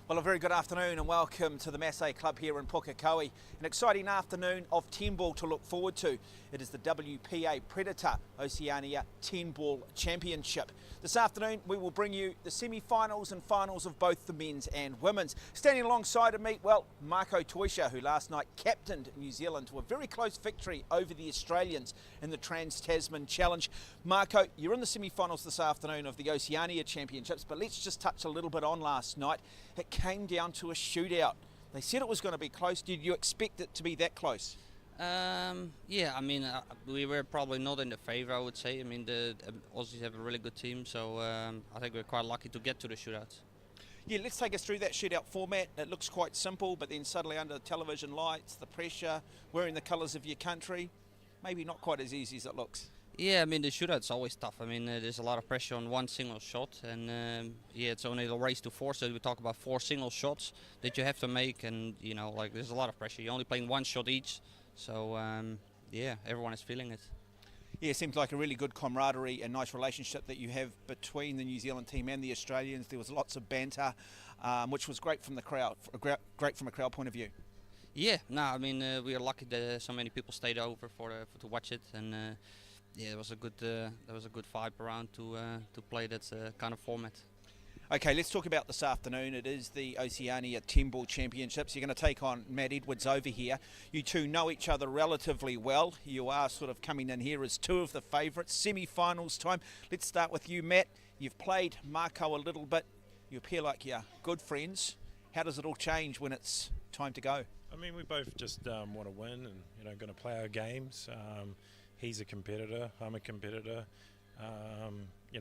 Well, a very good afternoon and welcome to the Masse Club here in Pukekohe. An exciting afternoon of 10 ball to look forward to. It is the WPA Predator Oceania 10 ball championship. This afternoon we will bring you the semi-finals and finals of both the men's and women's. Standing alongside of me, well, Marco Toisha, who last night captained New Zealand to a very close victory over the Australians in the Trans-Tasman Challenge. Marco, you're in the semi-finals this afternoon of the Oceania Championships, but let's just touch a little bit on last night. It came down to a shootout. They said it was going to be close. Did you expect it to be that close? Yeah, I mean, we were probably not in the favour, I would say. I mean, the Aussies have a really good team, so I think we're quite lucky to get to the shootout. Yeah, let's take us through that shootout format. It looks quite simple, but then suddenly under the television lights, the pressure, wearing the colours of your country, maybe not quite as easy as it looks. Yeah, I mean, the shootout's always tough. I mean, there's a lot of pressure on one single shot, and yeah, it's only a race to four, so we talk about 4 single shots that you have to make, and you know, like, there's a lot of pressure. You're only playing 1 shot each, so yeah, everyone is feeling it. Yeah, it seems like a really good camaraderie and nice relationship that you have between the New Zealand team and the Australians. There was lots of banter, which was great from the crowd, great from a crowd point of view. Yeah, no, I mean, we are lucky that so many people stayed over to watch it, and yeah, it was a good vibe around to play that kind of format. Okay, let's talk about this afternoon. It is the Oceania 10 ball championships. You're going to take on Matt Edwards over here. You two know each other relatively well. You are sort of coming in here as two of the favourites. Semi-finals time. Let's start with you, Matt. You've played Marco a little bit. You appear like you're good friends. How does it all change when it's time to go? I mean, we both just want to win and going to play our games. He's a competitor, I'm a competitor.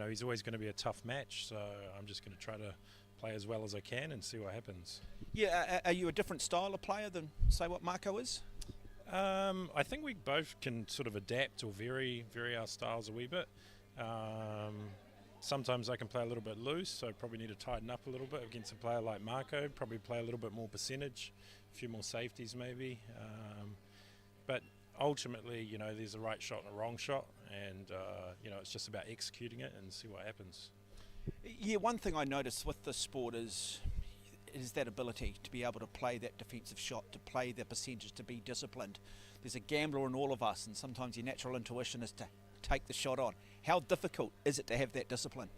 He's always going to be a tough match, so I'm just going to try to play as well as I can and see what happens. Yeah, are you a different style of player than, say, what Marco is? I think we both can sort of adapt or vary our styles a wee bit. Sometimes I can play a little bit loose, so I probably need to tighten up a little bit against a player like Marco, probably play a little bit more percentage, a few more safeties maybe. But ultimately, there's a right shot and a wrong shot, and it's just about executing it and see what happens. Yeah, one thing I notice with this sport is that ability to be able to play that defensive shot, to play the percentage, to be disciplined. There's a gambler in all of us, and sometimes your natural intuition is to take the shot on. How difficult is it to have that discipline?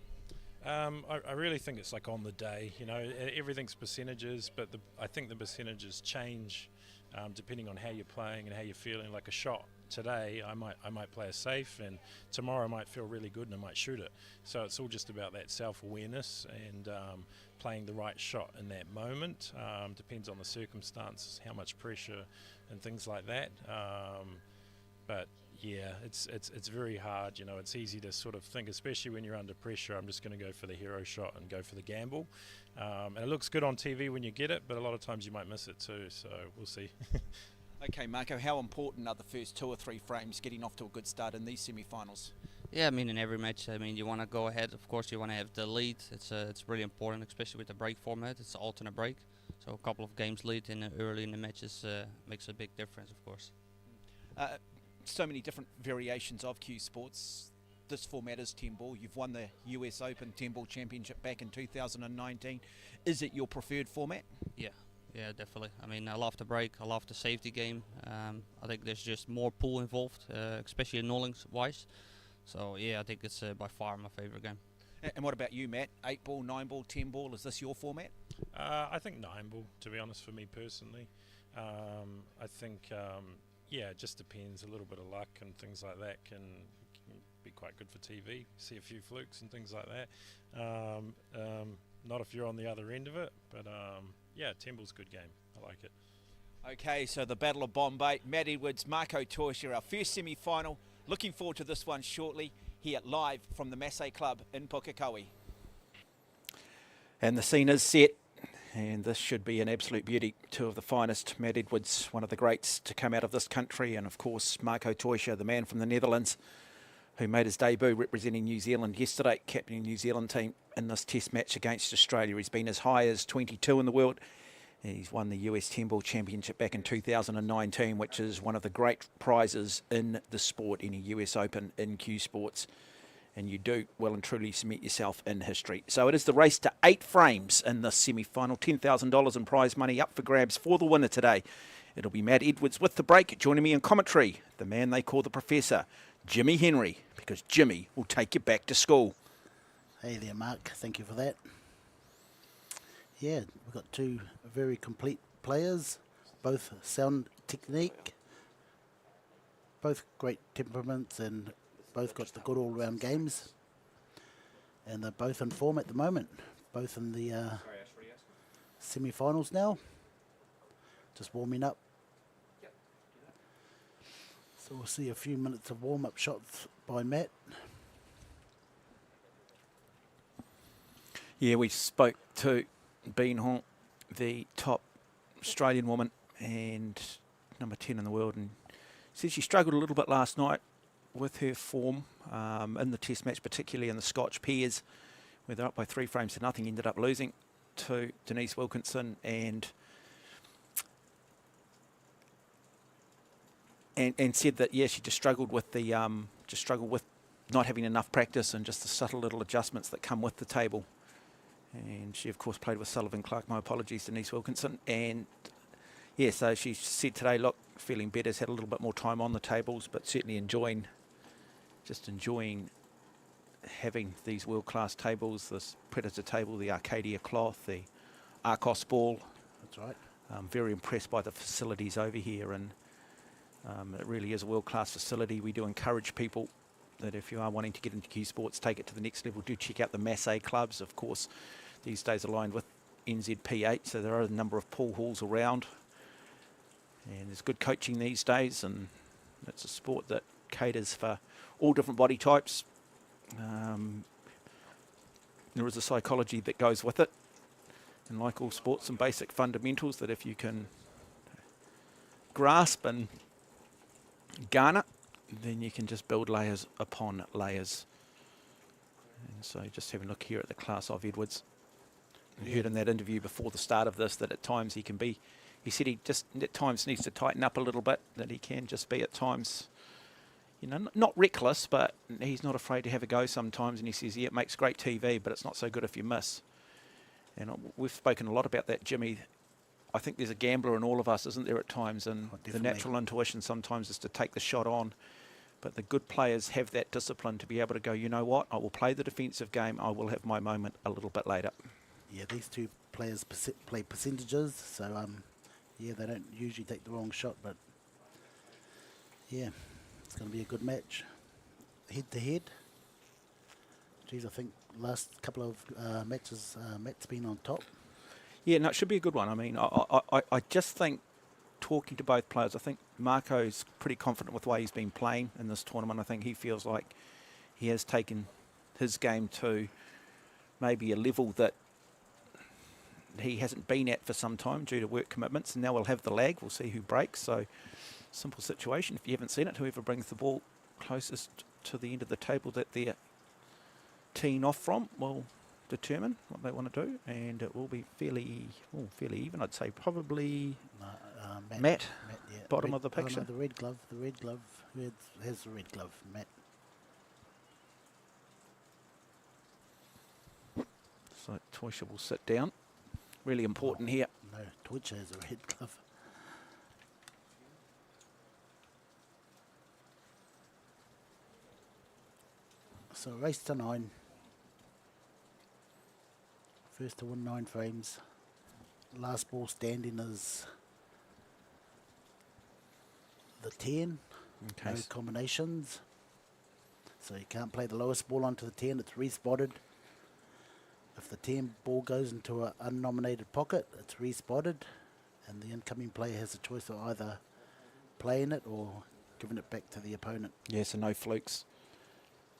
I really think it's like on the day. Everything's percentages, but I think the percentages change depending on how you're playing and how you're feeling. Like a shot today, I might play it safe, and tomorrow I might feel really good and I might shoot it. So it's all just about that self-awareness and playing the right shot in that moment. Depends on the circumstances, how much pressure and things like that. But yeah, it's very hard. It's easy to sort of think, especially when you're under pressure, I'm just going to go for the hero shot and go for the gamble. And it looks good on TV when you get it, but a lot of times you might miss it too, so we'll see. Okay, Marco, how important are the first 2 or 3 frames getting off to a good start in these semi-finals? Yeah, I mean, in every match, I mean, you want to go ahead. Of course, you want to have the lead. It's really important, especially with the break format. It's an alternate break, so a couple of games lead early in the matches makes a big difference, of course. So many different variations of Q Sports. This format is 10 ball. You've won the US Open 10 ball championship back in 2019. Is it your preferred format? Yeah, definitely. I mean, I love the break. I love the safety game. I think there's just more pool involved, especially knowledge wise. So yeah, I think it's by far my favorite game. And what about you, Matt? 8 ball, 9 ball, 10 ball. Is this your format? I think 9 ball, to be honest, for me personally. I think it just depends. A little bit of luck and things like that can be quite good for TV. See a few flukes and things like that. Not if you're on the other end of it, but yeah, 10 ball's a good game. I like it. Okay, so the Battle of Bombay, Matt Edwards, Marco Toisha, our first semi-final. Looking forward to this one shortly here live from the Masse Club in Pukekohe. And the scene is set. And this should be an absolute beauty. 2 of the finest. Matt Edwards, one of the greats to come out of this country. And of course, Marco Toisha, the man from the Netherlands, who made his debut representing New Zealand yesterday, captaining the New Zealand team in this test match against Australia. He's been as high as 22 in the world. He's won the US 10 ball championship back in 2019, which is one of the great prizes in the sport, in a US Open in Q Sports. and you do well and truly cement yourself in history. So it is the race to 8 frames in the semi-final. $10,000 in prize money up for grabs for the winner today. It'll be Matt Edwards with the break. Joining me in commentary, the man they call the Professor, Jimmy Henry, because Jimmy will take you back to school. Hey there, Mark. Thank you for that. Yeah, we've got two very complete players, both sound technique, both great temperaments, and both got the good all-round games. And they're both in form at the moment, both in the semi-finals now. Just warming up. So we'll see a few minutes of warm-up shots by Matt. Yeah, we spoke to Bean Hong, the top Australian woman and number 10 in the world, and said she struggled a little bit last night with her form in the test match, particularly in the Scotch pairs, where they're up by 3 frames to nothing, ended up losing to Denise Wilkinson, and said that, yeah, she just struggled with the not having enough practice and just the subtle little adjustments that come with the table. And she, of course, played with Sullivan Clark. My apologies, Denise Wilkinson. And yeah, so she said today, look, feeling better, has had a little bit more time on the tables, but certainly enjoying having these world-class tables, this Predator table, the Arcadia cloth, the Arcos ball. That's right. I'm very impressed by the facilities over here, and it really is a world-class facility. We do encourage people that if you are wanting to get into Q Sports, take it to the next level, do check out the Masse clubs. Of course, these days aligned with NZP8, so there are a number of pool halls around. And there's good coaching these days, and it's a sport that caters for all different body types. There is a psychology that goes with it. And like all sports, some basic fundamentals that if you can grasp and garner, then you can just build layers upon layers. And so just having a look here at the class of Edwards. I heard in that interview before the start of this that at times he said he just at times needs to tighten up a little bit, that he can just be at times, not reckless, but he's not afraid to have a go sometimes. And he says, yeah, it makes great TV, but it's not so good if you miss. And we've spoken a lot about that, Jimmy. I think there's a gambler in all of us, isn't there, at times? And the natural intuition sometimes is to take the shot on. But the good players have that discipline to be able to go, you know what, I will play the defensive game. I will have my moment a little bit later. Yeah, these two players play percentages, so yeah, they don't usually take the wrong shot, but yeah, it's going to be a good match. Head to head. Geez, I think last couple of matches, Matt's been on top. Yeah, no, it should be a good one. I mean, I just think, talking to both players, I think Marco's pretty confident with the way he's been playing in this tournament. I think he feels like he has taken his game to maybe a level that he hasn't been at for some time due to work commitments, and now we'll have the lag. We'll see who breaks. So, simple situation. If you haven't seen it, whoever brings the ball closest to the end of the table that they're teeing off from will determine what they want to do, and it will be fairly even. I'd say probably Matt yeah. Bottom of the picture. Oh, no, the red glove. Who has the red glove? Matt. So Toysha will sit down. Really important here. No, Toysha has a red glove. So race to 9. First to win 9 frames. Last ball standing is the 10. Okay. No combinations. So you can't play the lowest ball onto the 10. It's respotted. If the 10 ball goes into an unnominated pocket, it's respotted, and the incoming player has a choice of either playing it or giving it back to the opponent. Yeah, so no flukes.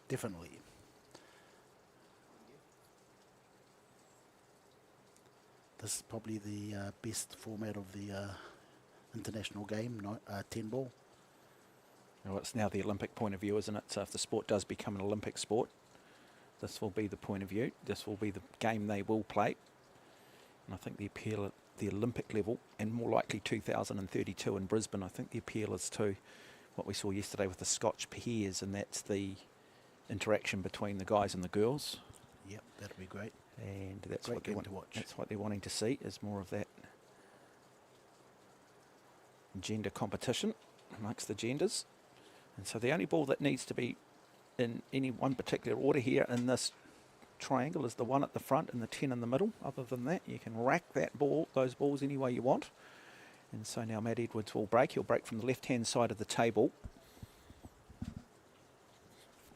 Definitely. This is probably the best format of the international game, 10 ball. Well, it's now the Olympic point of view, isn't it? So if the sport does become an Olympic sport, this will be the point of view. This will be the game they will play. And I think the appeal at the Olympic level, and more likely 2032 in Brisbane, I think the appeal is to what we saw yesterday with the Scotch pairs, and that's the interaction between the guys and the girls. Yep, that'll be great. And that's Great what they game want to watch. That's what they're wanting to see, is more of that gender competition amongst the genders. And so the only ball that needs to be in any one particular order here in this triangle is the 1 at the front and the 10 in the middle. Other than that, you can rack those balls any way you want. And so now Matt Edwards will break. He'll break from the left-hand side of the table.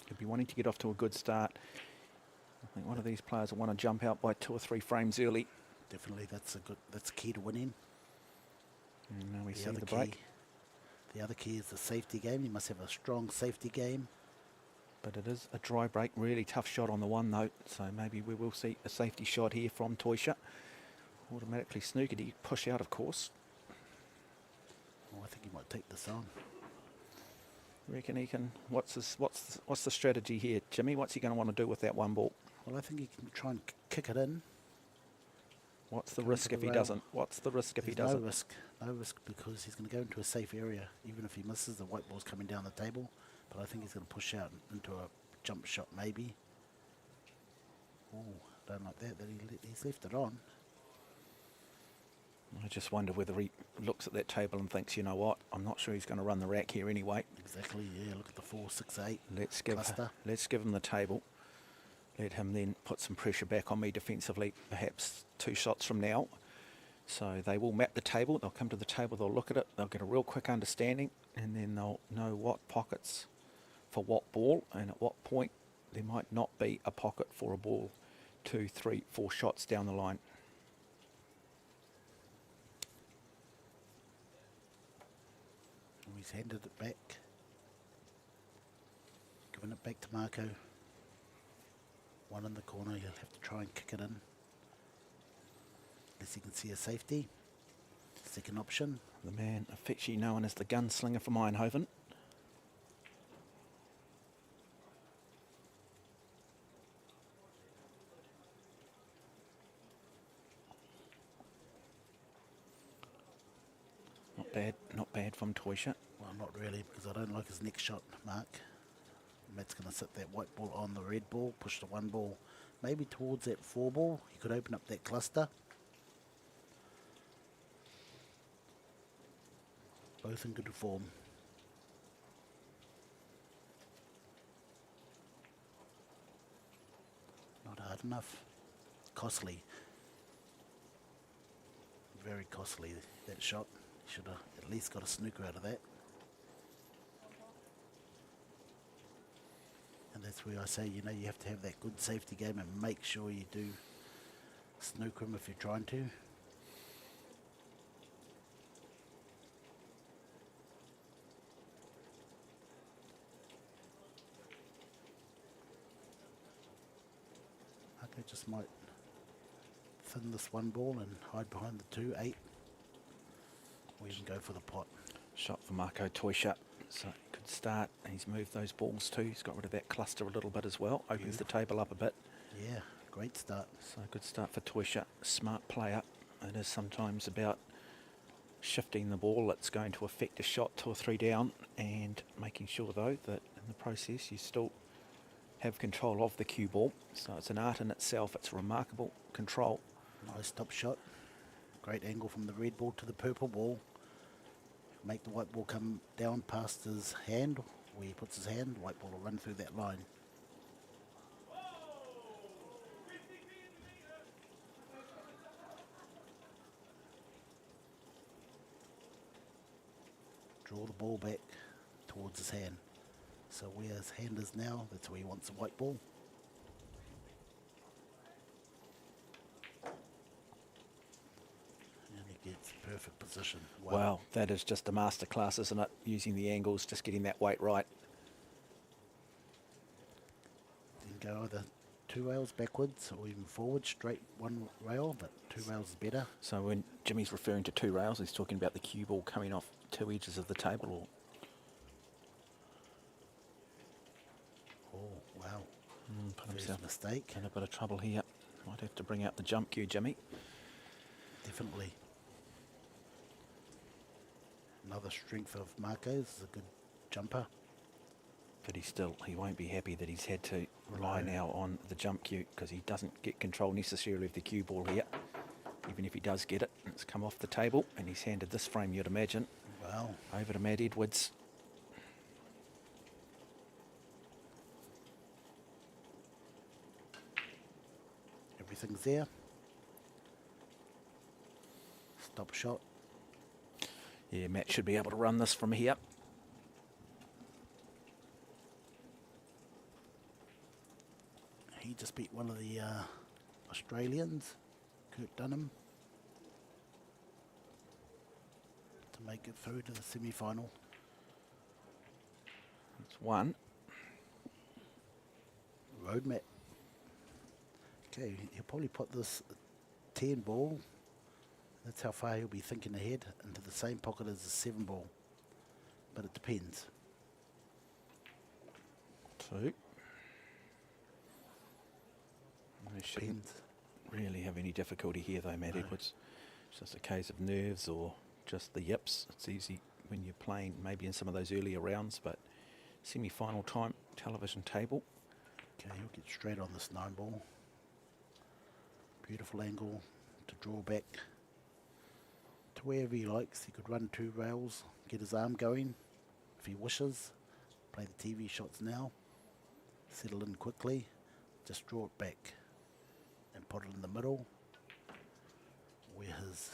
He'll be wanting to get off to a good start. I think one of these players will want to jump out by 2 or 3 frames early. Definitely, that's key to winning. And now we see other the key- break. The other key is the safety game. You must have a strong safety game. But it is a dry break, really tough shot on the 1 though, so maybe we will see a safety shot here from Toysha. Automatically snookered, he push out of course. Oh, I think he might take this on. Reckon he can, what's the strategy here, Jimmy? What's he going to want to do with that 1 ball? Well, I think he can try and kick it in. What's the Come risk to if the he rail. doesn't? What's the risk if he There's doesn't? no risk because he's going to go into a safe area. Even if he misses, the white ball's coming down the table. But I think he's going to push out into a jump shot maybe. Oh, don't like that he's left it on. I just wonder whether he looks at that table and thinks, you know what, I'm not sure he's going to run the rack here anyway. Exactly, yeah, look at the 4, 6, 8 Let's cluster. give him the table. Let him then put some pressure back on me defensively, perhaps 2 shots from now. So they will map the table, they'll come to the table, they'll look at it, they'll get a real quick understanding, and then they'll know what pockets for what ball, and at what point there might not be a pocket for a ball 2, 3, 4 shots down the line. He's handed it back. Giving it back to Marco. 1 in the corner, he'll have to try and kick it in. Unless you can see a safety. Second option. The man affectionately known as the gunslinger from Eindhoven. Not bad from Toysha. Well, not really, because I don't like his next shot, Mark. Matt's going to sit that white ball on the red ball, push the 1 ball maybe towards that 4 ball. He could open up that cluster. Both in good form. Not hard enough. Costly. Very costly, that shot. Should have at least got a snooker out of that. And that's where I say, you know, you have to have that good safety game and make sure you do snooker him if you're trying to. Okay, just might thin this 1 ball and hide behind the 2, 8. Or even go for the pot. Shot for Marco Toysha. So good start. He's moved those balls too. He's got rid of that cluster a little bit as well. Opens the table up a bit. Yeah, great start. So good start for Toysha. Smart player. It is sometimes about shifting the ball that's going to affect a shot 2 or 3 down, and making sure though that in the process you still have control of the cue ball. So it's an art in itself. It's remarkable control. Nice top shot. Great angle from the red ball to the purple ball. Make the white ball come down past his hand. Where he puts his hand, the white ball will run through that line. Draw the ball back towards his hand. So where his hand is now, that's where he wants the white ball. And he gets perfect position. Wow, that is just a masterclass, isn't it? Using the angles, just getting that weight right. Then go either 2 rails backwards or even forward, straight 1 rail, but 2 rails is better. So when Jimmy's referring to 2 rails, he's talking about the cue ball coming off 2 edges of the table. Or Oh, wow. put First himself mistake. in a bit of trouble here. Might have to bring out the jump cue, Jimmy. Definitely. Another strength of Marco's is a good jumper. But he won't be happy that he's had to rely now on the jump cue, because he doesn't get control necessarily of the cue ball here. Even if he does get it, it's come off the table, and he's handed this frame, you'd imagine, over to Matt Edwards. Everything's there. Stop shot. Yeah, Matt should be able to run this from here. He just beat one of the Australians, Kurt Dunham, to make it through to the semi-final. That's one. Road map. Okay, he'll probably put this 10 ball. That's how far he'll be thinking ahead, into the same pocket as the 7 ball. But it depends. 2. They shouldn't really have any difficulty here though, Matt Edwards. It's just a case of nerves or just the yips. It's easy when you're playing maybe in some of those earlier rounds, but semi-final time, television table. Okay, he'll get straight on this 9 ball. Beautiful angle to draw back to wherever he likes. He could run 2 rails, get his arm going if he wishes. Play the TV shots now. Settle in quickly. Just draw it back and put it in the middle where his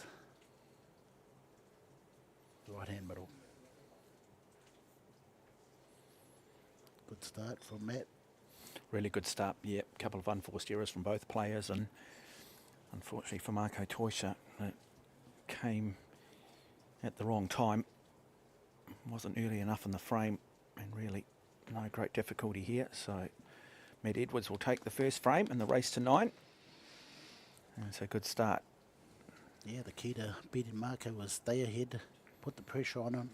right hand middle. Good start from Matt. Really good start, yeah. A couple of unforced errors from both players, and unfortunately for Marko Toisha, it came at the wrong time. Wasn't early enough in the frame, and really no great difficulty here. So Matt Edwards will take the first frame in the race to 9. And it's a good start. Yeah, the key to beating Marko was stay ahead, put the pressure on him,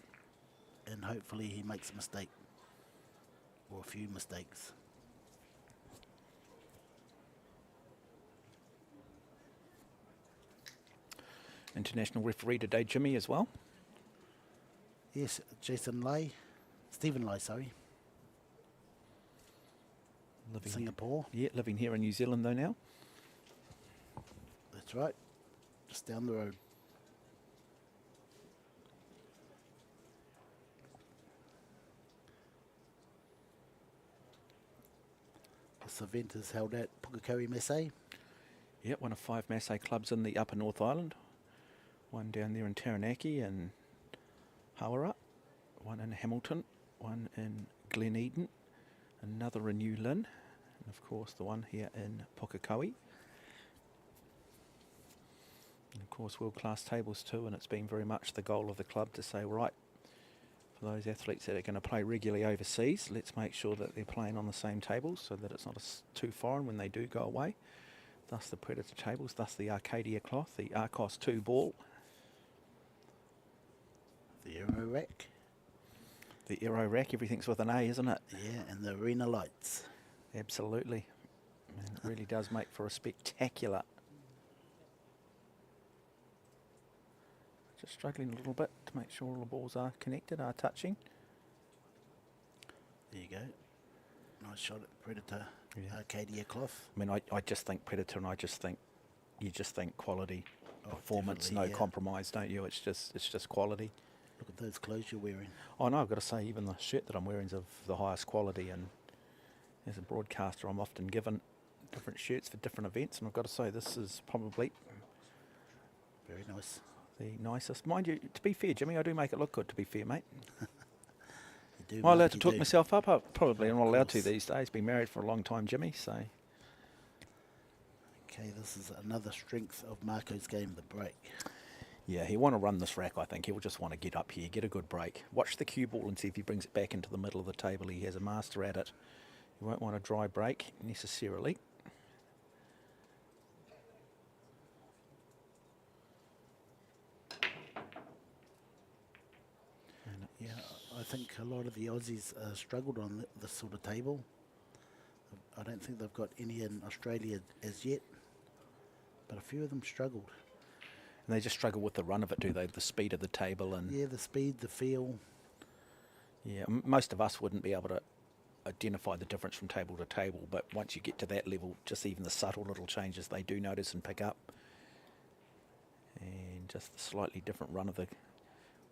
and hopefully he makes a mistake, or a few mistakes. International referee today, Jimmy, as well. Yes, Stephen Lai, sorry. Living Singapore. Yeah, living here in New Zealand though now. That's right, just down the road. This event is held at Pukekohe, Masse. Yeah, one of 5 Masse clubs in the Upper North Island. One down there in Taranaki and Hawera, one in Hamilton, one in Gleneden, another in New Lynn, and of course the one here in Pukekohe. And of course world-class tables too, and it's been very much the goal of the club to say, right, for those athletes that are going to play regularly overseas, let's make sure that they're playing on the same tables so that it's not too foreign when they do go away. Thus the Predator tables, thus the Arcadia cloth, the Arcos 2 ball. The Aero Rack. The Aero Rack, everything's with an A, isn't it? Yeah, and the arena lights. Absolutely. And it really does make for a spectacular. Just struggling a little bit to make sure all the balls are connected, are touching. There you go. Nice shot at Predator. Yeah. Arcadia cloth. I mean, I just think Predator, and you just think quality, performance, no definitely, yeah. compromise, don't you? It's just quality. Look at those clothes you're wearing. Oh no, I've got to say, even the shirt that I'm wearing is of the highest quality, and as a broadcaster I'm often given different shirts for different events, and I've got to say this is probably Very nice. the nicest. Mind you, to be fair, Jimmy, I do make it look good, to be fair, mate. You do, Am I allowed Mark, to you talk do. myself up? I probably am not allowed to course. these days. Been married for a long time, Jimmy, so... Okay, this is another strength of Marko's game, the break. Yeah, he'll want to run this rack, I think. He'll just want to get up here, get a good break. Watch the cue ball and see if he brings it back into the middle of the table. He has a master at it. He won't want a dry break, necessarily. Yeah, I think a lot of the Aussies struggled on this sort of table. I don't think they've got any in Australia as yet, but a few of them struggled. And they just struggle with the run of it, do they? The speed of the table and... Yeah, the speed, the feel. Yeah, most of us wouldn't be able to identify the difference from table to table, but once you get to that level, just even the subtle little changes they do notice and pick up. And just the slightly different run of the,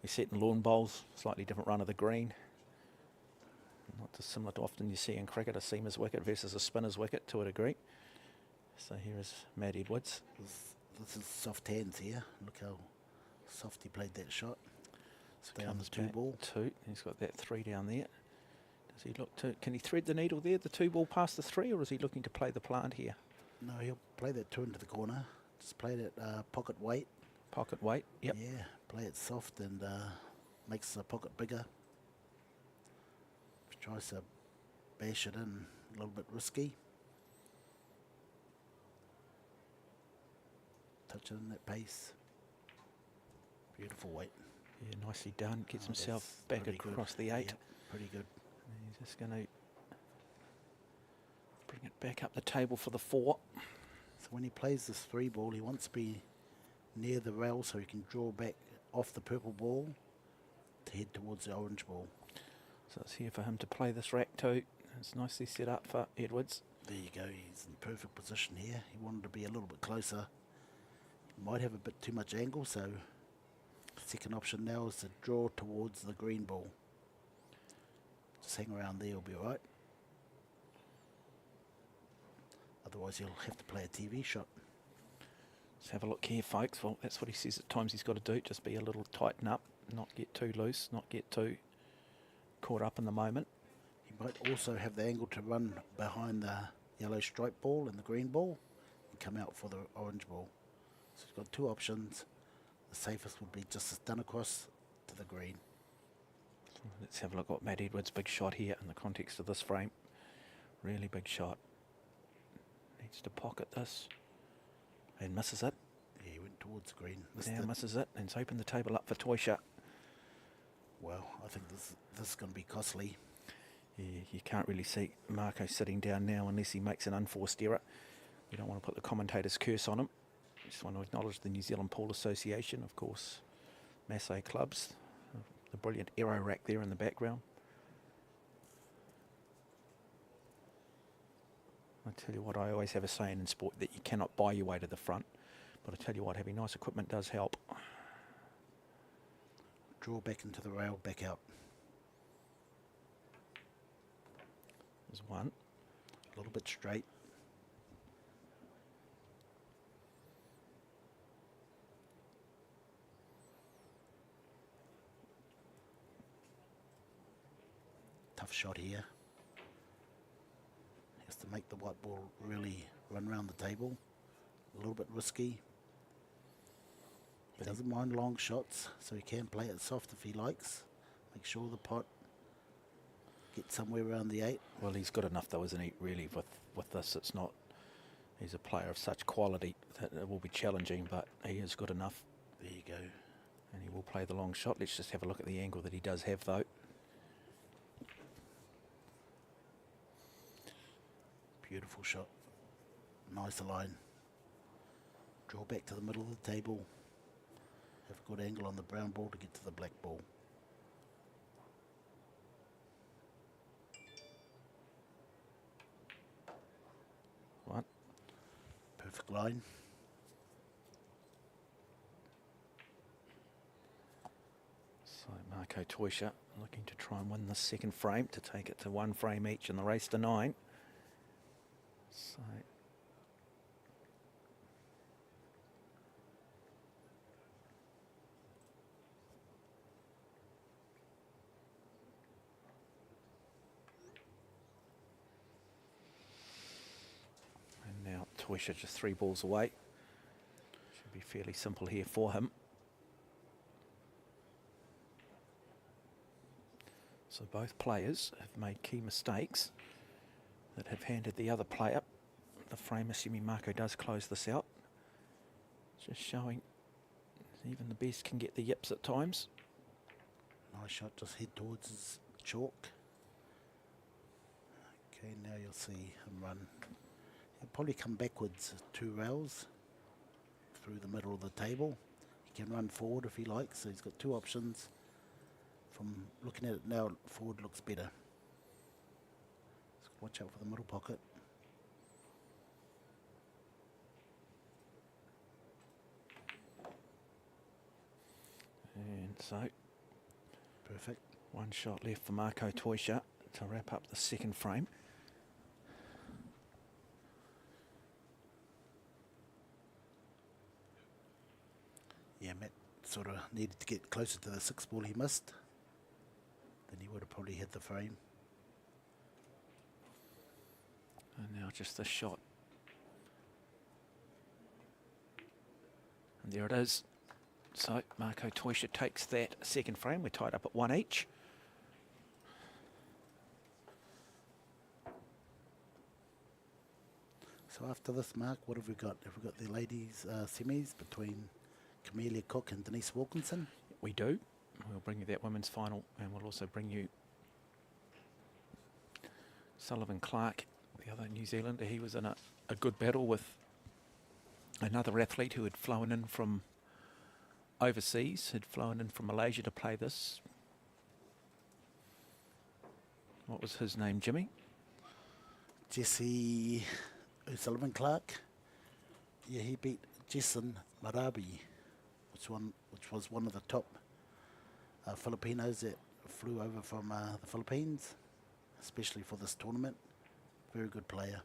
we set in lawn bowls, slightly different run of the green. Not dissimilar to often you see in cricket, a seamer's wicket versus a spinner's wicket to a degree. So here is Matt Edwards. This is soft hands here. Look how soft he played that shot. So Down comes the 2 back, ball. 2. He's got that 3 down there. Does he look to, can he thread the needle there, the 2 ball past the 3, or is he looking to play the plant here? No, he'll play that 2 into the corner. Just play that pocket weight. Pocket weight, yep. Yeah, play it soft and makes the pocket bigger. Tries to bash it in, a little bit risky. Touch it in that pace. Beautiful weight. Yeah, nicely done. Gets Oh, himself that's back pretty across good. the 8. Yep, pretty good. And he's just going to bring it back up the table for the 4. So when he plays this 3 ball, he wants to be near the rail so he can draw back off the purple ball to head towards the orange ball. So it's here for him to play this rack too. It's nicely set up for Edwards. There you go, he's in perfect position here. He wanted to be a little bit closer. He might have a bit too much angle, so second option now is to draw towards the green ball. Just hang around there, he'll be alright. Otherwise he'll have to play a TV shot. Let's have a look here, folks. Well, that's what he says at times he's got to do. Just be a little tighten up, not get too loose, not get too caught up in the moment. He might also have the angle to run behind the yellow stripe ball and the green ball and come out for the orange ball. So he's got 2 options. The safest would be just to stun across to the green. Let's have a look at Matt Edwards' big shot here in the context of this frame. Really big shot. Needs to pocket this. And misses it. Yeah, he went towards the green. Now misses it and it's opened the table up for Toysha. Well, I think this is going to be costly. Yeah, you can't really see Marco sitting down now unless he makes an unforced error. We don't want to put the commentator's curse on him. We just want to acknowledge the New Zealand Pool Association, of course, Masse clubs. The brilliant arrow rack there in the background. I tell you what, I always have a saying in sport that you cannot buy your way to the front. But I tell you what, having nice equipment does help. Draw back into the rail, back out. There's one. A little bit straight. Tough shot here. Has to make the white ball really run around the table. A little bit risky. He doesn't mind long shots, so he can play it soft if he likes. Make sure the pot gets somewhere around the 8. Well, he's good enough though, isn't he, really, with this. It's not, he's a player of such quality that it will be challenging, but he is good enough. There you go. And he will play the long shot. Let's just have a look at the angle that he does have though. Beautiful shot. Nice line. Draw back to the middle of the table. Have a good angle on the brown ball to get to the black ball. Right. Perfect line. So Marco Toysha looking to try and win the second frame to take it to 1 frame each in the race to 9. So and now Toysha just 3 balls away. Should be fairly simple here for him. So both players have made key mistakes that have handed the other player the frame, assuming Marco does close this out. Just showing even the best can get the yips at times. Nice shot, just head towards his chalk. Okay, now you'll see him run. He'll probably come backwards 2 rails through the middle of the table. He can run forward if he likes, so he's got 2 options. From looking at it now, forward looks better. watch out for the middle pocket. And so, Perfect. one shot left for Marco Toisha to wrap up the second frame. Yeah, Matt sort of needed to get closer to the 6 ball he missed. Then he would have probably hit the frame. And now just the shot. And there it is. So Marco Toisha takes that second frame. We're tied up at 1 each. So after this, Mark, what have we got? Have we got the ladies' semis between Camelia Cook and Denise Wilkinson? We do. We'll bring you that women's final, and we'll also bring you Sullivan Clark, the other New Zealander. He was in a good battle with another athlete who had flown in from overseas, had flown in from Malaysia to play this. What was his name, Jimmy? Jesse Sullivan Clark. Yeah, he beat Jason Marabi, which was one of the top Filipinos that flew over from the Philippines, especially for this tournament. Very good player.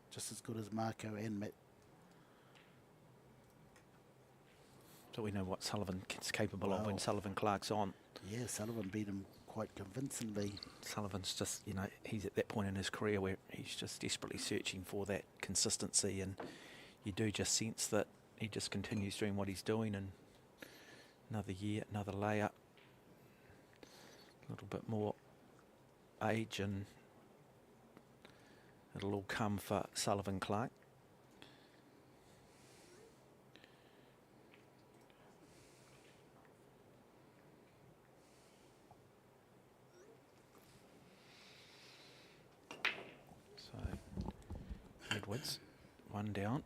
Just as good as Marco and Matt. So we know what Sullivan's capable of when Sullivan Clark's on. Yeah, Sullivan beat him quite convincingly. Sullivan's just, you know, he's at that point in his career where he's just desperately searching for that consistency, and you do just sense that he just continues doing what he's doing, and another year, another layup, a little bit more age, and it'll all come for Sullivan Clark. Edwards, one down,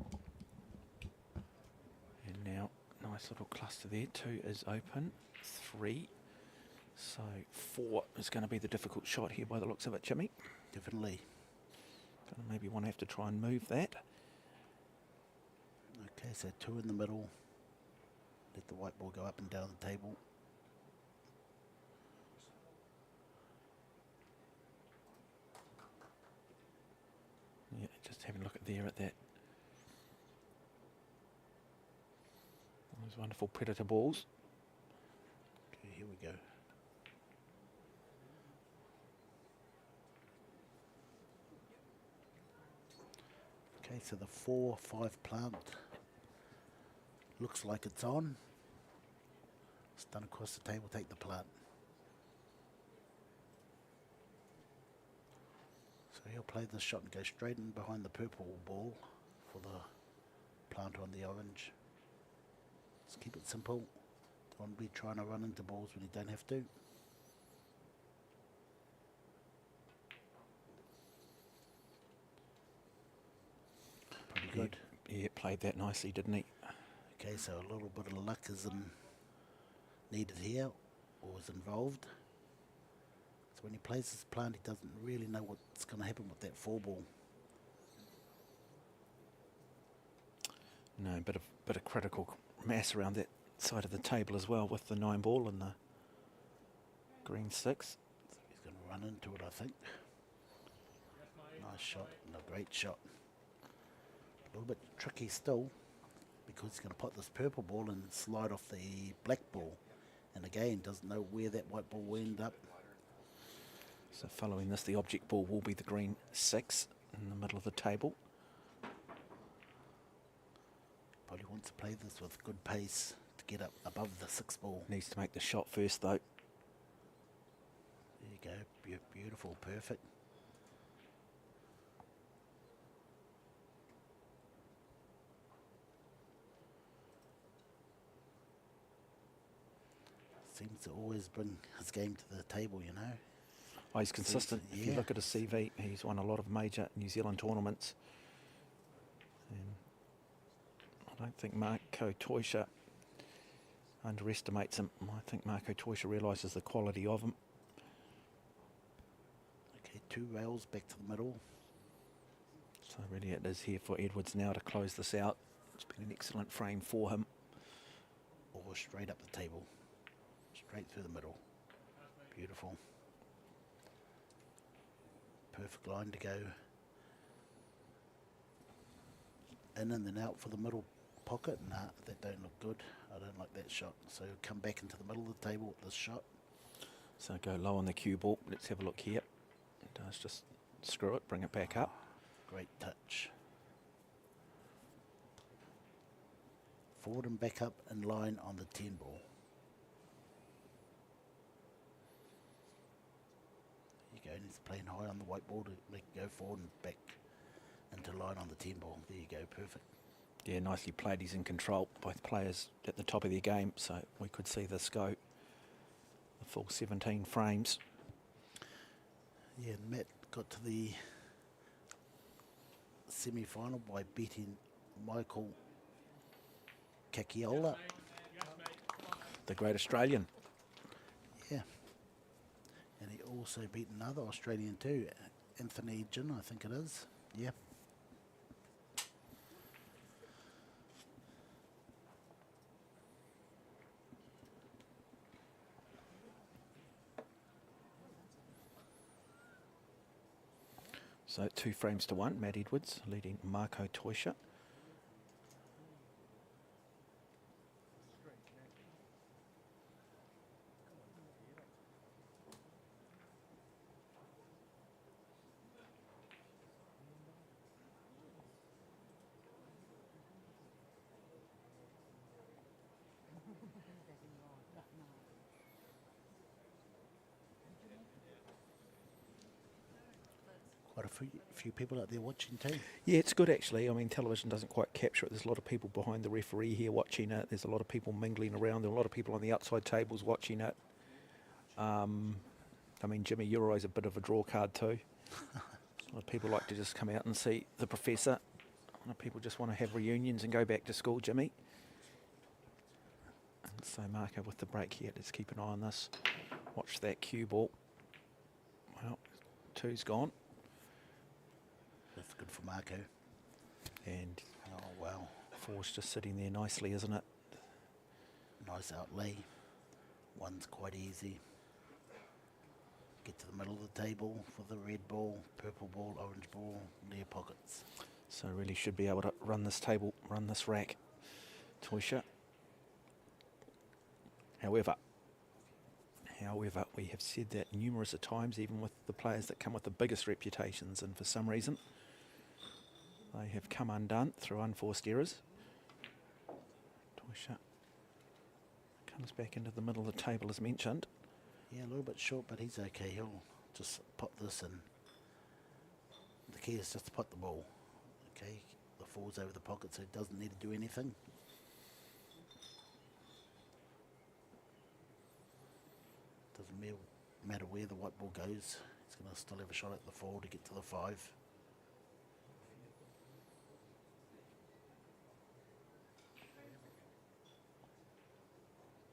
and now nice little cluster there. 2 is open, 3, so 4 is going to be the difficult shot here by the looks of it, Jimmy. Definitely. Going to maybe want to have to try and move that. Okay, so 2 in the middle. Let the white ball go up and down the table. Yeah, just having a look at there at that. Those wonderful predator balls. Okay, here we go. Okay, so the 4-5 plant looks like it's on. Stun across the table, take the plant. So he'll play this shot and go straight in behind the purple ball for the plant on the orange. Just keep it simple. Don't be trying to run into balls when you don't have to. Pretty good. Yeah, played that nicely, didn't he? Okay, so a little bit of luck is needed here, or is involved. So when he plays this plant, he doesn't really know what's going to happen with that 4 ball. No, bit of critical mass around that side of the table as well with the 9 ball and the green 6. So he's going to run into it, I think. Nice shot, and a great shot. A little bit tricky still, because he's going to pot this purple ball and slide off the black ball. And again, doesn't know where that white ball will end up. So following this, the object ball will be the green 6 in the middle of the table. Probably wants to play this with good pace to get up above the 6 ball. Needs to make the shot first, though. There you go, beautiful, perfect. Seems to always bring his game to the table, you know. Oh, he's consistent. If you look at his CV, he's won a lot of major New Zealand tournaments. And I don't think Marco Toisha underestimates him. I think Marco Toisha realises the quality of him. 2 rails back to the middle. So really it is here for Edwards now to close this out. It's been an excellent frame for him. Or straight up the table. Straight through the middle. Beautiful. Perfect line to go in and then out for the middle pocket. Nah, that don't look good. I don't like that shot. So come back into the middle of the table with this shot. So go low on the cue ball. Let's have a look here. It does just screw it, bring it back up. Great touch. Forward and back up in line on the 10 ball. There you go, and he's playing high on the white ball to make it go forward and back into line on the 10 ball. There you go, perfect. Yeah, nicely played. He's in control. Both players at the top of their game, so we could see this go the full 17 frames. Yeah, Matt got to the semi-final by beating Michael Kakiola. The great Australian. Yeah. And he also beat another Australian too, Anthony Jin, I think it is. Yeah. So 2 frames to 1, Matt Edwards leading Marco Toisha. Quite a few people out there watching too. Yeah, it's good actually. I mean, television doesn't quite capture it. There's a lot of people behind the referee here watching it. There's a lot of people mingling around. There are a lot of people on the outside tables watching it. I mean, Jimmy, you're always a bit of a draw card too. A lot of people like to just come out and see the professor. A lot of people just want to have reunions and go back to school, Jimmy. And so Marco with the break here. Let's keep an eye on this. Watch that cue ball. Well, 2's gone. That's good for Marco. And oh wow, 4's just sitting there nicely, isn't it? Nice outlay. 1's quite easy. Get to the middle of the table for the red ball, purple ball, orange ball, near pockets. So really should be able to run this table, run this rack. Toisha. However, we have said that numerous of times, even with the players that come with the biggest reputations, and for some reason, they have come undone through unforced errors. Toisha comes back into the middle of the table as mentioned. Yeah, a little bit short, but he's okay. He'll just pop this in. The key is just to put the ball. Okay, the 4's over the pocket, so it doesn't need to do anything. Doesn't matter where the white ball goes. He's going to still have a shot at the 4 to get to the 5.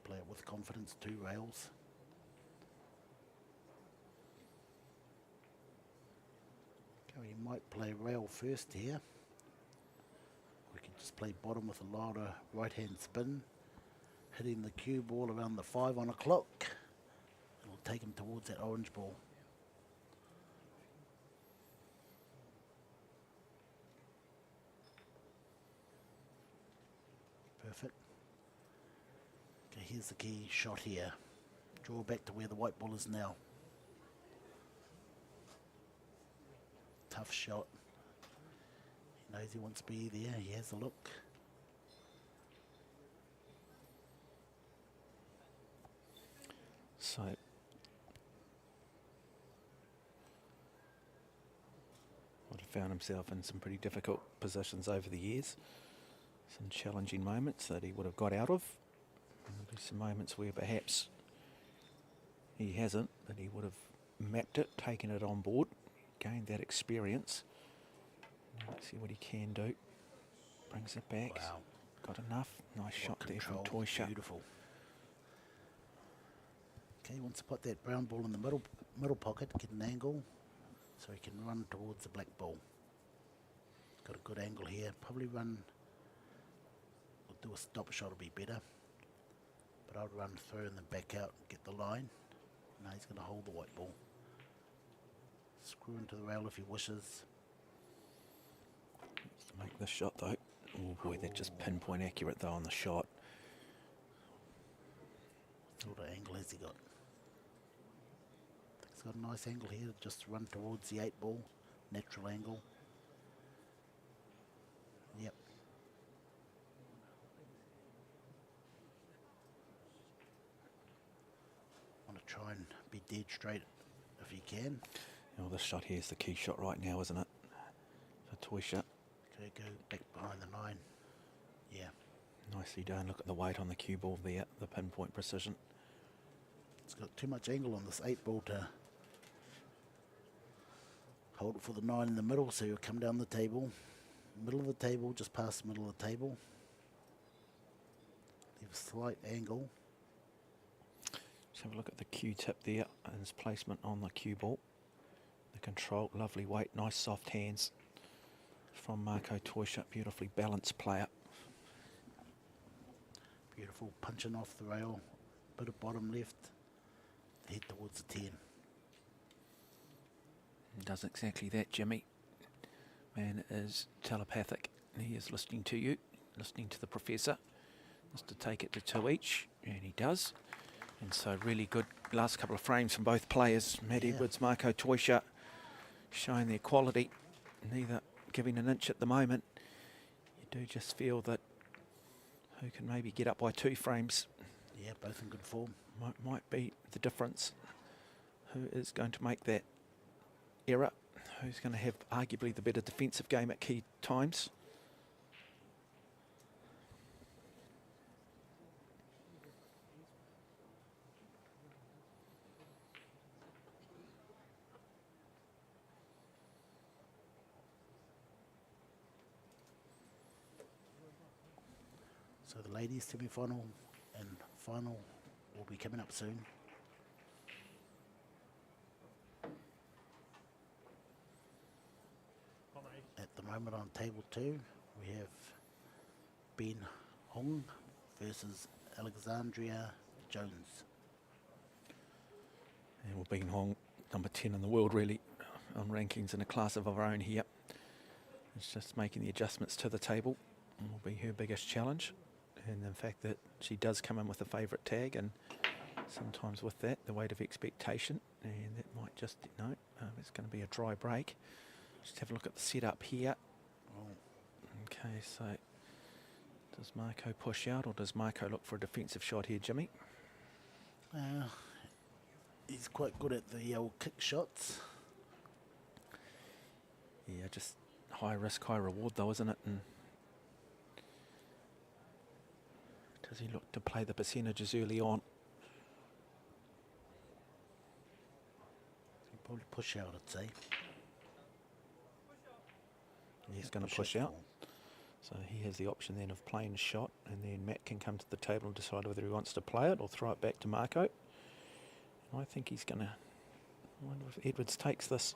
Play it with confidence, 2 rails. Okay, he might play rail first here. We can just play bottom with a louder right-hand spin, hitting the cue ball around the 5 on a clock. It'll take him towards that orange ball. Perfect. Okay, here's the key shot here. Draw back to where the white ball is now. Tough shot. He knows he wants to be there. He has a look. So would have found himself in some pretty difficult positions over the years. Some challenging moments that he would have got out of. There'll be some moments where perhaps he hasn't, but he would have mapped it, taken it on board, gained that experience. Now let's see what he can do. Brings it back. Wow. Got enough. Nice shot there from Toisha. Beautiful. Okay, he wants to put that brown ball in the middle pocket, get an angle. So he can run towards the black ball. Got a good angle here. Probably run, or do a stop shot will be better. But I'd run through and then back out, get the line. Now he's going to hold the white ball. Screw into the rail if he wishes. To make this shot though. Oh boy, they're just pinpoint accurate though on the shot. What sort of angle has he got? I think he's got a nice angle here. Just run towards the 8 ball. Natural angle. Yep. Want to try and be dead straight if he can. Well, this shot here is the key shot right now, isn't it? For Toysha. Okay, go back behind the 9. Yeah. Nicely done. Look at the weight on the cue ball there, the pinpoint precision. It's got too much angle on this 8 ball to hold it for the 9 in the middle, so you'll come down the table. Middle of the table, just past the middle of the table. Leave a slight angle. Let's have a look at the cue tip there and his placement on the cue ball. The control, lovely weight, nice soft hands from Marko Toysha, beautifully balanced player. Beautiful, punching off the rail, bit of bottom left, head towards the 10. Does exactly that, Jimmy. Man is telepathic. He is listening to you, listening to the professor. Wants to take it to 2 each, and he does. And so really good last couple of frames from both players. Matt Edwards, Marko Toysha, showing their quality. Neither giving an inch at the moment. You do just feel that who can maybe get up by 2 frames. Yeah, both in good form. Might be the difference. Who is going to make that error? Who's going to have arguably the better defensive game at key times? So the ladies semi-final and final will be coming up soon. At the moment on table 2, we have Ben Hong versus Alexandria Jones. And we'll be Hong, number 10 in the world really, on rankings in a class of our own here. It's just making the adjustments to the table and will be her biggest challenge. And the fact that she does come in with a favourite tag, and sometimes with that, the weight of expectation, and that might just, it's going to be a dry break. Just have a look at the setup here. Okay, so does Marko push out, or does Marko look for a defensive shot here, Jimmy? He's quite good at the old kick shots. Yeah, just high risk, high reward though, isn't it? And does he look to play the percentages early on? He'll probably push out, I'd say. He's going to push out. So he has the option then of playing a shot, and then Matt can come to the table and decide whether he wants to play it or throw it back to Marko. And I think he's going to... I wonder if Edwards takes this.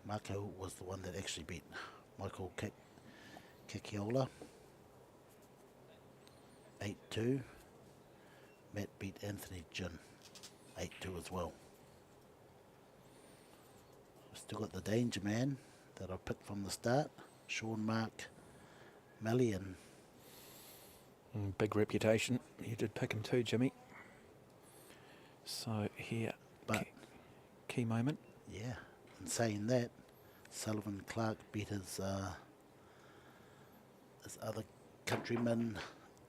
Marko was the one that actually beat Michael Kakiola 8-2. Matt beat Anthony Jin 8-2 as well. We've still got the danger man that I picked from the start, Sean Mark Malian. Big reputation. You did pick him too, Jimmy. So here, But key moment. yeah, in saying that, Sullivan Clark beat his other countryman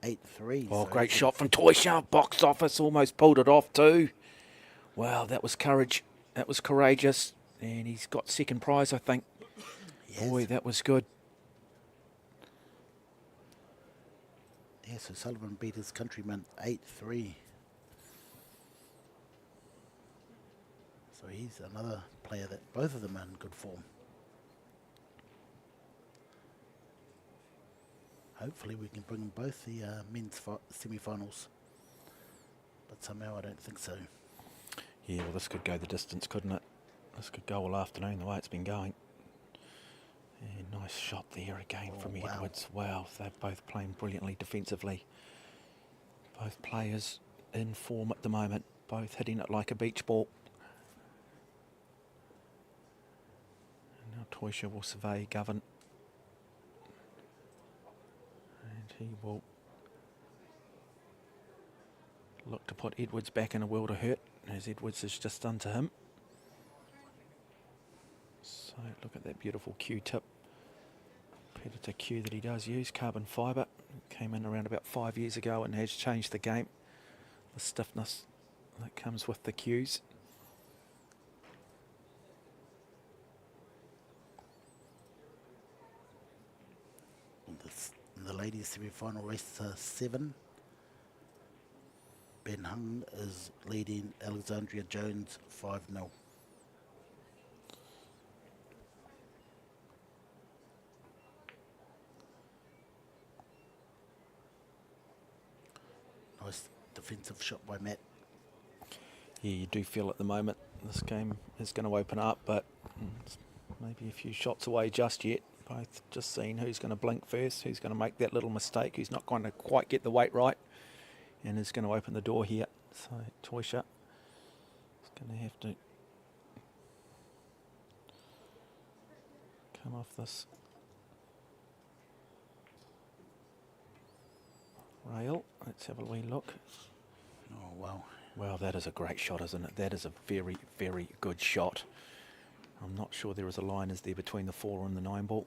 8-3. Oh, so great shot from Toysha. Box office, almost pulled it off too. Wow, that was courage. That was courageous. And he's got second prize, I think. Yes. Boy, that was good. Yeah, so Sullivan beat his countryman 8-3. So he's another player that both of them are in good form. Hopefully we can bring both the men's semi-finals. But somehow I don't think so. Yeah, well, this could go the distance, couldn't it? This could go all afternoon the way it's been going. Yeah, nice shot there again from Edwards. Wow, they're both playing brilliantly defensively. Both players in form at the moment, both hitting it like a beach ball. And now Toisha will survey Govan. And he will look to put Edwards back in a world of hurt, as Edwards has just done to him. So look at that beautiful Q-tip. Predator Q that he does use, carbon fibre. Came in around about 5 years ago and has changed the game. The stiffness that comes with the Qs. In the ladies semi-final race 7, Ben Hung is leading Alexandria Jones 5-0. Nice defensive shot by Matt. Yeah, you do feel at the moment this game is going to open up, but it's maybe a few shots away just yet. Both just seeing who's going to blink first, who's going to make that little mistake, who's not going to quite get the weight right, and is going to open the door here. So Toisha is going to have to come off this rail. Let's have a wee look. Oh, wow. Well, that is a great shot, isn't it? That is a very, very good shot. I'm not sure there is a line, is there, between the 4 and the 9 ball?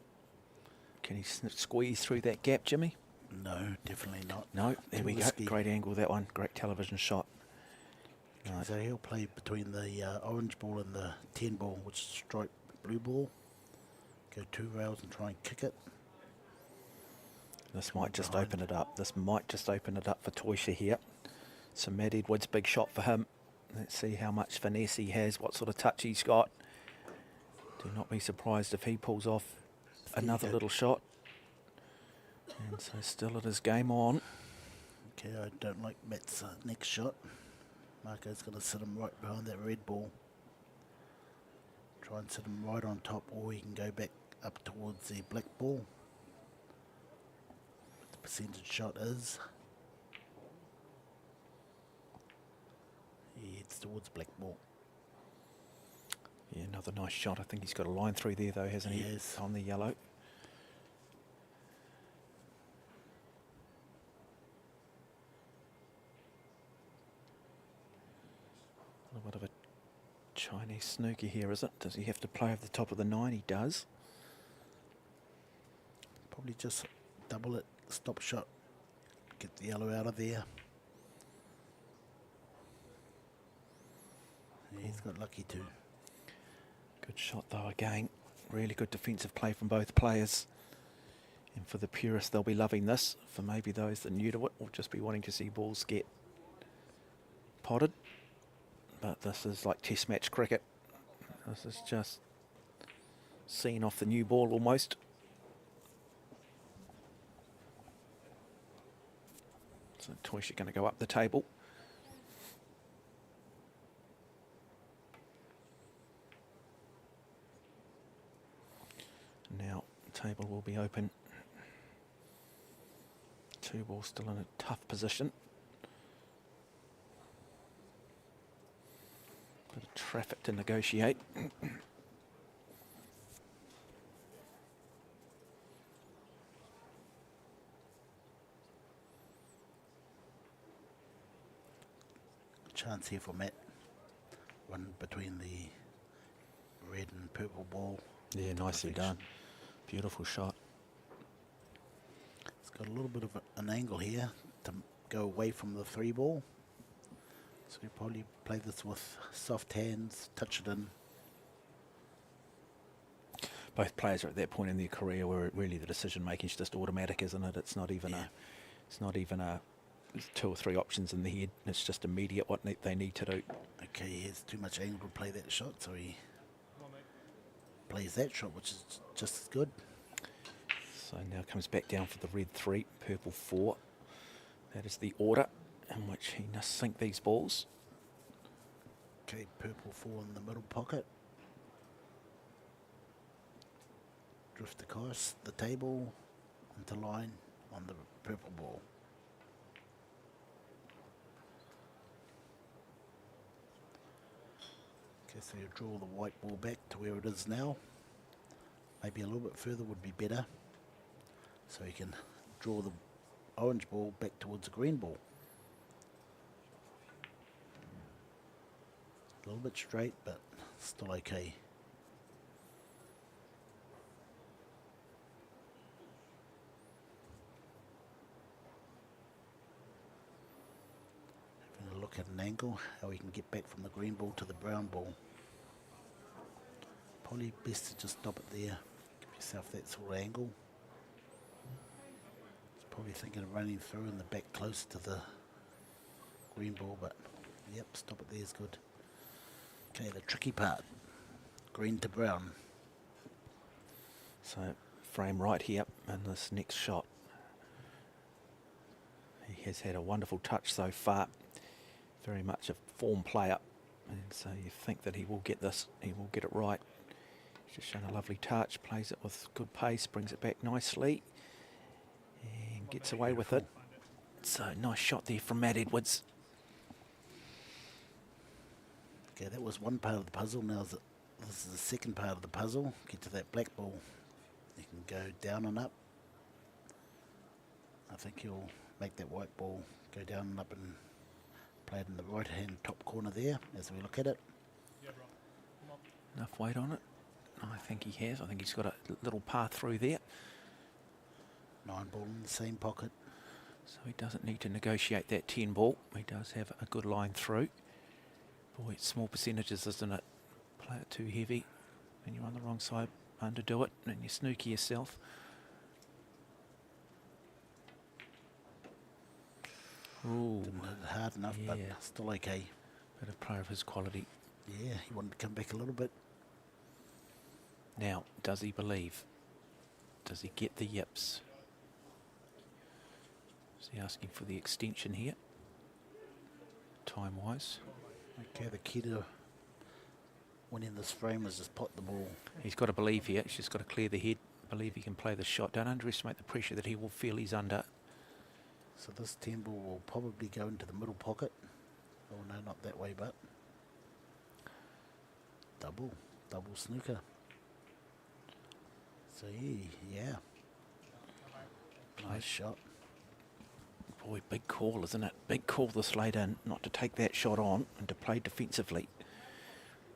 Can he squeeze through that gap, Jimmy? No, definitely not. No, there Too we risky. go. Great angle, that one. Great television shot. Right. So he'll play between the orange ball and the 10 ball, which is striped blue ball. Go 2 rails and try and kick it. This might just open it up. This might just open it up for Toisha here. So Matt Edwards, big shot for him. Let's see how much finesse he has, what sort of touch he's got. Do not be surprised if he pulls off another little shot. And so still it is game on. Okay, I don't like Matt's next shot. Marco's going to sit him right behind that red ball. Try and sit him right on top, or he can go back up towards the black ball. The percentage shot is... he heads towards black ball. Yeah, another nice shot. I think he's got a line through there though, hasn't he? Yes. On the yellow. A little bit of a Chinese snooker here, is it? Does he have to play over the top of the 9? He does. Probably just double it, stop shot, get the yellow out of there. He's got lucky too. Good shot though again. Really good defensive play from both players. And for the purists, they'll be loving this. For maybe those that are new to it, will just be wanting to see balls get potted. But this is like test match cricket. This is just seeing off the new ball almost. So Toisha going to go up the table. Now table will be open. 2 ball still in a tough position. Bit of traffic to negotiate. Chance here for Matt. One between the red and purple ball. Yeah, nicely done. Beautiful shot. It's got a little bit of an angle here to go away from the 3 ball. So you probably play this with soft hands, touch it in. Both players are at that point in their career where really the decision making is just automatic, isn't it? It's not even a 2 or 3 options in the head. It's just immediate what they need to do. Okay, he has too much angle to play that shot, so he plays that shot, which is just as good. So now comes back down for the red 3, purple 4. That is the order in which he must sink these balls. Okay, purple 4 in the middle pocket. Drift across the table into line on the purple ball. Okay, so you draw the white ball back to where it is now. Maybe a little bit further would be better. So you can draw the orange ball back towards the green ball. A little bit straight, but still okay. Having a look at an angle, how we can get back from the green ball to the brown ball. Probably best to just stop it there. Give yourself that sort of angle. It's probably thinking of running through in the back close to the green ball, but yep, stop it there is good. Okay, the tricky part, green to brown. So frame right here in this next shot. He has had a wonderful touch so far. Very much a form player. And so you think that he will get this, he will get it right. He's just shown a lovely touch, plays it with good pace, brings it back nicely. And gets away with it. So nice shot there from Matt Edwards. Okay, that was one part of the puzzle. Now this is the second part of the puzzle. Get to that black ball. You can go down and up. I think you'll make that white ball go down and up and play it in the right hand top corner there as we look at it. Enough weight on it. I think he has. I think he's got a little path through there. 9 ball in the same pocket. So he doesn't need to negotiate that 10 ball. He does have a good line through. Boy, it's small percentages, isn't it? Play it too heavy and you're on the wrong side, underdo it, and you snooky yourself. Ooh, Didn't hit it hard enough, but still okay. Bit of player of his quality. Yeah, he wanted to come back a little bit. Now, does he believe? Does he get the yips? Is he asking for the extension here? Time-wise. Okay, the key to winning this frame is just pot the ball. He's got to believe here. He's just got to clear the head. Believe he can play the shot. Don't underestimate the pressure that he will feel he's under. So this 10 ball will probably go into the middle pocket. Oh no, not that way, but double snooker. So yeah, nice shot. Boy, big call, isn't it? Big call this late in, not to take that shot on and to play defensively.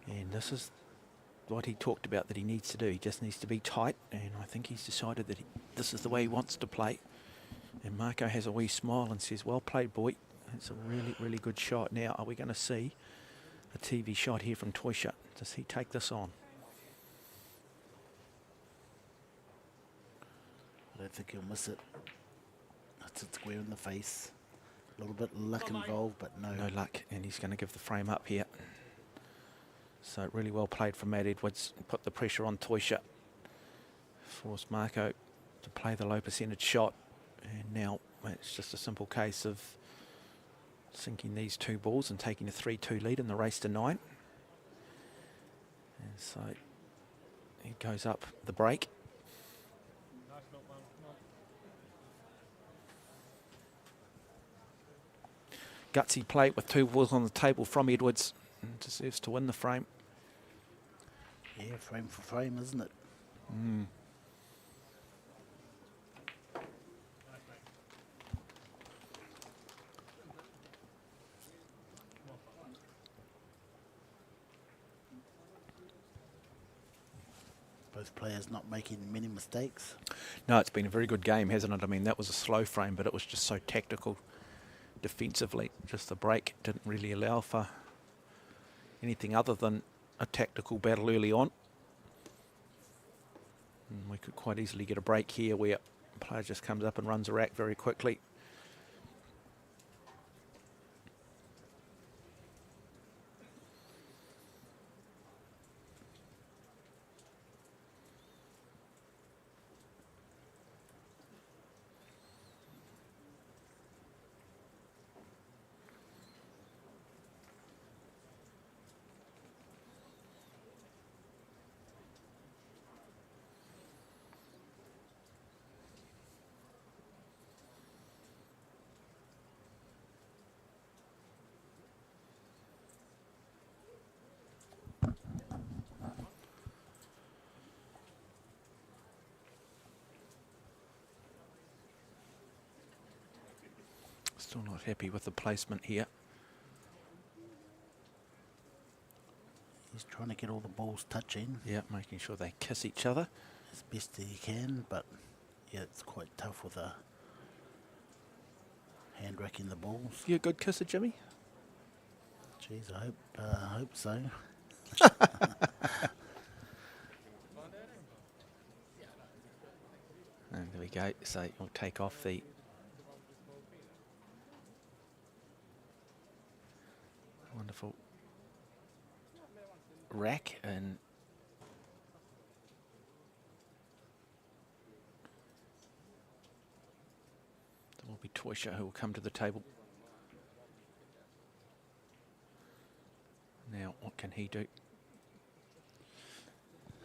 And this is what he talked about that he needs to do. He just needs to be tight, and I think he's decided that this is the way he wants to play. And Marco has a wee smile and says, well played, boy. It's a really, really good shot. Now, are we going to see a TV shot here from Toysha? Does he take this on? I don't think he'll miss it. That's it square in the face. A little bit of luck involved, but no. No luck, and he's going to give the frame up here. So really well played from Matt Edwards. Put the pressure on Toysha. Forced Marco to play the low percentage shot. And now it's just a simple case of sinking these 2 balls and taking a 3-2 lead in the race to 9. And so he goes up the break. Gutsy play with 2 balls on the table from Edwards. And deserves to win the frame. Yeah, frame for frame, isn't it? Mm. Both players not making many mistakes. No, it's been a very good game, hasn't it? I mean, that was a slow frame, but it was just so tactical defensively. Just the break didn't really allow for anything other than a tactical battle early on. And we could quite easily get a break here where a player just comes up and runs a rack very quickly. Still not happy with the placement here. He's trying to get all the balls touching Yeah, making sure they kiss each other. as best as he can, but yeah, it's quite tough with a hand racking the balls. You a good kisser, Jimmy? Jeez, I hope so. And there we go. So we'll take off the wonderful rack, and there will be Toysha who will come to the table. Now, what can he do?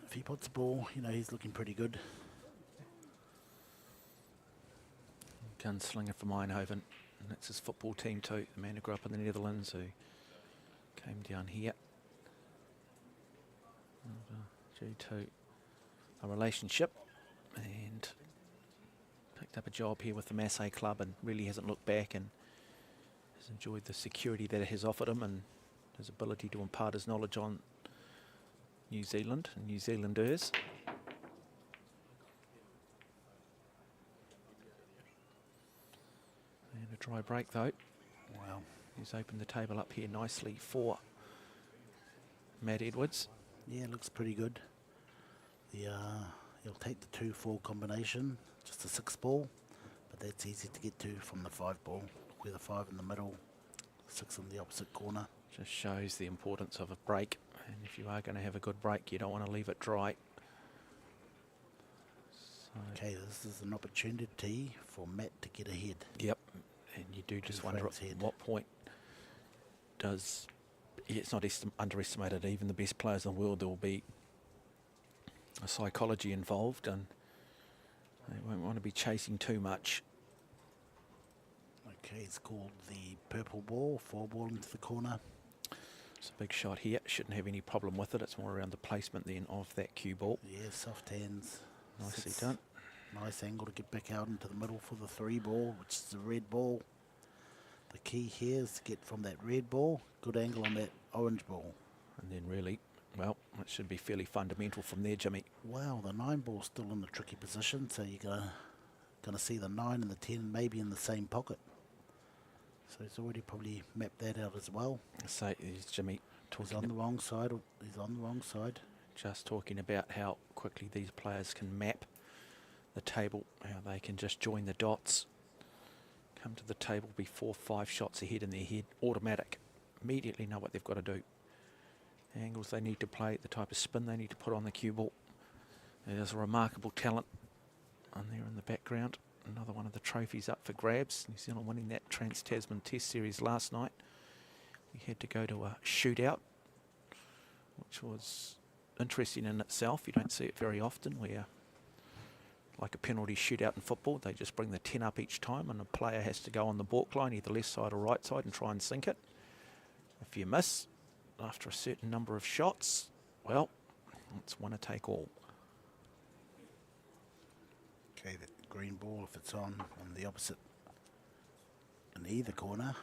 If he puts the ball, you know, he's looking pretty good. Gunslinger from Eindhoven, and that's his football team too. The man who grew up in the Netherlands, who came down here due to a relationship and picked up a job here with the Masse club, and really hasn't looked back, and has enjoyed the security that it has offered him and his ability to impart his knowledge on New Zealand and New Zealanders. And a dry break though. Wow. He's opened the table up here nicely for Matt Edwards. Yeah, looks pretty good. He'll take the 2-4 combination, just a 6 ball, but that's easy to get to from the 5 ball. With a 5 in the middle, 6 in the opposite corner. Just shows the importance of a break, and if you are going to have a good break, you don't want to leave it dry. So Okay, this is an opportunity for Matt to get ahead. yep, and you do just wonder at frames ahead. what point does, it's not underestimated, even the best players in the world, there will be a psychology involved, and they won't want to be chasing too much. Okay, it's called the purple ball, 4 ball into the corner. It's a big shot here, shouldn't have any problem with it. It's more around the placement then of that cue ball. Yeah, soft hands. Nicely 6. done. Nice angle to get back out into the middle for the 3 ball, which is the red ball. The key here is to get from that red ball, good angle on that orange ball. And then really, well, it should be fairly fundamental from there, Jimmy. Wow, the 9 ball's still in a tricky position, so you're gonna see the 9 and the 10 maybe in the same pocket. So he's already probably mapped that out as well. So is Jimmy He's on talking, the wrong side. He's on the wrong side. just talking about how quickly these players can map the table, how they can just join the dots, come to the table, be 4 or 5 shots ahead in their head, automatic, immediately know what they've got to do. The angles they need to play, the type of spin they need to put on the cue ball. There's a remarkable talent on there in the background. Another one of the trophies up for grabs. New Zealand winning that Trans-Tasman Test Series last night. We had to go to a shootout, which was interesting in itself. You don't see it very often, where, like a penalty shootout in football, they just bring the 10 up each time and a player has to go on the balk line, either left side or right side, and try and sink it. If you miss after a certain number of shots, well, it's winner take all. Okay, that green ball, if it's on the opposite, in either corner.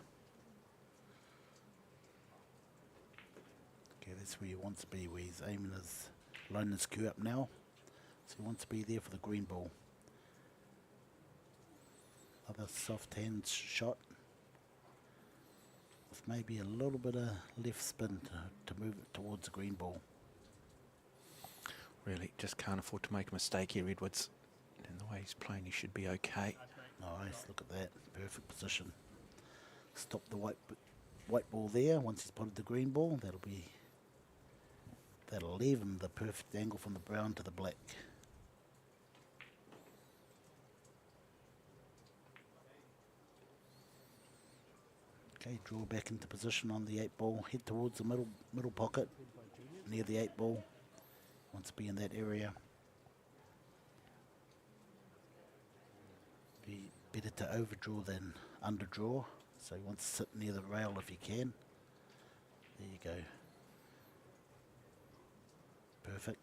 Okay, that's where he wants to be, where he's aiming his, lining his cue up now. So he wants to be there for the green ball. Another soft hand shot. With maybe a little bit of left spin to move it towards the green ball. Really, just can't afford to make a mistake here, Edwards. And the way he's playing, he should be okay. Nice, look at that, perfect position. Stop the white ball there. Once he's spotted the green ball, that'll leave him the perfect angle from the brown to the black. Okay, draw back into position on the 8 ball, head towards the middle pocket, near the 8 ball. Wants to be in that area. Be better to overdraw than underdraw, so he wants to sit near the rail if he can. There you go. Perfect.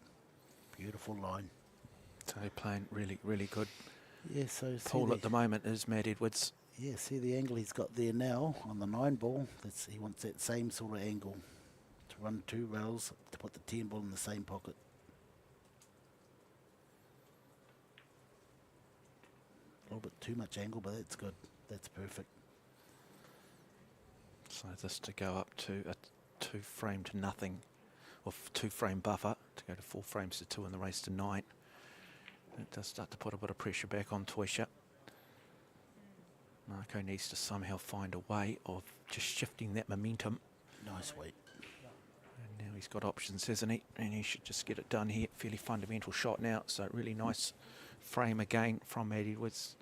Beautiful line. So playing really, really good. Yeah, so Pool at the moment is Matt Edwards. Yeah, see the angle he's got there now on the 9 ball. He wants that same sort of angle to run 2 rails to put the 10 ball in the same pocket. A little bit too much angle, but that's good. That's perfect. So this to go up to a 2 frame to nothing, or 2 frame buffer to go to 4 frames to 2 in the race to 9. It does start to put a bit of pressure back on Toysha. Marco needs to somehow find a way of just shifting that momentum. Nice weight. And now he's got options, hasn't he? And he should just get it done here. Fairly fundamental shot now. So really nice frame again from Matt Edwards.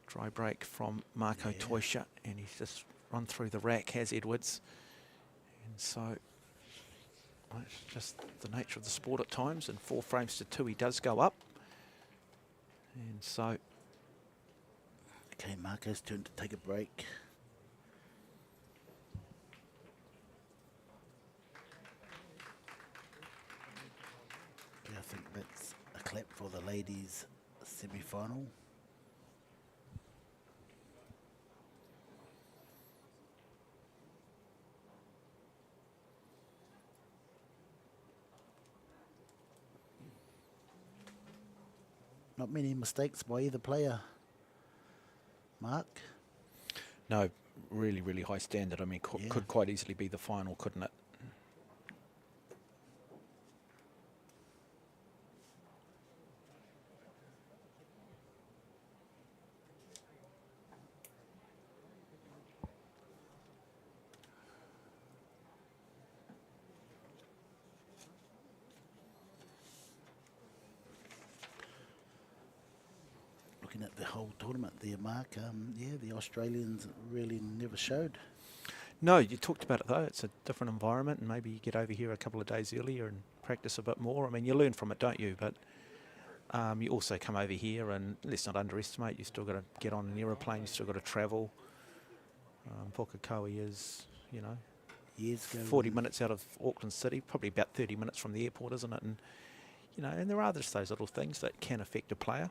Dry break from Marco Toysha. And he's just run through the rack, has Edwards. And so it's just the nature of the sport at times. And 4 frames to 2 he does go up. And so... Okay, Marco's turn to take a break. Yeah, I think that's a clap for the ladies' semi-final. Not many mistakes by either player. Mark? No, really, really high standard. I mean, could quite easily be the final, couldn't it? Looking at the whole tournament there, Mark, yeah, the Australians really never showed. No, you talked about it though. It's a different environment, and maybe you get over here a couple of days earlier and practice a bit more. I mean, you learn from it, don't you? But you also come over here, and let's not underestimate. You still got to get on an aeroplane. You still got to travel. Pukekohe is, you know, Years ago, 40 minutes out of Auckland City, probably about 30 minutes from the airport, isn't it? And you know, and there are just those little things that can affect a player.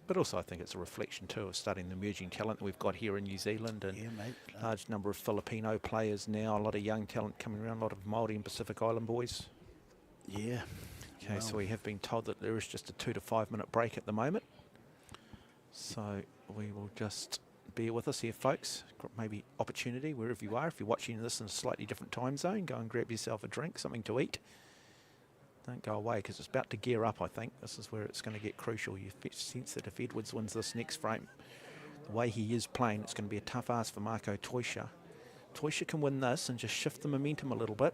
But also I think it's a reflection too of studying the emerging talent that we've got here in New Zealand, and large number of Filipino players now, a lot of young talent coming around, a lot of Māori and Pacific Island boys. Yeah. Okay, Well, so we have been told that there is just a 2 to 5 minute break at the moment. So we will just bear with us here, folks. Maybe opportunity wherever you are. If you're watching this in a slightly different time zone, go and grab yourself a drink, something to eat. Don't go away because it's about to gear up, I think. This is where it's going to get crucial. You sense that if Edwards wins this next frame, the way he is playing, it's going to be a tough ask for Marco Toysha. Toysha can win this and just shift the momentum a little bit.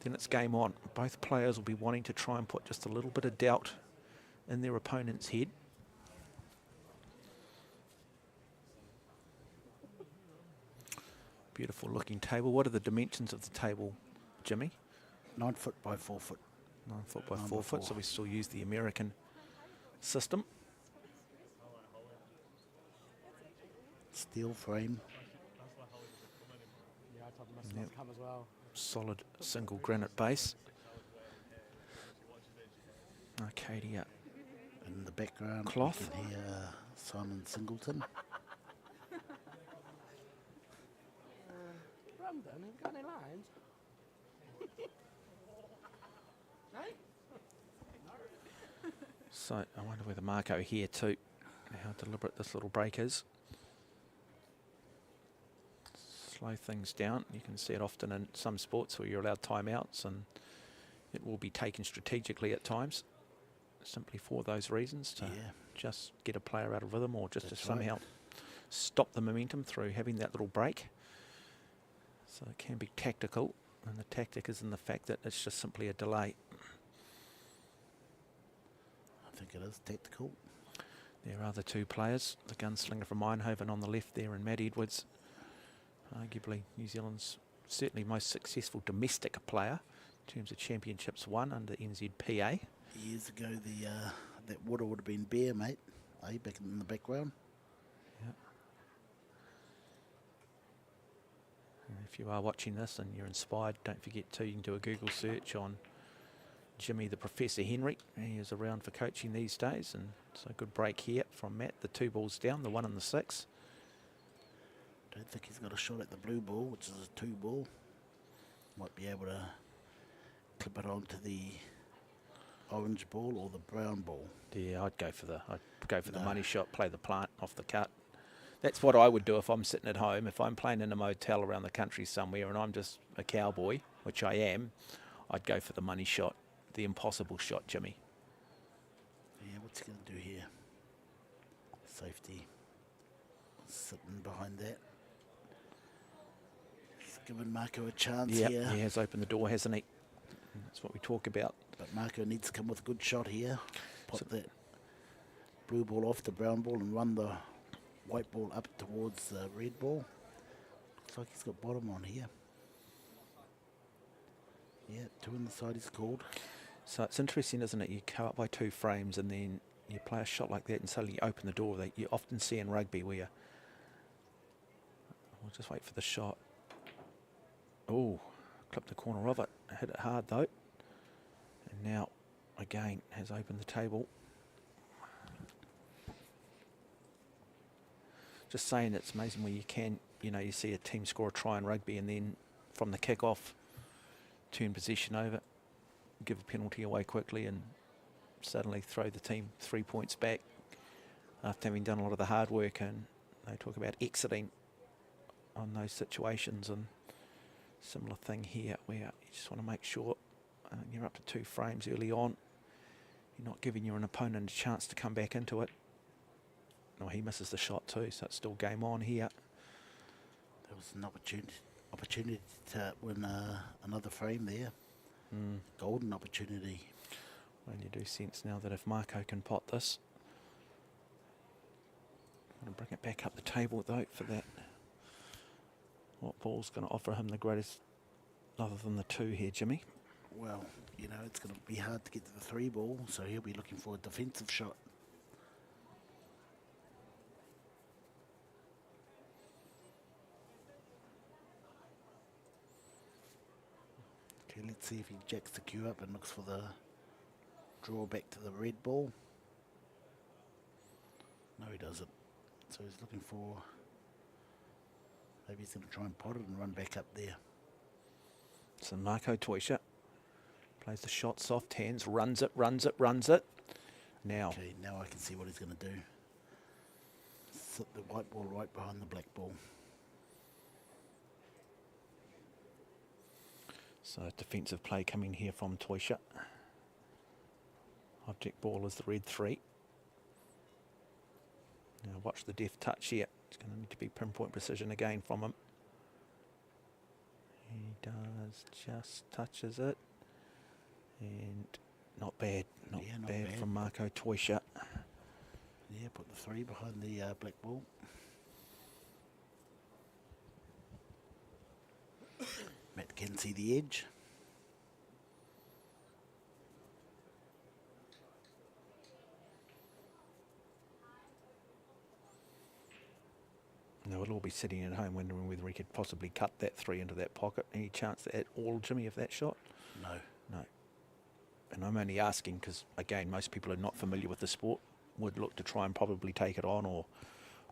Then it's game on. Both players will be wanting to try and put just a little bit of doubt in their opponent's head. Beautiful looking table. What are the dimensions of the table, Jimmy? 9 foot by 4 foot. 9 foot by 4 foot, so we still use the American system. Steel frame. Yep. Solid single granite base. Arcadia. In the background, Cloth. you can hear Simon Singleton. Brandon, have you got any lines? So I wonder whether Marco here too, how deliberate this little break is. Slow things down. You can see it often in some sports where you're allowed timeouts, and it will be taken strategically at times, simply for those reasons, to just get a player out of rhythm, or just to somehow stop the momentum through having that little break. So it can be tactical, and the tactic is in the fact that it's just simply a delay. I think it is tactical. There are the 2 players, the gunslinger from Eindhoven on the left there, and Matt Edwards, arguably New Zealand's certainly most successful domestic player in terms of championships won under NZPA. Years ago, that water would have been bare, mate. Back in the background. Yeah. And if you are watching this and you're inspired, don't forget to, you can do a Google search on Jimmy the Professor Henry. He is around for coaching these days, and so good break here from Matt. The 2 balls down, the 1 and the 6. Don't think he's got a shot at the blue ball, which is a 2 ball. Might be able to clip it onto the orange ball or the brown ball. Yeah, I'd go for the money shot, play the plant off the cut. That's what I would do if I'm sitting at home. If I'm playing in a motel around the country somewhere and I'm just a cowboy, which I am, I'd go for the money shot, the impossible shot, Jimmy. Yeah, what's he going to do here? Safety. Sitting behind that. He's given Marco a chance here. He has opened the door, hasn't he? That's what we talk about. But Marco needs to come with a good shot here. Pop that blue ball off the brown ball and run the white ball up towards the red ball. Looks like he's got bottom on here. Yeah, 2 on the side is called. So it's interesting, isn't it? You go up by 2 frames and then you play a shot like that and suddenly you open the door. That you often see in rugby where we'll just wait for the shot. Oh, clipped the corner of it. Hit it hard though. And now, again, has opened the table. Just saying, it's amazing where you can, you see a team score a try in rugby and then from the kick-off, turn possession over, give a penalty away quickly and suddenly throw the team 3 points back after having done a lot of the hard work. And they talk about exiting on those situations, and similar thing here where you just want to make sure you're up to 2 frames early on. You're not giving your opponent a chance to come back into it. No, he misses the shot too, so it's still game on here. There was an opportunity to win another frame there. Golden opportunity. Well, you do sense now that if Marco can pot this, I'm going to bring it back up the table though for that. What ball's going to offer him the greatest other than the 2 here, Jimmy? Well, it's going to be hard to get to the 3 ball, so he'll be looking for a defensive shot. Okay, let's see if he jacks the cue up and looks for the draw back to the red ball. No, he doesn't. So he's looking for... Maybe he's going to try and pot it and run back up there. So Marco Toisha plays the shot, soft hands, runs it. Now. Okay, now I can see what he's going to do. Sit the white ball right behind the black ball. So defensive play coming here from Toisha. Object ball is the red 3. Now watch the deft touch here. It's going to need to be pinpoint precision again from him. He does, just touches it. And not bad, not bad from Marco Toisha. Yeah, put the 3 behind the black ball. Matt can see the edge. Now we'll all be sitting at home wondering whether he could possibly cut that 3 into that pocket. Any chance at all, Jimmy, of that shot? No. No. And I'm only asking because, again, most people are not familiar with the sport, would look to try and probably take it on or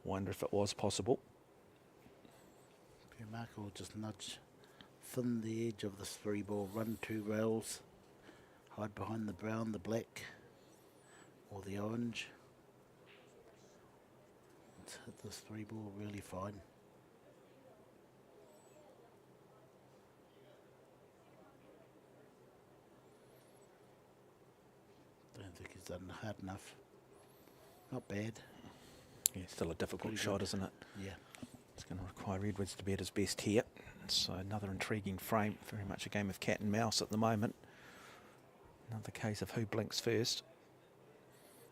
wonder if it was possible. Marco will just nudge, thin the edge of this 3 ball, run 2 rails, hide behind the brown, the black, or the orange. Let's hit this 3 ball really fine. Don't think he's done hard enough. Not bad. Yeah, still a difficult Pretty shot, good. isn't it? Yeah. It's going to require Edwards to be at his best here. So another intriguing frame, very much a game of cat and mouse at the moment. Another case of who blinks first.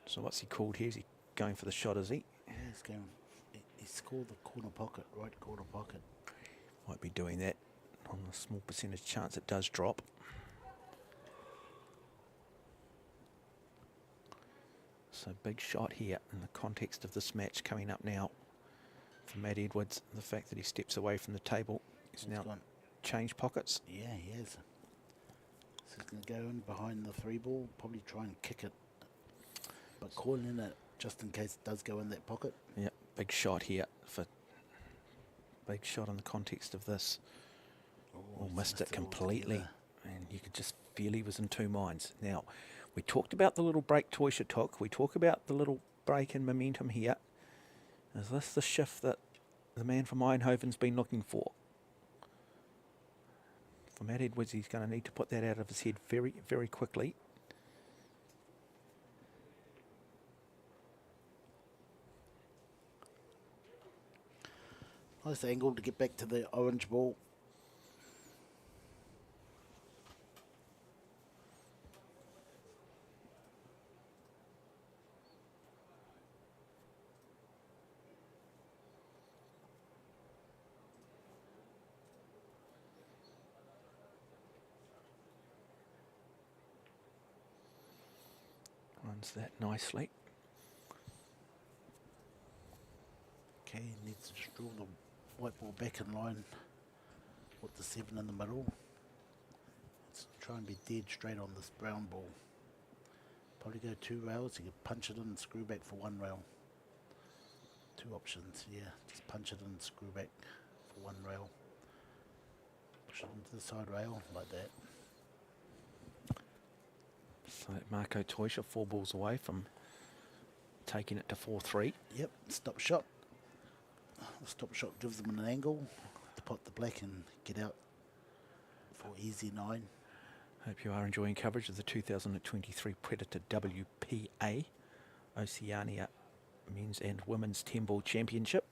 So what's he called here? Is he going for the shot, is he? Yeah, he's going. He's scored the corner pocket, right corner pocket. Might be doing that on the small percentage chance it does drop. So big shot here in the context of this match coming up now for Matt Edwards. The fact that he steps away from the table is now gone. changed pockets. Yeah, he has. So he's going to go in behind the 3 ball, probably try and kick it, but calling in it just in case it does go in that pocket. Yeah, big shot here for big shot in the context of this. He's Missed it completely, altogether. and you could just feel he was in two minds. Now, we talked about the little break Toysha took. We talk about the little break in momentum here. Is this the shift that the man from Eindhoven's been looking for? For Matt Edwards, he's going to need to put that out of his head very, very quickly. Nice angle to get back to the orange ball. Runs that nicely. Okay, he needs to just draw the white ball back in line with the 7 in the middle. Let's try and be dead straight on this brown ball. Probably go 2 rails. You can punch it in and screw back for 1 rail. 2 options, yeah. Just punch it in and screw back for 1 rail. Push it into the side rail like that. So Marco Toysha 4 balls away from taking it to 4-3. Yep, stop shot. The stop shot gives them an angle to put the black and get out for easy 9. Hope you are enjoying coverage of the 2023 Predator WPA Oceania Men's and Women's 10-ball Championship.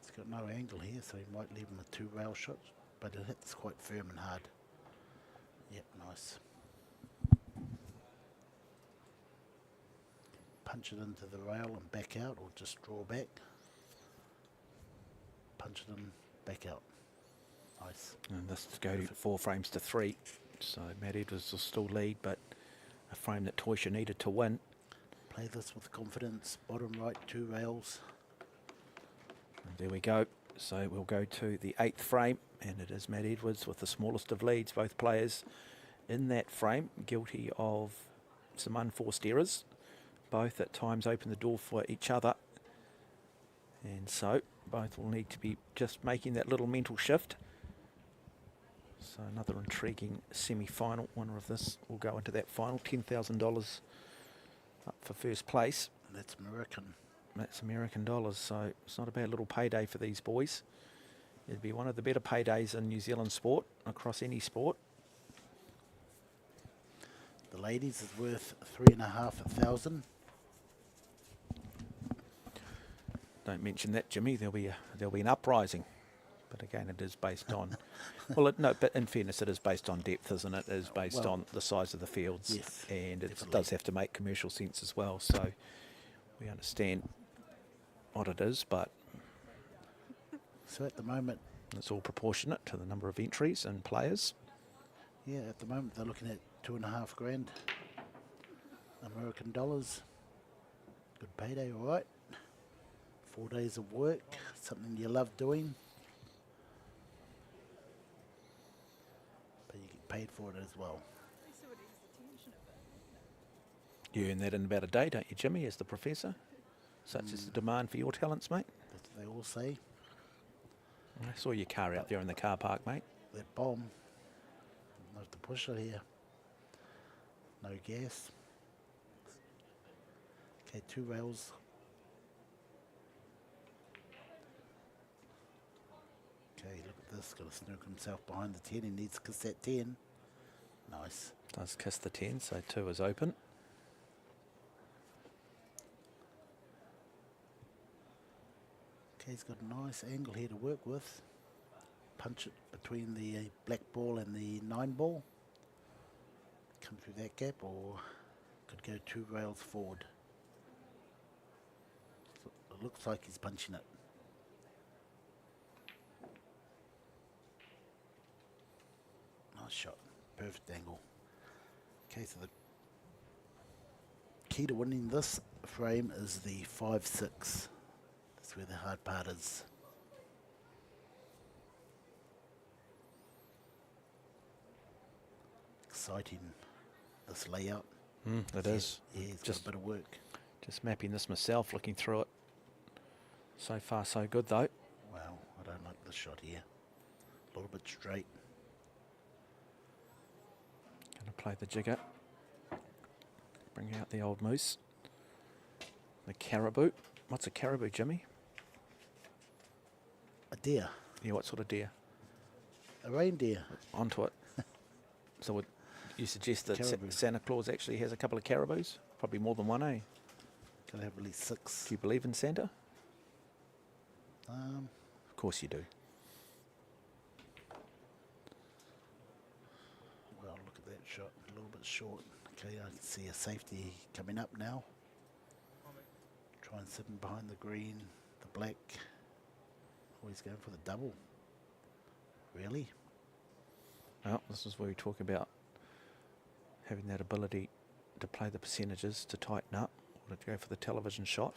It's got no angle here, so he might leave him a 2 rail shot, but it hits quite firm and hard. Yep, nice. Punch it into the rail and back out, or just draw back. Punch it in, back out. Nice. And this is go to 4 frames to 3. So Matt Edwards will still lead, but a frame that Toysha needed to win. Play this with confidence. Bottom right, 2 rails. And there we go. So we'll go to the 8th frame, and it is Matt Edwards with the smallest of leads. Both players in that frame guilty of some unforced errors. Both at times open the door for each other. And so both will need to be just making that little mental shift. So another intriguing semi-final. Winner of this will go into that final. $10,000 up for first place. That's American. That's American dollars, so it's not a bad little payday for these boys. It'd be one of the better paydays in New Zealand sport, across any sport. The ladies is worth 3,500. Don't mention that, Jimmy. There'll be an uprising, but again, it is based on. Well, no, but in fairness, it is based on depth, isn't it? It is based on the size of the fields, yes, and it definitely. does have to make commercial sense as well. So we understand what it is, but So at the moment, it's all proportionate to the number of entries and players. yeah, at the moment they're looking at 2.5 grand American dollars. Good payday, all right. 4 days of work, something you love doing, but you get paid for it as well. You earn that in about a day, don't you, Jimmy, as the professor? Such is the demand for your talents, mate. That's what they all say. I saw your car out there in the car park, mate. That bomb, I have to push it here. No gas. Okay, 2 rails. Okay, look at this. Got to snook himself behind the 10. He needs to kiss that 10. Nice. Does kiss the 10, so 2 is open. Okay, he's got a nice angle here to work with. Punch it between the black ball and the 9 ball. Come through that gap, or could go 2 rails forward. It looks like he's punching it. Nice shot. Perfect angle. Okay, so the key to winning this frame is the 5-6. That's where the hard part is. exciting, this layout. It is. Yeah, it's Just- got a bit of work. Just mapping this myself, looking through it. So far, so good, though. Wow, I don't like the shot here. A little bit straight. Going to play the jigger. Bring out the old moose. The caribou. What's a caribou, Jimmy? A deer. Yeah, what sort of deer? A reindeer. Onto it. So would you suggest that Caribou. Santa Claus actually has a couple of caribous? Probably more than one, eh? Gotta have at least 6. Do you believe in Santa? Um, Of course you do. well, look at that shot. A little bit short. Okay, I can see a safety coming up now. Try and sit in behind the green, the black. Oh, he's going for the double. Really? Well, this is where we talk about having that ability to play the percentages, to tighten up, or to go for the television shot.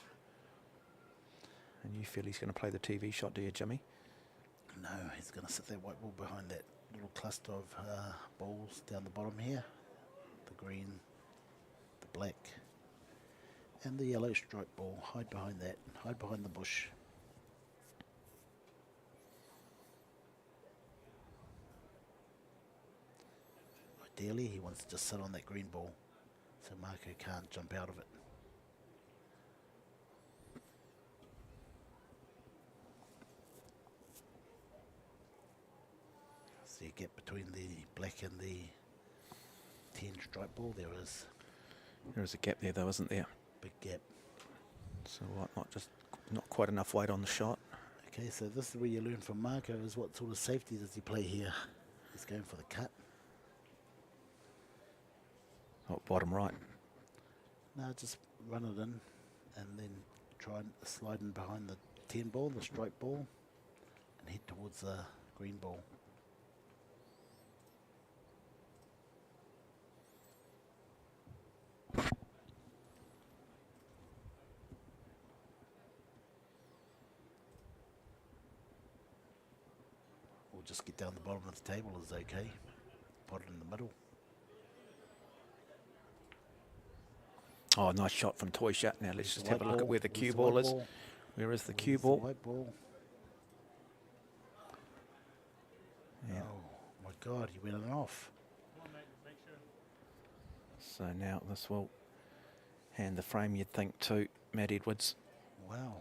And you feel he's going to play the TV shot, do you, Jimmy? No, he's going to sit that white ball behind that little cluster of balls down the bottom here. The green, the black, and the yellow striped ball. Hide behind that. Hide behind the bush. Ideally, he wants to just sit on that green ball so Marco can't jump out of it. See a gap between the black and the 10 stripe ball. There is There is a gap there, though, isn't there? big gap. So what? Not quite enough weight on the shot. Okay, so this is where you learn from Marco is what sort of safety does he play here. He's going for the cut. Oh, bottom right. No, just run it in and then try and slide in behind the 10 ball, the stripe ball, and head towards the green ball. Or just get down the bottom of the table is okay. Pot it in the middle. Oh, nice shot from Toysha. Now let's just The have a white look at ball, where the there's cue the ball white is. ball, Where is the there's cue the ball? white ball. Yeah. Oh my God, he went it off. So now this will hand the frame, you'd think, to Matt Edwards. Wow.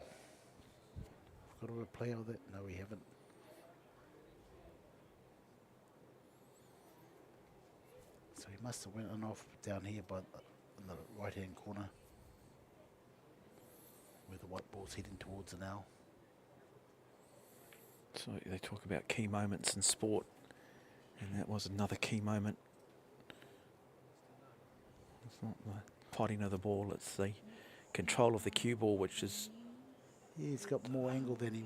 Got a replay of that? No, we haven't. So he must have went it off down here by in the right hand corner where the white ball's heading towards it now. So they talk about key moments in sport, and that was another key moment. It's not the potting of the ball, it's the control of the cue ball, which is Yeah, he's got more angle than he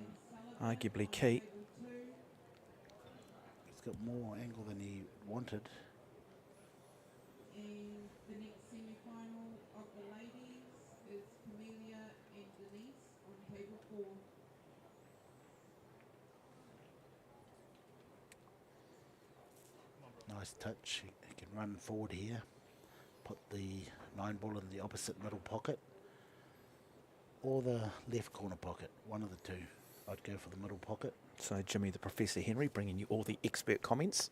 arguably key. he's got more angle than he wanted. And the next semi-final of the ladies is Camelia and Denise on table 4. Nice touch. He can run forward here. Put the 9 ball in the opposite middle pocket or the left corner pocket. One of the two. I'd go for the middle pocket. So Jimmy, the Professor Henry, bringing you all the expert comments.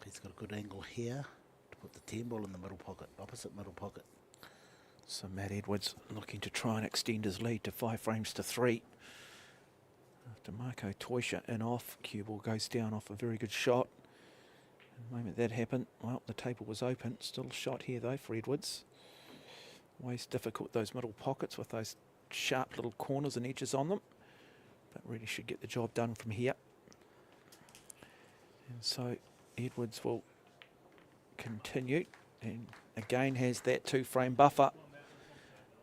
He's got a good angle here to put the 10 ball in the middle pocket, opposite middle pocket. So Matt Edwards looking to try and extend his lead to 5 frames to 3. After Marco Toysha in off, cue ball goes down off a very good shot. And the moment that happened, well, the table was open. Still a shot here though for Edwards. Always difficult, those middle pockets with those sharp little corners and edges on them. But really should get the job done from here. And so Edwards will continue and again has that 2 frame buffer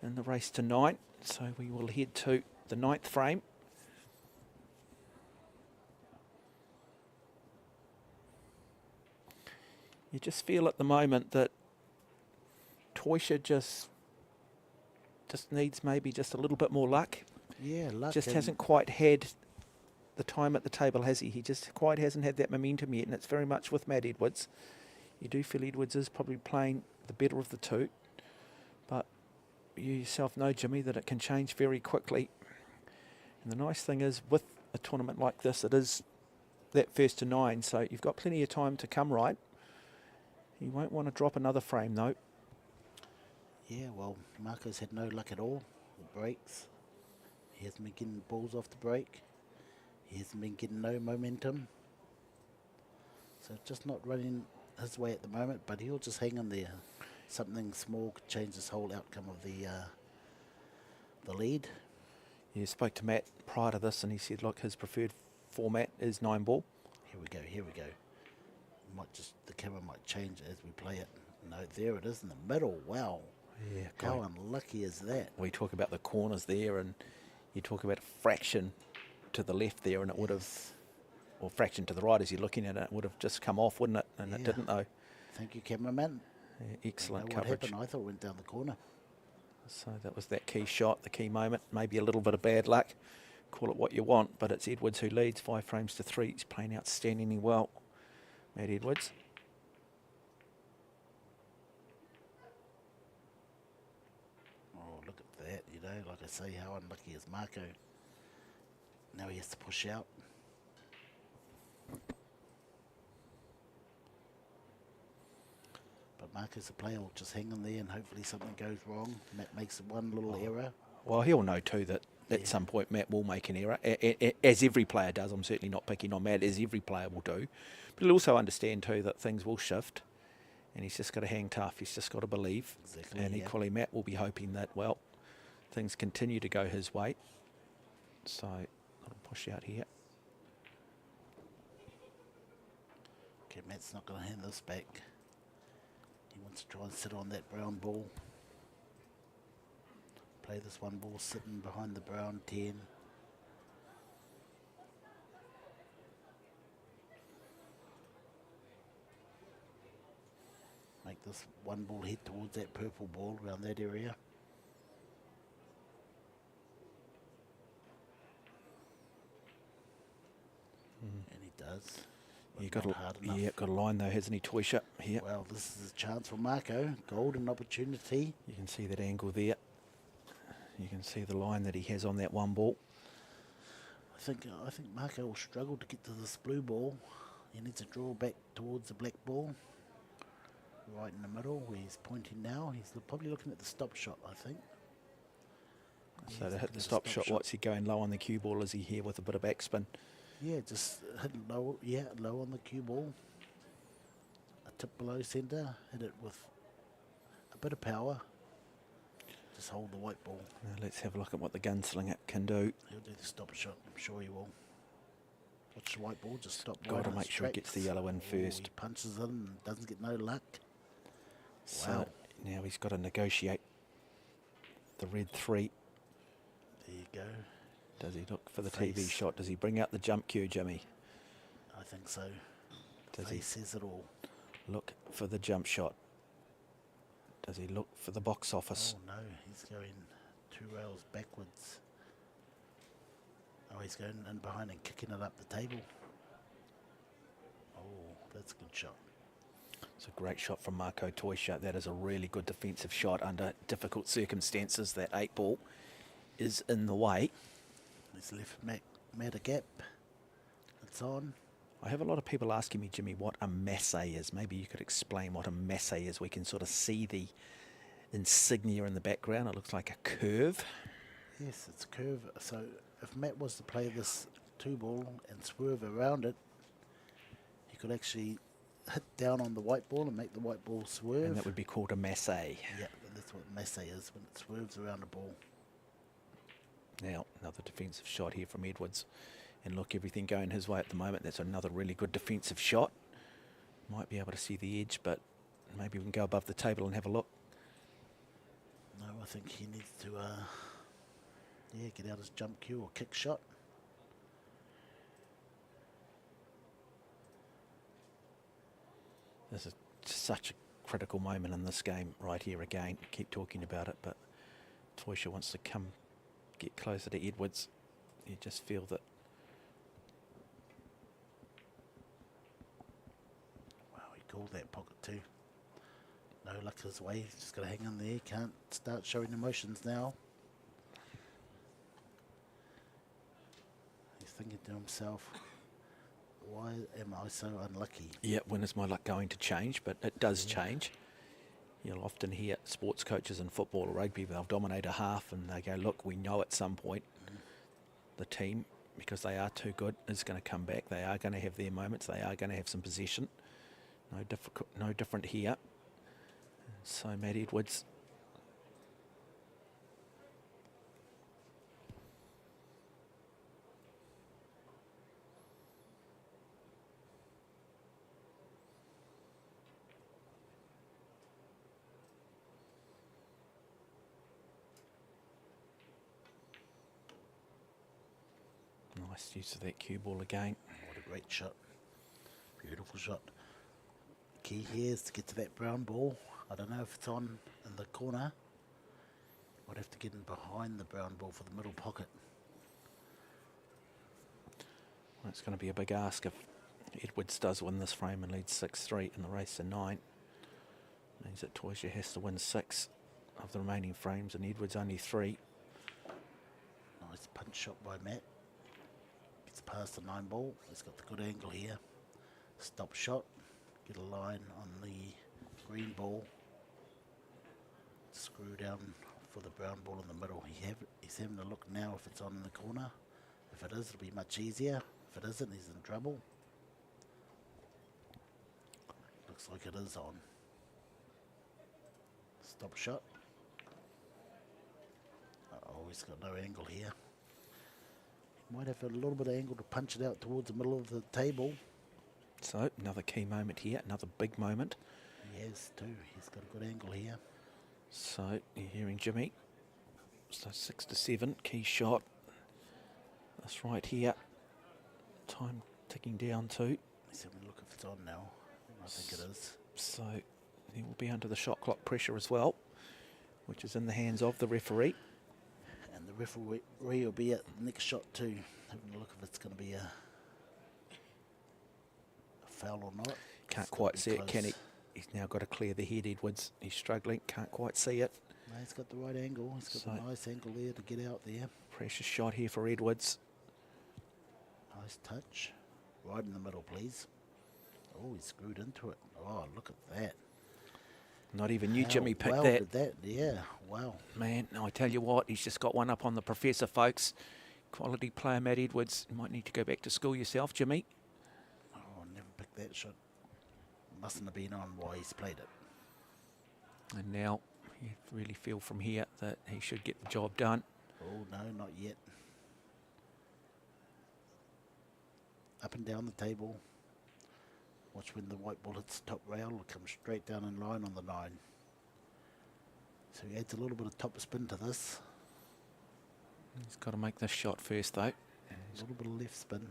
in the race to 9. So we will head to the 9th frame. You just feel at the moment that Toysha just needs maybe just a little bit more luck. Yeah, luck. Just and hasn't quite had the time at the table, has he? He just quite hasn't had that momentum yet, and it's very much with Matt Edwards. You do feel Edwards is probably playing the better of the two, but you yourself know, Jimmy, that it can change very quickly. And the nice thing is, with a tournament like this, it is that first to 9, so you've got plenty of time to come right. You won't want to drop another frame, though. Yeah, well, Marco's had no luck at all with breaks. He hasn't been getting balls off the break. He hasn't been getting no momentum. So just not running his way at the moment, but he'll just hang in there. Something small could change this whole outcome of the lead. You spoke to Matt prior to this, and he said, look, his preferred format is 9 ball. Here we go, here we go. The camera might change as we play it. No, there it is in the middle. Wow. Yeah, how unlucky is that? We talk about the corners there, and you talk about a fraction to the left there, and it would have, or fraction to the right as you're looking at it, it would have just come off, wouldn't it? And it didn't, though. Thank you, cameraman. Yeah, excellent What coverage. happened? I thought it went down the corner. So that was that key shot, the key moment. Maybe a little bit of bad luck. Call it what you want, but it's Edwards who leads 5 frames to 3. He's playing outstandingly well. Matt Edwards. Oh, look at that, you know, like I say, how unlucky is Marco. Now he has to push out. But Marco's a player, will just hang in there and hopefully something goes wrong. Matt makes one little error. Well, he'll know too that at some point Matt will make an error, as every player does. I'm certainly not picking on Matt, as every player will do. But he'll also understand too that things will shift, and he's just got to hang tough. He's just got to believe. Exactly, and equally, Matt will be hoping that, well, things continue to go his way. So, little push out here. Okay, Matt's not going to hand this back. He wants to try and sit on that brown ball. Play this one ball sitting behind the brown 10. Make this one ball head towards that purple ball around that area. And he does. You got a line though, hasn't he, Toysha? Here. Well, this is a chance for Marco. Golden opportunity. You can see that angle there. You can see the line that he has on that one ball. I think Marco will struggle to get to this blue ball. He needs to draw back towards the black ball. Right in the middle where he's pointing now. He's probably looking at the stop shot, I think. So to hit the stop shot, what's he going low on the cue ball? Is he here with a bit of backspin? Yeah, just hit low, low on the cue ball. A tip below centre, hit it with a bit of power. Just hold the white ball. Now let's have a look at what the gunslinger can do. He'll do the stop shot, I'm sure he will. Watch the white ball, just stop. Got to make sure he gets the yellow in first. He punches in and doesn't get no luck. So wow. Now he's got to negotiate the red 3. There you go. Does he look for the TV shot? Does he bring out the jump cue, Jimmy? I think so. Does he says it all. Look for the jump shot? Does he look for the box office? Oh no, he's going 2 rails backwards. Oh, he's going in behind and kicking it up the table. Oh, that's a good shot. It's a great shot from Marco Toysha. That is a really good defensive shot under difficult circumstances. That 8 ball is in the way. He's left Matt a gap. It's on. I have a lot of people asking me, Jimmy, what a Masse is. Maybe you could explain what a Masse is. We can sort of see the insignia in the background. It looks like a curve. Yes, it's a curve. So if Matt was to play this 2 ball and swerve around it, he could actually hit down on the white ball and make the white ball swerve. And that would be called a Masse. Yeah, that's what Masse is, when it swerves around the ball. Now, another defensive shot here from Edwards. And look, everything going his way at the moment. That's another really good defensive shot. Might be able to see the edge, but maybe we can go above the table and have a look. No, I think he needs to get out his jump cue or kick shot. This is such a critical moment in this game right here again. Keep talking about it, but Toysha wants to get closer to Edwards. You just feel that call that pocket too. No luck his way. He's just got to hang in there. Can't start showing emotions now. He's thinking to himself, why am I so unlucky? Yeah, when is my luck going to change? But it does change. You'll often hear sports coaches in football or rugby, they'll dominate a half and they go, look, we know at some point the team, because they are too good, is going to come back. They are going to have their moments. They are going to have some possession. No different here. So Matt Edwards. Nice use of that cue ball again. What a great shot. Beautiful shot. Key here is to get to that brown ball. I don't know if it's on in the corner. Might have to get in behind the brown ball for the middle pocket. Well, it's going to be a big ask if Edwards does win this frame and leads 6-3 in the race to 9. Means that Toysha has to win 6 of the remaining frames and Edwards only 3. Nice punch shot by Matt. Gets past the 9 ball. He's got the good angle here. Stop shot. Get a line on the green ball. Screw down for the brown ball in the middle. He's having a look now if it's on in the corner. If it is, it'll be much easier. If it isn't, he's in trouble. Looks like it is on. Stop shot. Uh-oh, he's got no angle here. Might have a little bit of angle to punch it out towards the middle of the table. So another key moment here, another big moment. He has too. He's got a good angle here. So you're hearing Jimmy. So 6-7, key shot. That's right here. Time ticking down too. Let's have a look if it's on now. I think it is. So he will be under the shot clock pressure as well, which is in the hands of the referee. And the referee will be at the next shot too. Having a look if it's going to be a foul or not. Can't quite see it, can he? He's now got to clear the head, Edwards. He's struggling, can't quite see it. No, he's got the right angle. He's got a nice angle there to get out there. Precious shot here for Edwards. Nice touch. Right in the middle, please. Oh, he screwed into it. Oh, look at that. Not even you, Jimmy, picked well that. Did that. Yeah, wow. Man, I tell you what, he's just got one up on the professor, folks. Quality player, Matt Edwards. You might need to go back to school yourself, Jimmy. Oh, I never picked that shot. Mustn't have been on while he's played it. And now you really feel from here that he should get the job done. Oh, no, not yet. Up and down the table. Watch when the white ball hits the top rail, it'll come straight down in line on the 9. So he adds a little bit of top spin to this. He's got to make this shot first, though. A little bit of left spin.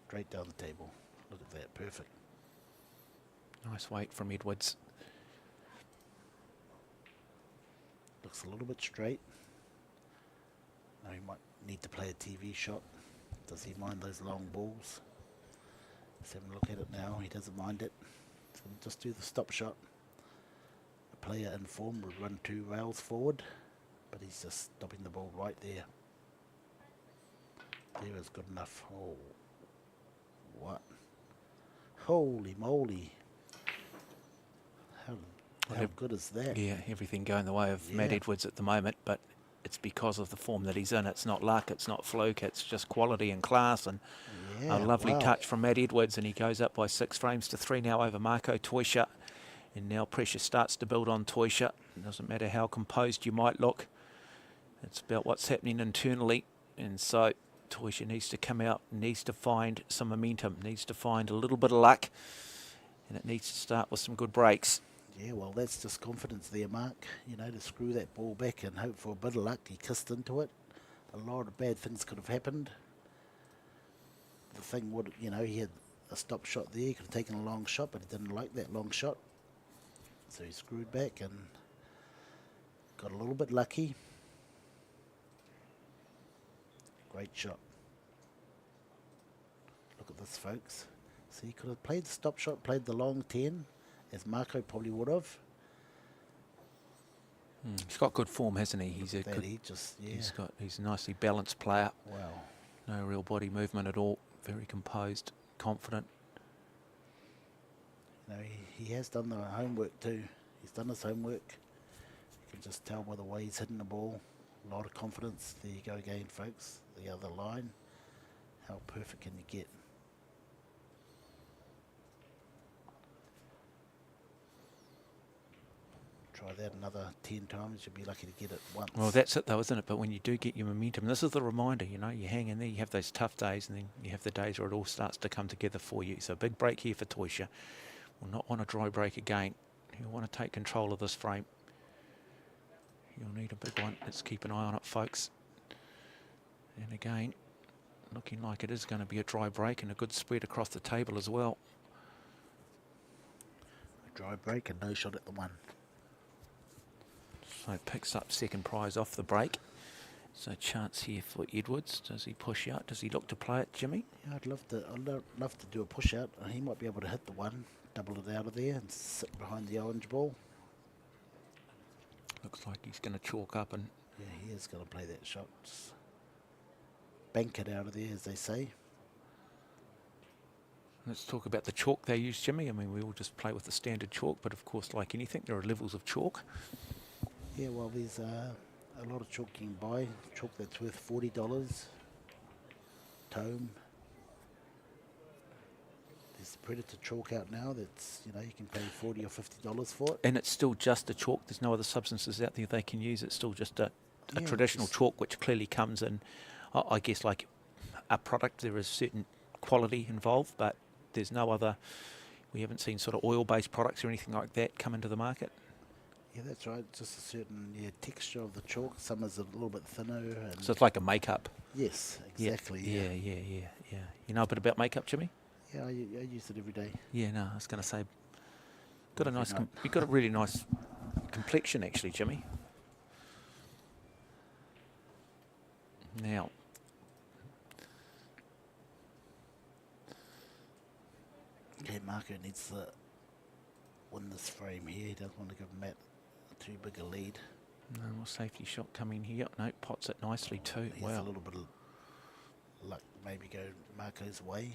Straight down the table. Look at that, perfect. Nice weight from Edwards. Looks a little bit straight. Now he might need to play a TV shot. Does he mind those long balls? Let's have a look at it now. He doesn't mind it. So we'll just do the stop shot. A player in form would run 2 rails forward, but he's just stopping the ball right there. There is good enough. Oh, what? Holy moly. How good is that? Yeah, everything going the way of Matt Yeah. Edwards at the moment, but it's because of the form that he's in. It's not luck, it's not fluke, it's just quality and class, and Yeah, a lovely wow. touch from Matt Edwards, and he goes up by 6 frames to 3 now over Marco Toysha. And now pressure starts to build on Toysha. It doesn't matter how composed you might look. It's about what's happening internally. And so Toysha needs to come out, needs to find some momentum, needs to find a little bit of luck. And it needs to start with some good breaks. Yeah, well, that's just confidence there, Mark. You know, to screw that ball back and hope for a bit of luck. He kissed into it. A lot of bad things could have happened. The thing would, you know, he had a stop shot there. He could have taken a long shot, but he didn't like that long shot. So he screwed back and got a little bit lucky. Great shot. Look at this, folks. So he could have played the stop shot, played the long 10, as Marco probably would have. He's got good form, hasn't he? He's a That good. he just, yeah. He's a nicely balanced player. Wow. No real body movement at all. Very composed, confident. You know, he has done the homework too. He's done his homework. You can just tell by the way he's hitting the ball. A lot of confidence. There you go again, folks. The other line. How perfect can you get? Try that another 10 times. You'll be lucky to get it once. Well, that's it though, isn't it? But when you do get your momentum, this is the reminder, you know, you hang in there, you have those tough days, and then you have the days where it all starts to come together for you. So a big break here for Toisha. Will not want a dry break again. He'll want to take control of this frame. You'll need a big one. Let's keep an eye on it, folks. And again, looking like it is going to be a dry break and a good spread across the table as well. A dry break and no shot at the one. So picks up second prize off the break. So chance here for Edwards. Does he push out? Does he look to play it, Jimmy? Yeah, I'd love to do a push out. He might be able to hit the one, double it out of there and sit behind the orange ball. Looks like he's going to chalk up and... Yeah, he is going to play that shot. Just bank it out of there, as they say. Let's talk about the chalk they use, Jimmy. I mean, we all just play with the standard chalk, but of course, like anything, there are levels of chalk. Yeah, well, there's a lot of chalk you can buy. Chalk that's worth $40. Tome. There's the Predator chalk out now that's, you know, you can pay $40 or $50 for it. And it's still just a chalk. There's no other substances out there they can use. It's still just a Yeah, traditional just chalk, which clearly comes in, I guess, like a product. There is certain quality involved, but there's no other... We haven't seen sort of oil-based products or anything like that come into the market. Yeah, that's right. Just a certain texture of the chalk. Some is a little bit thinner. And So it's like a makeup. yes, exactly. Yeah. You know a bit about makeup, Jimmy? Yeah, I use it every day. Yeah, no, I was going to say, got a Every nice, night. you've got a really nice complexion actually, Jimmy. Now, Okay, Marco needs to win this frame here. He doesn't want to give Matt too big a lead. no more safety shot coming here. No, pots it nicely too. He has a Wow. little bit of luck, maybe go Marco's way.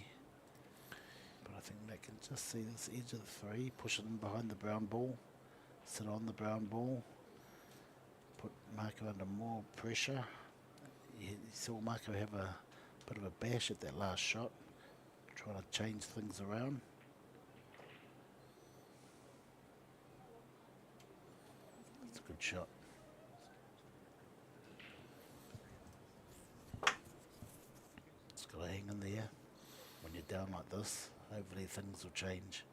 But I think Matt can just see this edge of the three, push it in behind the brown ball, sit on the brown ball, put Marco under more pressure. You saw Marco have a bit of a bash at that last shot, trying to change things around. It's a good shot. It's got to hang in there. When you're down like this, hopefully things will change.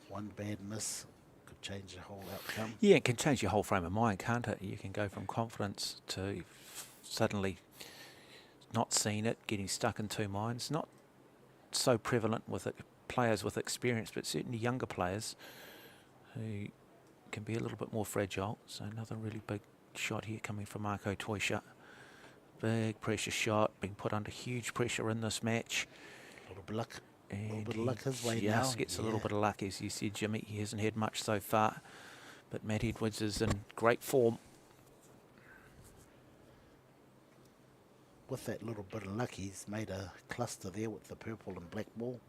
One bad miss could change the whole outcome. Yeah, it can change your whole frame of mind, can't it? You can go from confidence to suddenly not seeing it, getting stuck in two minds. Not so prevalent with players with experience, but certainly younger players who can be a little bit more fragile. So another really big shot here coming from Marco Toisha. Big pressure shot, being put under huge pressure in this match. A little bit of luck. And little bit of luck his way he now. just gets a little Yeah. bit of luck, as you said, Jimmy. He hasn't had much so far, but Matt Edwards is in great form. With that little bit of luck, he's made a cluster there with the purple and black ball.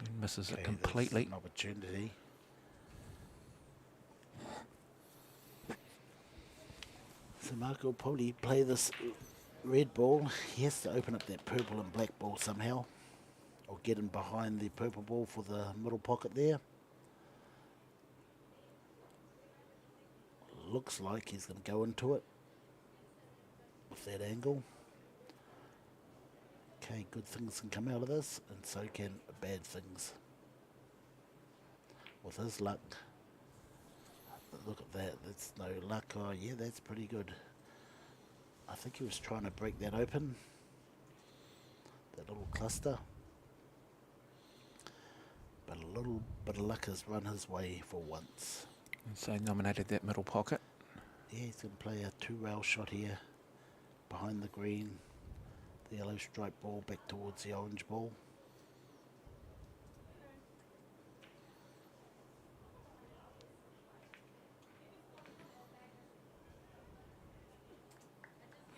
He misses it Okay, completely. there's an opportunity. So Marco will probably play this red ball. He has to open up that purple and black ball somehow, or get him behind the purple ball for the middle pocket there. Looks like he's going to go into it with that angle. Okay, good things can come out of this, and so can bad things. With his luck, look at that, that's no luck. Oh yeah, that's pretty good. I think he was trying to break that open, that little cluster. But a little bit of luck has run his way for once. And so nominated that middle pocket. Yeah, he's going to play a 2-rail shot here behind the green. The yellow stripe ball back towards the orange ball.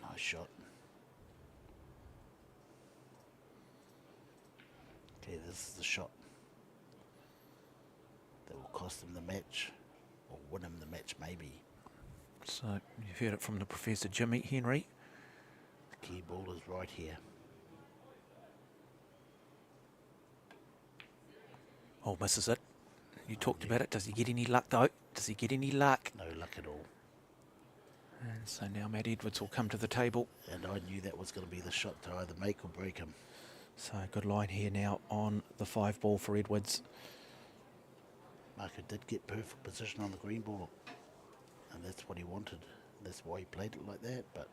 Nice shot. Okay, this is the shot that will cost him the match, or win him the match maybe. So you've heard it from the Professor Jimmy Henry. The key ball is right here. Oh, misses it. You talked about it. Does he get any luck though? Does he get any luck? No luck at all. And so now Matt Edwards will come to the table. And I knew that was going to be the shot to either make or break him. So good line here now on the 5 ball for Edwards. Marco did get perfect position on the green ball, and that's what he wanted. That's why he played it like that, but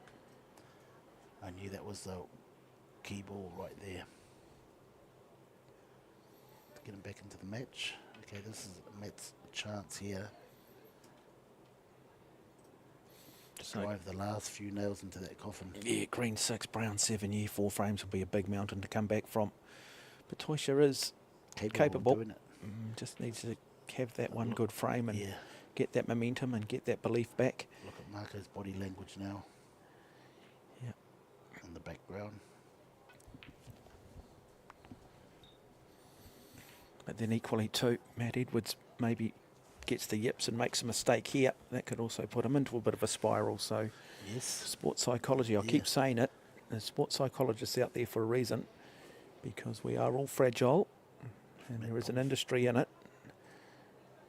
I knew that was the key ball right there. To get him back into the match. Okay, this is Matt's chance here. To drive the last few nails into that coffin. Yeah, green 6, brown 7, yeah, 4 frames will be a big mountain to come back from. But Toisha is capable. Of doing it. Just needs to have that one good frame and Yeah. get that momentum and get that belief back. Look at Marco's body language now. Yeah. In the background. But then equally too, Matt Edwards maybe gets the yips and makes a mistake here. That could also put him into a bit of a spiral. So Yes. sports psychology, I keep saying it, there's sports psychologists out there for a reason, because we are all fragile and there is an industry in it,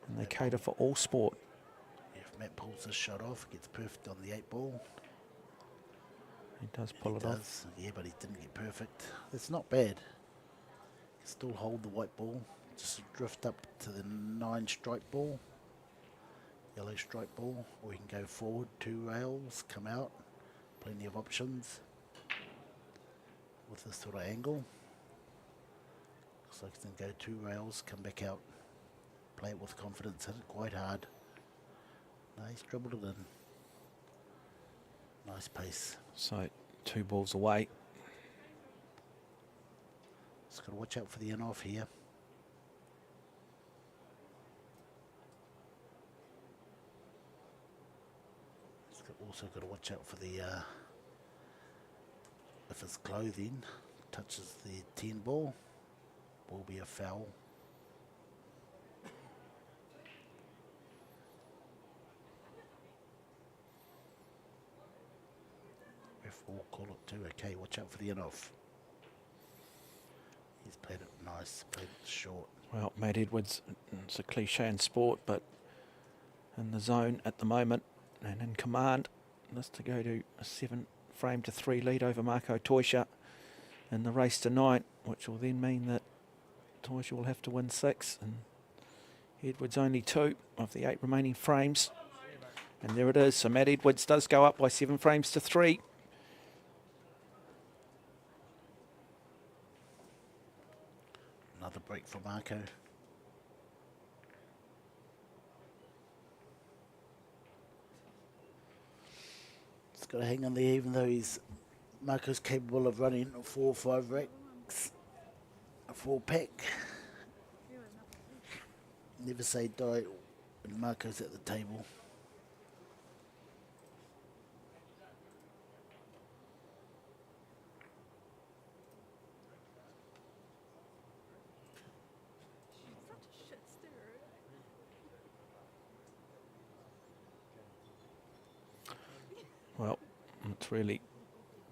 and they cater for all sport. If Matt pulls this shot off, gets perfect on the 8 ball. He does pull it off. Yeah, but he didn't get perfect. It's not bad. He can still hold the white ball. Just drift up to the 9 stripe ball. Yellow stripe ball. Or he can go forward 2 rails, come out. Plenty of options. With this sort of angle. Looks like he can go 2 rails, come back out. Play it with confidence, hit it quite hard. No, he's dribbled it in. Nice pace. So 2 balls away. Just got to watch out for the in-off here. Also got to watch out for the if his clothing touches the 10 ball, will be a foul. Ref will call it too. Okay, watch out for the in-off. He's played it nice, played it short. Well, Matt Edwards, it's a cliche in sport, but in the zone at the moment and in command. This to go to a 7 frame to 3 lead over Marco Toisha in the race to 9, which will then mean that Toisha will have to win 6 and Edwards only 2 of the 8 remaining frames. And there it is. So Matt Edwards does go up by 7 frames to 3. Another break for Marco. Got to hang on there, even though Marco's capable of running 4 or 5 racks, a 4-pack. Never say die when Marco's at the table. Well, it's really,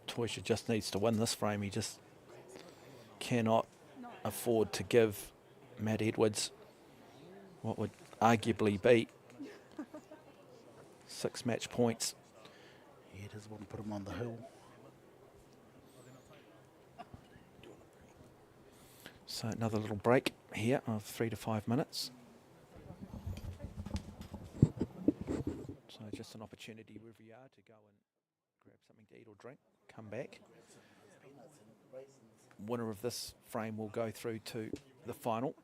Toisha just needs to win this frame. He just cannot afford to give Matt Edwards what would arguably be 6 match points. He doesn't want to put him on the hill. So another little break here of 3 to 5 minutes. So just an opportunity wherever you are to go and grab something to eat or drink, come back. Winner of this frame will go through to the final.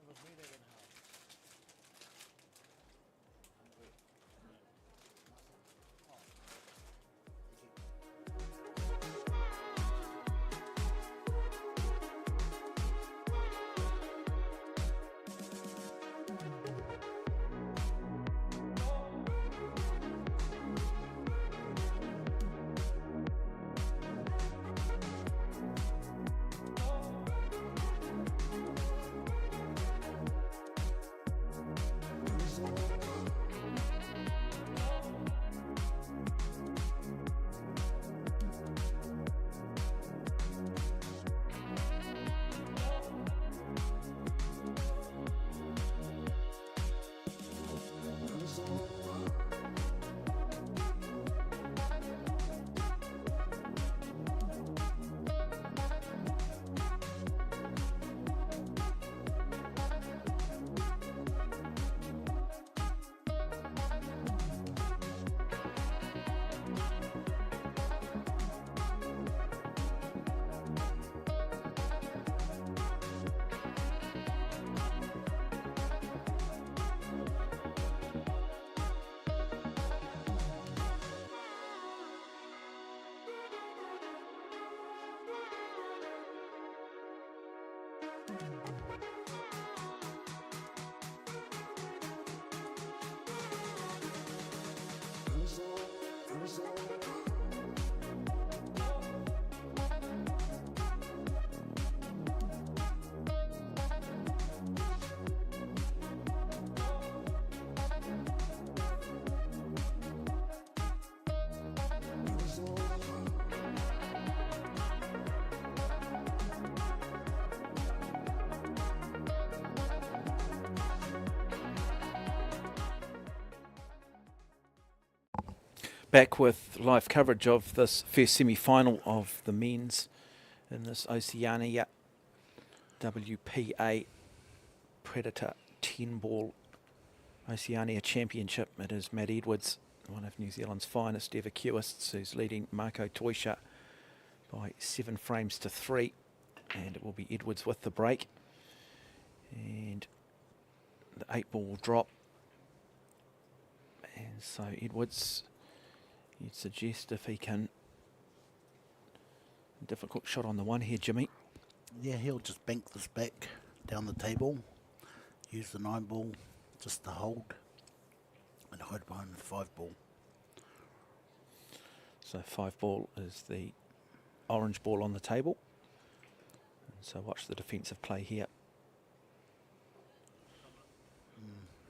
Back with live coverage of this first semi-final of the men's in this Oceania WPA Predator 10-ball Oceania Championship. It is Matt Edwards, one of New Zealand's finest ever cuists, who's leading Marco Toisha by 7 frames to 3, and it will be Edwards with the break. And the 8-ball will drop, and so Edwards, you'd suggest if he can, difficult shot on the one here, Jimmy. Yeah, he'll just bank this back down the table, use the 9-ball just to hold, and hide behind the 5-ball. So 5-ball is the orange ball on the table. And so watch the defensive play here.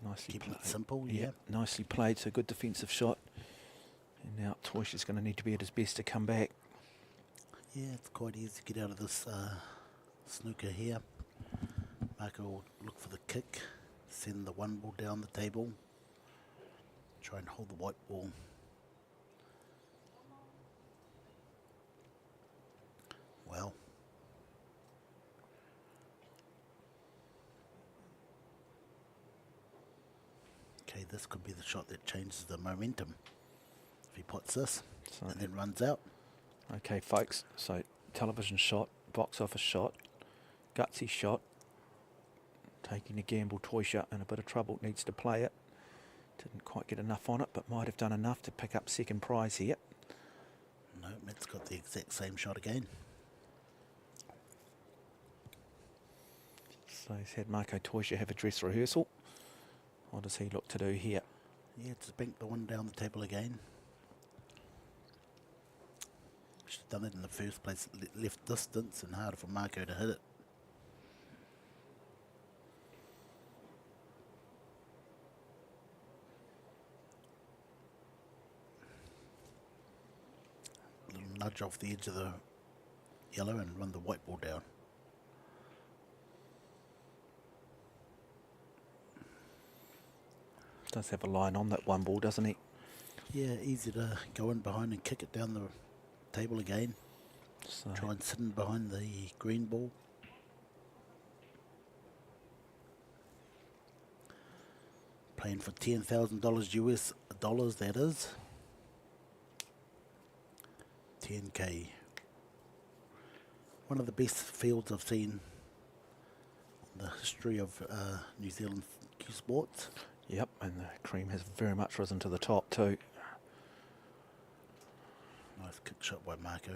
Nicely Keeping played. it simple, yeah. Nicely played, so good defensive shot. And now Toish is going to need to be at his best to come back. Yeah, it's quite easy to get out of this snooker here. Marco will look for the kick, send the 1-ball down the table, try and hold the white ball. Well, okay, this could be the shot that changes the momentum. If he puts this So and then runs out. okay, folks, so television shot, box office shot, gutsy shot, taking a gamble. Toisha in a bit of trouble, needs to play it. Didn't quite get enough on it, but might have done enough to pick up second prize here. No, Matt's got the exact same shot again. So he's had Marco Toisha have a dress rehearsal. What does he look to do here? Yeah, just bank the one down the table again. Should have done it in the first place. Left distance and harder for Marco to hit it. A little nudge off the edge of the yellow and run the white ball down. Does have a line on that 1-ball, doesn't he? Yeah, easy to go in behind and kick it down the table again. So Try and sit in behind the green ball. Playing for $10,000 US dollars, that is. 10K. One of the best fields I've seen in the history of New Zealand Q Sports. yep, and the cream has very much risen to the top too. Nice kick shot by Marco.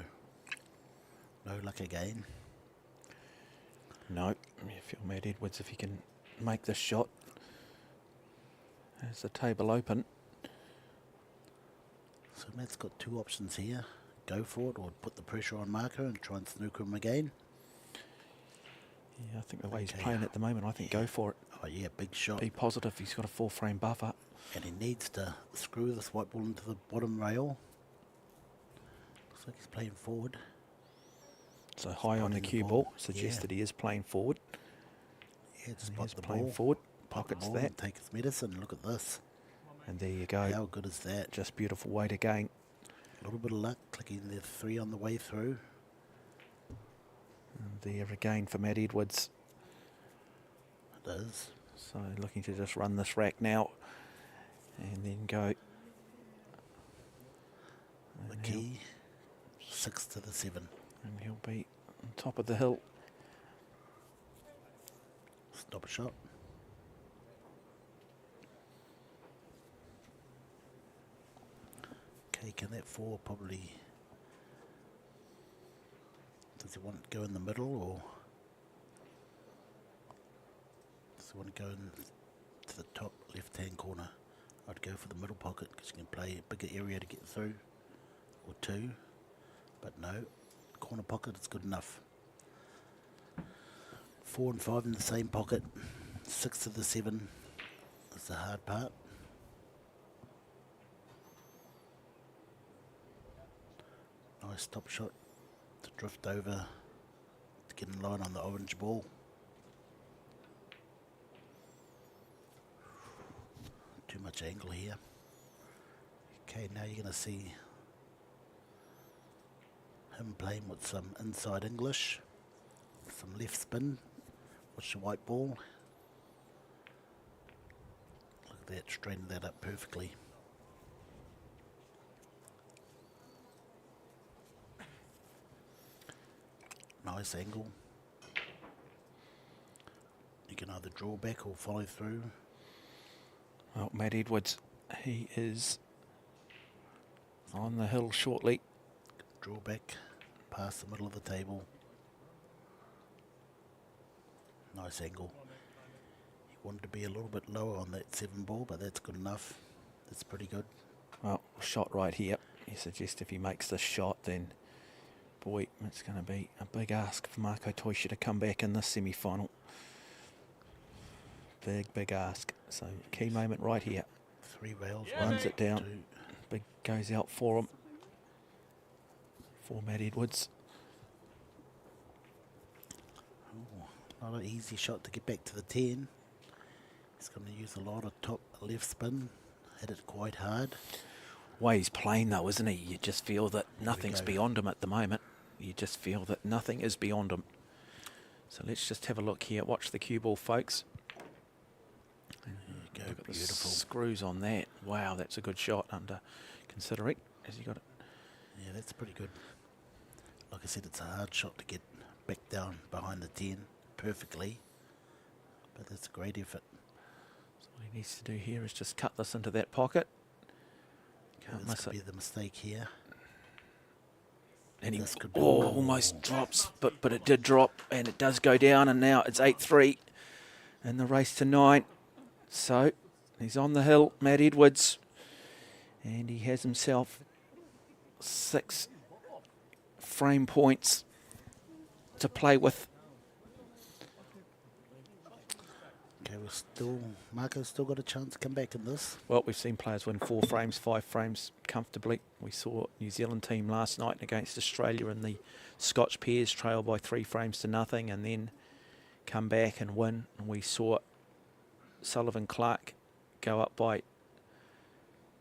No luck again. No, you feel Matt Edwards if he can make this shot. There's the table open. So Matt's got two options here. Go for it or put the pressure on Marco and try and snooker him again. Yeah, I think the way he's Okay. playing at the moment, I think go for it. Oh yeah, big shot. Be positive, he's got a 4-frame buffer. And he needs to screw this white ball into the bottom rail. Looks like he's playing forward. So high on the Spotting the cue ball. ball suggests Yeah. that he is playing forward. Yeah, just And spot he's the playing ball. forward, Pot the pockets ball that, and take his medicine. Look at this. and there you go. How good is that? Just beautiful weight again. A little bit of luck, clicking the 3 on the way through. And there again for Matt Edwards. It is. So looking to just run this rack now and then go. The And key, 6 to the 7. and he'll be on top of the hill. Stop a shot. Okay, can that 4 probably... Does he want to go in the middle or... Does he want to go in to the top left-hand corner? I'd go for the middle pocket because you can play a bigger area to get through. or 2, but no, corner pocket is good enough. 4 and 5 in the same pocket, 6 to the 7 is the hard part. Nice stop shot to drift over to get in line on the orange ball. Too much angle here. Okay, now you're going to see him playing with some inside English, some left spin. Watch the white ball. Look at that, straightened that up perfectly. Nice angle. You can either draw back or follow through. Well, Matt Edwards, he is on the hill shortly. Draw back past the middle of the table. Nice angle. He wanted to be a little bit lower on that 7 ball, but that's good enough. That's pretty good. Well, shot right here. You suggest if he makes this shot, then, boy, it's going to be a big ask for Marco Toisha to come back in this semi-final. Big ask. So, key moment right here. 3 rails. Runs it down. 2. Big goes out for him. For Matt Edwards. Not an easy shot to get back to the 10. He's going to use a lot of top left spin. Hit it quite hard. Way he's playing though, isn't he? You just feel that nothing's go. beyond him at the moment. You just feel that nothing is beyond him. So let's just have a look here. Watch the cue ball, folks. There you go, Look at the beautiful. screws on that. Wow, that's a good shot under considering. Has he got it? Yeah, that's pretty good. Like I said, it's a hard shot to get back down behind the 10 perfectly. But that's a great effort. So what he needs to do here is just cut this into that pocket. Can't This miss could it. be the mistake here. And he This could be- almost drops, but it did drop, and it does go down, and now it's 8-3 in the race to 9. So he's on the hill, Matt Edwards, and he has himself 6 frame points to play with. Okay, Marco's still got a chance to come back in this. Well, we've seen players win 4 frames, 5 frames comfortably. We saw New Zealand team last night against Australia in the Scotch pairs trail by 3 frames to nothing and then come back and win. And we saw Sullivan Clark go up by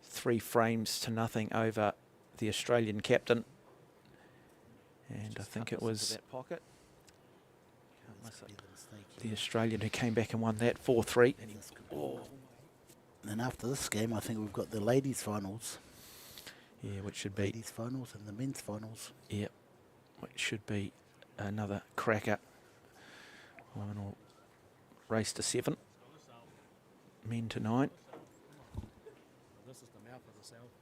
3 frames to nothing over the Australian captain. And I think it was This could be the mistake the here. Australian who came back and won that 4-3. This could be- And after this game, I think we've got the ladies' finals. Yeah, which should be Ladies' finals and the men's finals. Yep, which should be another cracker. Women will race to 7, men to 9. This is the mouth of the south.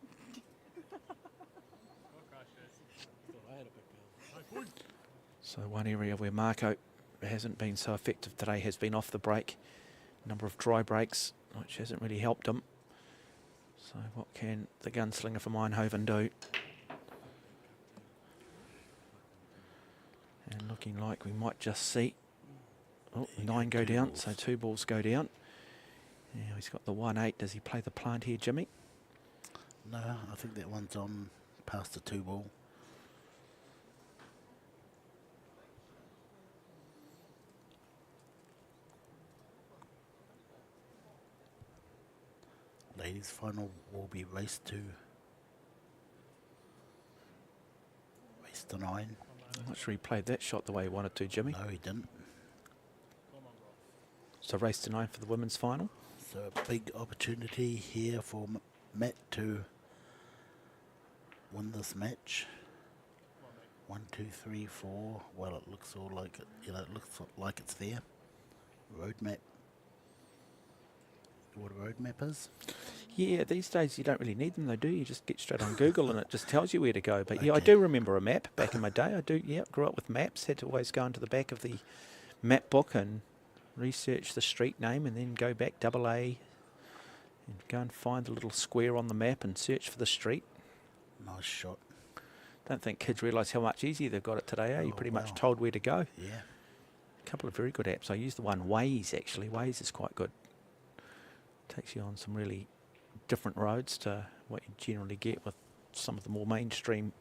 Thought I had a big mouth. So one area where Marco hasn't been so effective today has been off the break. Number of dry breaks, which hasn't really helped him. So what can the gunslinger from Eindhoven do? And looking like we might just see 9 go 2 down, balls. so 2 balls go down. Now he's got the 1-8. Does he play the plant here, Jimmy? No, I think that one's on past the 2 ball. Ladies' final will be race to 9. I'm not sure he played that shot the way he wanted to, Jimmy. No, he didn't. So race to 9 for the women's final. So a big opportunity here for Matt to win this match. 1, 2, 3, 4. Well, it looks all like it. You know, it looks like it's there. Road map. You know what a road map is? Yeah, these days you don't really need them though, do you? You just get straight on Google and it just tells you where to go. But yeah, I Okay. do remember a map back in my day. I do, yeah, grew up with maps. Had to always go into the back of the map book and research the street name and then go back AA and go and find the little square on the map and search for the street. Nice shot. Don't think kids realise how much easier they've got it today, eh? You're pretty much wow. told where to go. Yeah. A couple of very good apps. I use the one Waze, actually. Waze is quite good. Takes you on some really different roads to what you generally get with some of the more mainstream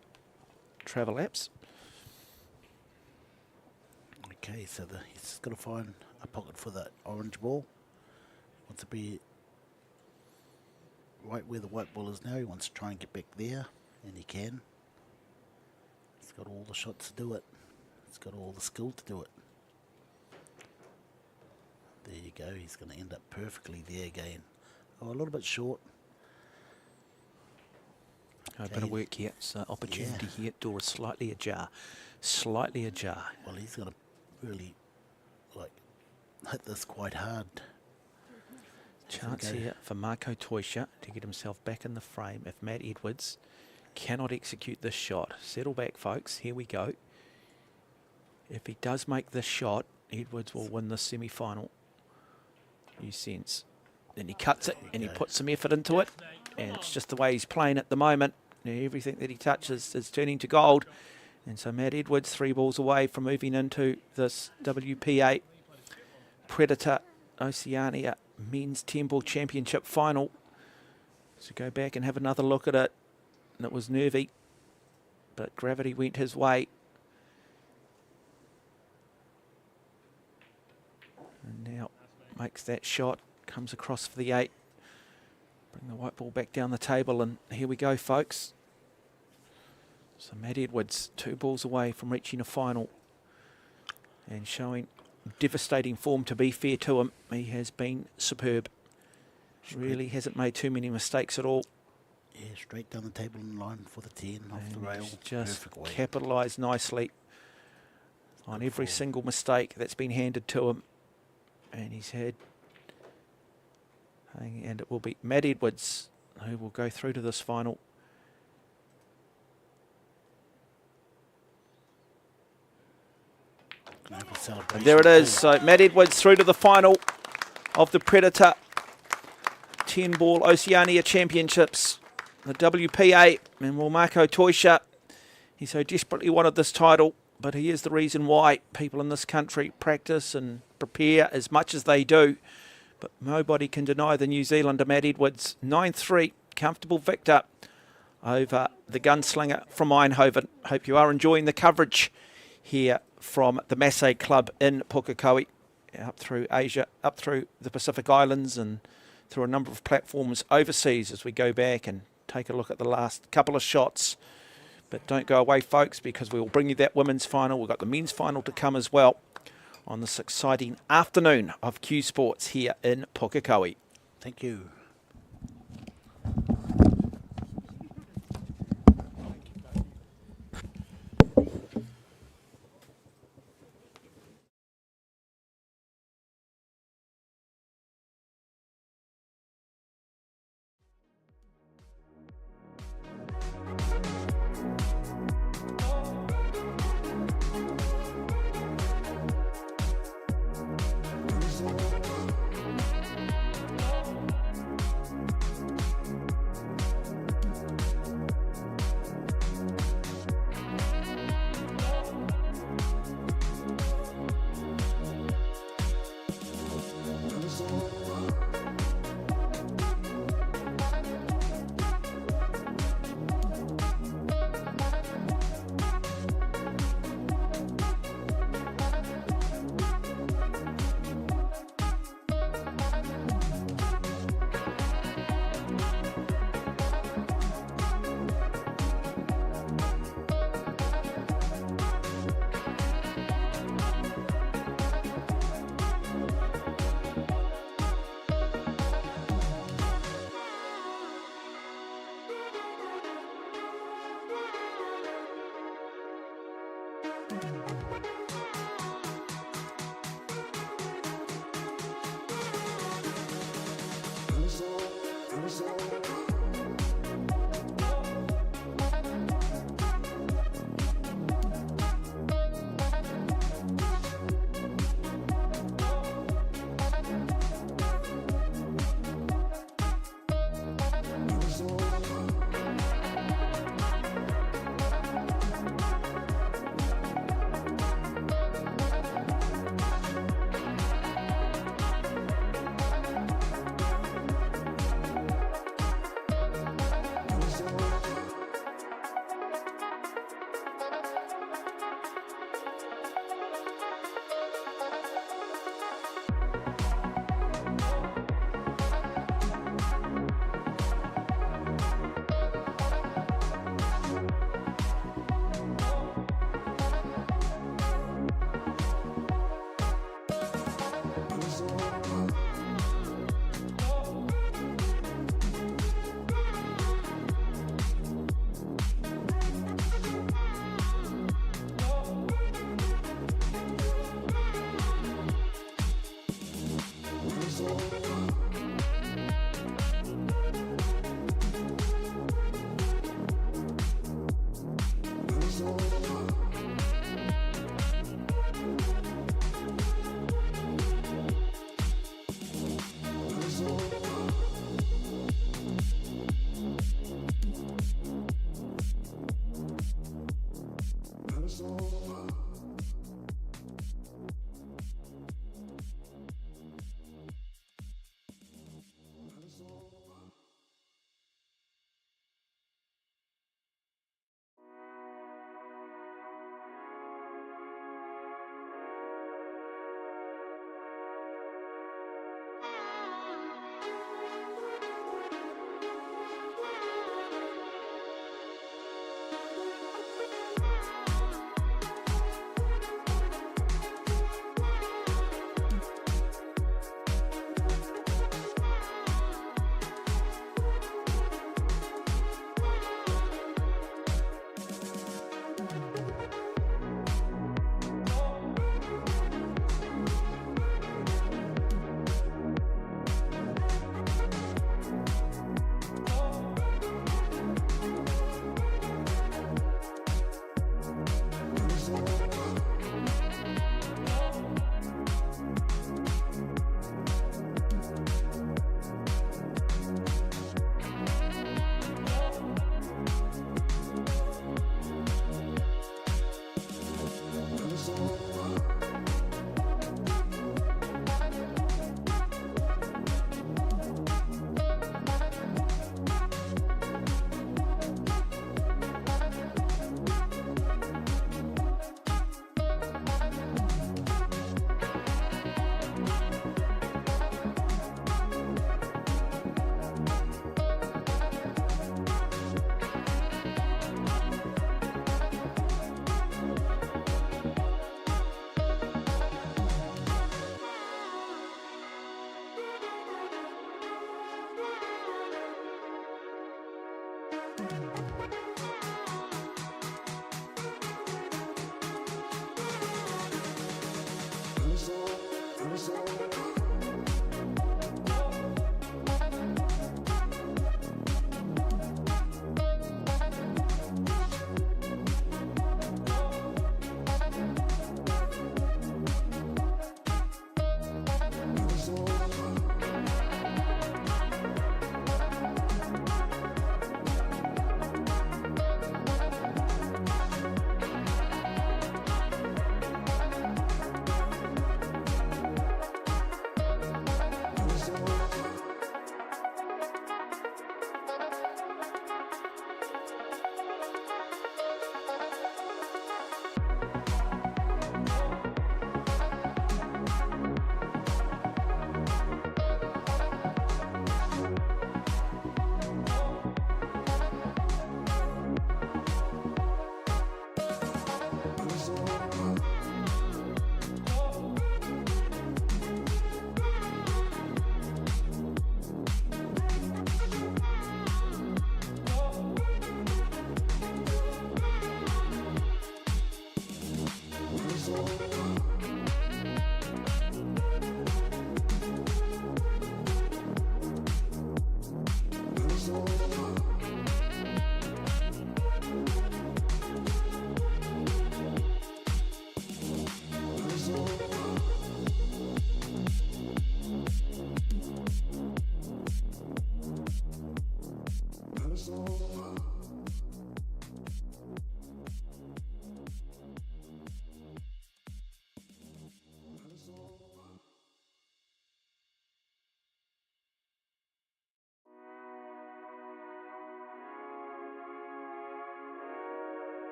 travel apps. Okay, so he's got to find a pocket for that orange ball. Wants to be right where the white ball is now. He wants to try and get back there, and he can. He's got all the shots to do it. He's got all the skill to do it. There you go. He's going to end up perfectly there again. Oh, a little bit short. A bit of work here. So opportunity here. Door is slightly ajar. Slightly ajar. Well, he's going to really hit this quite hard. Chance here for Marco Toisha to get himself back in the frame if Matt Edwards cannot execute this shot. Settle back, folks. Here we go. If he does make this shot, Edwards will win this semi-final. You sense. Then he cuts it and he puts some effort into it. And it's just the way he's playing at the moment. Now, everything that he touches is turning to gold. And so Matt Edwards, 3 balls away from moving into this WPA Predator Oceania Men's 10-ball Championship final. So go back and have another look at it. And it was nervy, but gravity went his way. And now makes that shot, comes across for the 8. Bring the white ball back down the table, and here we go, folks. So Matt Edwards, 2 balls away from reaching a final and showing devastating form. To be fair to him, he has been superb. Really hasn't made too many mistakes at all. Yeah, straight down the table in line for the 10 off And the rail. he's just Perfect way. capitalised nicely on every single mistake that's been handed to him. And he's had, and it will be Matt Edwards who will go through to this final. And there it is. So Matt Edwards through to the final of the Predator 10-ball Oceania Championships. The WPA, and Marco Toisha. He so desperately wanted this title, but he is the reason why people in this country practice and prepare as much as they do. But nobody can deny the New Zealander Matt Edwards. 9-3, comfortable victor over the gunslinger from Eindhoven. Hope you are enjoying the coverage here from the Masse Club in Pukekohe, up through Asia, up through the Pacific Islands, and through a number of platforms overseas as we go back and take a look at the last couple of shots. But don't go away, folks, because we will bring you that women's final. We've got the men's final to come as well on this exciting afternoon of Q Sports here in Pukekohe. Thank you.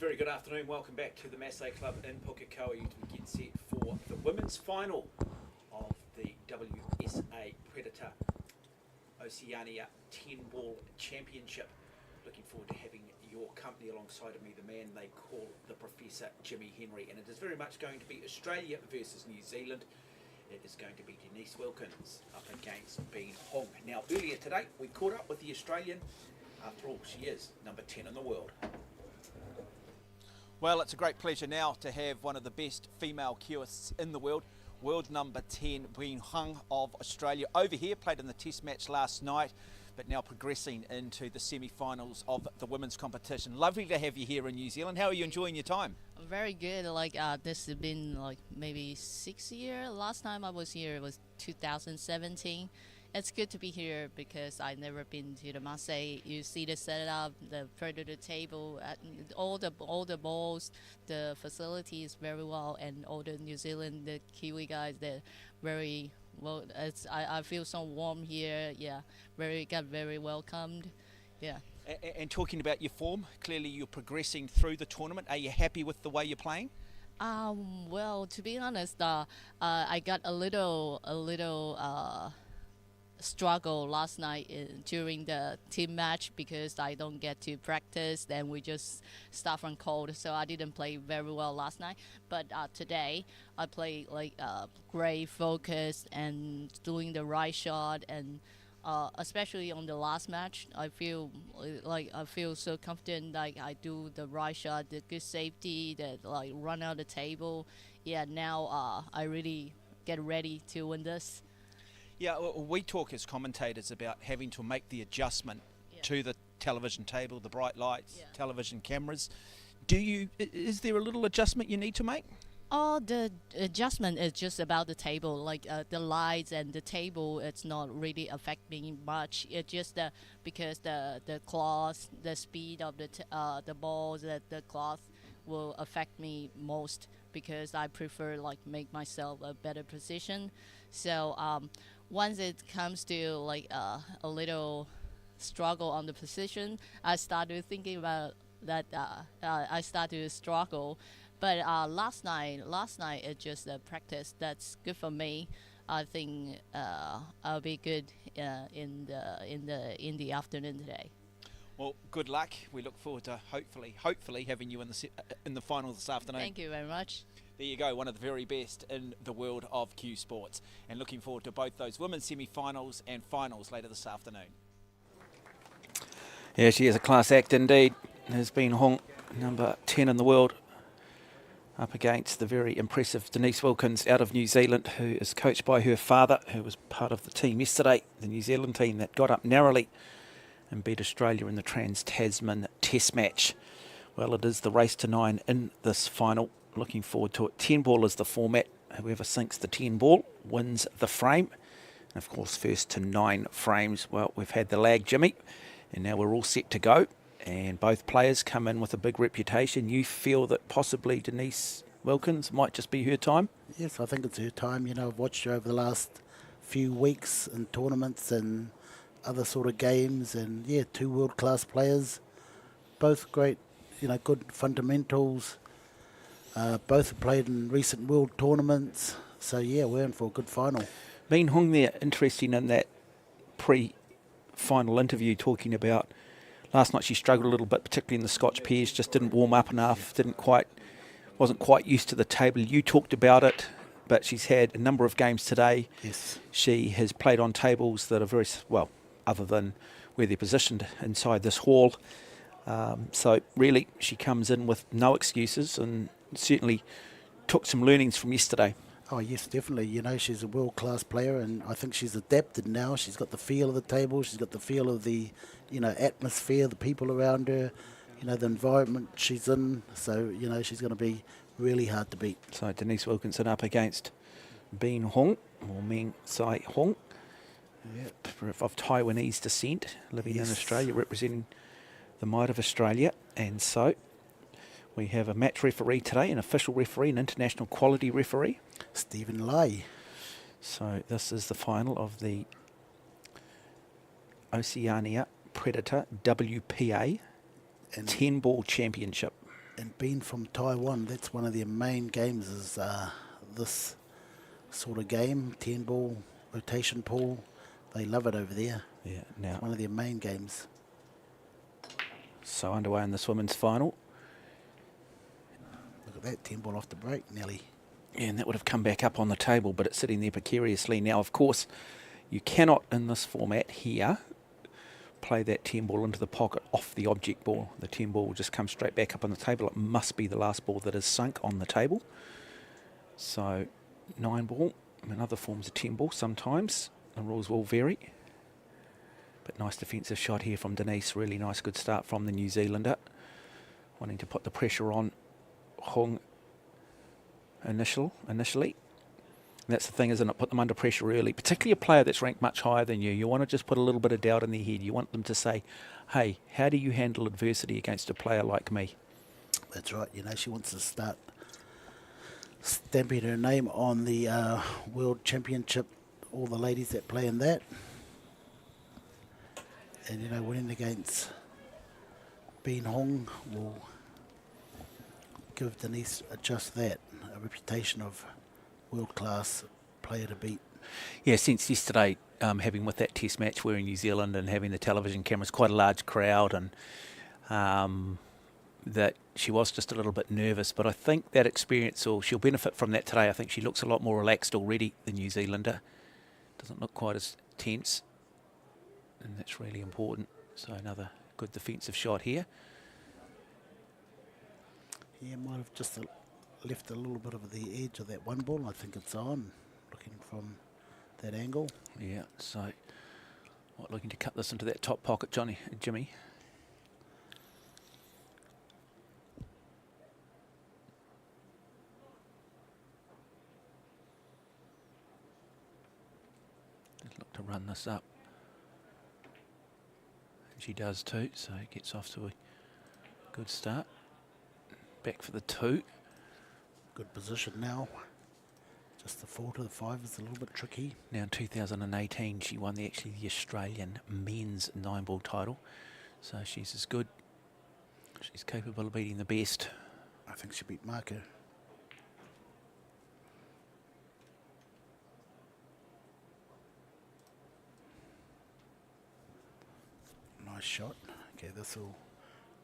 Very good afternoon. Welcome back to the Masse Club in Pukekohe. We get set for the women's final of the WSA Predator Oceania 10-ball championship. Looking forward to having your company alongside of me, the man they call the Professor Jimmy Henry. And it is very much going to be Australia versus New Zealand. It is going to be Denise Wilkins up against Bean Hong. Now, earlier today, we caught up with the Australian. After all, she is number 10 in the world. Well, it's a great pleasure now to have one of the best female quists in the world, world number 10, Bean Hong of Australia. Over here, played in the test match last night, but now progressing into the semi-finals of the women's competition. Lovely to have you here in New Zealand. How are you enjoying your time? Very good. This has been maybe 6 years. Last time I was here was 2017. It's good to be here because I've never been to the Masse. You see the setup, the predator table, all the balls, the facility is very well, and all the New Zealand, the Kiwi guys, they're very well. I feel so warm here. Yeah, got very welcomed. Yeah. And talking about your form, clearly you're progressing through the tournament. Are you happy with the way you're playing? Well, to be honest, I got a little struggle last night during the team match because I don't get to practice. Then we just start from cold, so I didn't play very well last night. But today I played great focus and doing the right shot, and especially on the last match, I feel so confident. Like I do the right shot, the good safety, that run out the table. Yeah, now I really get ready to win this. Yeah, we talk as commentators about having to make the adjustment to the television table, the bright lights, television cameras. Is there a little adjustment you need to make? Oh, the adjustment is just about the table, the lights and the table. It's not really affecting much. It's just because the cloth, the speed of the balls, the cloth will affect me most because I prefer make myself a better position. So once it comes to a little struggle on the position, I started thinking about that. I started to struggle. But last night it's just a practice. That's good for me. I think I'll be good in the afternoon today. Well, good luck. We look forward to hopefully having you in the final this afternoon. Thank you very much. There you go, one of the very best in the world of Q Sports. And looking forward to both those women's semi-finals and finals later this afternoon. Yeah, she is a class act indeed. Has been Hong, number 10 in the world, up against the very impressive Denise Wilkins out of New Zealand, who is coached by her father, who was part of the team yesterday, the New Zealand team that got up narrowly and beat Australia in the Trans-Tasman Test match. Well, it is the race to 9 in this final. Looking forward to it. 10 ball is the format. Whoever sinks the 10 ball wins the frame. And of course, first to 9 frames. Well, we've had the lag, Jimmy, and now we're all set to go. And both players come in with a big reputation. You feel that possibly Denise Wilkins might just be her time? Yes, I think it's her time. I've watched her over the last few weeks in tournaments and other sort of games. And, yeah, 2 world-class players. Both great, good fundamentals. Both have played in recent world tournaments. So, yeah, we're in for a good final. Bean Hong there, interesting in that pre-final interview talking about last night she struggled a little bit, particularly in the Scotch pairs, just didn't warm up enough, wasn't quite used to the table. You talked about it, but she's had a number of games today. Yes. She has played on tables that are very, well, other than where they're positioned inside this hall. So really, she comes in with no excuses and certainly took some learnings from yesterday. Oh, yes, definitely. She's a world-class player, and I think she's adapted now. She's got the feel of the table. She's got the feel of the, atmosphere, the people around her, the environment she's in. So, she's going to be really hard to beat. So Denise Wilkinson up against Bean Hong, or Meng Sai Hong, of Taiwanese descent, living in Australia, representing the might of Australia. And so we have a match referee today, an official referee, an international quality referee, Stephen Lai. So this is the final of the Oceania Predator WPA and 10-ball championship. And being from Taiwan, that's one of their main games is this sort of game, 10 ball, rotation pool. They love it over there. Yeah, now It's one of their main games. so underway in this women's final. Look at that, 10 ball off the break, Nelly. Yeah, and that would have come back up on the table, but it's sitting there precariously. Now, of course, you cannot, in this format here, play that 10 ball into the pocket off the object ball. The 10 ball will just come straight back up on the table. It must be the last ball that is sunk on the table. So 9 ball and other forms of 10 ball sometimes. The rules will vary. But nice defensive shot here from Denise. Really nice, good start from the New Zealander. Wanting to put the pressure on Hung initially. And that's the thing, isn't it? Put them under pressure early, particularly a player that's ranked much higher than you. You want to just put a little bit of doubt in their head. You want them to say, hey, how do you handle adversity against a player like me? That's right. You know, she wants to start stamping her name on the World Championship, all the ladies that play in that. And, you know, winning against Bean Hong will give Denise just that, a reputation of world-class player to beat. Yeah, since yesterday, having with that test match, we're in New Zealand and having the television cameras, quite a large crowd, and that she was just a little bit nervous. But I think that experience, or she'll benefit from that today. I think she looks a lot more relaxed already, the New Zealander. Doesn't look quite as tense, and that's really important. So another good defensive shot here. Yeah, might have just left a little bit of the edge of that one ball. I think it's on, looking from that angle. Yeah, so looking to cut this into that top pocket, Jimmy. Just look to run this up. And she does too, so it gets off to a good start. Back for the 2. Good position now. Just the 4 to the 5 is a little bit tricky. Now in 2018 she won the Australian men's 9 ball title. So she's as good. She's capable of beating the best. I think she beat Marco. Nice shot. Okay, this will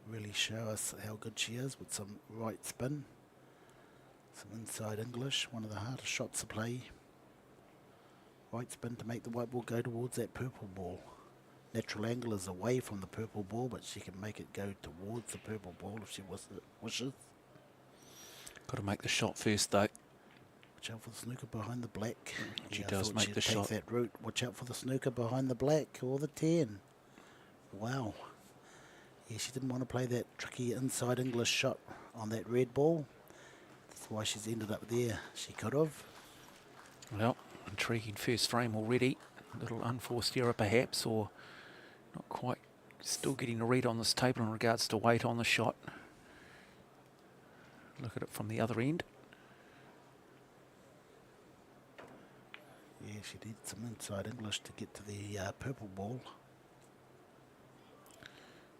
really show us how good she is with some right spin. Some inside English, one of the hardest shots to play. Right spin to make the white ball go towards that purple ball. Natural angle is away from the purple ball, but she can make it go towards the purple ball if she wishes. Got to make the shot first though. Watch out for the snooker behind the black. She I does thought make she'd the take shot. that route. Watch out for the snooker behind the black or the 10. Wow. Yeah, she didn't want to play that tricky inside English shot on that red ball. That's why she's ended up there. She could have. Well, intriguing first frame already. A little unforced error perhaps, or not quite, still getting a read on this table in regards to weight on the shot. Look at it from the other end. Yeah, she did some inside English to get to the purple ball.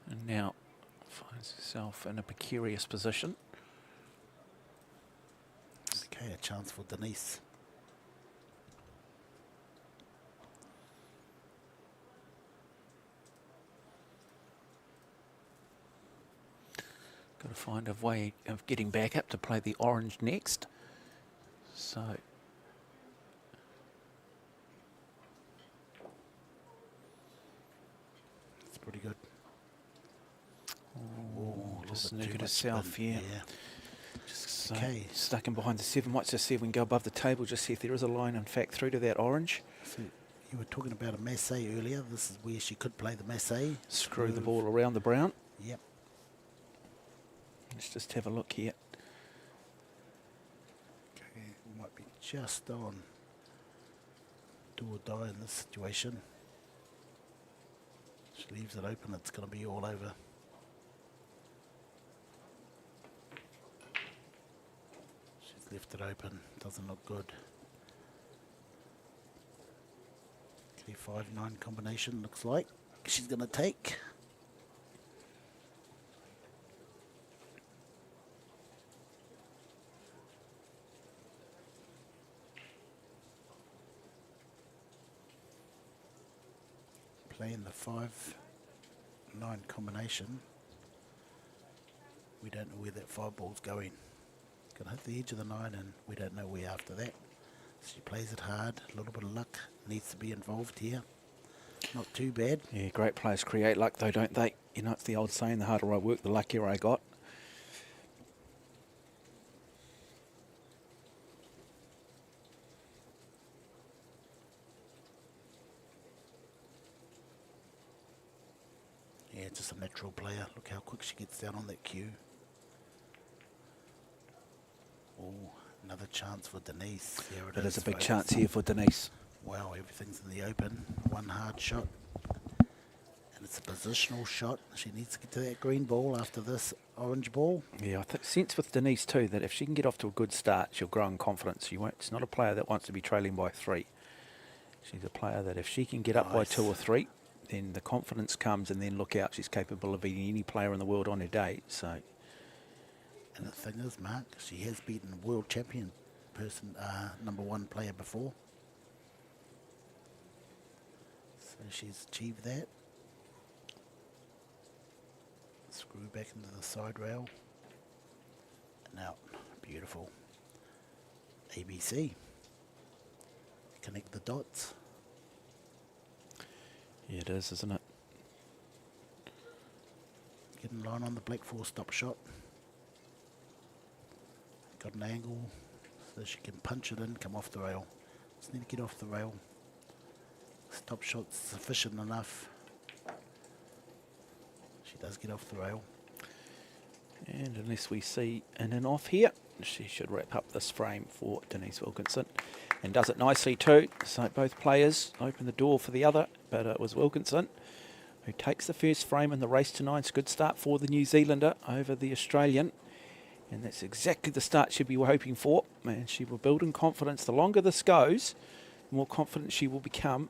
And now finds herself in a precarious position. Okay, a chance for Denise. Got to find a way of getting back up to play the orange next. So it's pretty good. just snookered herself, yeah. Just Okay. stuck in behind the 7. Might just see if we can go above the table, just see if there is a line, in fact, through to that orange. So you were talking about a Masse earlier. This is where she could play the Masse. Screw the Move. ball around the brown. Yep. Let's just have a look here. Okay, might be just on do or die in this situation. She leaves it open, it's going to be all over. She's left it open, doesn't look good. Okay, 5-9 combination looks like she's going to take. Playing the 5-9 combination. We don't know where that 5 ball's going. Gonna hit the edge of the 9 and we don't know where after that. She plays it hard, a little bit of luck needs to be involved here. Not too bad. Yeah, great players create luck though, don't they? You know, it's the old saying, the harder I work, the luckier I got. Yeah, just a natural player. Look how quick she gets down on that cue. Oh, another chance for Denise. There it is. There's a big folks. chance here for Denise. Wow, everything's in the open. One hard shot. And it's a positional shot. She needs to get to that green ball after this orange ball. Yeah, I sense with Denise too that if she can get off to a good start, she'll grow in confidence. She's not a player that wants to be trailing by 3. She's a player that if she can get up by 2 or 3, then the confidence comes, and then look out, she's capable of beating any player in the world on her day. So, and the thing is, Mark, she has beaten a world champion person, #1 player before. So she's achieved that. Screw back into the side rail. And out. Beautiful. ABC. Connect the dots. yeah, it is, isn't it? Get in line on the black 4 stop shot. Got an angle so she can punch it in, come off the rail. Just need to get off the rail. Stop shot's sufficient enough. She does get off the rail. And unless we see in and off here, she should wrap up this frame for Denise Wilkinson. And does it nicely too. So both players open the door for the other, but it was Wilkinson who takes the first frame in the race to 9. It's a good start for the New Zealander over the Australian. And that's exactly the start she'd be hoping for. And she will build in confidence. The longer this goes, the more confident she will become.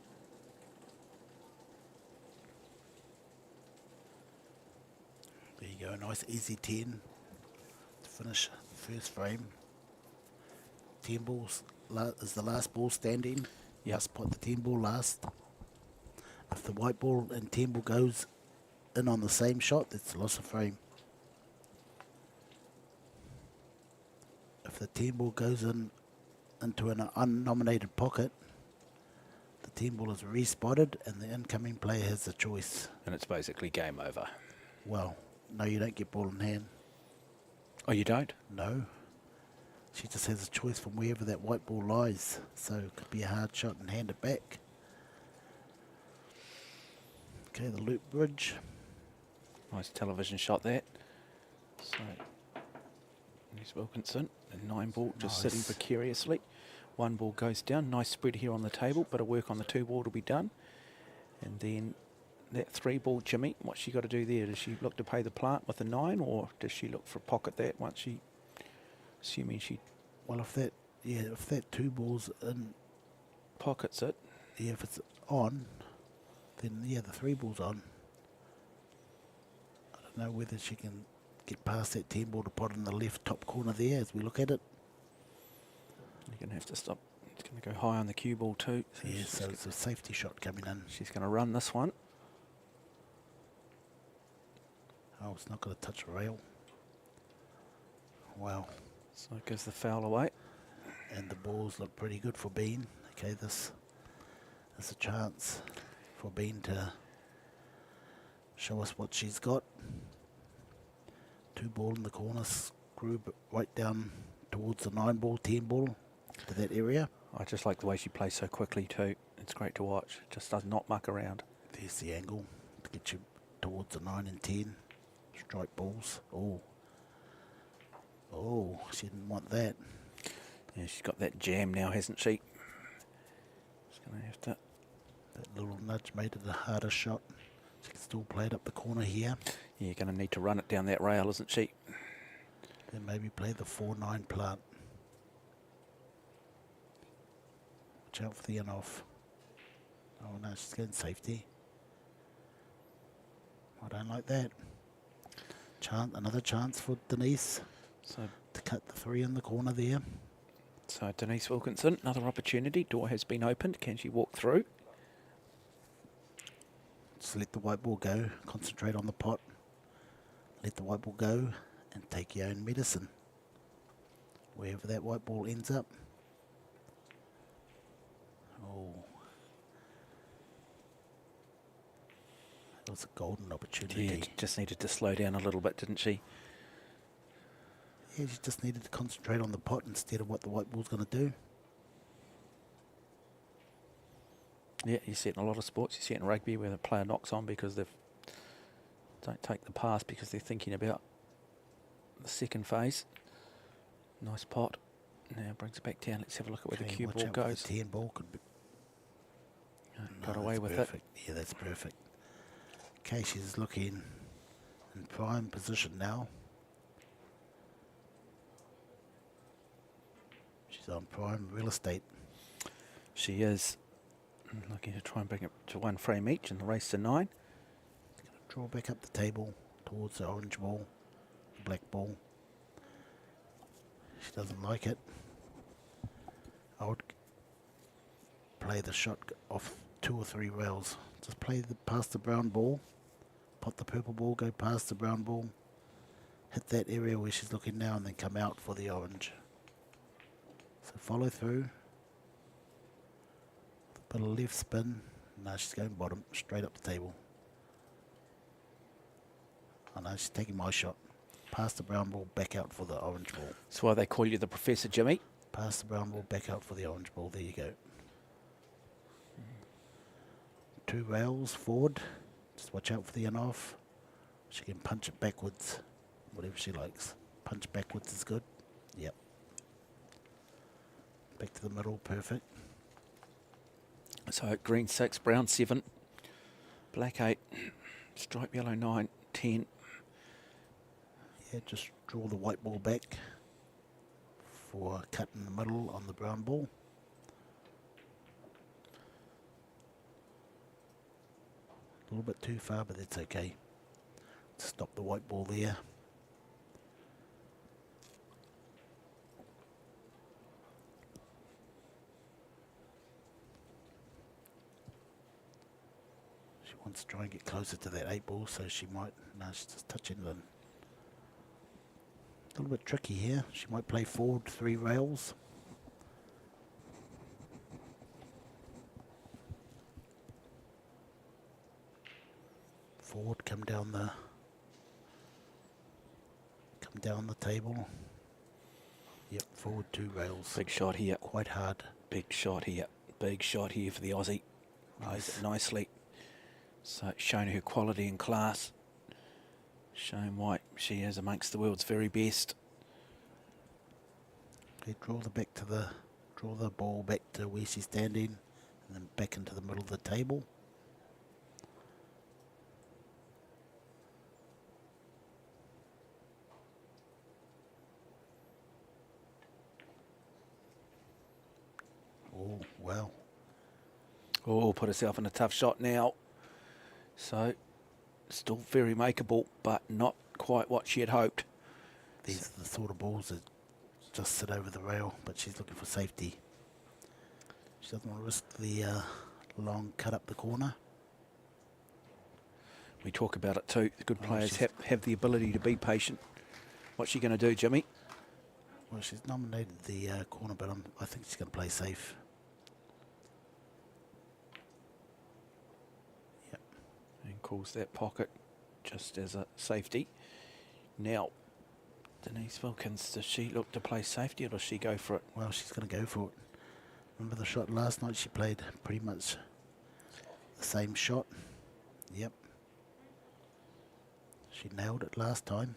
There you go, a nice easy 10 to finish the first frame. 10 balls is the last ball standing. Yep. Must put the 10 ball last. If the white ball and 10 ball goes in on the same shot, that's loss of frame. If the 10 ball goes into an unnominated pocket, the 10 ball is respotted and the incoming player has the choice. And it's basically game over. Well, no, you don't get ball in hand. Oh, you don't? No. She just has a choice from wherever that white ball lies. So it could be a hard shot and hand it back. Okay, the loop bridge. Nice television shot there. So, there's Wilkinson. And 9 ball just Nice. sitting precariously. 1 ball goes down. Nice spread here on the table. Bit of work on the 2 ball to be done. And then that 3 ball, Jimmy, what's she got to do there? Does she look to pay the plant with a 9, or does she look for a pocket that once she, assuming she Well, if that 2 balls in, pockets it? yeah, if it's on, then yeah, the 3 ball's on. I don't know whether she can get past that 10 ball to pot in the left top corner there as we look at it. You're going to have to stop. It's going to go high on the cue ball too. So Yeah, so it's a safety shot coming in. she's going to run this one. Oh, it's not going to touch a rail. Wow. So it gives the foul away. And the balls look pretty good for Bean. Okay, this is a chance for Bean to show us what she's got. 2 ball in the corner, screw right down towards the 9 ball, 10 ball to that area. I just like the way she plays so quickly too. It's great to watch. Just does not muck around. There's the angle to get you towards the 9 and 10. Strike balls. Oh, she didn't want that. Yeah, she's got that jam now, hasn't she? She's going to have to. That little nudge made it a harder shot. She can still play it up the corner here. Yeah, you're going to need to run it down that rail, isn't she? Then maybe play the 4-9 plant. Watch out for the in-off. Oh no, she's getting safety. I don't like that. Another chance for Denise So, to cut the 3 in the corner there. so Denise Wilkinson, another opportunity. Door has been opened. Can she walk through? Just let the white ball go, concentrate on the pot, let the white ball go, and take your own medicine. Wherever that white ball ends up. Oh. That was a golden opportunity. Yeah, just needed to slow down a little bit, didn't she? Yeah, she just needed to concentrate on the pot instead of what the white ball's going to do. Yeah, you see it in a lot of sports. You see it in rugby where the player knocks on because they don't take the pass because they're thinking about the second phase. Nice pot. Now brings it back down. Let's have a look at where the cue ball goes. The 10 ball could be. Got away with perfect. it. Yeah, that's perfect. Okay, she's looking in prime position now. She's on prime real estate. She is looking to try and bring it to 1 frame each in the race to 9. She's going to draw back up the table towards the orange ball, the black ball. She doesn't like it. I would play the shot off 2 or 3 rails. Just play past the brown ball, pot the purple ball, go past the brown ball, hit that area where she's looking now, and then come out for the orange. So follow through. Put a left spin. Now she's going bottom, straight up the table. Oh no, she's taking my shot. Past the brown ball, back out for the orange ball. That's why they call you the Professor, Jimmy. Past the brown ball, back out for the orange ball. There you go. 2 rails forward. Just watch out for the in-off. She can punch it backwards. Whatever she likes. Punch backwards is good. Yep. Back to the middle, perfect. So green 6, brown 7, black 8, stripe yellow 9, 10. Yeah, just draw the white ball back for a cut in the middle on the brown ball. A little bit too far, but that's okay. Stop the white ball there. She wants to try and get closer to that 8 ball, so she might. No, she's just touching it. A little bit tricky here. She might play forward 3 rails. Forward, come down the table. Yep, forward 2 rails. Big shot here. Quite hard. Big shot here. Big shot here for the Aussie. Plays it nicely. So showing her quality and class. Showing why she is amongst the world's very best. Okay, draw the ball back to where she's standing, and then back into the middle of the table. Oh, wow. Oh, put herself in a tough shot now. So, still very makeable, but not quite what she had hoped. These are the sort of balls that just sit over the rail, but she's looking for safety. She doesn't want to risk the long cut up the corner. We talk about it too. The good players have the ability to be patient. What's she going to do, Jimmy? Well, she's nominated the corner, but I think she's going to play safe. Yep. And calls that pocket just as a safety. Now, Denise Wilkins, does she look to play safety or does she go for it? Well, she's going to go for it. Remember the shot last night? She played pretty much the same shot. Yep. She nailed it last time.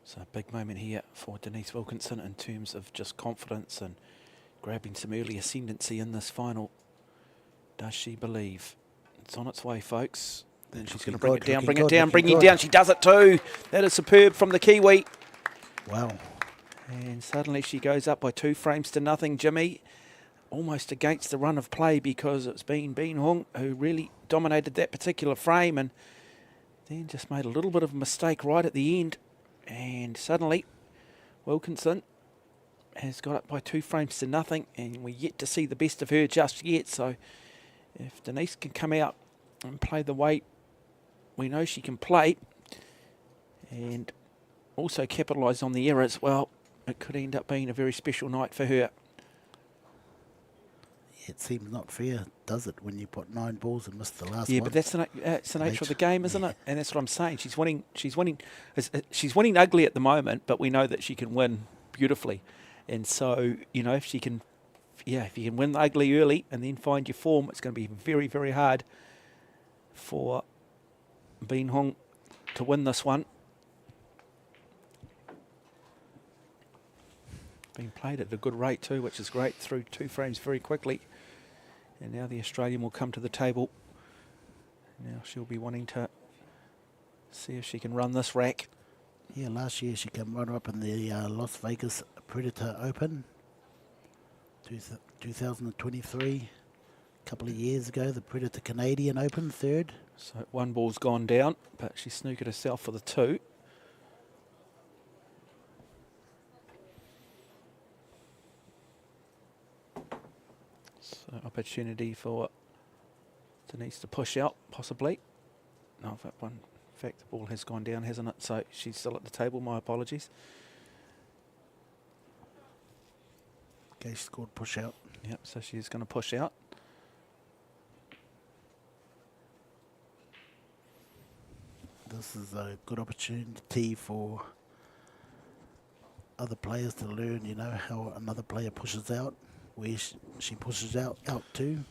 So a big moment here for Denise Wilkinson in terms of just confidence and grabbing some early ascendancy in this final. Does she believe? It's on its way, folks. Then she's going to bring it down, bring it down, bring it down. She does it too. That is superb from the Kiwi. Wow. And suddenly she goes up by 2 frames to nothing, Jimmy. Almost against the run of play because it's been Bean Hung who really dominated that particular frame and then just made a little bit of a mistake right at the end. And suddenly Wilkinson has got up by 2 frames to nothing and we're yet to see the best of her just yet. So if Denise can come out and play the way we know she can play, and also capitalise on the errors, well, it could end up being a very special night for her. It seems not fair, does it, when you put 9 balls and miss the last one? Yeah, but that's the nature of the game, isn't it? And that's what I'm saying. She's winning. She's winning ugly at the moment, but we know that she can win beautifully. And so, you know, if you can win the ugly early and then find your form, it's going to be very, very hard for Bin Hong to win this one. Being played at a good rate too, which is great, through 2 frames very quickly. And now the Australian will come to the table. Now she'll be wanting to see if she can run this rack. Yeah, last year she came runner up in the Las Vegas Predator Open, 2023. A couple of years ago, the Predator Canadian Open, 3rd. So 1 ball's gone down, but she snookered herself for the 2. So opportunity for Denise to push out, possibly. No, in fact, the ball has gone down, hasn't it? So she's still at the table. My apologies. Okay, she scored push out. Yep, so she's going to push out. This is a good opportunity for other players to learn, you know, how another player pushes out, where she pushes out too.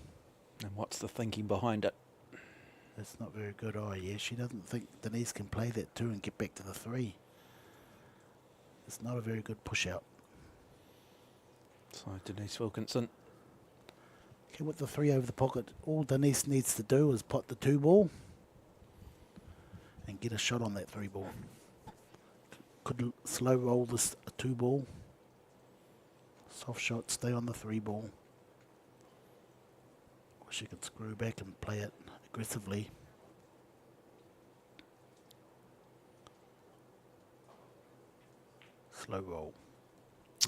And what's the thinking behind it? That's not very good. Oh, yeah, she doesn't think Denise can play that 2 and get back to the 3. It's not a very good push out. So Denise Wilkinson. Okay, with the 3 over the pocket, all Denise needs to do is pot the 2 ball and get a shot on that 3 ball. Could slow roll this 2 ball. Soft shot, stay on the 3 ball. Or she could screw back and play it aggressively. Slow roll.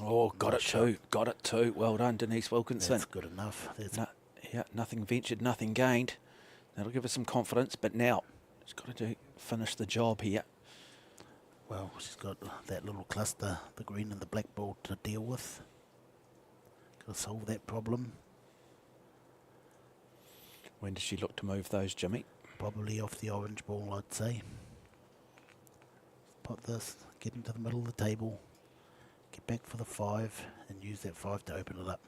Oh, got it too. Got it too. Well done, Denise Wilkinson. That's good enough. Yeah, nothing ventured, nothing gained. That'll give her some confidence, but now she's got to finish the job here. Well, she's got that little cluster, the green and the black ball, to deal with. Got to solve that problem. When does she look to move those, Jimmy? Probably off the orange ball, I'd say. Pot this, get into the middle of the table, get back for the 5, and use that 5 to open it up.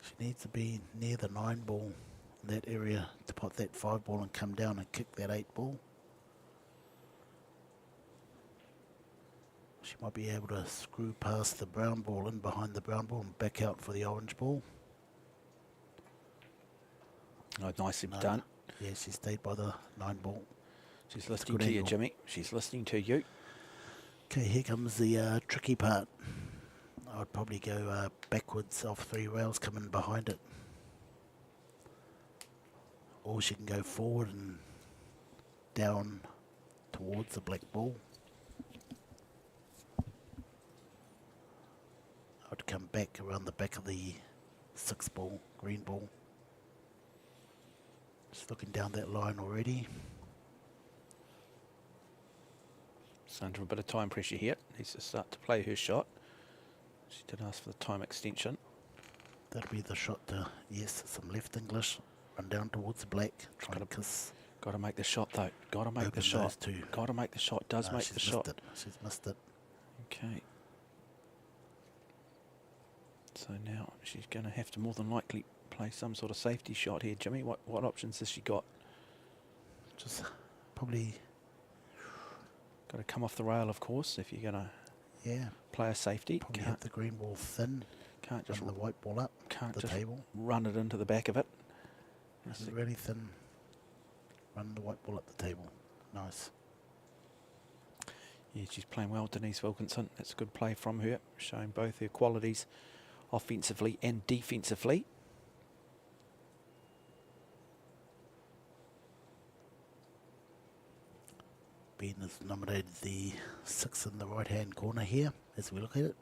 She needs to be near the 9 ball, in that area, to pot that 5 ball and come down and kick that 8 ball. She might be able to screw past the brown ball in behind the brown ball and back out for the orange ball. Oh, nicely done. Yeah, she stayed by the 9 ball. She's listening to you, Jimmy. She's listening to you. Okay, here comes the tricky part. I'd probably go backwards off 3 rails, come in behind it. Or she can go forward and down towards the black ball. I'd come back around the back of the 6 ball, green ball. Just looking down that line already. She's under a bit of time pressure here. Needs to start to play her shot. She did ask for the time extension. That'll be the shot to, yes, some left English. Run down towards the black. Try and kiss. Got to make the shot though. Got to make the shot. Got to make the shot. Does make the shot. She's missed it. Okay. So now she's going to have to more than likely play some sort of safety shot here. Jimmy, what options has she got? Just probably... Got to come off the rail, of course, if you're going to play a safety. Probably have the green ball thin. Can't just run the white ball up can't the table. Run it into the back of it. This is really thin. Run the white ball up the table. Nice. Yeah, she's playing well, Denise Wilkinson. That's a good play from her, showing both her qualities offensively and defensively. Ben has nominated the 6 in the right hand corner here as we look at it.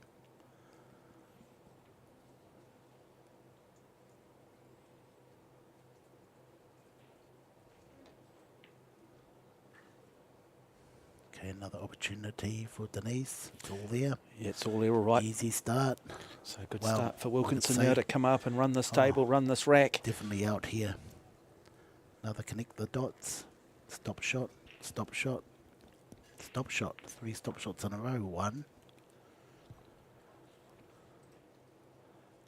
another opportunity for Denise. It's all there. Yeah, it's all there, all right. Easy start. So good Well, start for we could Wilkinson say- now to come up and run this table, run this rack. Definitely out here. Another connect the dots. Stop shot. Stop shot. Stop shot. 3 stop shots in a row. 1.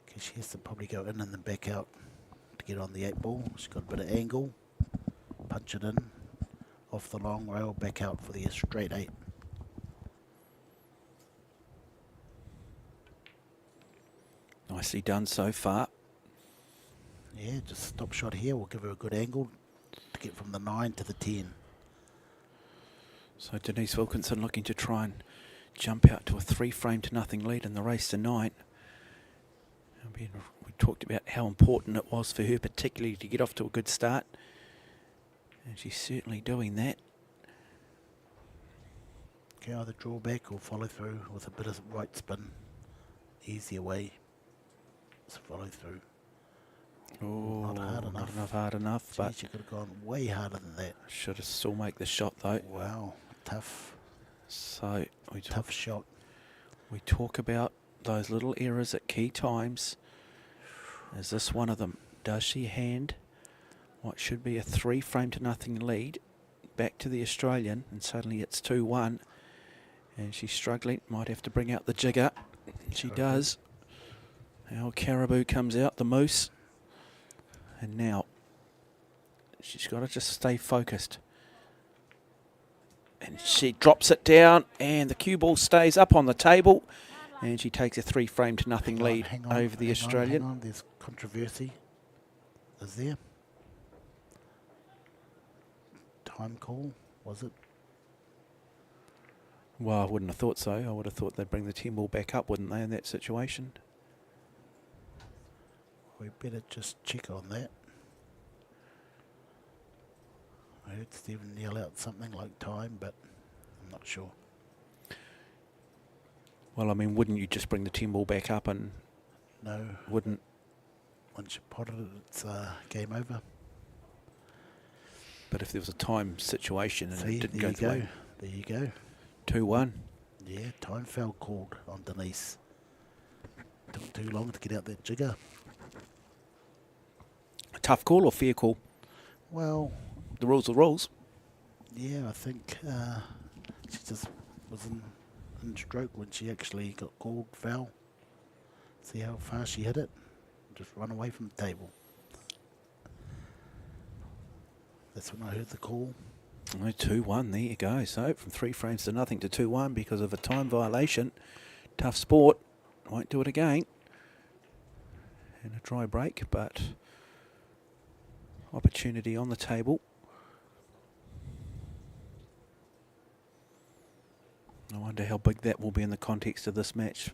Okay, she has to probably go in and then back out to get on the 8 ball. She's got a bit of angle. Punch it in. Off the long rail. Back out for the straight 8. Nicely done so far. Yeah, just stop shot here. We'll give her a good angle to get from the 9 to the 10. So Denise Wilkinson looking to try and jump out to a 3-frame-to-nothing lead in the race tonight. I mean, we talked about how important it was for her, particularly to get off to a good start. And she's certainly doing that. Okay, either draw back or follow through with a bit of right spin. Easier way. Just follow through. Oh, Not hard enough. Not enough hard enough, but She could have gone way harder than that. should have still make the shot though. Wow, tough, So tough shot. we talk about those little errors at key times. Is this one of them? Does she hand what should be a 3-frame-to-nothing lead back to the Australian, and suddenly it's 2-1, and she's struggling, might have to bring out the jigger. She does. Our Caribou comes out, the moose, and now she's got to just stay focused. And she drops it down, and the cue ball stays up on the table, and she takes a 3-frame-to-nothing lead over the Australian. Hang on, there's controversy. Is there? Time call, was it? Well, I wouldn't have thought so. I would have thought they'd bring the 10 ball back up, wouldn't they, in that situation? We better just check on that. I heard Stephen yell out something like time, but I'm not sure. Well, I mean, wouldn't you just bring the 10 ball back up and No, wouldn't? once you potted it, it's game over. But if there was a time situation and See, it didn't there go you the go. There you go. way, 2-1. Yeah, time foul called on Denise. Took too long to get out that jigger. A tough call or fair call? Well, The rules are rules. yeah, I think she just was in stroke when she actually got called foul. See how far she hit it? Just run away from the table. That's when I heard the call. No, 2-1, there you go. So from 3-frames-to-nothing to 2-1 because of a time violation. Tough sport. Won't do it again. And a dry break, but opportunity on the table. I wonder how big that will be in the context of this match.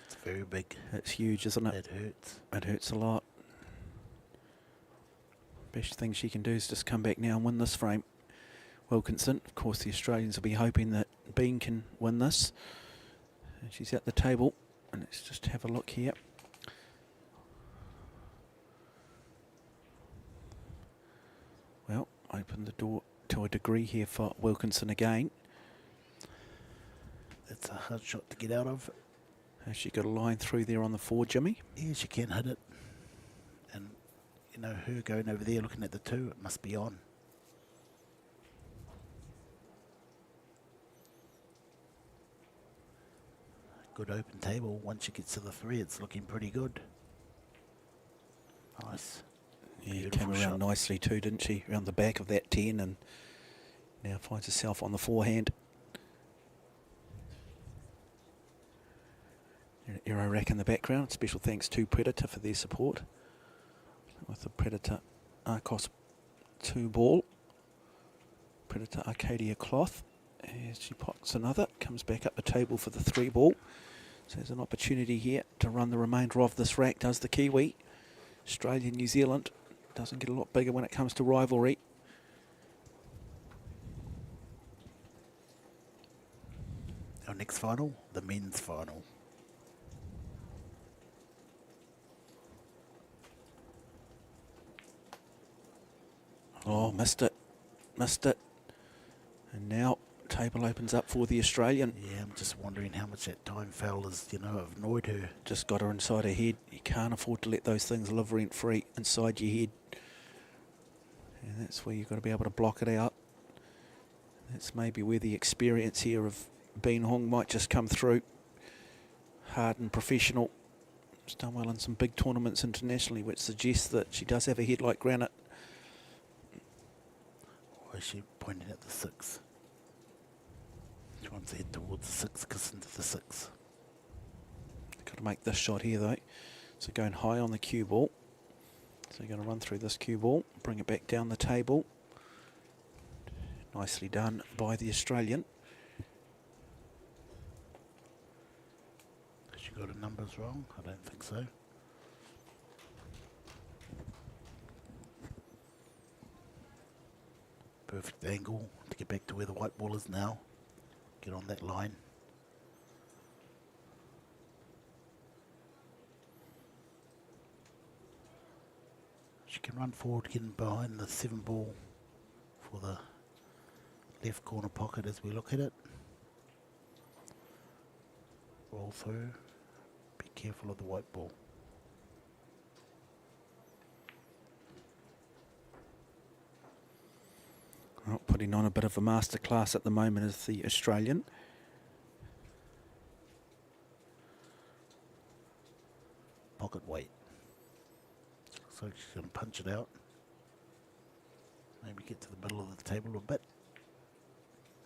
It's very big. It's huge, isn't it? It hurts. It hurts a lot. Best thing she can do is just come back now and win this frame. Wilkinson, of course the Australians will be hoping that Bean can win this. And she's at the table, and let's just have a look here. Well, open the door to a degree here for Wilkinson again. It's a hard shot to get out of. Has she got a line through there on the 4, Jimmy? Yeah, she can hit it. And, you know, her going over there looking at the 2, it must be on. Good open table. Once she gets to the 3, it's looking pretty good. Nice. Yeah, Beautiful came around shot. nicely too, didn't she? Around the back of that 10 and now finds herself on the forehand. Aero rack in the background. Special thanks to Predator for their support. With the Predator Arcos 2 ball. Predator Arcadia cloth. As she pots another, comes back up the table for the 3 ball. So there's an opportunity here to run the remainder of this rack, does the Kiwi. Australia, New Zealand doesn't get a lot bigger when it comes to rivalry. Our next final, the men's final. Oh, missed it. Missed it. And now table opens up for the Australian. Yeah, I'm just wondering how much that time foul has, annoyed her. Just got her inside her head. You can't afford to let those things live rent-free inside your head. And that's where you've got to be able to block it out. That's maybe where the experience here of Bean Hong might just come through. Hard and professional. She's done well in some big tournaments internationally, which suggests that she does have a head like granite. Or is she pointing at the 6? She wants to head towards the 6, kiss into the 6. Got to make this shot here though. So going high on the cue ball. So you're going to run through this cue ball, bring it back down the table. Nicely done by the Australian. Has she got her numbers wrong? I don't think so. Perfect angle to get back to where the white ball is now. Get on that line. She can run forward, getting behind the 7 ball for the left corner pocket as we look at it. Roll through. Be careful of the white ball. Well, putting on a bit of a masterclass at the moment is the Australian. Pocket weight. So she's going to punch it out. Maybe get to the middle of the table a bit.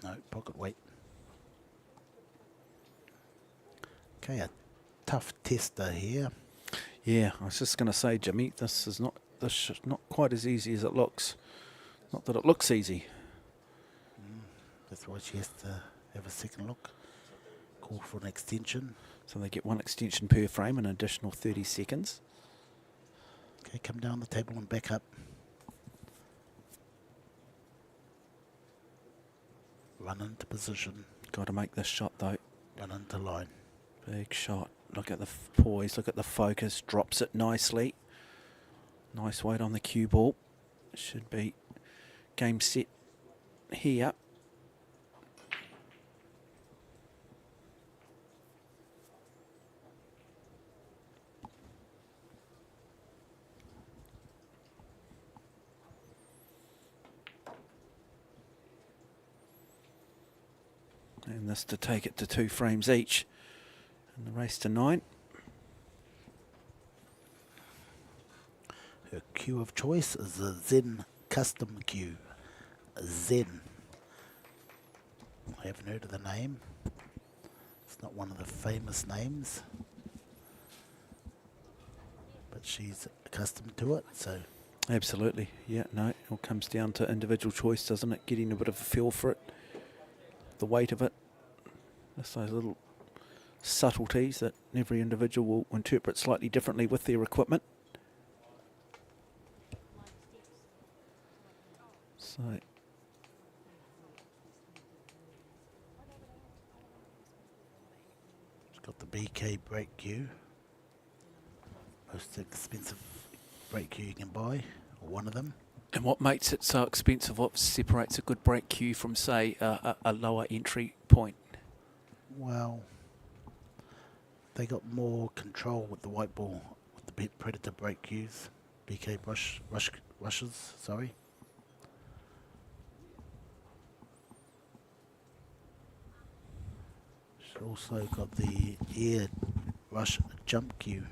No, pocket weight. Okay, a tough tester here. Yeah, I was just going to say, Jimmy, this is not quite as easy as it looks. Not that it looks easy. That's why she has to have a second look. Call for an extension. So they get one extension per frame, an additional 30 seconds. Okay, come down the table and back up. Run into position. Got to make this shot though. Run into line. Big shot. Look at the poise, look at the focus. Drops it nicely. Nice weight on the cue ball. Should be game set here. And this to take it to 2 frames each. And the race to 9. Her cue of choice is a Zen custom cue. A Zen. I haven't heard of the name. It's not one of the famous names. But she's accustomed to it, so... Absolutely, yeah, no, it all comes down to individual choice, doesn't it? Getting a bit of a feel for it. The weight of it. Just those little subtleties that every individual will interpret slightly differently with their equipment. So it's got the BK brake cue. Most expensive brake cue you can buy, or one of them. and what makes it so expensive? What separates a good brake cue from, say, a lower entry point? Well, they got more control with the white ball, with the Predator brake cues, BK rushes, sorry. She's also got the air rush jump cue.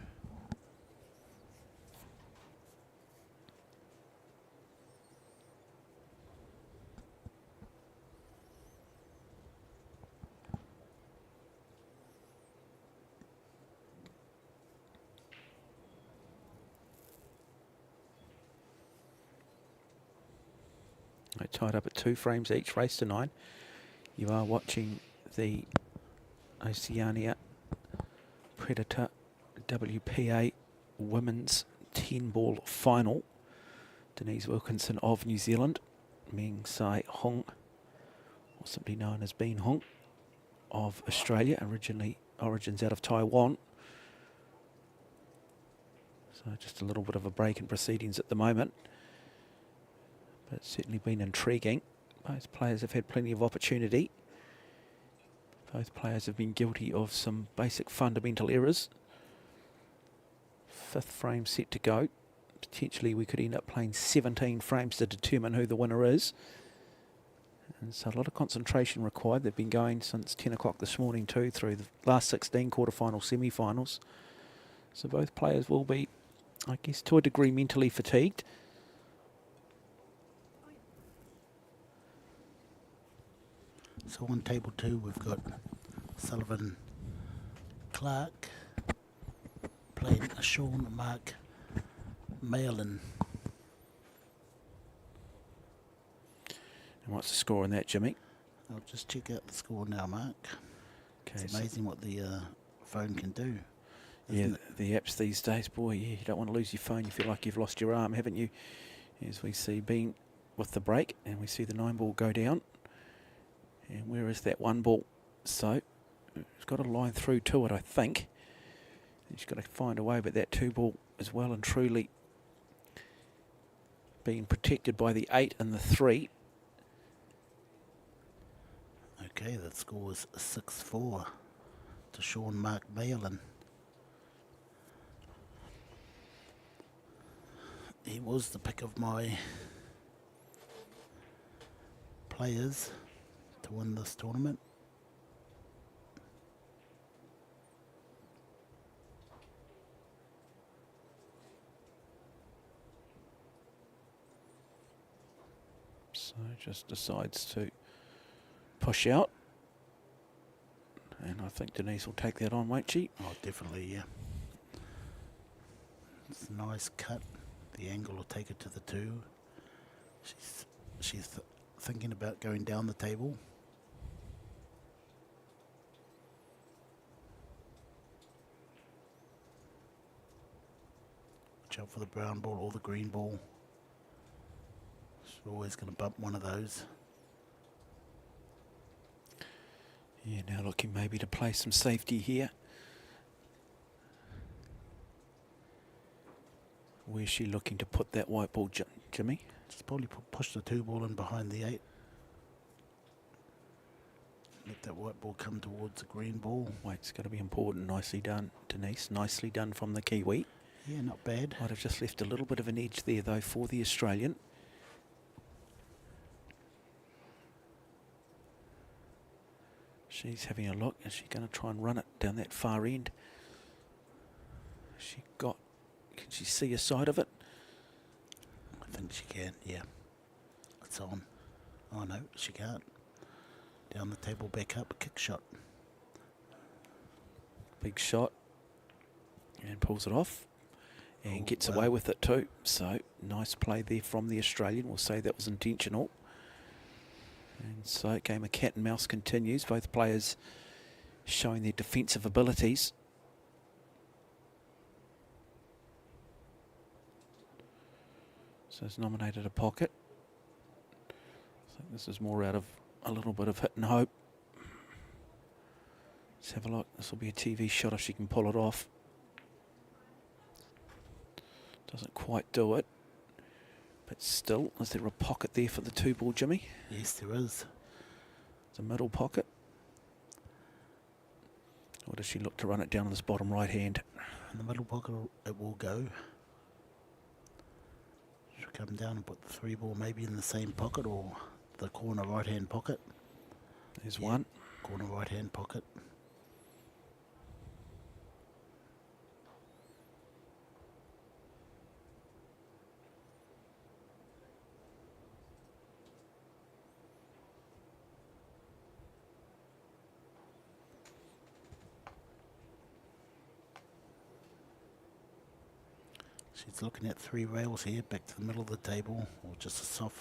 They're tied up at 2 frames each, race to 9. You are watching the Oceania Predator WPA Women's 10-ball final. Denise Wilkinson of New Zealand, Meng Sai Hong, or simply known as Bean Hong, of Australia, origins out of Taiwan. So just a little bit of a break in proceedings at the moment. But it's certainly been intriguing. Both players have had plenty of opportunity. Both players have been guilty of some basic fundamental errors. 5th frame set to go. Potentially we could end up playing 17 frames to determine who the winner is. And so a lot of concentration required. They've been going since 10 o'clock this morning too, through the last 16 quarterfinals, semi-finals. So both players will be, I guess, to a degree mentally fatigued. So on table 2 we've got Sullivan Clark playing Sean Mark Malin. And what's the score on that, Jimmy? I'll just check out the score now, Mark. Okay, It's amazing what the phone can do. Yeah, isn't it? the apps these days, boy, yeah, you don't want to lose your phone. You feel like you've lost your arm, haven't you? As we see Bean with the break, and we see the 9 ball go down. And where is that 1 ball? So, it's got a line through to it, I think. He's got to find a way, but that 2 ball is well and truly being protected by the 8 and the 3. Okay, that score is 6-4 to Sean Mark Malin. He was the pick of my players to win this tournament. So just decides to push out. And I think Denise will take that on, won't she? Oh, definitely, yeah. It's a nice cut. The angle will take it to the 2. She's thinking about going down the table. Watch out for the brown ball or the green ball. She's always going to bump one of those. Yeah, now looking maybe to play some safety here. Where's she looking to put that white ball, Jimmy? Just probably push the 2 ball in behind the 8. Let that white ball come towards the green ball. Weight's got to be important. Nicely done, Denise. Nicely done from the Kiwi. Yeah, not bad. Might have just left a little bit of an edge there, though, for the Australian. She's having a look. Is she going to try and run it down that far end? Can she see a side of it? I think she can, yeah. It's on. Oh no, she can't. Down the table, back up, kick shot. Big shot. And pulls it off. And Oh, gets wow. away with it too. So, nice play there from the Australian. We'll say that was intentional. And so, game of cat and mouse continues. Both players showing their defensive abilities. So, it's nominated a pocket. I think this is more out of a little bit of hit and hope. Let's have a look. This will be a TV shot if she can pull it off. Doesn't quite do it. But still, is there a pocket there for the 2 ball, Jimmy? Yes, there is. It's a middle pocket. Or does she look to run it down on this bottom right hand? In the middle pocket, it will go. She'll come down and put the 3 ball maybe in the same pocket or the corner right hand pocket. There's Yeah, one. Corner right hand pocket. She's looking at 3 rails here, back to the middle of the table, or just a soft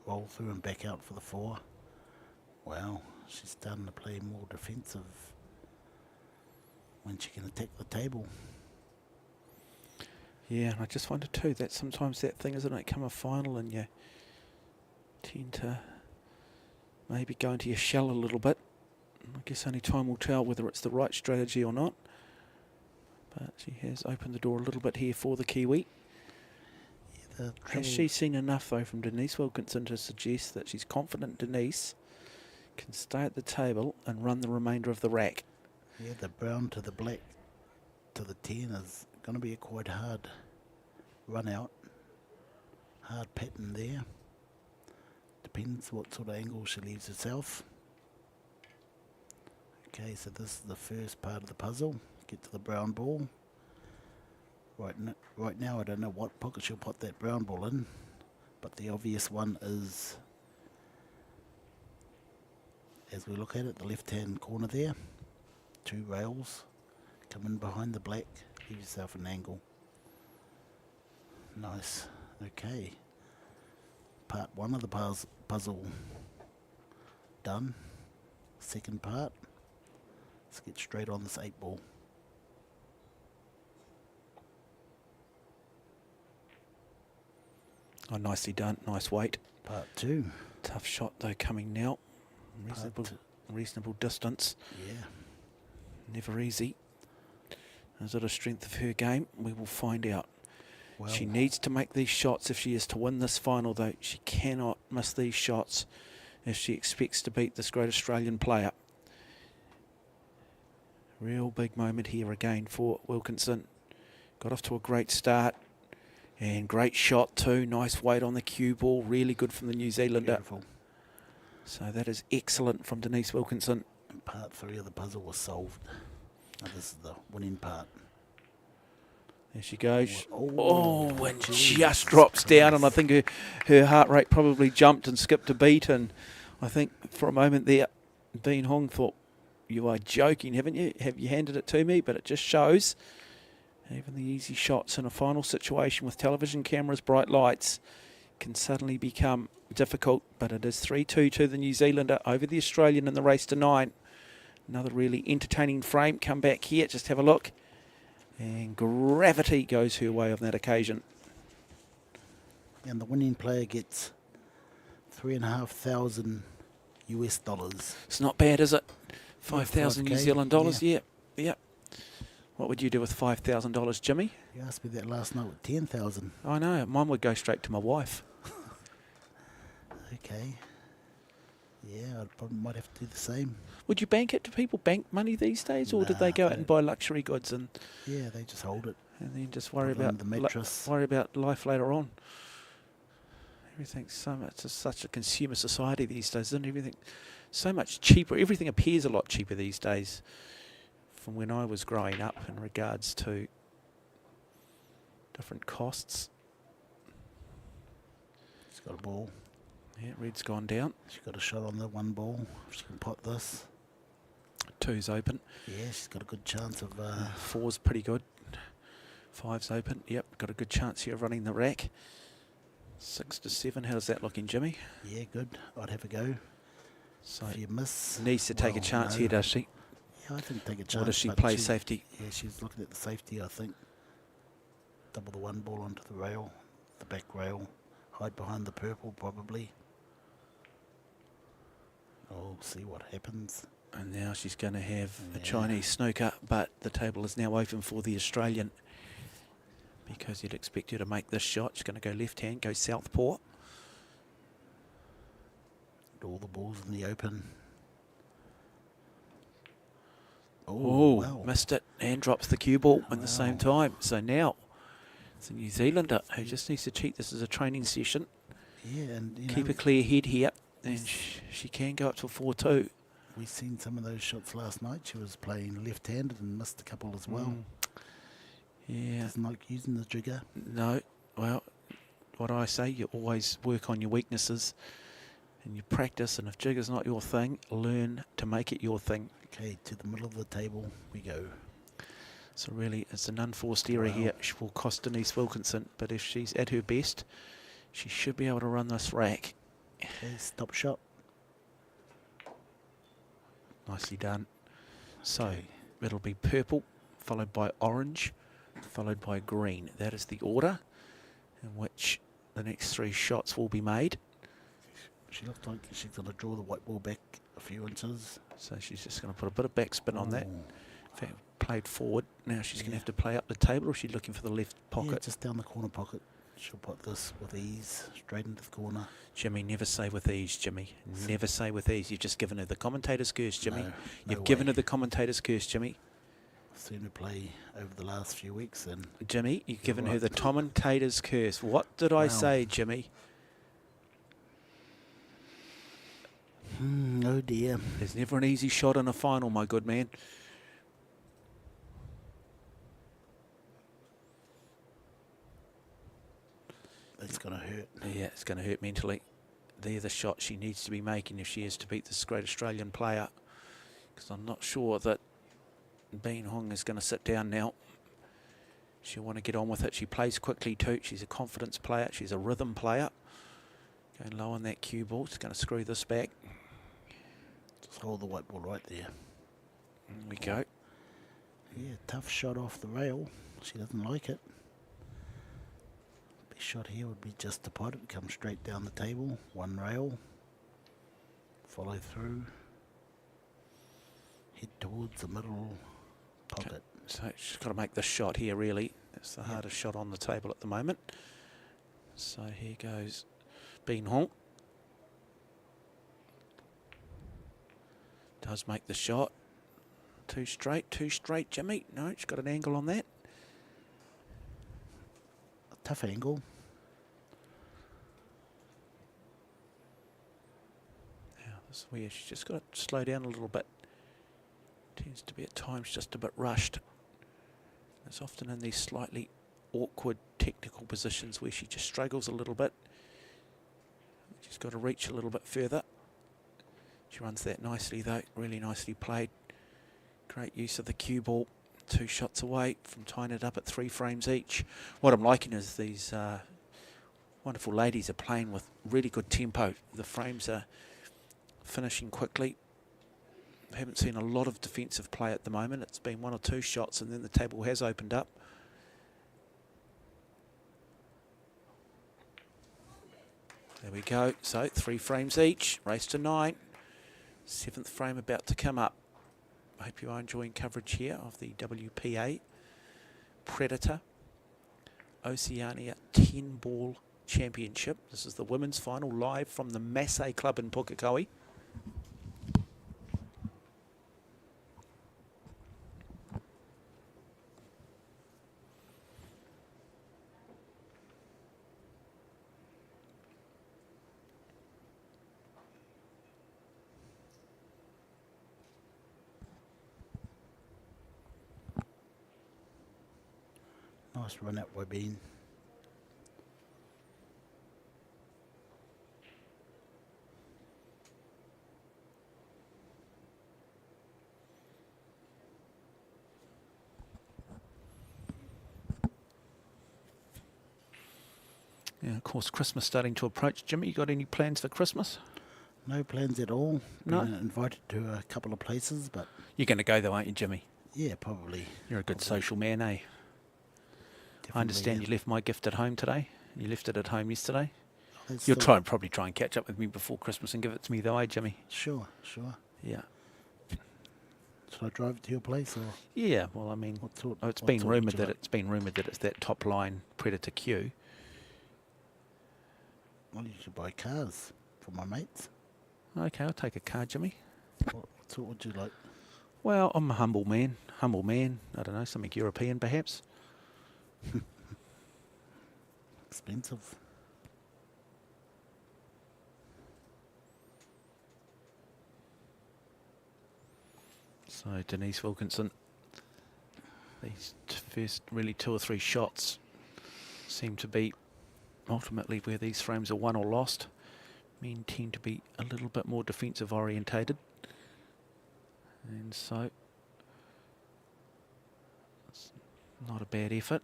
roll through and back out for the 4. Wow, she's starting to play more defensive when she can attack the table. Yeah, and I just wonder too, that sometimes that thing, isn't it, come a final and you tend to maybe go into your shell a little bit. I guess only time will tell whether it's the right strategy or not. But she has opened the door a little bit here for the Kiwi. Yeah, Has she seen enough though from Denise Wilkinson to suggest that she's confident Denise can stay at the table and run the remainder of the rack. Yeah, the brown to the black to the 10 is going to be a quite hard run out. Hard pattern there. Depends what sort of angle she leaves herself. Okay, so this is the first part of the puzzle. Get to the brown ball. Right now I don't know what pocket she'll put that brown ball in, but the obvious one is, as we look at it, the left hand corner there. 2 rails. Come in behind the black. Give yourself an angle. Nice. Okay. Part 1 of the puzzle done. Second part. Let's get straight on this 8 ball. Oh, nicely done. Nice weight. Part 2. Tough shot though coming now. Reasonable distance. Yeah. Never easy. Is it a strength of her game? We will find out. Well, She needs to make these shots if she is to win this final though. She cannot miss these shots if she expects to beat this great Australian player. Real big moment here again for Wilkinson. Got off to a great start. And great shot too. Nice weight on the cue ball. Really good from the New Zealander. beautiful. So that is excellent from Denise Wilkinson. And part 3 of the puzzle was solved. Now this is the winning part. There she goes. Oh, And geez, just drops down. And I Christ. think her heart rate probably jumped and skipped a beat. And I think for a moment there, Dean Hong thought, you are joking, haven't you? Have you handed it to me? But it just shows even the easy shots in a final situation with television cameras, bright lights, can suddenly become difficult. But it is 3-2 to the New Zealander over the Australian in the race to 9. Another really entertaining frame. Come back here, just have a look. And gravity goes her way on that occasion. And the winning player gets $3,500 US. It's not bad, is it? 5,000 New 5K, Zealand dollars, yeah. yeah. What would you do with $5,000, Jimmy? You asked me that last night with 10,000. I know, mine would go straight to my wife. Okay. Yeah, I probably might have to do the same. Would you bank it? Do people bank money these days, or did they Nah, go out they and don't. buy luxury goods and Yeah, they just hold it. then just worry Put it on about the mattress. worry about life later on? Everything's so much. It's such a consumer society these days, isn't everything? So much cheaper. Everything appears a lot cheaper these days from when I was growing up in regards to different costs. She's got a ball. Yeah, red's gone down. She's got a shot on the 1 ball. If she can pot this. 2's open. Yeah, she's got a good chance of... 4's pretty good. 5's open. Yep, got a good chance here of running the rack. 6 to 7. How's that looking, Jimmy? yeah, good. I'd have a go. So If you miss... needs to take a well, chance no. here, does she? Yeah, I think take a chance. Or does she but play safety? Yeah, she's looking at the safety, I think. Double the 1 ball onto the rail. The back rail. Hide behind the purple, probably. Oh, see what happens. And now she's going to have a Yeah. Chinese snooker, but the table is now open for the Australian because you'd expect her to make this shot. She's going to go left hand, go southpaw. All the balls in the open. Oh, wow. missed it and drops the cue ball at the same Wow. time. So now it's a New Zealander who just needs to cheat. This is a training session. Yeah, and you Keep know, a clear head here, and she can go up to 4-2. we've seen some of those shots last night. She was playing left-handed and missed a couple as well. Yeah. Doesn't like using the jigger. No, well, what I say, you always work on your weaknesses and you practice, and if jigger's not your thing, learn to make it your thing. Okay, to the middle of the table we go. So really, it's an unforced error here. She will cost Denise Wilkinson, but if she's at her best, she should be able to run this rack. Okay, stop shot. Nicely done. So it'll be purple, followed by orange, followed by green. That is the order in which the next 3 shots will be made. She looks like she's going to draw the white ball back a few inches. So she's just going to put a bit of backspin on that. Oh. In fact, played forward. Now she's going to Yeah. have to play up the table, or is she looking for the left Yeah, pocket? just down the corner pocket. She'll put this with ease straight into the corner. Jimmy, never say with ease, Jimmy. Never say with ease. You've just given her the commentator's curse, Jimmy. No You've way. given her the commentator's curse, Jimmy. I've seen her play over the last few weeks, and Jimmy, you've given her right. the commentator's curse. What did I Wow. say, Jimmy? oh dear. There's never an easy shot in a final, my good man. It's going to hurt. Yeah, it's going to hurt mentally. They're the shots she needs to be making if she is to beat this great Australian player. Because I'm not sure that Bean Hong is going to sit down now. She'll want to get on with it. She plays quickly too. She's a confidence player. She's a rhythm player. Going low on that cue ball. It's going to screw this back. Just hold the white ball right there. There we go. Yeah, tough shot off the rail. She doesn't like it. Best shot here would be just to pot it. Come straight down the table. One rail. Follow through. Head towards the middle. Pot Okay. it. So she's got to make this shot here, really. It's the hardest shot on the table at the moment. So here goes Bean Hong. Does make the shot. Too straight, Jimmy. No, she's got an angle on that. A tough angle. Now, this is where she's just got to slow down a little bit. Tends to be at times just a bit rushed. It's often in these slightly awkward technical positions where she just struggles a little bit. She's got to reach a little bit further. She runs that nicely though, really nicely played. Great use of the cue ball. 2 shots away from tying it up at 3 frames each. What I'm liking is these wonderful ladies are playing with really good tempo. The frames are finishing quickly. I haven't seen a lot of defensive play at the moment. It's been 1 or 2 shots and then the table has opened up. There we go. So 3 frames each. Race to 9. 7th frame about to come up. I hope you are enjoying coverage here of the WPA Predator Oceania 10-ball championship. This is the women's final live from the Masse Club in Pukekohe. Nice run out by Bean. Yeah, of course, Christmas starting to approach. Jimmy, you got any plans for Christmas? No plans at all. No. Been invited to a couple of places, but You're going to go though, aren't you, Jimmy? yeah, probably. You're a good Probably. social man, eh? I understand Definitely, you left my gift at home today. You left it at home yesterday. It's You'll still- probably try and catch up with me before Christmas and give it to me though, eh, Jimmy? Sure. Yeah. Should I drive it to your place or Yeah, well, I mean, what sort? it's what been sort would rumoured you that like? it's been rumoured that it's that top line Predator Q. Well, you should buy cars for my mates. Okay, I'll take a car, Jimmy. What sort would you like? Well, I'm a humble man. I don't know, something European perhaps. Expensive. So Denise Wilkinson, these first really 2 or 3 shots seem to be ultimately where these frames are won or lost. Men tend to be a little bit more defensive orientated, and so it's not a bad effort.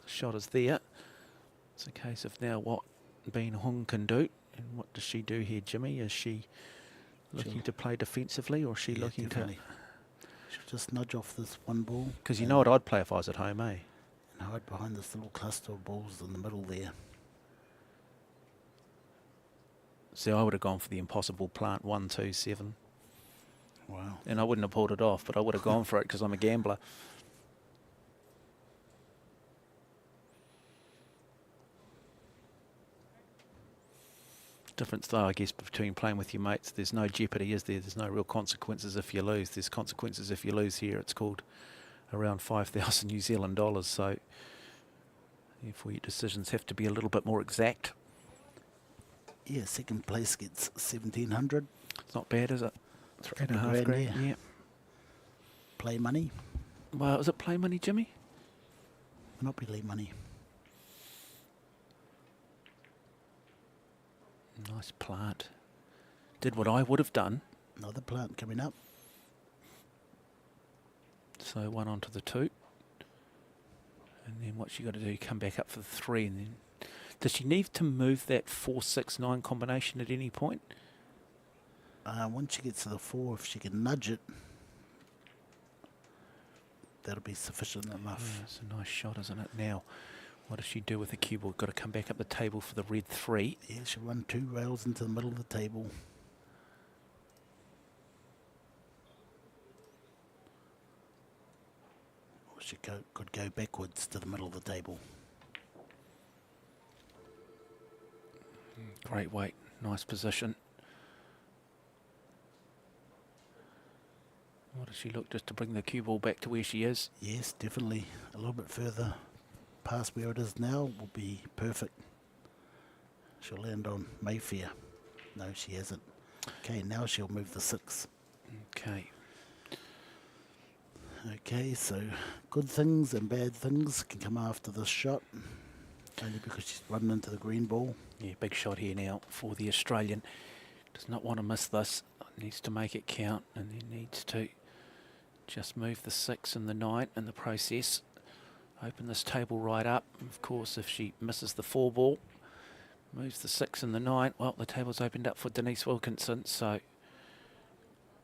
The shot is there. It's a case of now what Bean Hong can do, and what does she do here, Jimmy? Is she looking She'll- to play defensively, or is she Yeah, looking definitely. Should just nudge off this one ball. Because you know what I'd play if I was at home, eh? And hide behind this little cluster of balls in the middle there. See, I would have gone for the impossible plant 1-2-7, Wow. and I wouldn't have pulled it off, but I would have gone for it because I'm a gambler. Difference though, I guess, between playing with your mates. There's no jeopardy, is there? There's no real consequences if you lose. There's consequences if you lose here. It's called around 5,000 New Zealand dollars. So therefore your decisions have to be a little bit more exact. Yeah, second place gets 1,700. It's not bad, is it? Couple of $3.5 grand. yeah. Yeah. Play money, Well, is it play money, Jimmy? Monopoly money. Nice plant. Did what I would have done. Another plant coming up. So 1 onto the 2. And then what she got to do, come back up for the 3. And then does she need to move that 4-6-9 combination at any point? Once she gets to the 4, if she can nudge it, that'll be sufficient enough. Yeah, it's a nice shot, isn't it? Now, what does she do with the cue ball? Got to come back up the table for the red 3. Yeah, she'll run 2 rails into the middle of the table. Or she could go backwards to the middle of the table. Great weight, nice position. What does she look just to bring the cue ball back to where she is? Yes, definitely. A little bit further past where it is now will be perfect. She'll land on Mayfair. No, she hasn't. Okay, now she'll move the 6. Okay. Okay, so good things and bad things can come after this shot. Only because she's running into the green ball. Yeah, big shot here now for the Australian. Does not want to miss this. Needs to make it count, and then needs to just move the 6 and the 9 in the process. Open this table right up. Of course, if she misses the 4 ball, moves the 6 and the 9, well, the table's opened up for Denise Wilkinson, so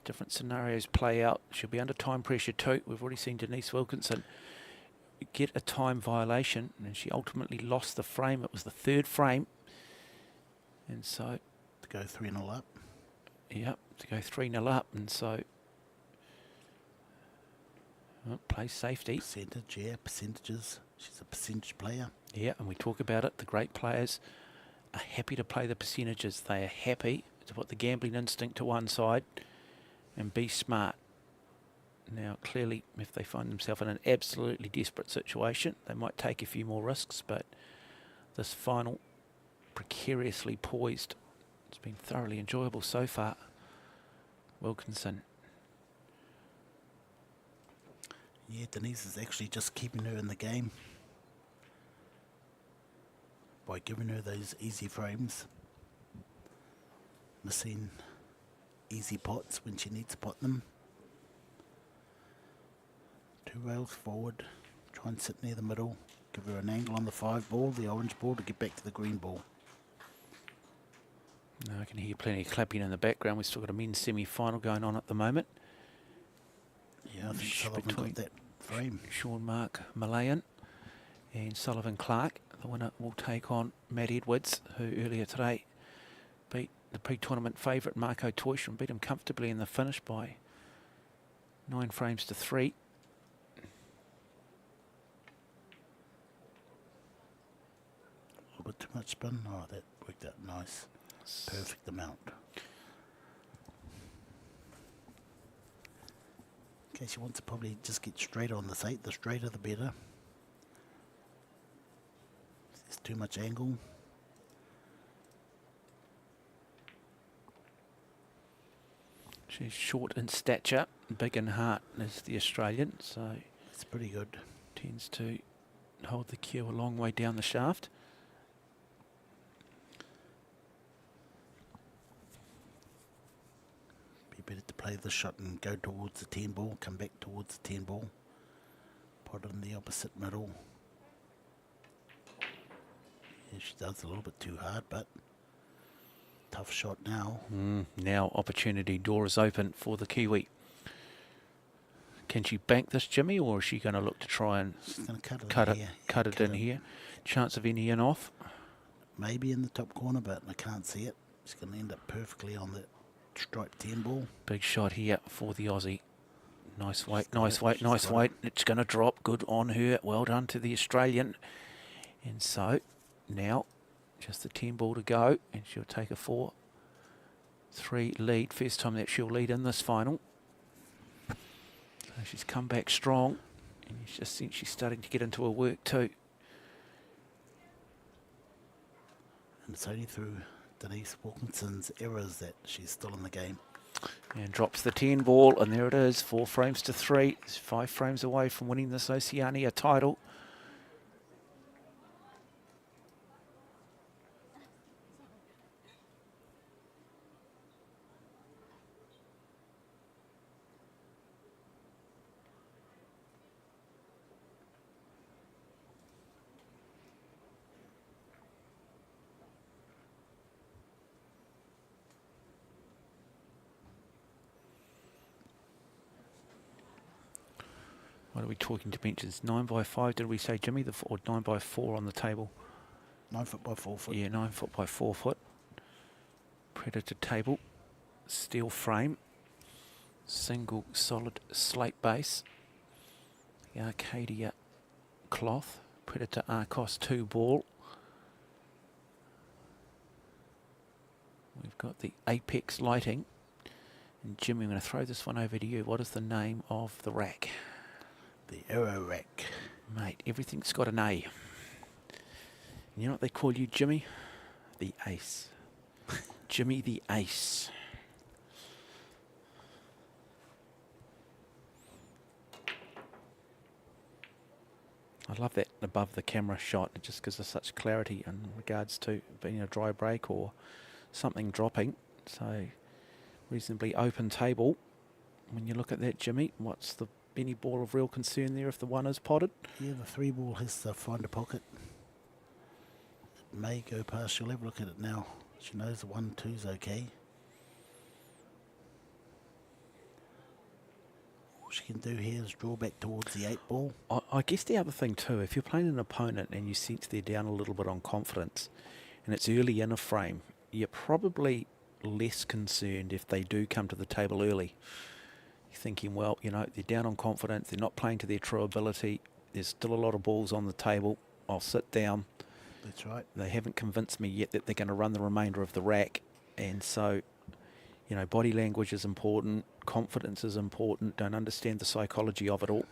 different scenarios play out. She'll be under time pressure too. We've already seen Denise Wilkinson get a time violation, and she ultimately lost the frame. It was the 3rd frame, and so To go 3-0 up. yep, to go 3-0 up, and so well, play safety. Percentage, yeah, percentages. She's a percentage player. Yeah, and we talk about it. The great players are happy to play the percentages. They are happy to put the gambling instinct to one side and be smart. Now, clearly, if they find themselves in an absolutely desperate situation, they might take a few more risks, but this final, precariously poised, it's been thoroughly enjoyable so far. Wilkinson. Yeah, Denise is actually just keeping her in the game by giving her those easy frames. Missing easy pots when she needs to pot them. 2 rails forward, try and sit near the middle, give her an angle on the 5 ball, the orange ball, to get back to the green ball. Now I can hear plenty of clapping in the background. We've still got a men's semi-final going on at the moment. Yeah, I think Sullivan got that frame. Sean Mark Malayan and Sullivan Clark. The winner will take on Matt Edwards, who earlier today beat the pre-tournament favourite Marco Toish and beat him comfortably in the finish by 9 frames to 3. A little bit too much spin. Oh, that worked out nice. Perfect amount. Okay, she wants to probably just get straight on this 8. The straighter the better. If there's too much angle. She's short in stature, big in heart is the Australian, so It's pretty good. tends to hold the cue a long way down the shaft. Be better to play the shot and go towards the 10 ball, come back towards the 10 ball. Pot it in the opposite middle. Yeah, she does a little bit too hard, but tough shot now. Now opportunity door is open for the Kiwi. Can she bank this, Jimmy, or is she going to look to try and She's going to cut it cut in it, here. cut it in here? Chance of any in off? Maybe in the top corner, but I can't see it. She's going to end up perfectly on the striped 10 ball. Big shot here for the Aussie. Nice weight, She's got nice it, weight, she's nice got weight. It's going to drop. Good on her. Well done to the Australian. And so now Just the 10 ball to go, and she'll take a 4-3 lead. First time that she'll lead in this final. So she's come back strong, and you just think she's starting to get into her work too. And it's only through Denise Wilkinson's errors that she's still in the game. And drops the 10 ball, and there it is, 4 frames to 3. It's 5 frames away from winning this Oceania title. What are we talking dimensions? 9 by 5, did we say, Jimmy? Or 9 by 4 on the table? 9 foot by 4 foot. Yeah, 9 foot by 4 foot. Predator table. Steel frame. Single solid slate base. The Arcadia cloth. Predator Arcos 2 ball. We've got the Apex lighting. And Jimmy, I'm going to throw this one over to you. What is the name of the rack? The Aero Rack. Mate, everything's got an A. And you know what they call you, Jimmy? The Ace. Jimmy the Ace. I love that above the camera shot. It just gives us such clarity in regards to being a dry break or something dropping. So, reasonably open table. When you look at that, Jimmy, what's the any ball of real concern there if the 1 is potted? Yeah, the 3 ball has to find a pocket. It may go past. She'll have a look at it now. She knows the 1-2's okay. All she can do here is draw back towards the 8 ball. I guess the other thing too, if you're playing an opponent and you sense they're down a little bit on confidence and it's early in a frame, you're probably less concerned if they do come to the table early. You're thinking, well, you know, they're down on confidence, they're not playing to their true ability, there's still a lot of balls on the table, I'll sit down. That's right. They haven't convinced me yet that they're going to run the remainder of the rack, and so, you know, body language is important, confidence is important, don't understand the psychology of it all.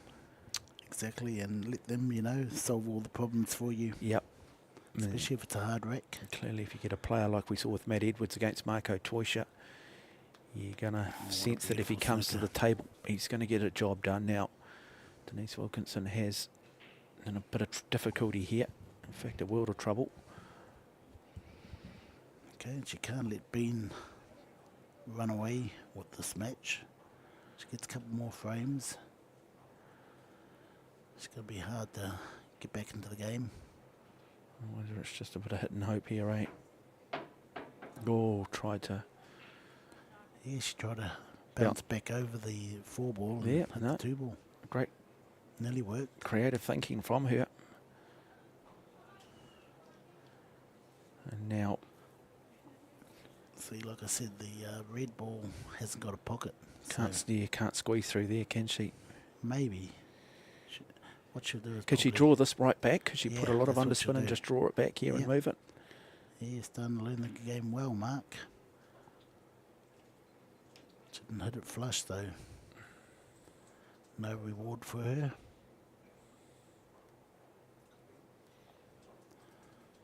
Exactly, and let them, you know, solve all the problems for you. Yep. Especially if it's a hard rack. Clearly, if you get a player like we saw with Matt Edwards against Marco Toysha, you're going to sense that if he comes to the table, he's going to get a job done. Now, Denise Wilkinson has in a bit of difficulty here. In fact, a world of trouble. Okay, and she can't let Bean run away with this match. She gets a couple more frames. It's going to be hard to get back into the game. Whether it's just a bit of hit and hope here, eh? Oh, tried to... Yeah, she tried to bounce back over the 4 ball and hit the 2 ball. Great. Nearly worked. Creative thinking from her. And now... See, like I said, the red ball hasn't got a pocket. Can't squeeze through there, can she? Maybe. What she'll do is... Could she draw this right back? Could she Yeah, put a lot of that's what underspin she'll and do. just draw it back here and move it? Yeah, starting to learn the game well, Mark. She didn't hit it flush, though. No reward for her.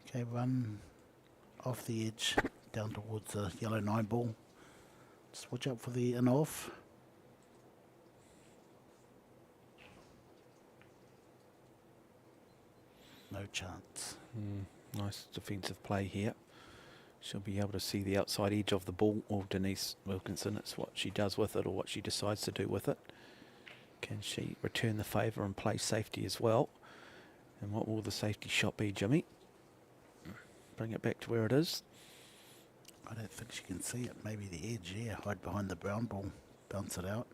Okay, run off the edge down towards the yellow 9 ball. Just watch out for the in off. No chance. Nice defensive play here. She'll be able to see the outside edge of the ball, or Denise Wilkinson, it's what she does with it or what she decides to do with it. Can she return the favour and play safety as well? And what will the safety shot be, Jimmy? Bring it back to where it is. I don't think she can see it. Maybe the edge, yeah. Hide behind the brown ball. Bounce it out.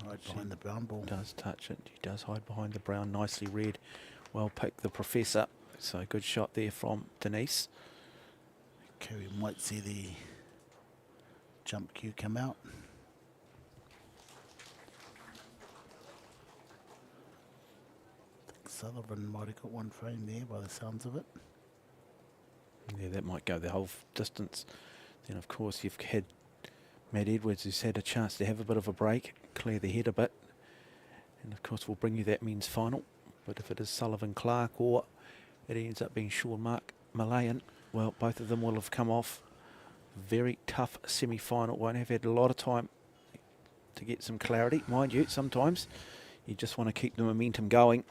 Hide behind the brown ball. Does touch it. She does hide behind the brown. Nicely read. Well picked, the professor. So good shot there from Denise. Okay, we might see the jump cue come out. I think Sullivan might have got one frame there by the sounds of it. Yeah, that might go the whole distance. Then, of course, you've had Matt Edwards, who's had a chance to have a bit of a break, clear the head a bit. And, of course, we'll bring you that men's final. But if it is Sullivan Clark or it ends up being Sean Mark Malayan, well, both of them will have come off very tough semi-final. Won't have had a lot of time to get some clarity. Mind you, sometimes you just want to keep the momentum going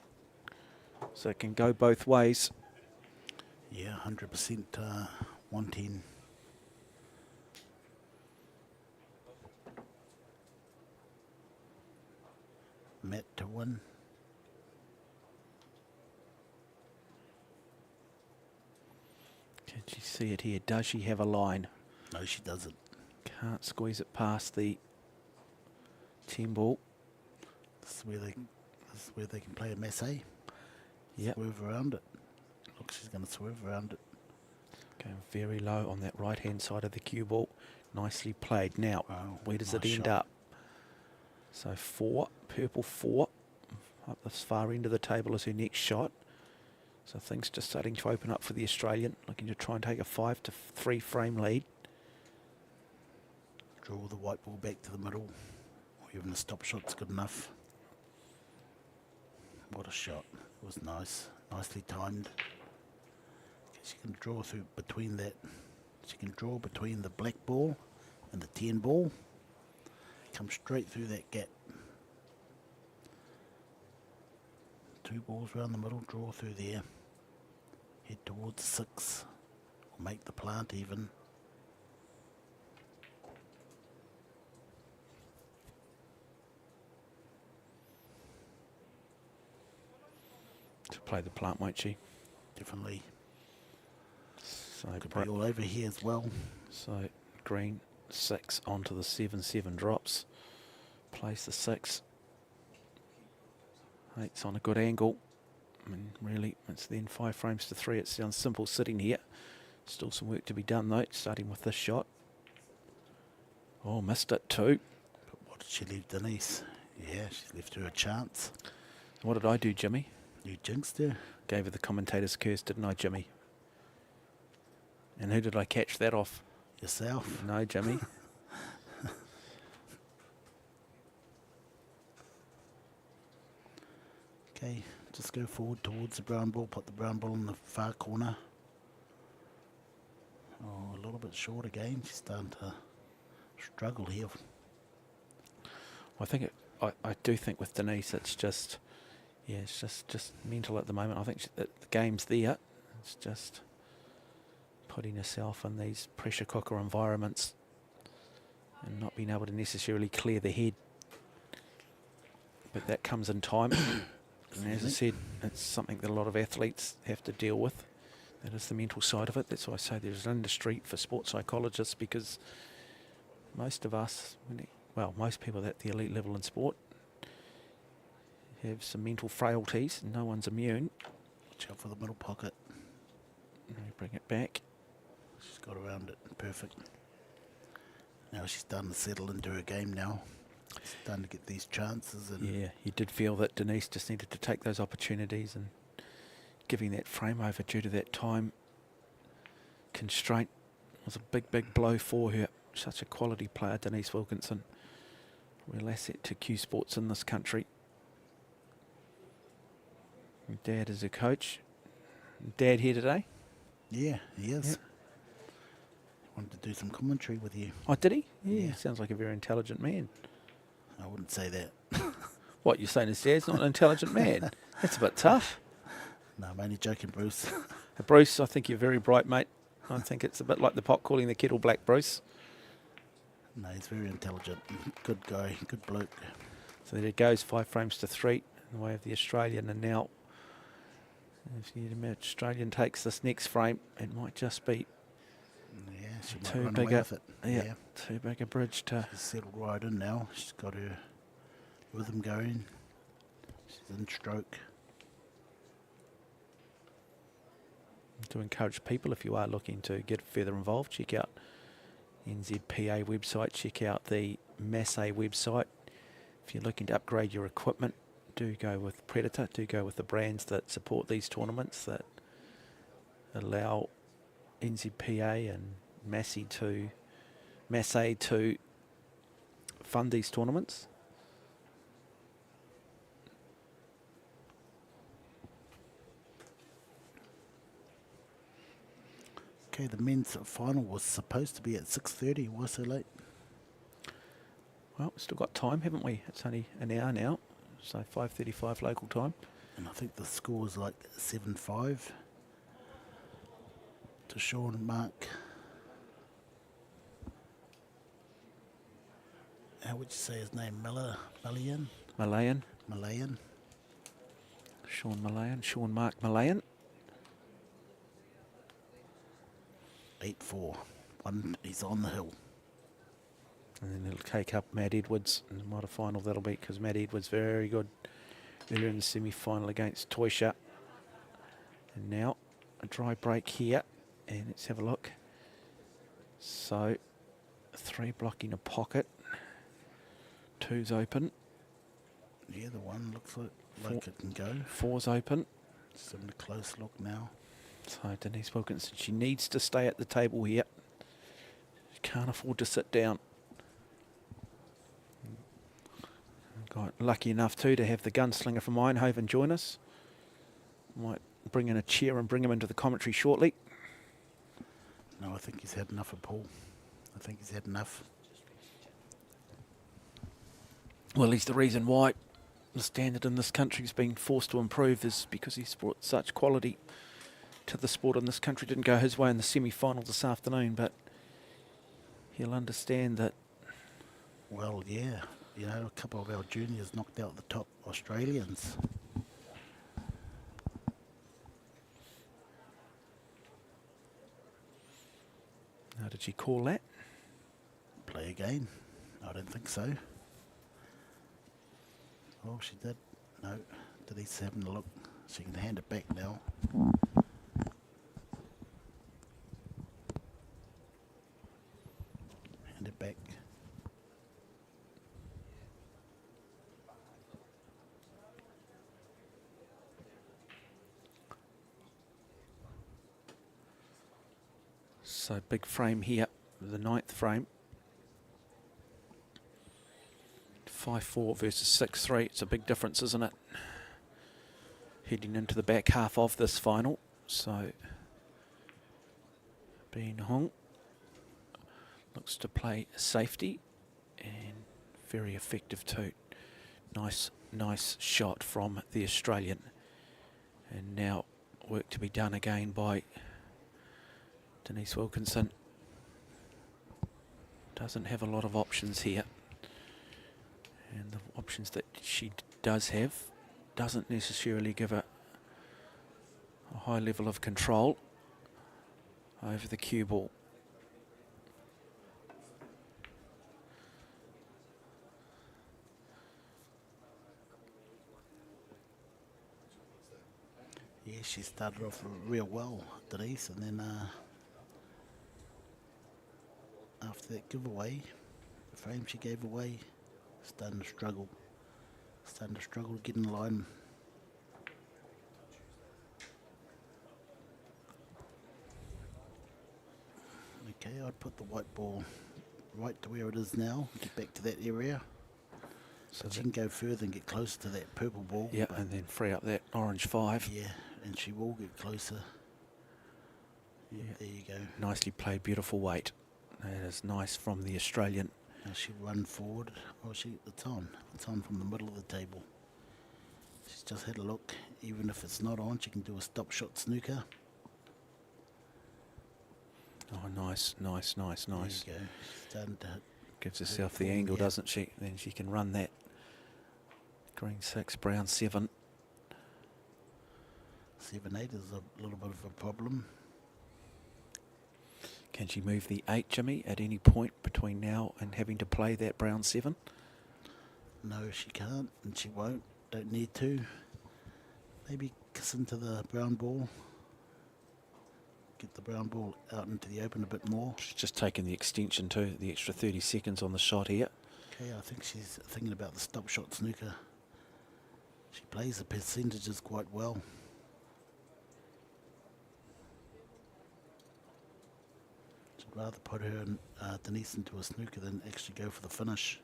so it can go both ways. Yeah, 100% 110. Matt to win. Can she see it here? Does she have a line? No, she doesn't. Can't squeeze it past the 10 ball. This is where they can play a Masse. Yep. Swerve around it. Look, she's going to swerve around it. Going very low on that right-hand side of the cue ball. Nicely played. Now, Wow, where does nice it end shot. up? So 4, purple 4. Up this far end of the table is her next shot. So things just starting to open up for the Australian. Looking to try and take a 5 to 3 frame lead. Draw the white ball back to the middle. Or even the stop shot's good enough. What a shot. It was nice. Nicely timed. She can draw through between that. She can draw between the black ball and the 10 ball. Come straight through that gap. 2 balls around the middle, draw through there. Head towards 6. Or make the plant even. To play the plant, won't she? Definitely. So, Could be all over here as well. so green 6 onto the 7-7 drops. Plays the 6. 8's on a good angle. I mean, really, it's then 5 frames to 3. It sounds simple sitting here. Still some work to be done though, starting with this shot. Oh, missed it too. But what did she leave Denise? Yeah, she's left her a chance. What did I do, Jimmy? You jinxed her. Gave her the commentator's curse, didn't I, Jimmy? And who did I catch that off? Yourself. No, Jimmy. Okay, just go forward towards the brown ball. Put the brown ball in the far corner. Oh, a little bit short again. She's starting to struggle here. I think I do think with Denise, it's just, yeah, it's just mental at the moment. I think the game's there. It's just putting herself in these pressure cooker environments and not being able to necessarily clear the head. But that comes in time. And as I said, it's something that a lot of athletes have to deal with. That is the mental side of it. That's why I say there's an industry for sports psychologists, because most of us, well, most people at the elite level in sport have some mental frailties, and no one's immune. Watch out for the middle pocket. Bring it back. She's got around it. Perfect. Now she's starting to settle into her game now. Starting to get these chances. And Yeah, you did feel that Denise just needed to take those opportunities, and giving that frame over due to that time constraint was a big, big blow for her. Such a quality player, Denise Wilkinson. Real asset to Q Sports in this country. Her Dad is a coach. Dad here today? yeah, he is. Yep. Wanted to do some commentary with you. Oh, did he? Yeah, Yeah. sounds like a very intelligent man. I wouldn't say that. What, you're saying his dad's not an intelligent man? That's a bit tough. No, I'm only joking, Bruce. Bruce, I think you're very bright, mate. I think it's a bit like the pot calling the kettle black, Bruce. No, he's very intelligent. Good guy, good bloke. So there it goes, 5 frames to 3 in the way of the Australian. And now, if the Australian takes this next frame, it might just be Yeah, she might too run big away a, with it. yeah, too big a bridge to. She's settled right in now. She's got her rhythm going. She's in stroke. To encourage people, if you are looking to get further involved, check out NZPA website, check out the Masse website. If you're looking to upgrade your equipment, do go with Predator, do go with the brands that support these tournaments, that allow NZPA and Masse to fund these tournaments. Okay, the men's final was supposed to be at 6:30. Why so late? Well, we've still got time, haven't we? It's only an hour now, so 5:35 local time. And I think the score was like 7-5 to Sean Mark. How would you say his name? Malayan? Malayan. Sean Mark Malayan. 8-4. He's on the hill. And then it'll take up Matt Edwards in what a final that'll be, because Matt Edwards very good earlier in the semi-final against Toysha. And now a dry break here, and let's have a look. So 3 blocking a pocket, 2's open. Yeah, the one looks like it can go. 4's open. Just having a close look now. So Denise Wilkinson, she needs to stay at the table here. She can't afford to sit down. Got lucky enough too to have the gunslinger from Eindhoven join us. Might bring in a chair and bring him into the commentary shortly. No, I think he's had enough of Paul. I think he's had enough. Well, he's the reason why the standard in this country has been forced to improve, is because he's brought such quality to the sport in this country. Didn't go his way in the semi-final this afternoon, but he'll understand that. Well, yeah. You know, a couple of our juniors knocked out the top Australians. How did she call that? Play again? I don't think so. Oh, she did. No, Denise having a look. She can hand it back now. Hand it back. So big frame here, the 9th frame. 5-4 versus 6-3. It's a big difference, isn't it? Heading into the back half of this final. So Bin Hong looks to play safety, and very effective too. Nice shot from the Australian. And now work to be done again by Denise Wilkinson. Doesn't have a lot of options here. And the options that she does have doesn't necessarily give her a high level of control over the cue ball. Yeah, she started off real well, Denise, and then after that giveaway, the frame she gave away, starting to struggle to get in line. Okay, I'd put the white ball right to where it is now, get back to that area. So she can go further and get closer to that purple ball. Yeah, and then free up that orange 5. Yeah, and she will get closer. Yeah, there you go. Nicely played, beautiful weight. That is nice from the Australian. Now she run forward. Oh, it's on. It's on from the middle of the table. She's just had a look. Even if it's not on, she can do a stop shot snooker. Oh, nice. There you go. She's starting to Gives herself the angle, doesn't she? Then she can run that. Green 6, brown 7. 7-8 is a little bit of a problem. Can she move the 8, Jimmy, at any point between now and having to play that brown 7? No, she can't, and she won't. Don't need to. Maybe kiss into the brown ball. Get the brown ball out into the open a bit more. She's just taken the extension too, the extra 30 seconds on the shot here. Okay, I think she's thinking about the stop shot snooker. She plays the percentages quite well. rather put her and Denise into a snooker than actually go for the finish.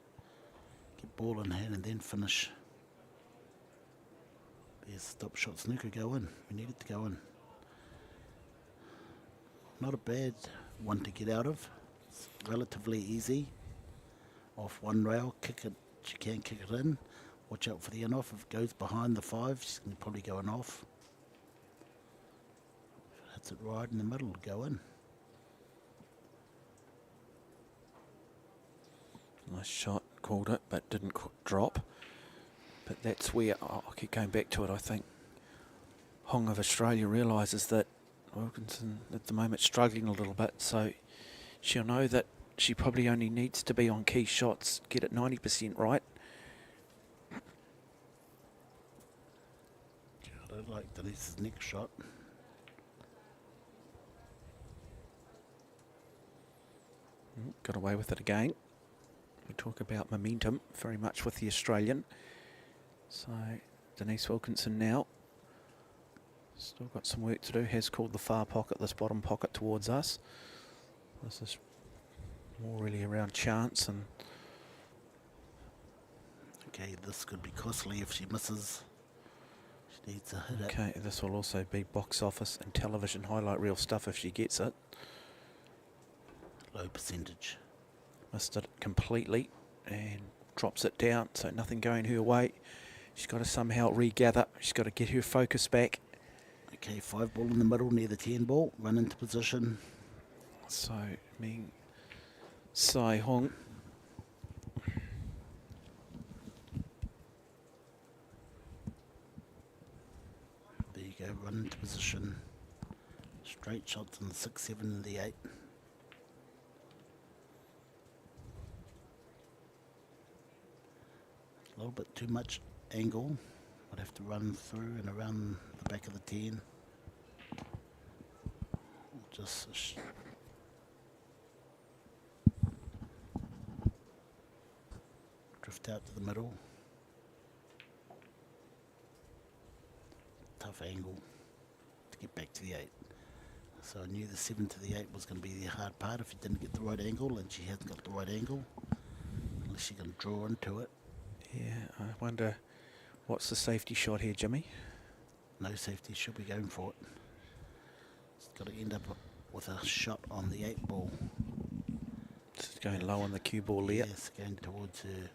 Get ball in hand and then finish. There's stop shot snooker, go in. We need it to go in. Not a bad one to get out of. It's relatively easy. Off one rail, kick it. She can kick it in. Watch out for the in-off. If it goes behind the 5, she's going to probably go in off. If it hits it right in the middle, go in. Nice shot, called it, but didn't drop. But that's where, I keep going back to it, I think Hong of Australia realises that Wilkinson at the moment struggling a little bit, so she'll know that she probably only needs to be on key shots, get it 90% right. I don't like Denise's next shot. Got away with it again. We talk about momentum very much with the Australian. So Denise Wilkinson now still got some work to do. Has called the far pocket, this bottom pocket towards us. This is more really around chance, and Okay, this could be costly if she misses. She needs to hit it. okay, this will also be box office and television highlight reel stuff if she gets it. Low percentage. Missed it completely and drops it down, so nothing going her way. She's got to somehow regather. She's got to get her focus back. Okay, 5 ball in the middle near the 10 ball. Run into position. So, Ming Sai Hong. There you go, run into position. Straight shots on the 6, 7 and the 8. A little bit too much angle. I'd have to run through and around the back of the 10. Just drift out to the middle. Tough angle to get back to the 8. So I knew the 7 to the 8 was going to be the hard part if you didn't get the right angle, and she hasn't got the right angle. Unless she can draw into it. Yeah, I wonder what's the safety shot here, Jimmy? No safety, should be going for it. It's got to end up with a shot on the 8 ball. It's going low on the cue ball there. Yes, going towards her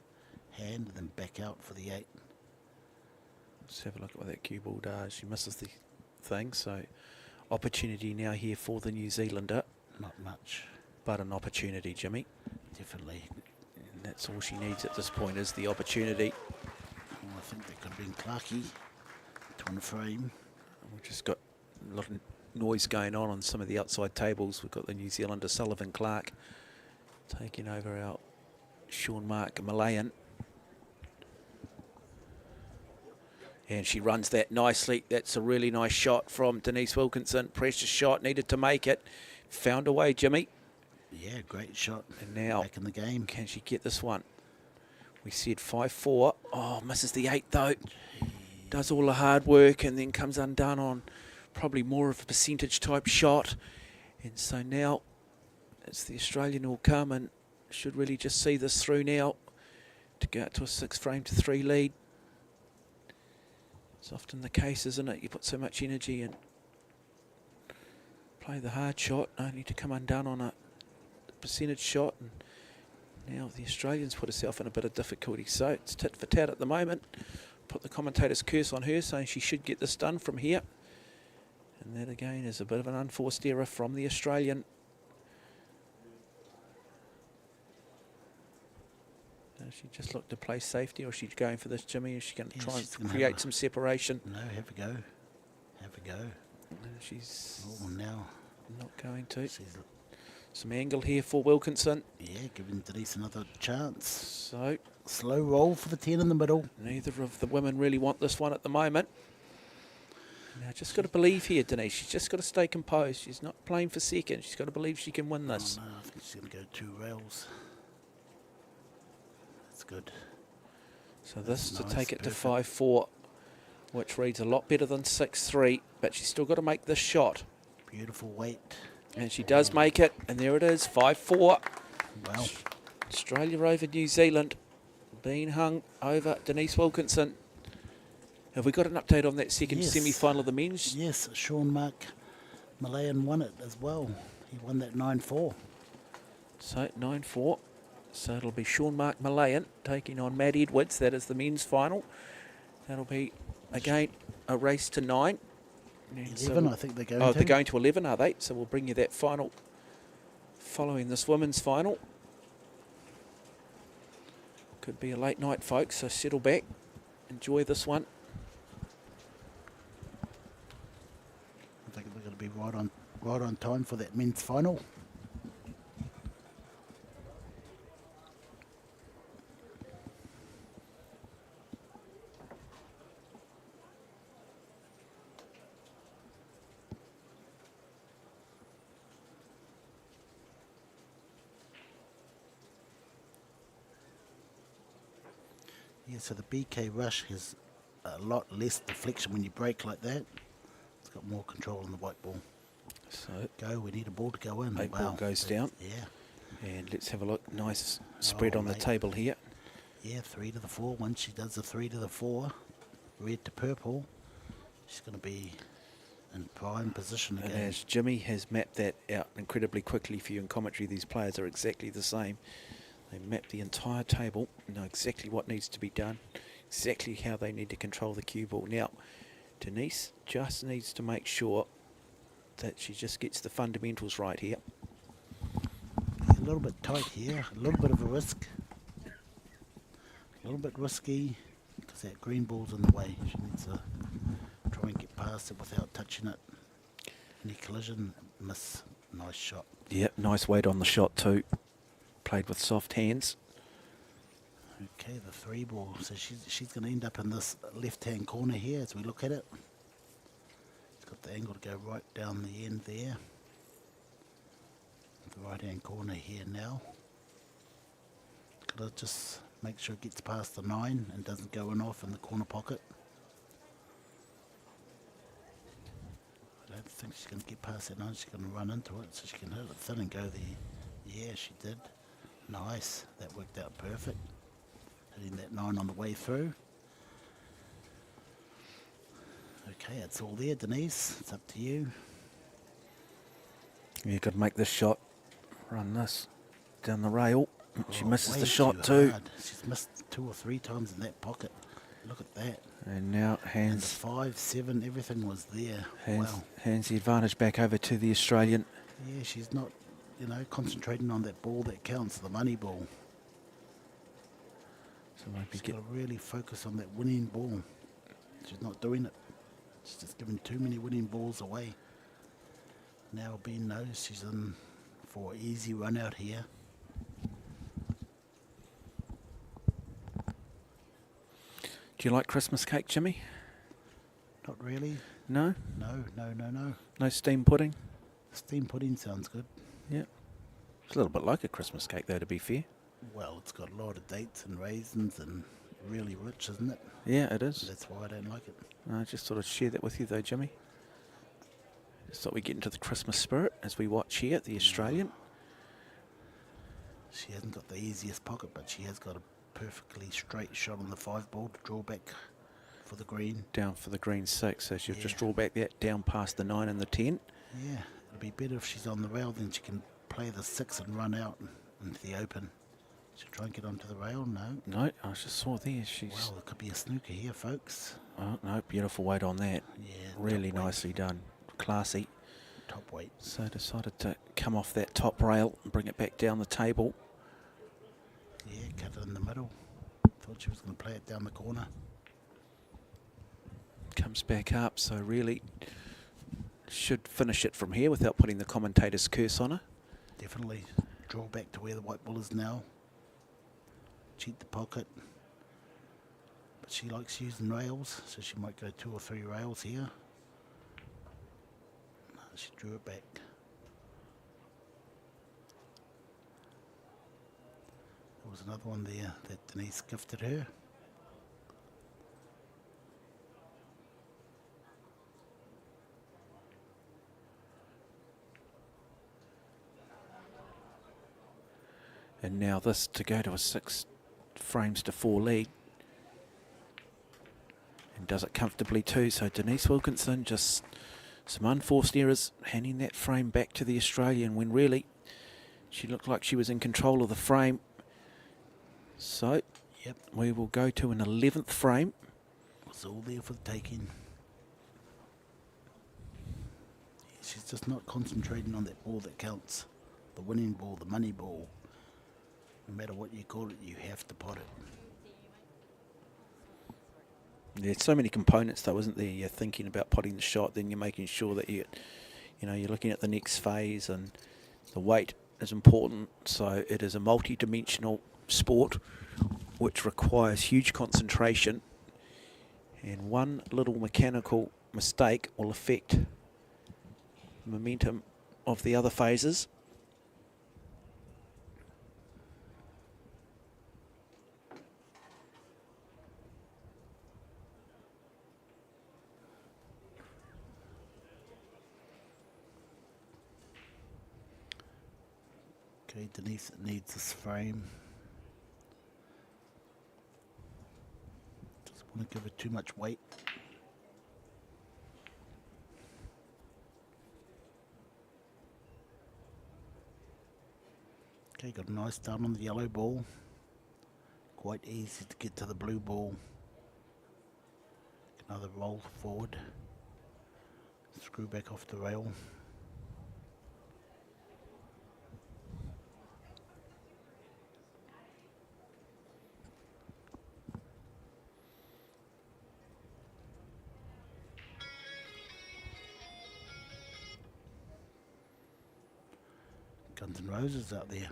hand and then back out for the 8. Let's have a look at what that cue ball does. She misses the thing, so opportunity now here for the New Zealander. Not much. But an opportunity, Jimmy. Definitely. And that's all she needs at this point is the opportunity. Oh, I think that could have been Clarkey. Twin frame. We've just got a lot of noise going on some of the outside tables. We've got the New Zealander Sullivan Clark taking over our Sean Mark Malayan. And she runs that nicely. That's a really nice shot from Denise Wilkinson. Precious shot, needed to make it. Found a way, Jimmy. Yeah, great shot. And now, back in the game. Can she get this one? We said 5-4. Oh, misses the 8 though. Does all the hard work and then comes undone on probably more of a percentage type shot. And so now it's the Australian who will come and should really just see this through now to go out to a 6 frame to 3 lead. It's often the case, isn't it? You put so much energy and play the hard shot, only to come undone on a percentage shot. And now the Australians put herself in a bit of difficulty. So it's tit for tat at the moment. Put the commentator's curse on her, saying she should get this done from here. And that again is a bit of an unforced error from the Australian. Does she just look to play safety, or is she going for this, Jimmy? Is she going to try and create some separation? No, have a go. Have a go. She's now not going to. Some angle here for Wilkinson. Yeah, giving Denise another chance. So slow roll for the 10 in the middle. Neither of the women really want this one at the moment. Now, just got to believe here, Denise. She's just got to stay composed. She's not playing for second. She's got to believe she can win this. Oh, no, I think she's going to go 2 rails. That's good. So this That's to nice, take it perfect. to 5-4, which reads a lot better than 6-3, but she's still got to make this shot. Beautiful weight. And she does make it, and there it is, 5-4. Wow. Australia over New Zealand, being hung over Denise Wilkinson. Have we got an update on that second Yes. semi-final of the men's? Yes, Sean Mark Malayan won it as well. He won that 9-4. So 9-4. So it'll be Sean Mark Malayan taking on Matt Edwards. That is the men's final. That'll be, again, a race to 9. And 11, I think they're going oh, to. they're going to 11, are they? So we'll bring you that final following this women's final. Could be a late night, folks, so settle back. Enjoy this one. I think they're going to be right on time for that men's final. Yeah, so the BK Rush has a lot less deflection when you break like that. It's got more control on the white ball. So Go, we need a ball to go in. eight ball goes down. Yeah. And let's have a look. Nice spread Oh, on the mate. table here. Yeah, 3 to the 4. Once she does the 3 to the 4, red to purple, she's going to be in prime position And again. as Jimmy has mapped that out incredibly quickly for you in commentary, these players are exactly the same. They map the entire table, know exactly what needs to be done, exactly how they need to control the cue ball. Now, Denise just needs to make sure that she just gets the fundamentals right here. A little bit tight here, a little bit of a risk. A little bit risky because that green ball's in the way. She needs to try and get past it without touching it. Any collision, miss. Nice shot. Yep, nice weight on the shot too. Played with soft hands. Okay, the 3 ball. So she's going to end up in this left-hand corner here as we look at it. It's got the angle to go right down the end there. The right-hand corner here now. Got to just make sure it gets past the 9 and doesn't go in off in the corner pocket. I don't think she's going to get past that 9. She's going to run into it so she can hit it thin and go there. Yeah, she did. Nice. That worked out perfect. Hitting that 9 on the way through. Okay, it's all there, Denise. It's up to you. You've got to make this shot. Run this down the rail. She Oh, misses way the shot too. hard. She's missed 2 or 3 times in that pocket. Look at that. And now And the hands 5, 7, everything was there. hands, Wow. hands the advantage back over to the Australian. Yeah, she's not, concentrating on that ball that counts, the money ball. So maybe She's get got to really focus on that winning ball. She's not doing it. She's just giving too many winning balls away. Now Ben knows she's in for an easy run out here. Do you like Christmas cake, Jimmy? Not really. No? No. No steam pudding? Steam pudding sounds good. Yeah. It's a little bit like a Christmas cake though, to be fair. Well, it's got a lot of dates and raisins and really rich, isn't it? Yeah, it is. That's why I don't like it. I just thought I'd share that with you though, Jimmy. Just thought we'd get into the Christmas spirit as we watch here, the Australian. She hasn't got the easiest pocket, but she has got a perfectly straight shot on the 5 ball to draw back for the green. Down for the green 6, so she'll just Yeah. draw back that down past the 9 and the 10. Yeah, it'll be better if she's on the rail, then she can play the 6 and run out into the open. She'll try and get onto the rail. No. No, I just saw there. She's Well, there could be a snooker here, folks. oh no, beautiful weight on that. Yeah, Really top weight. nicely done, classy. Top weight. So decided to come off that top rail and bring it back down the table. Yeah, cut it in the middle. Thought she was going to play it down the corner. Comes back up, so really should finish it from here without putting the commentator's curse on her. Definitely draw back to where the white ball is now. Cheat the pocket. But she likes using rails, so she might go 2 or 3 rails here. No, she drew it back. There was another one there that Denise gifted her. And now this to go to a 6 frames to 4 lead. And does it comfortably too. So Denise Wilkinson, just some unforced errors, handing that frame back to the Australian when really she looked like she was in control of the frame. So Yep. we will go to an 11th frame. It's all there for the taking. She's just not concentrating on that ball that counts. The winning ball, the money ball. No matter what you call it, you have to pot it. There's so many components though, isn't there? You're thinking about potting the shot, then you're making sure that you're looking at the next phase, and the weight is important. So it is a multi-dimensional sport which requires huge concentration, and one little mechanical mistake will affect the momentum of the other phases. Okay, Denise needs this frame. Doesn't want to give it too much weight. Okay, got a nice down on the yellow ball. Quite easy to get to the blue ball. Another roll forward. Screw back off the rail. Guns N' Roses out there.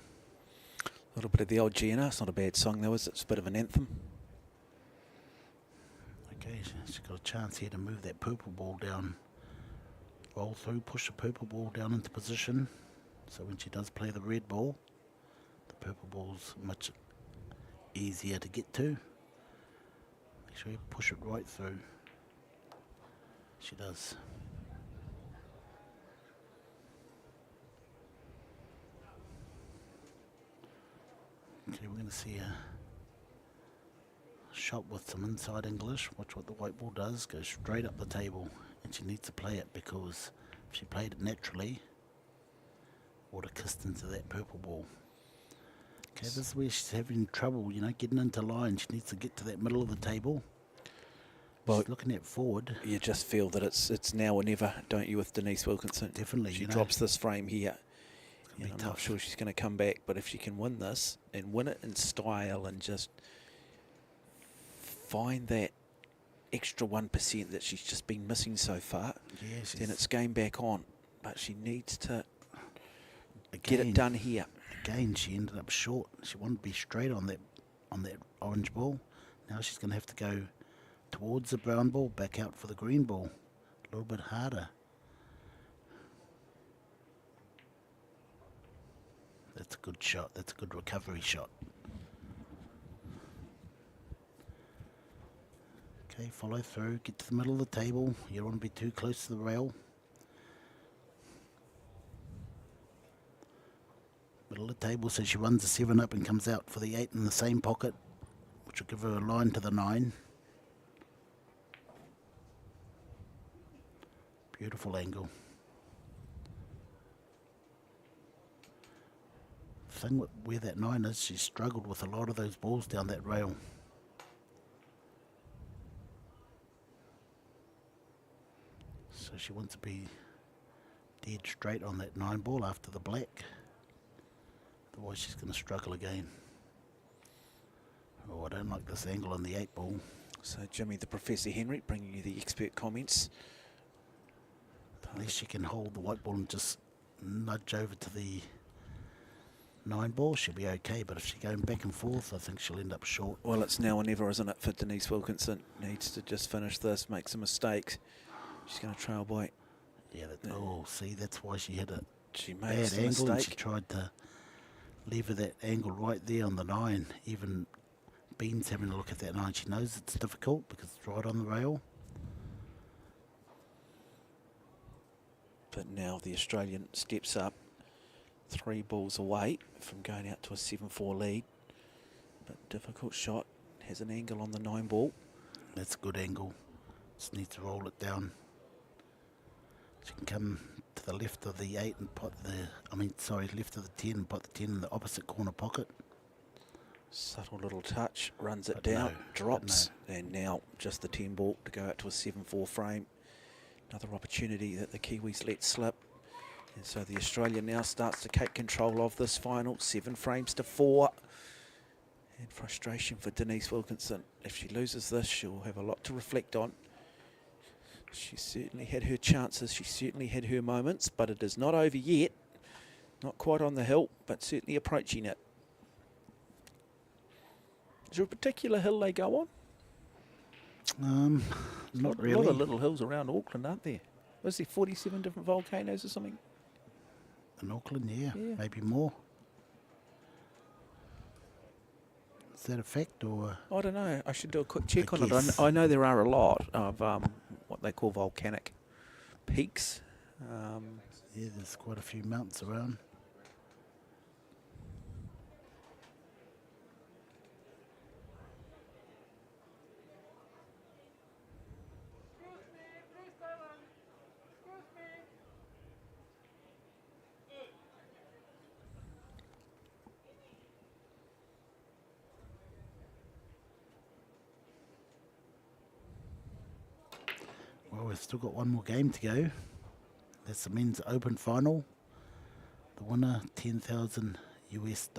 A little bit of the old GNR. It's not a bad song though, is it? It's a bit of an anthem. Okay, she's got a chance here to move that purple ball down. Roll through, push the purple ball down into position. So when she does play the red ball, the purple ball's much easier to get to. Make sure you push it right through. She does. Okay, we're going to see a shot with some inside English. Watch what the white ball does. Goes straight up the table, and she needs to play it, because if she played it naturally, would have kissed into that purple ball. Okay, this is where she's having trouble, getting into line. She needs to get to that middle of the table. Well, she's looking at forward. You just feel that it's now or never, don't you, with Denise Wilkinson? Definitely. She drops this frame here. Be I'm tough. not sure she's going to come back, but if she can win this and win it in style and just find that extra 1% that she's just been missing so far, then it's game back on. But she needs to get it done here. Again, she ended up short. She wanted to be straight on that orange ball. Now she's going to have to go towards the brown ball, back out for the green ball. A little bit harder. That's a good shot. That's a good recovery shot. Okay, follow through. Get to the middle of the table. You don't want to be too close to the rail. Middle of the table, so she runs the 7 up and comes out for the 8 in the same pocket, which will give her a line to the 9. Beautiful angle. Thing with where that 9 is, she struggled with a lot of those balls down that rail. So she wants to be dead straight on that 9 ball after the black. Otherwise she's going to struggle again. Oh, I don't like this angle on the 8 ball. So Jimmy, the Professor Henry, bringing you the expert comments. At least she can hold the white ball and just nudge over to the 9 ball, she'll be okay, but if she's going back and forth, I think she'll end up short. Well, it's now or never, isn't it, for Denise Wilkinson? Needs to just finish this, make some mistakes. She's going to trail by. Yeah, oh, see, that's why she had a She bad makes a angle, and mistake. she tried to lever that angle right there on the 9. Even Bean's having a look at that 9. She knows it's difficult because it's right on the rail. But now the Australian steps up. 3 balls away from going out to a 7-4 lead. But difficult shot. Has an angle on the 9 ball. That's a good angle. Just needs to roll it down. She can come to the left of the 8 and put the, left of the 10 and put the 10 in the opposite corner pocket. Subtle little touch, runs it But down, no, drops, and now just the 10 ball to go out to a 7-4 frame. Another opportunity that the Kiwis let slip. And so the Australian now starts to take control of this final, 7 frames to 4. And frustration for Denise Wilkinson. If she loses this, she'll have a lot to reflect on. She certainly had her chances, she certainly had her moments, but it is not over yet. Not quite on the hill, but certainly approaching it. Is there a particular hill they go on? Not A really. lot of little hills around Auckland, aren't there? Was there 47 different volcanoes or something? In Auckland, yeah, Yeah. maybe more. Is that a fact or? I don't know. I should do a quick check I on it. guess. I know there are a lot of what they call volcanic peaks. Yeah, there's quite a few mountains around. Well, we've still got one more game to go. That's the men's open final. The winner, $10,000 US.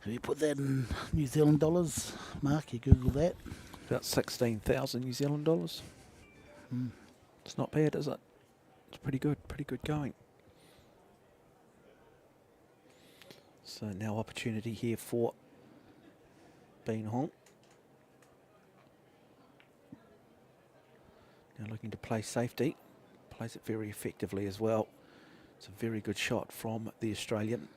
Have you put that in New Zealand dollars, Mark? You Google that? About 16,000 New Zealand dollars. It's not bad, is it? It's pretty good going. So now opportunity here for Bean Hong. Now looking to play safety. Plays it very effectively as well. It's a very good shot from the Australian.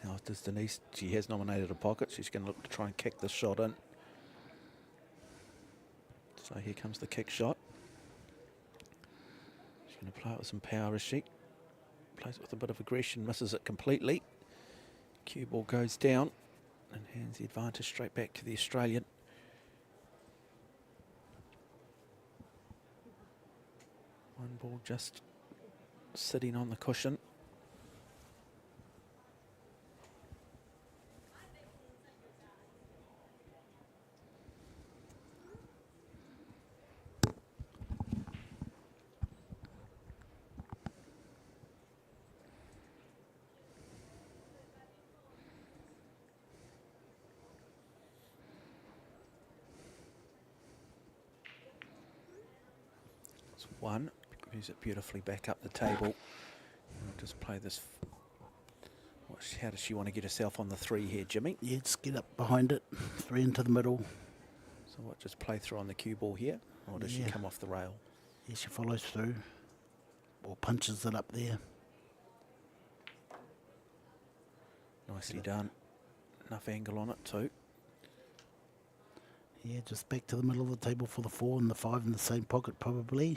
Now does Denise, she has nominated a pocket. She's going to look to try and kick this shot in. So here comes the kick shot. She's going to play it with some power, is she? Plays it with a bit of aggression, misses it completely. Cue ball goes down and hands the advantage straight back to the Australian. One ball just sitting on the cushion. One, moves it beautifully back up the table. We'll just play this. How does she want to get herself on the 3 here, Jimmy? Yeah, just get up behind it, 3 into the middle. So what, just play through on the cue ball here? Or does she Yeah. come off the rail? Yeah, she follows through or punches it up there. Nicely done. Enough angle on it too. Yeah, just back to the middle of the table for the 4 and the 5 in the same pocket probably.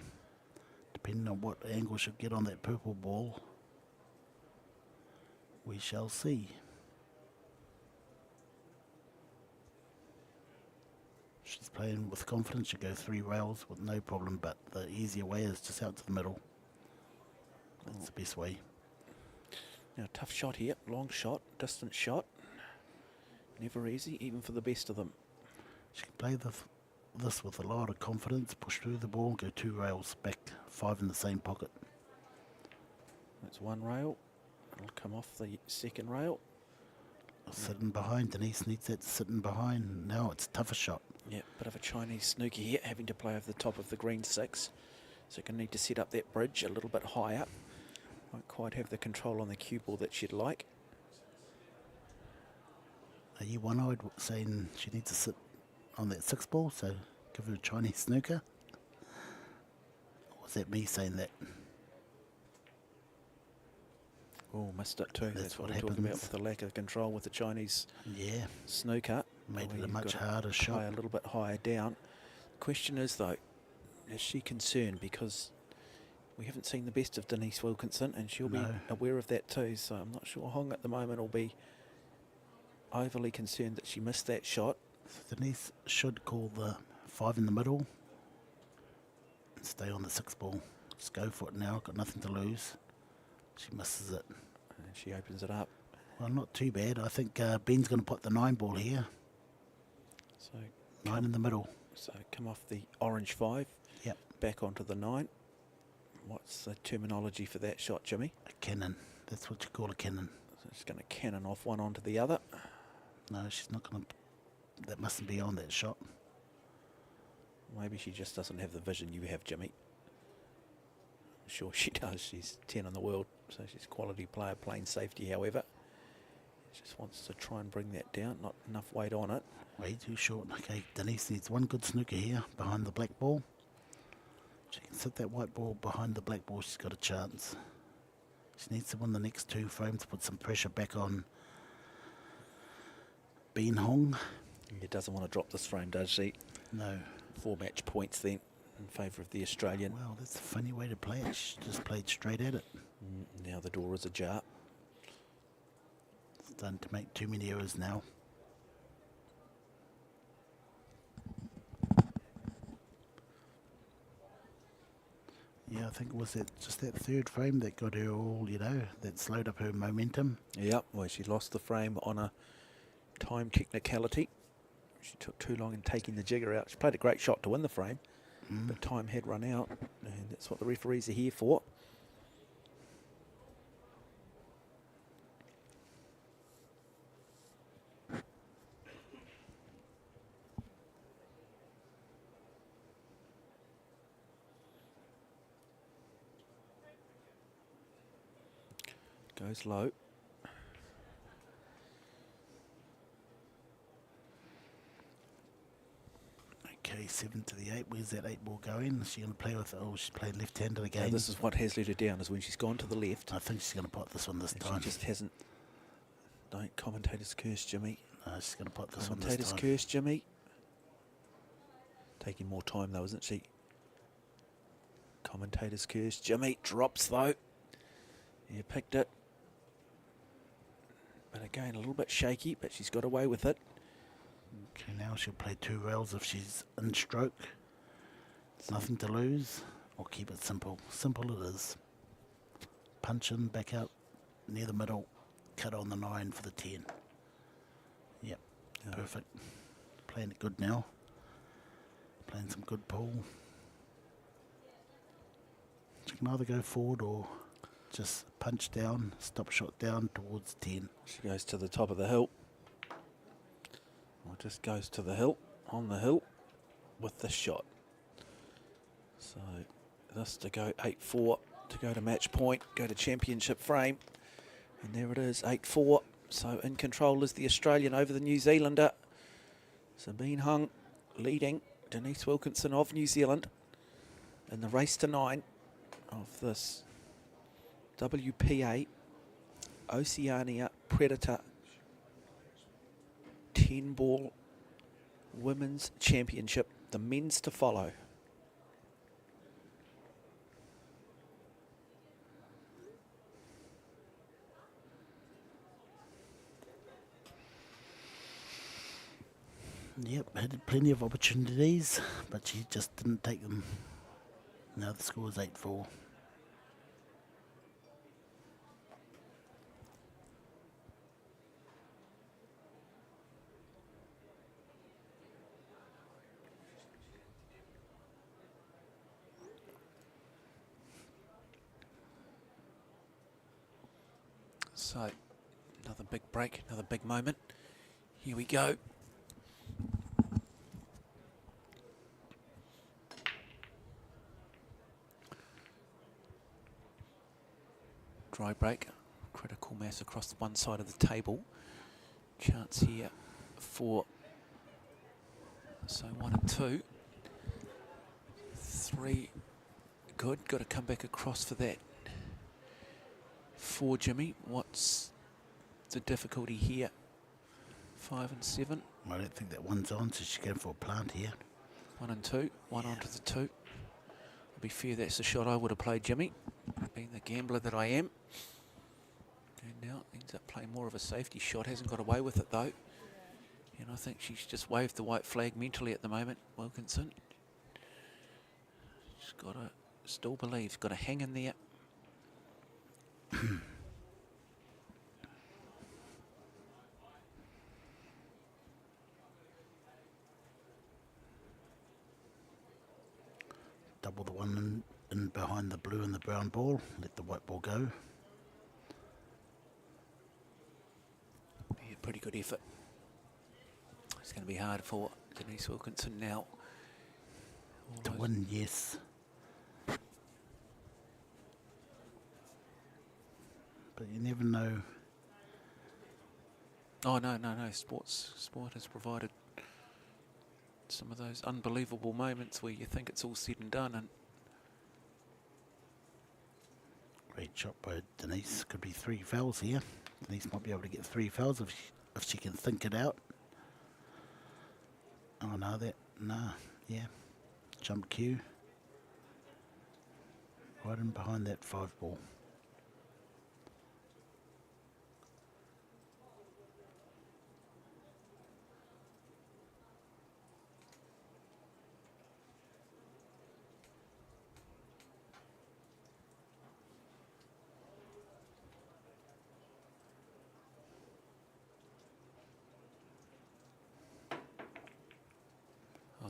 Depending on what angle she'll get on that purple ball. We shall see. She's playing with confidence. She'll go 3 rails with no problem, but the easier way is just out to the middle. That's the best way. Now tough shot here, long shot, distant shot. Never easy, even for the best of them. She can play this with a lot of confidence, push through the ball, go 2 rails back, 5 in the same pocket. That's 1 rail. It'll come off the 2nd rail. Sitting behind, Denise needs that sitting behind. Now it's a tougher shot. Yeah, bit of a Chinese snooker here, having to play over the top of the green 6. So going to need to set up that bridge a little bit higher. Won't quite have the control on the cue ball that she'd like. Are you one-eyed saying she needs to sit on that 6 ball, so give her a Chinese snooker? Or was that me saying that? Oh, missed it too. That's what what we're talking about happens. with the lack of control with the Chinese Yeah, snooker. made Where it a you've much got to harder play shot. a little bit higher down. question is, though, is she concerned? Because we haven't seen the best of Denise Wilkinson, and she'll be aware of that too. So I'm not sure Hong at the moment will be overly concerned that she missed that shot. Denise should call the 5 in the middle and stay on the 6 ball. Just go for it now, got nothing to lose. She misses it. And she opens it up. Well, not too bad. I think Ben's going to put the 9 ball here. So 9 in the middle. So come off the orange 5. Yep. Back onto the 9. What's the terminology for that shot, Jimmy? A cannon. That's what you call a cannon. So she's going to cannon off one onto the other. No, she's not going to. That mustn't be on that shot. Maybe she just doesn't have the vision you have, Jimmy. I'm sure she does. She's 10 in the world, so she's a quality player playing safety, however. She just wants to try and bring that down. Not enough weight on it. Way too short. Okay, Denise needs one good snooker here behind the black ball. She can sit that white ball behind the black ball. She's got a chance. She needs to win the next 2 frames to put some pressure back on Ben Hong. She doesn't want to drop this frame, does she? No. 4 match points then in favour of the Australian. Well, that's a funny way to play it. She just played straight at it. Now the door is ajar. Starting to make too many errors now. Yeah, I think it was just that 3rd frame that got her all, that slowed up her momentum. Yep, well, she lost the frame on a time technicality. She took too long in taking the jigger out. She played a great shot to win the frame, but time had run out, and that's what the referees are here for. Goes low. Okay, 7 to the 8. Where's that 8 ball going? Is she going to play with it? Oh, she's playing left-handed again. Now this is what has let her down, is when she's gone to the left. I think she's going to pot this one this and time. She just hasn't. Don't commentators curse, Jimmy. No, she's going to pot this one this Commentators time. curse, Jimmy. Taking more time though, isn't she? Commentators curse. Jimmy drops though. You picked it. But again, a little bit shaky, but she's got away with it. Okay, now she'll play 2 rails if she's in stroke. Nothing to lose. Or keep it simple. Simple it is. Punch in, back out, near the middle. Cut on the 9 for the 10. Yep, perfect. Playing it good now. Playing some good pool. She can either go forward or just punch down, stop shot down towards 10. She goes to the top of the hill. Or just goes to the hill, on the hill, with this shot. So this to go 8-4, to go to match point, go to championship frame. And there it is, 8-4. So in control is the Australian over the New Zealander. Sabine Hung leading Denise Wilkinson of New Zealand in the race to 9 of this WPA Oceania Predator 10-ball Women's Championship. The men's to follow. Yep, had plenty of opportunities, but she just didn't take them. Now the score is 8-4. So, another big break, another big moment. Here we go. Dry break, critical mass across one side of the table. Chance here for, so 1 and 2. 3, good, got to come back across for that. 4, Jimmy, what's the difficulty here? 5 and 7. I don't think that one's on, so she's going for a plant here. 1 and 2, one onto the 2. To be fair, that's the shot I would have played, Jimmy, being the gambler that I am. And now ends up playing more of a safety shot, hasn't got away with it though. And I think she's just waved the white flag mentally at the moment, Wilkinson. She's got to, still believes, got to hang in there. Double the one in behind the blue and the brown ball. Let the white ball go. Yeah, pretty good effort. It's going to be hard for Denise Wilkinson now. To win, yes. But you never know. Oh, no. Sport has provided some of those unbelievable moments where you think it's all said and done. And Great shot by Denise. Could be 3 fouls here. Denise might be able to get 3 fouls if she can think it out. Oh no, yeah. Jump cue. Right in behind that 5 ball.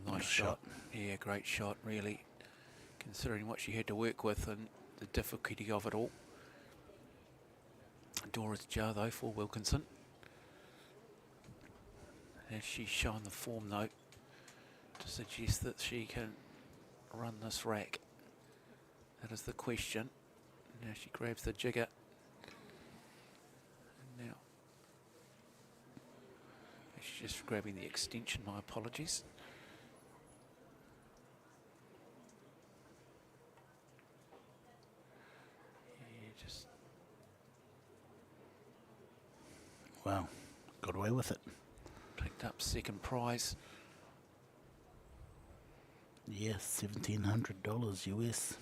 oh, nice shot. Yeah, great shot, really, considering what she had to work with and the difficulty of it all. Door is ajar though for Wilkinson. Has she shown the form though to suggest that she can run this rack? That is the question. Now she grabs the jigger. And now she's just grabbing the extension, my apologies. Yeah, just Wow, got away with it. picked up second prize. Yes, $1,700 US.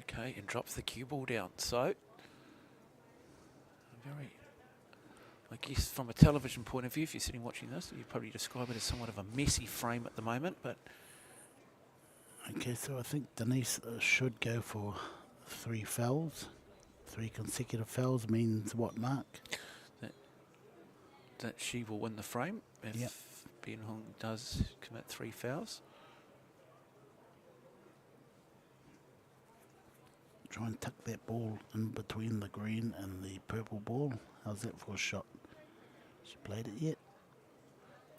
Okay, and drops the cue ball down. So, very, I guess from a television point of view, if you're sitting watching this, you'd probably describe it as somewhat of a messy frame at the moment, but Okay, so I think Denise should go for 3 fouls. 3 consecutive fouls means what, Mark? that she will win the frame if Yep. Ben Hong does commit 3 fouls. Try and tuck that ball in between the green and the purple ball. How's that for a shot? She played it yet?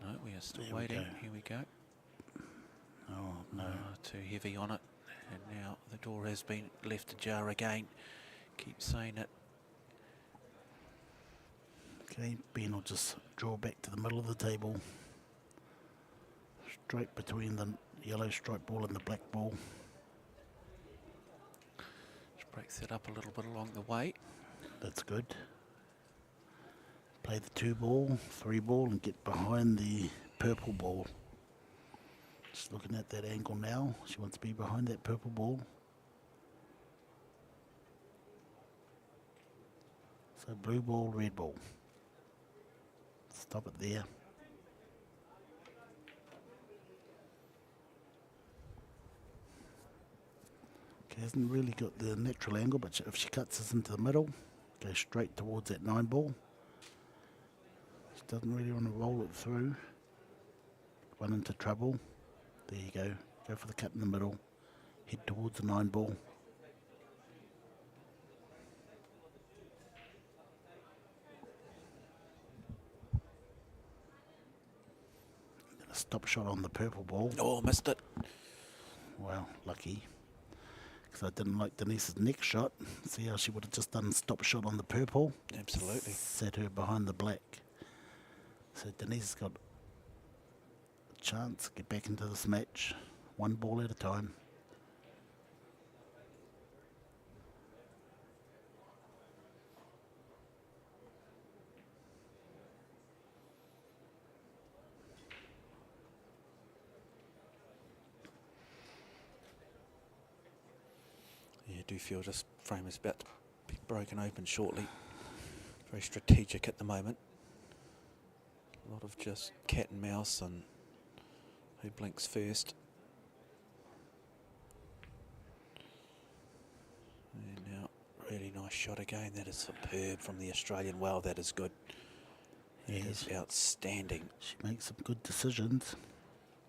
No, we are still There we waiting. go. Here we go. Oh, no. Too heavy on it. And now the door has been left ajar again. Keep saying it. Okay, Ben will just draw back to the middle of the table. Straight between the yellow stripe ball and the black ball. Just breaks it up a little bit along the way. That's good. Play the 2 ball, 3 ball, and get behind the purple ball. Just looking at that angle now. She wants to be behind that purple ball. So blue ball, red ball. Stop it there. Okay, hasn't really got the natural angle, but if she cuts this into the middle, go straight towards that 9 ball. She doesn't really want to roll it through. Run into trouble. There you go. Go for the cut in the middle. Head towards the 9 ball. And a stop shot on the purple ball. Oh, missed it. Wow, lucky. because I didn't like Denise's next shot. See how she would have just done stop shot on the purple. Absolutely. Set her behind the black. So Denise has got a chance to get back into this match. One ball at a time. Yeah, I do feel this frame is about to be broken open shortly. Very strategic at the moment. A lot of just cat and mouse and who blinks first. And now, really nice shot again. That is superb from the Australian. Wow, that is good. That is outstanding. She makes some good decisions.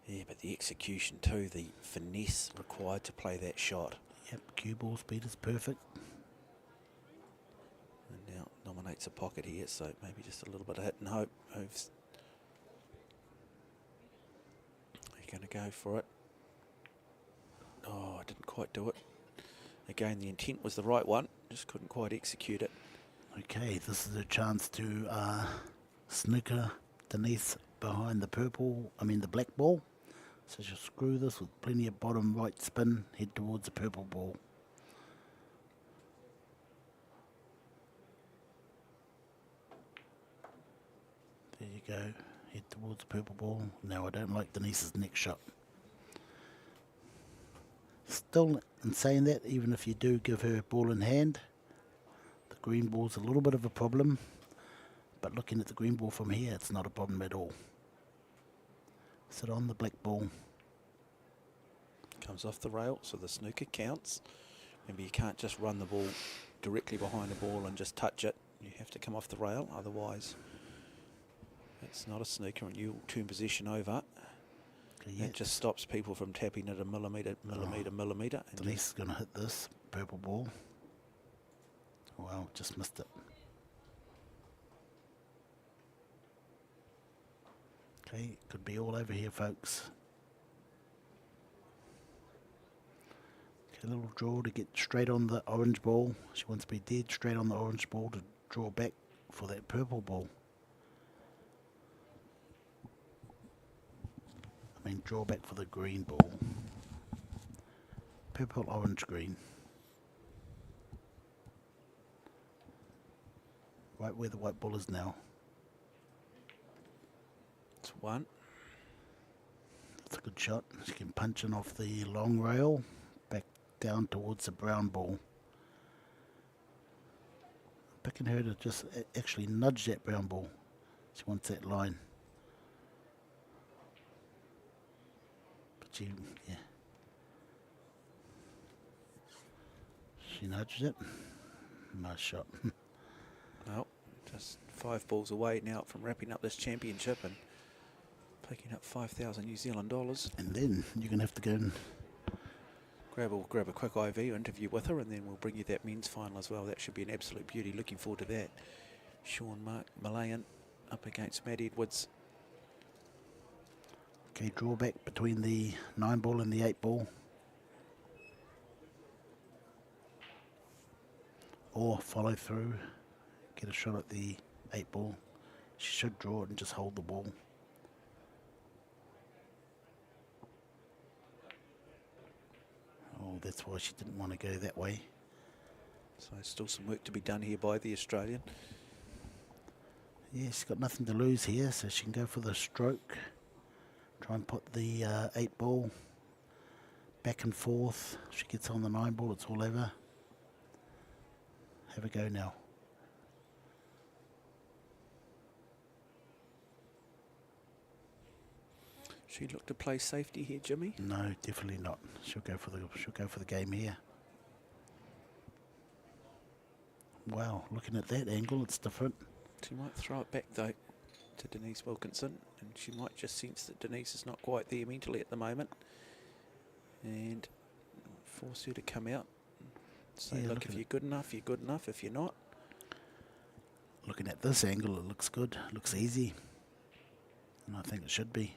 Yeah, but the execution too, the finesse required to play that shot. Yep, cue ball speed is perfect. And now nominates a pocket here, so maybe just a little bit of hit and hope. Moves. They're going to go for it. Oh, I didn't quite do it. Again, the intent was the right one, just couldn't quite execute it. Okay, this is a chance to snooker Denise behind the black ball. So she'll screw this with plenty of bottom right spin, head towards the purple ball. There you go, head towards the purple ball. Now I don't like Denise's next shot. Still, in saying that, even if you do give her a ball in hand, the green ball's a little bit of a problem. But looking at the green ball from here, it's not a problem at all. Sit on the black ball. Comes off the rail, so the snooker counts. Remember, you can't just run the ball directly behind the ball and just touch it. You have to come off the rail, otherwise it's not a snooker and you'll turn possession over. Okay, It just stops people from tapping it a millimetre. And Denise is going to hit this purple ball. Wow, just missed it. Okay, could be all over here, folks. Okay, a little draw to get straight on the orange ball. She wants to be dead straight on the orange ball to draw back for that purple ball. I mean, draw back for the green ball. Purple, orange, green. Right where the white ball is now. it's one. That's a good shot. She can punch in off the long rail, back down towards the brown ball. Picking her to just actually nudge that brown ball. She wants that line. But she, yeah. She nudged it. Nice shot. Well, just 5 balls away now from wrapping up this championship and picking up 5,000 New Zealand dollars. And then you're going to have to go and Grab a quick IV interview with her, and then we'll bring you that men's final as well. That should be an absolute beauty. Looking forward to that. Sean Malayan up against Matt Edwards. okay, draw back between the 9 ball and the 8 ball. Or follow through, get a shot at the 8 ball. She should draw it and just hold the ball. Oh, that's why she didn't want to go that way. So still some work to be done here by the Australian. Yeah, she's got nothing to lose here, so she can go for the stroke. Try and put the 8 ball back and forth. If she gets on the 9 ball, it's all over. Have a go now. She look to play safety here, Jimmy. No, definitely not. She'll go for the game here. Wow, looking at that angle, it's different. She might throw it back though to Denise Wilkinson, and she might just sense that Denise is not quite there mentally at the moment, and force her to come out. Say, Yeah, look, if you're good enough, you're good enough. If you're not, looking at this angle, it looks good. It looks easy, and I think it should be.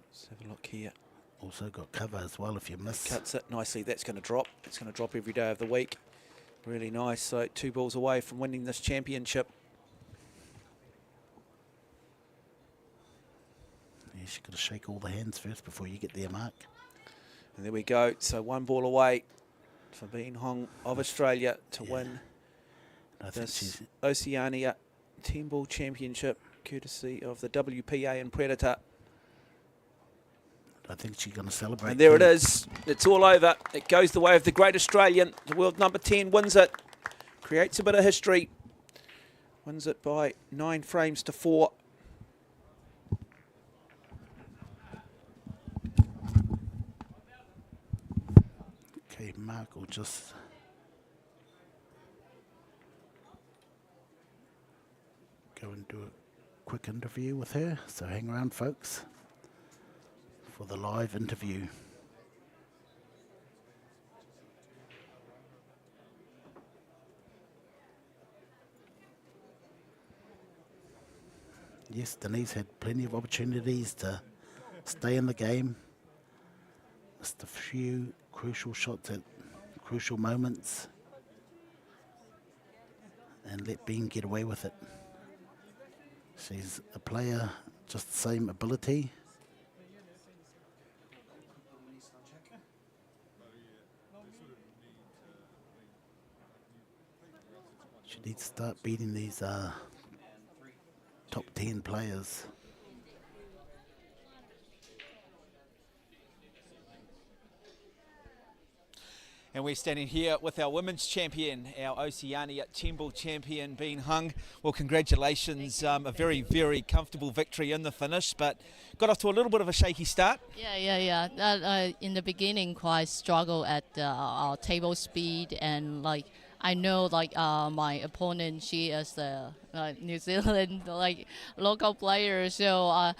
let's have a look here. Also got cover as well if you miss. Cuts it nicely. That's going to drop. It's going to drop every day of the week. Really nice. So 2 balls away from winning this championship. Yeah, she's got to shake all the hands first before you get their mark. And there we go. So 1 ball away for Bean Hong of Australia to win I think this she's Oceania 10-ball championship, courtesy of the WPA and Predator. I think she's going to celebrate. And there it too. is. It's all over. It goes the way of the great Australian. The world number 10 wins it. Creates a bit of history. Wins it by 9 frames to 4. Okay, Mark will just go and do a quick interview with her. So hang around, folks, for the live interview. Yes, Denise had plenty of opportunities to stay in the game. Missed a few crucial shots at crucial moments and let Bean get away with it. She's a player, just the same ability. She needs to start beating these top 10 players. And we're standing here with our women's champion, our Oceania 10-ball champion, Bean Hung. Well, congratulations. A very, very comfortable victory in the finish, but got off to a little bit of a shaky start. Yeah. In the beginning, quite struggle at our table speed, and like I know like my opponent, she is the New Zealand like local player, so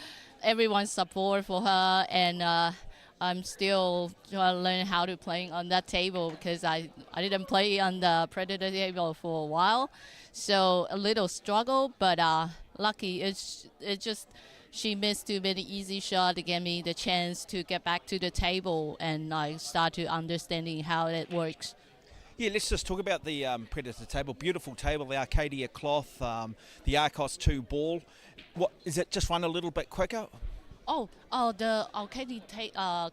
everyone's support for her, and I'm still trying to learn how to play on that table because I didn't play on the Predator table for a while, so a little struggle, but lucky it's just she missed too many easy shots to get me the chance to get back to the table, and I start to understanding how it works. Yeah, let's just talk about the Predator table. Beautiful table, the Arcadia cloth, the Arcos 2 ball. What is it? Just run a little bit quicker? Oh, the Arcadia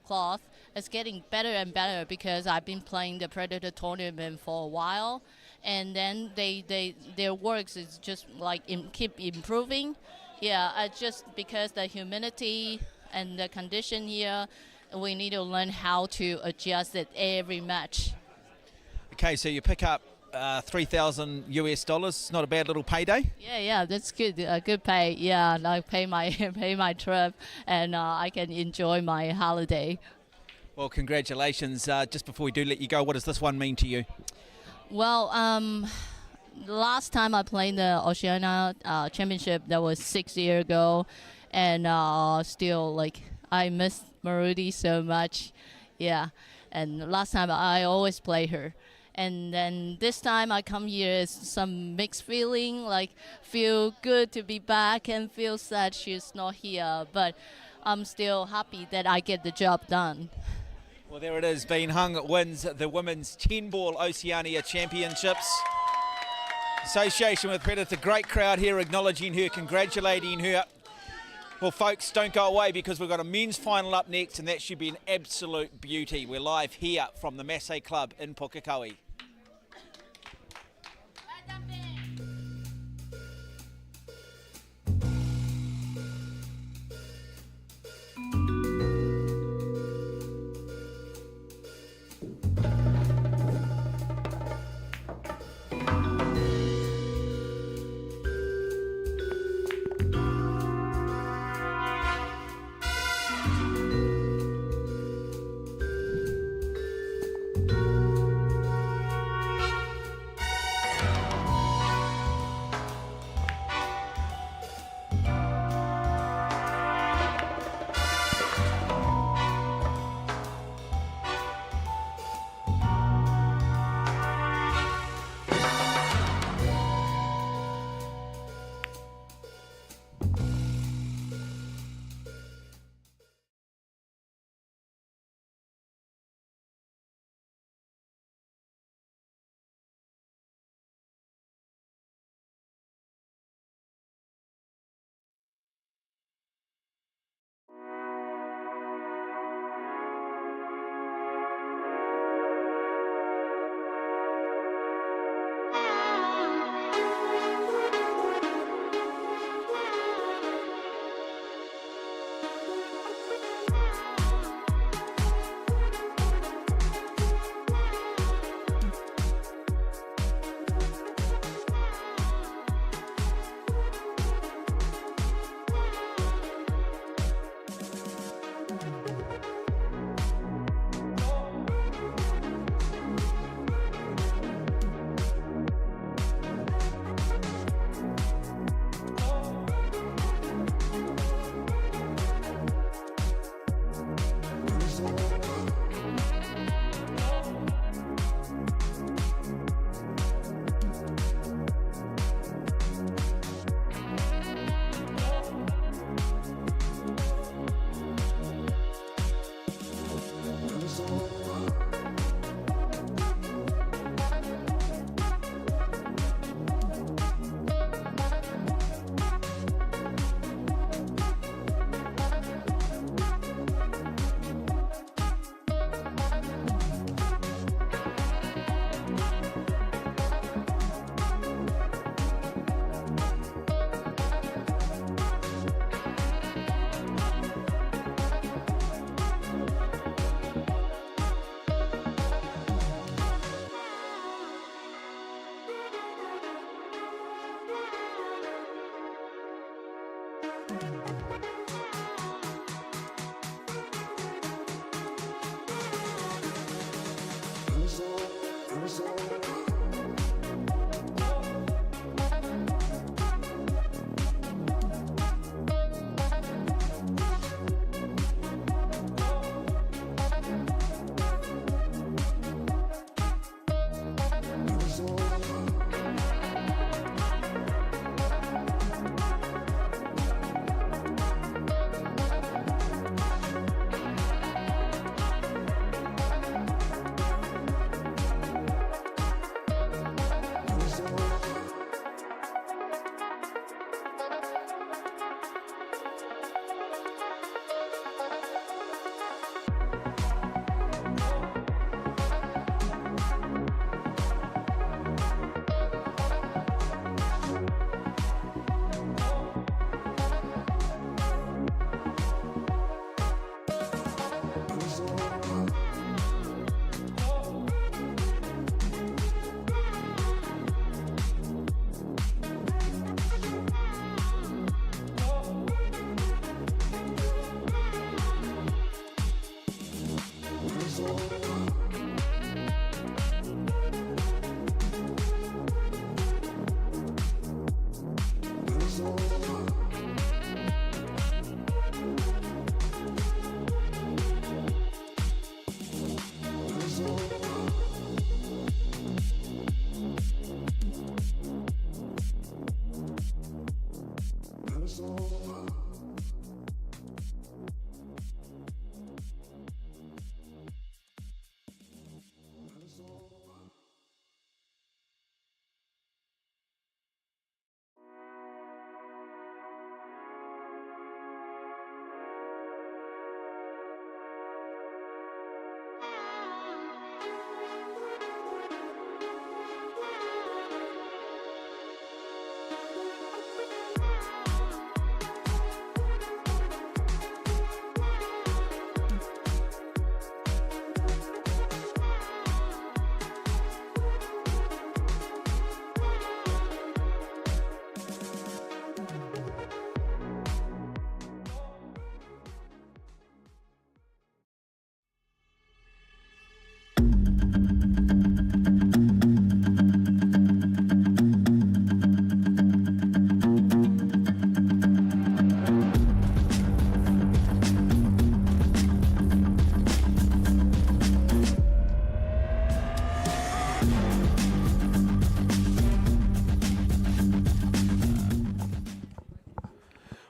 cloth is getting better and better because I've been playing the Predator tournament for a while, and then their works is just like keep improving. Yeah, just because the humidity and the condition here, we need to learn how to adjust it every match. Okay, so you pick up $3,000 US. It's not a bad little payday. Yeah, that's good. Good pay. Yeah, I pay my pay my trip, and I can enjoy my holiday. Well, congratulations. Just before we do let you go, what does this one mean to you? Well, last time I played the Oceania Championship, that was 6 years ago, and still like I miss Marudi so much. Yeah, and last time I always play her. And then this time I come here is some mixed feeling, like feel good to be back and feel sad she's not here. But I'm still happy that I get the job done. Well, there it is. Bean Hung wins the Women's 10-ball Oceania Championships. Association with Predator, great crowd here acknowledging her, congratulating her. Well, folks, don't go away because we've got a men's final up next, and that should be an absolute beauty. We're live here from the Masse Club in Pukekohe.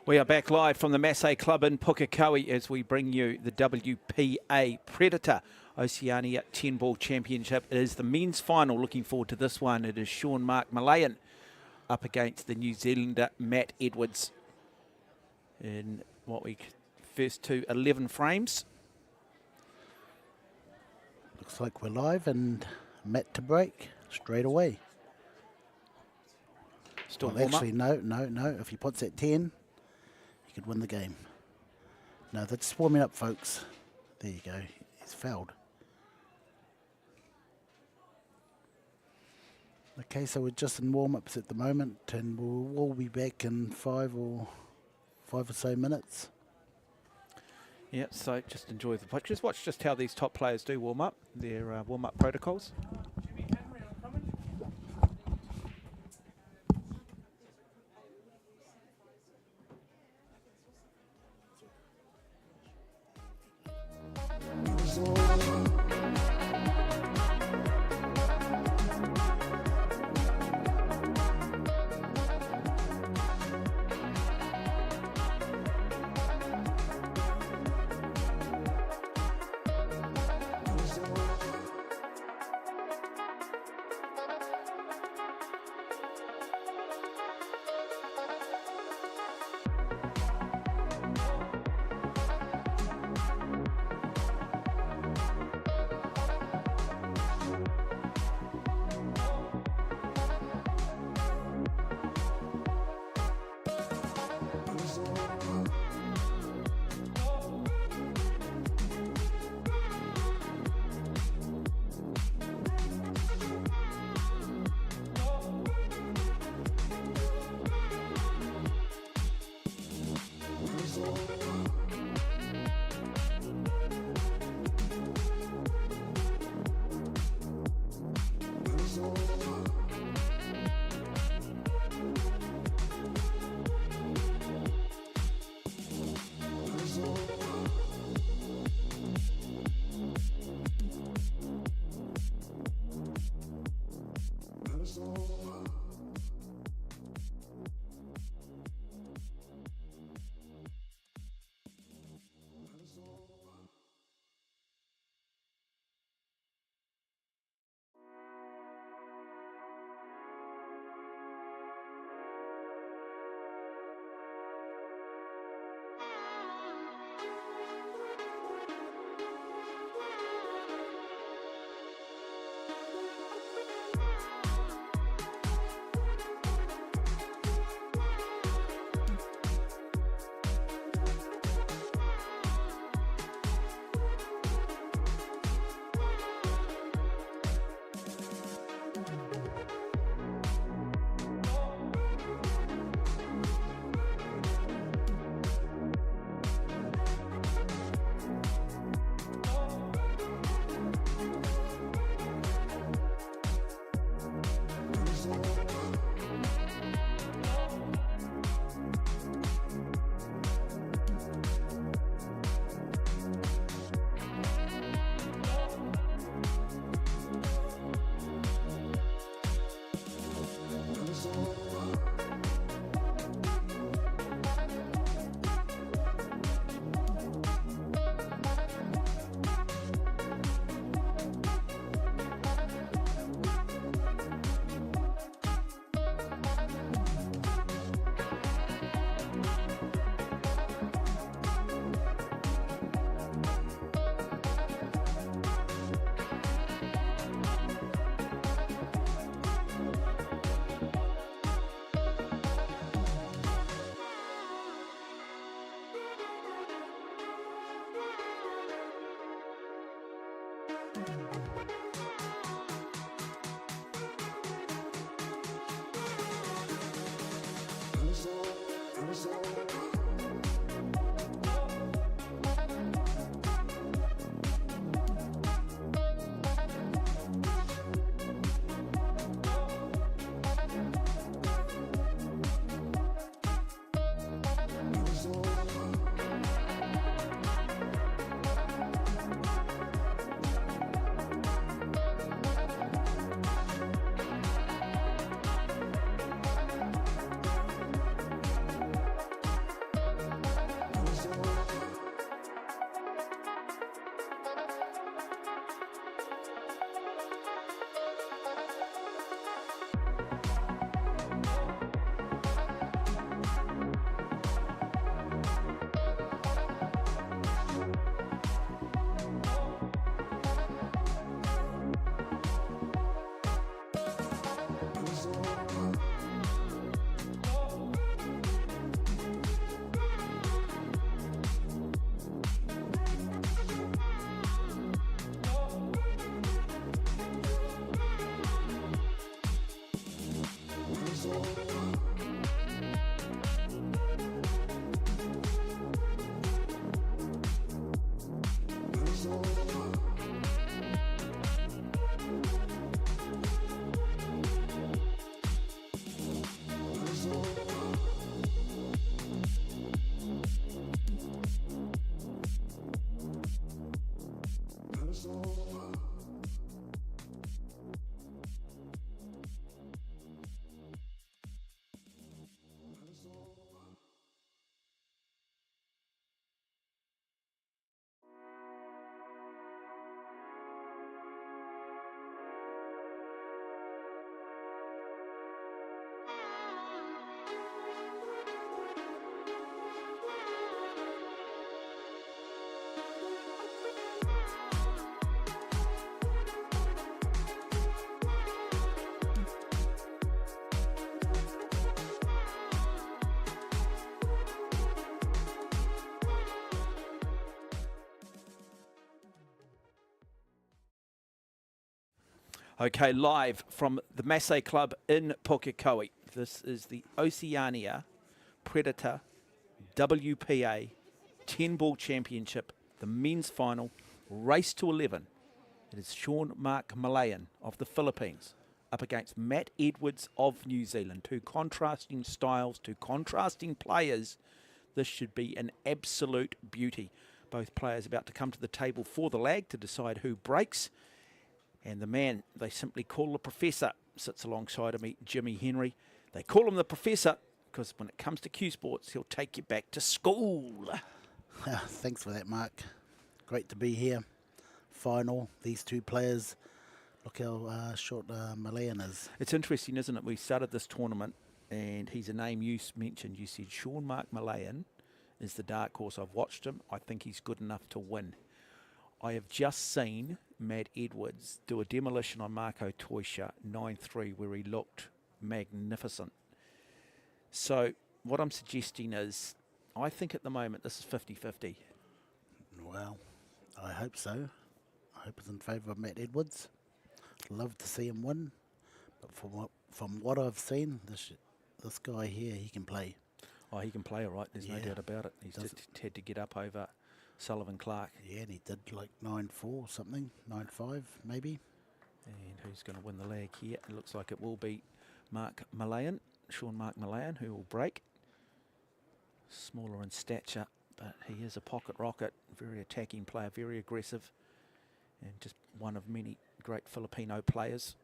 We are back live from the Masse Club in Pukekohe as we bring you the WPA Predator Oceania 10-ball championship. It is the men's final. Looking forward to this one. It is Sean Mark Malayan up against the New Zealander Matt Edwards in what we first to 11 frames. Looks like we're live, and Matt to break straight away. Still Well, warm up. actually, no. If he puts at 10, he could win the game. No, that's warming up, folks. There you go. He's fouled. Okay, so we're just in warm-ups at the moment, and we'll all be back in five or so minutes. Yeah, so just enjoy the pictures. Watch just how these top players do warm up, their warm-up protocols. Okay, live from the Masse Club in Pukekohe. This is the Oceania Predator WPA 10-ball championship, the men's final, race to 11. It is Sean Mark Malayan of the Philippines up against Matt Edwards of New Zealand. Two contrasting styles, two contrasting players. This should be an absolute beauty. Both players about to come to the table for the lag to decide who breaks. And the man they simply call the Professor sits alongside of me, Jimmy Henry. They call him the Professor because when it comes to Q Sports, he'll take you back to school. Thanks for that, Mark. Great to be here. Final, these two players. Look how short Malayan is. It's interesting, isn't it? We started this tournament, and he's a name you mentioned. You said Sean Mark Malayan is the dark horse. I've watched him. I think he's good enough to win. I have just seen Matt Edwards do a demolition on Marco Toisha 9-3 where he looked magnificent. So what I'm suggesting is I think at the moment this is 50-50. Well, I hope so. I hope it's in favour of Matt Edwards. Love to see him win. But from what I've seen, this guy here, he can play. Oh, he can play all right. There's no doubt about it. He's just had to get up over Sullivan Clark. Yeah, and he did like 9-4 something, 9-5 maybe. And who's going to win the lag here? It looks like it will be Mark Malayan, Sean Mark Malayan, who will break. Smaller in stature, but he is a pocket rocket, very attacking player, very aggressive, and just one of many great Filipino players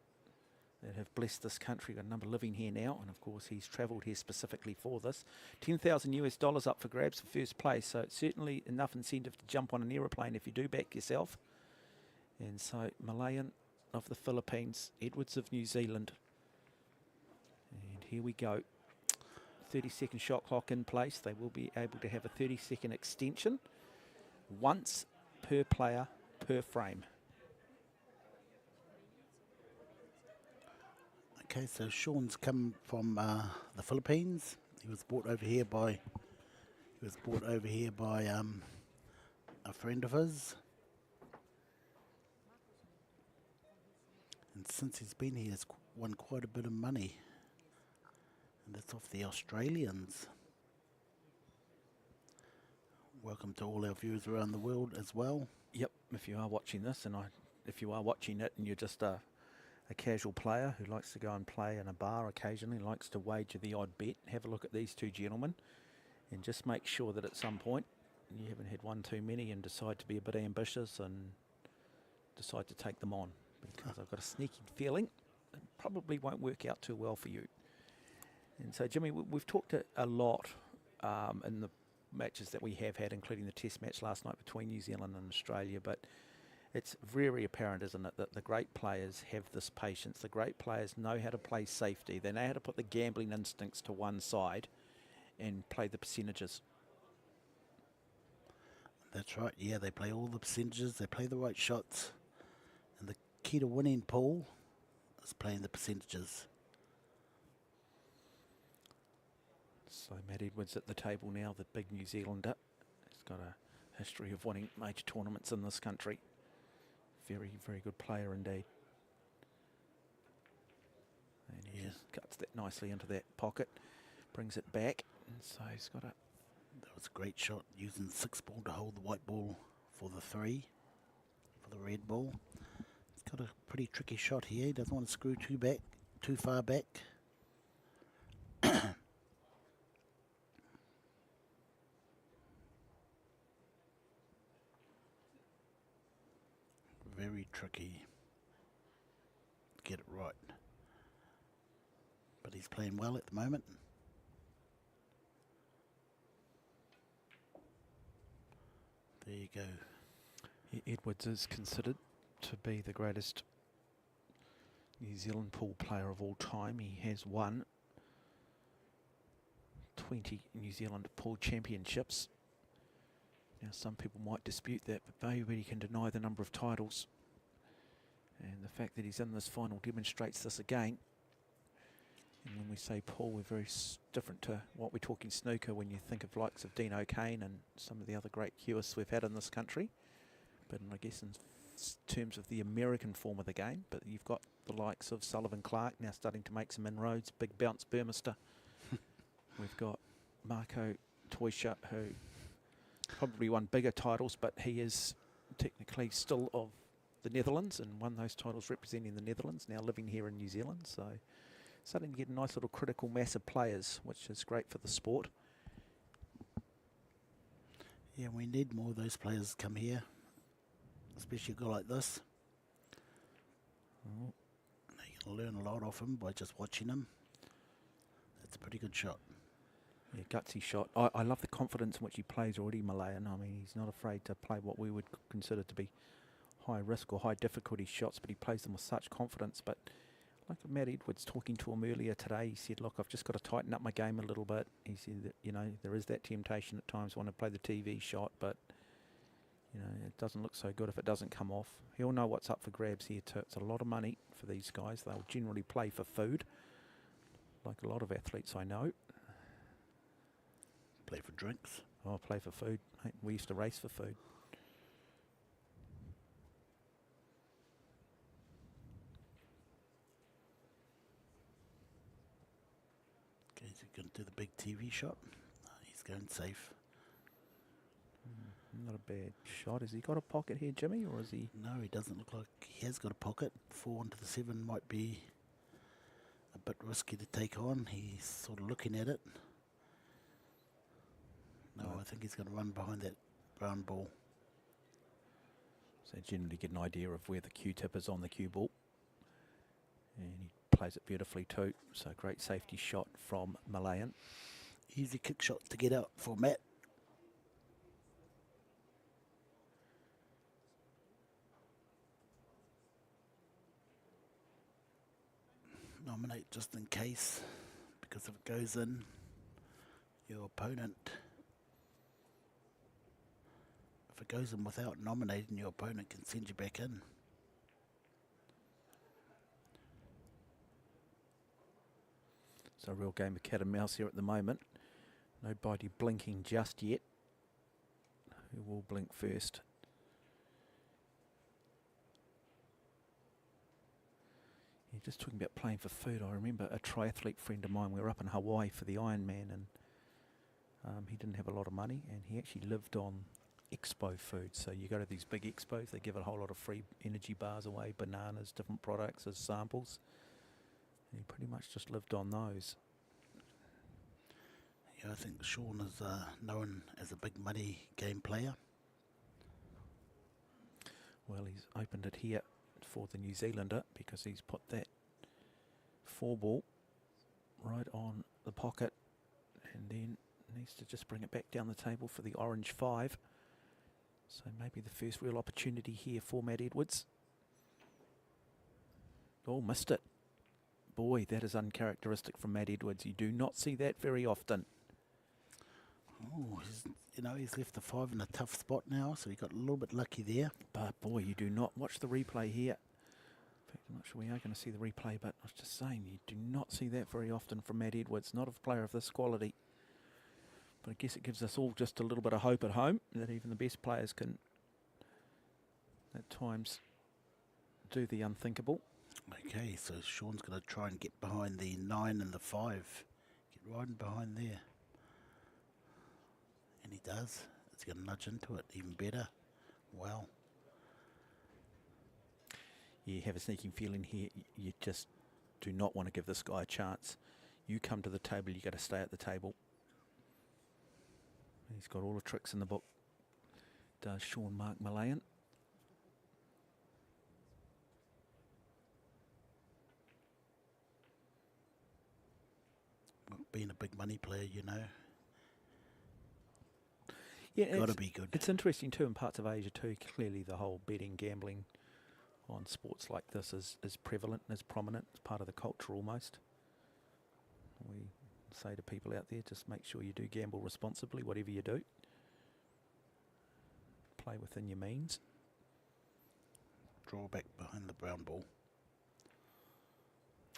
that have blessed this country. Got a number living here now, and of course he's travelled here specifically for this. $10,000 up for grabs for first place, so it's certainly enough incentive to jump on an aeroplane if you do back yourself. And so Malayan of the Philippines, Edwards of New Zealand. And here we go. 30-second shot clock in place. They will be able to have a 30-second extension once per player per frame. Okay, so Sean's come from the Philippines. He was brought over here by a friend of his. And since he's been here, he's won quite a bit of money. And that's off the Australians. Welcome to all our viewers around the world as well. Yep, if you are watching this, and if you are watching it and you're just a casual player who likes to go and play in a bar occasionally, likes to wager the odd bet, have a look at these two gentlemen and just make sure that at some point you haven't had one too many and decide to be a bit ambitious and decide to take them on, because I've got a sneaky feeling it probably won't work out too well for you. And so, Jimmy, we've talked a lot in the matches that we have had, including the test match last night between New Zealand and Australia, but it's very apparent, isn't it, that the great players have this patience. The great players know how to play safety. They know how to put the gambling instincts to one side and play the percentages. That's right, yeah, they play all the percentages, they play the right shots. And the key to winning pool is playing the percentages. So Matt Edwards at the table now, the big New Zealander. He's got a history of winning major tournaments in this country. Very, very good player indeed. And he just cuts that nicely into that pocket, brings it back. And so he's got a... That was a great shot, using the 6 ball to hold the white ball for the 3, for the red ball. He's got a pretty tricky shot here. He doesn't want to screw too far back. Very tricky to get it right. But he's playing well at the moment. There you go. Edwards is considered to be the greatest New Zealand pool player of all time. He has won 20 New Zealand pool championships. Now, some people might dispute that, but nobody can deny the number of titles. And the fact that he's in this final demonstrates this again. And when we say pool, we're very different to what we're talking snooker when you think of likes of Dean O'Kane and some of the other great Hewists we've had in this country. But I guess in terms of the American form of the game, but you've got the likes of Sullivan Clark now starting to make some inroads. Big bounce Burmester. We've got Marco Toysha, who probably won bigger titles, but he is technically still of the Netherlands and won those titles representing the Netherlands, now living here in New Zealand. So starting to get a nice little critical mass of players, which is great for the sport. Yeah, we need more of those players come here, especially a guy like this. Oh. You can learn a lot off him by just watching him. That's a pretty good shot. Yeah, gutsy shot. I love the confidence in which he plays already, Malayan. I mean, he's not afraid to play what we would consider to be high risk or high difficulty shots, but he plays them with such confidence. But like Matt Edwards talking to him earlier today, he said, look, I've just got to tighten up my game a little bit. He said that, you know, there is that temptation at times when I play the TV shot, but, you know, it doesn't look so good if it doesn't come off. He'll know what's up for grabs here too. It's a lot of money for these guys. They'll generally play for food, like a lot of athletes I know. Play for drinks. Oh, play for food. Mate, we used to race for food. Okay, he's going to do the big TV shot. He's going safe. Not a bad shot. Has he got a pocket here, Jimmy, or is he? No, he doesn't look like he has got a pocket. 4 into the 7 might be a bit risky to take on. He's sort of looking at it. No, I think he's going to run behind that brown ball. So generally get an idea of where the Q-tip is on the cue ball. And he plays it beautifully too. So great safety shot from Malayan. Easy kick shot to get out for Matt. Nominate just in case, because if it goes in, your opponent, if it goes in without nominating, your opponent can send you back in. It's a real game of cat and mouse here at the moment. Nobody blinking just yet. Who will blink first? Yeah, just talking about playing for food, I remember a triathlete friend of mine, we were up in Hawaii for the Ironman, and he didn't have a lot of money, and he actually lived on expo food. So you go to these big expos, they give a whole lot of free energy bars away, bananas, different products as samples. And he pretty much just lived on those. Yeah, I think Sean is known as a big money game player. Well, he's opened it here for the New Zealander because he's put that 4 ball right on the pocket and then needs to just bring it back down the table for the orange 5. So maybe the first real opportunity here for Matt Edwards. Oh, missed it. Boy, that is uncharacteristic from Matt Edwards. You do not see that very often. Oh, he's left the 5 in a tough spot now, so he got a little bit lucky there. But boy, you do not watch the replay here. In fact, I'm not sure we are going to see the replay, but I was just saying, you do not see that very often from Matt Edwards, not a player of this quality. But I guess it gives us all just a little bit of hope at home that even the best players can at times do the unthinkable. Okay, so Sean's going to try and get behind the 9 and the 5. Get right in behind there. And he does. It's going to nudge into it even better. Wow. You have a sneaking feeling here, you just do not want to give this guy a chance. You come to the table, you got to stay at the table. He's got all the tricks in the book. Does Sean Mark Malayan. Being a big money player, you know. Yeah, got to be good. It's interesting too in parts of Asia too. Clearly the whole betting, gambling on sports like this is prevalent and is prominent. It's part of the culture almost. We say to people out there, just make sure you do gamble responsibly, whatever you do. Play within your means. Draw back behind the brown ball.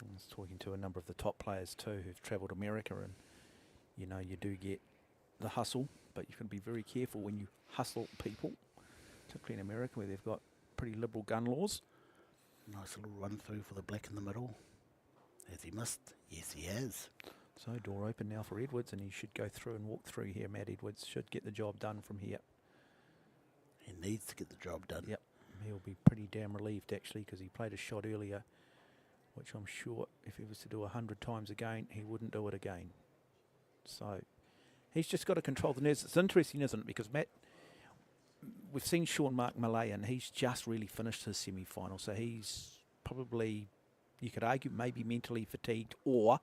I was talking to a number of the top players too who've travelled America, and you know you do get the hustle, but you can be very careful when you hustle people, particularly in America where they've got pretty liberal gun laws. Nice little run through for the black in the middle. Has he missed? Yes, he has. So door open now for Edwards, and he should go through and walk through here. Matt Edwards should get the job done from here. He needs to get the job done. Yep, he'll be pretty damn relieved actually, because he played a shot earlier, which I'm sure if he was to do 100 times again, he wouldn't do it again. So he's just got to control the nerves. It's interesting, isn't it? Because Matt, we've seen Sean Mark Malay, and he's just really finished his semi-final, so he's probably, you could argue, maybe mentally fatigued, or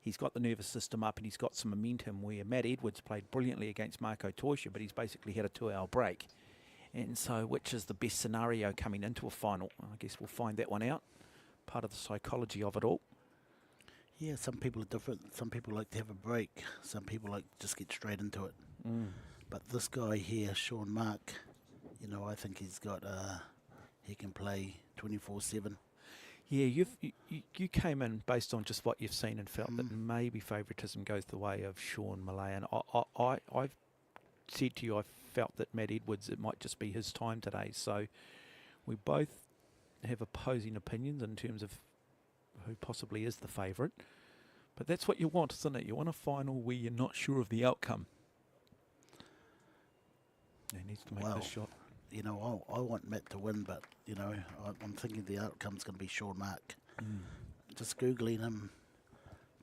he's got the nervous system up and he's got some momentum, where Matt Edwards played brilliantly against Marco Toisha, but he's basically had a 2-hour break. And so which is the best scenario coming into a final? I guess we'll find that one out. Part of the psychology of it all. Yeah, some people are different. Some people like to have a break. Some people like to just get straight into it. But this guy here, Sean Mark, you know, I think he's got, he can play 24/7. Yeah, you came in based on just what you've seen and felt that maybe favouritism goes the way of Sean Malay. And I've said to you, I felt that Matt Edwards, it might just be his time today. So we both have opposing opinions in terms of who possibly is the favourite. But that's what you want, isn't it? You want a final where you're not sure of the outcome. He needs to make this shot. You know, I want Matt to win, but, you know, I'm thinking the outcome's going to be Sean Mark. Just Googling him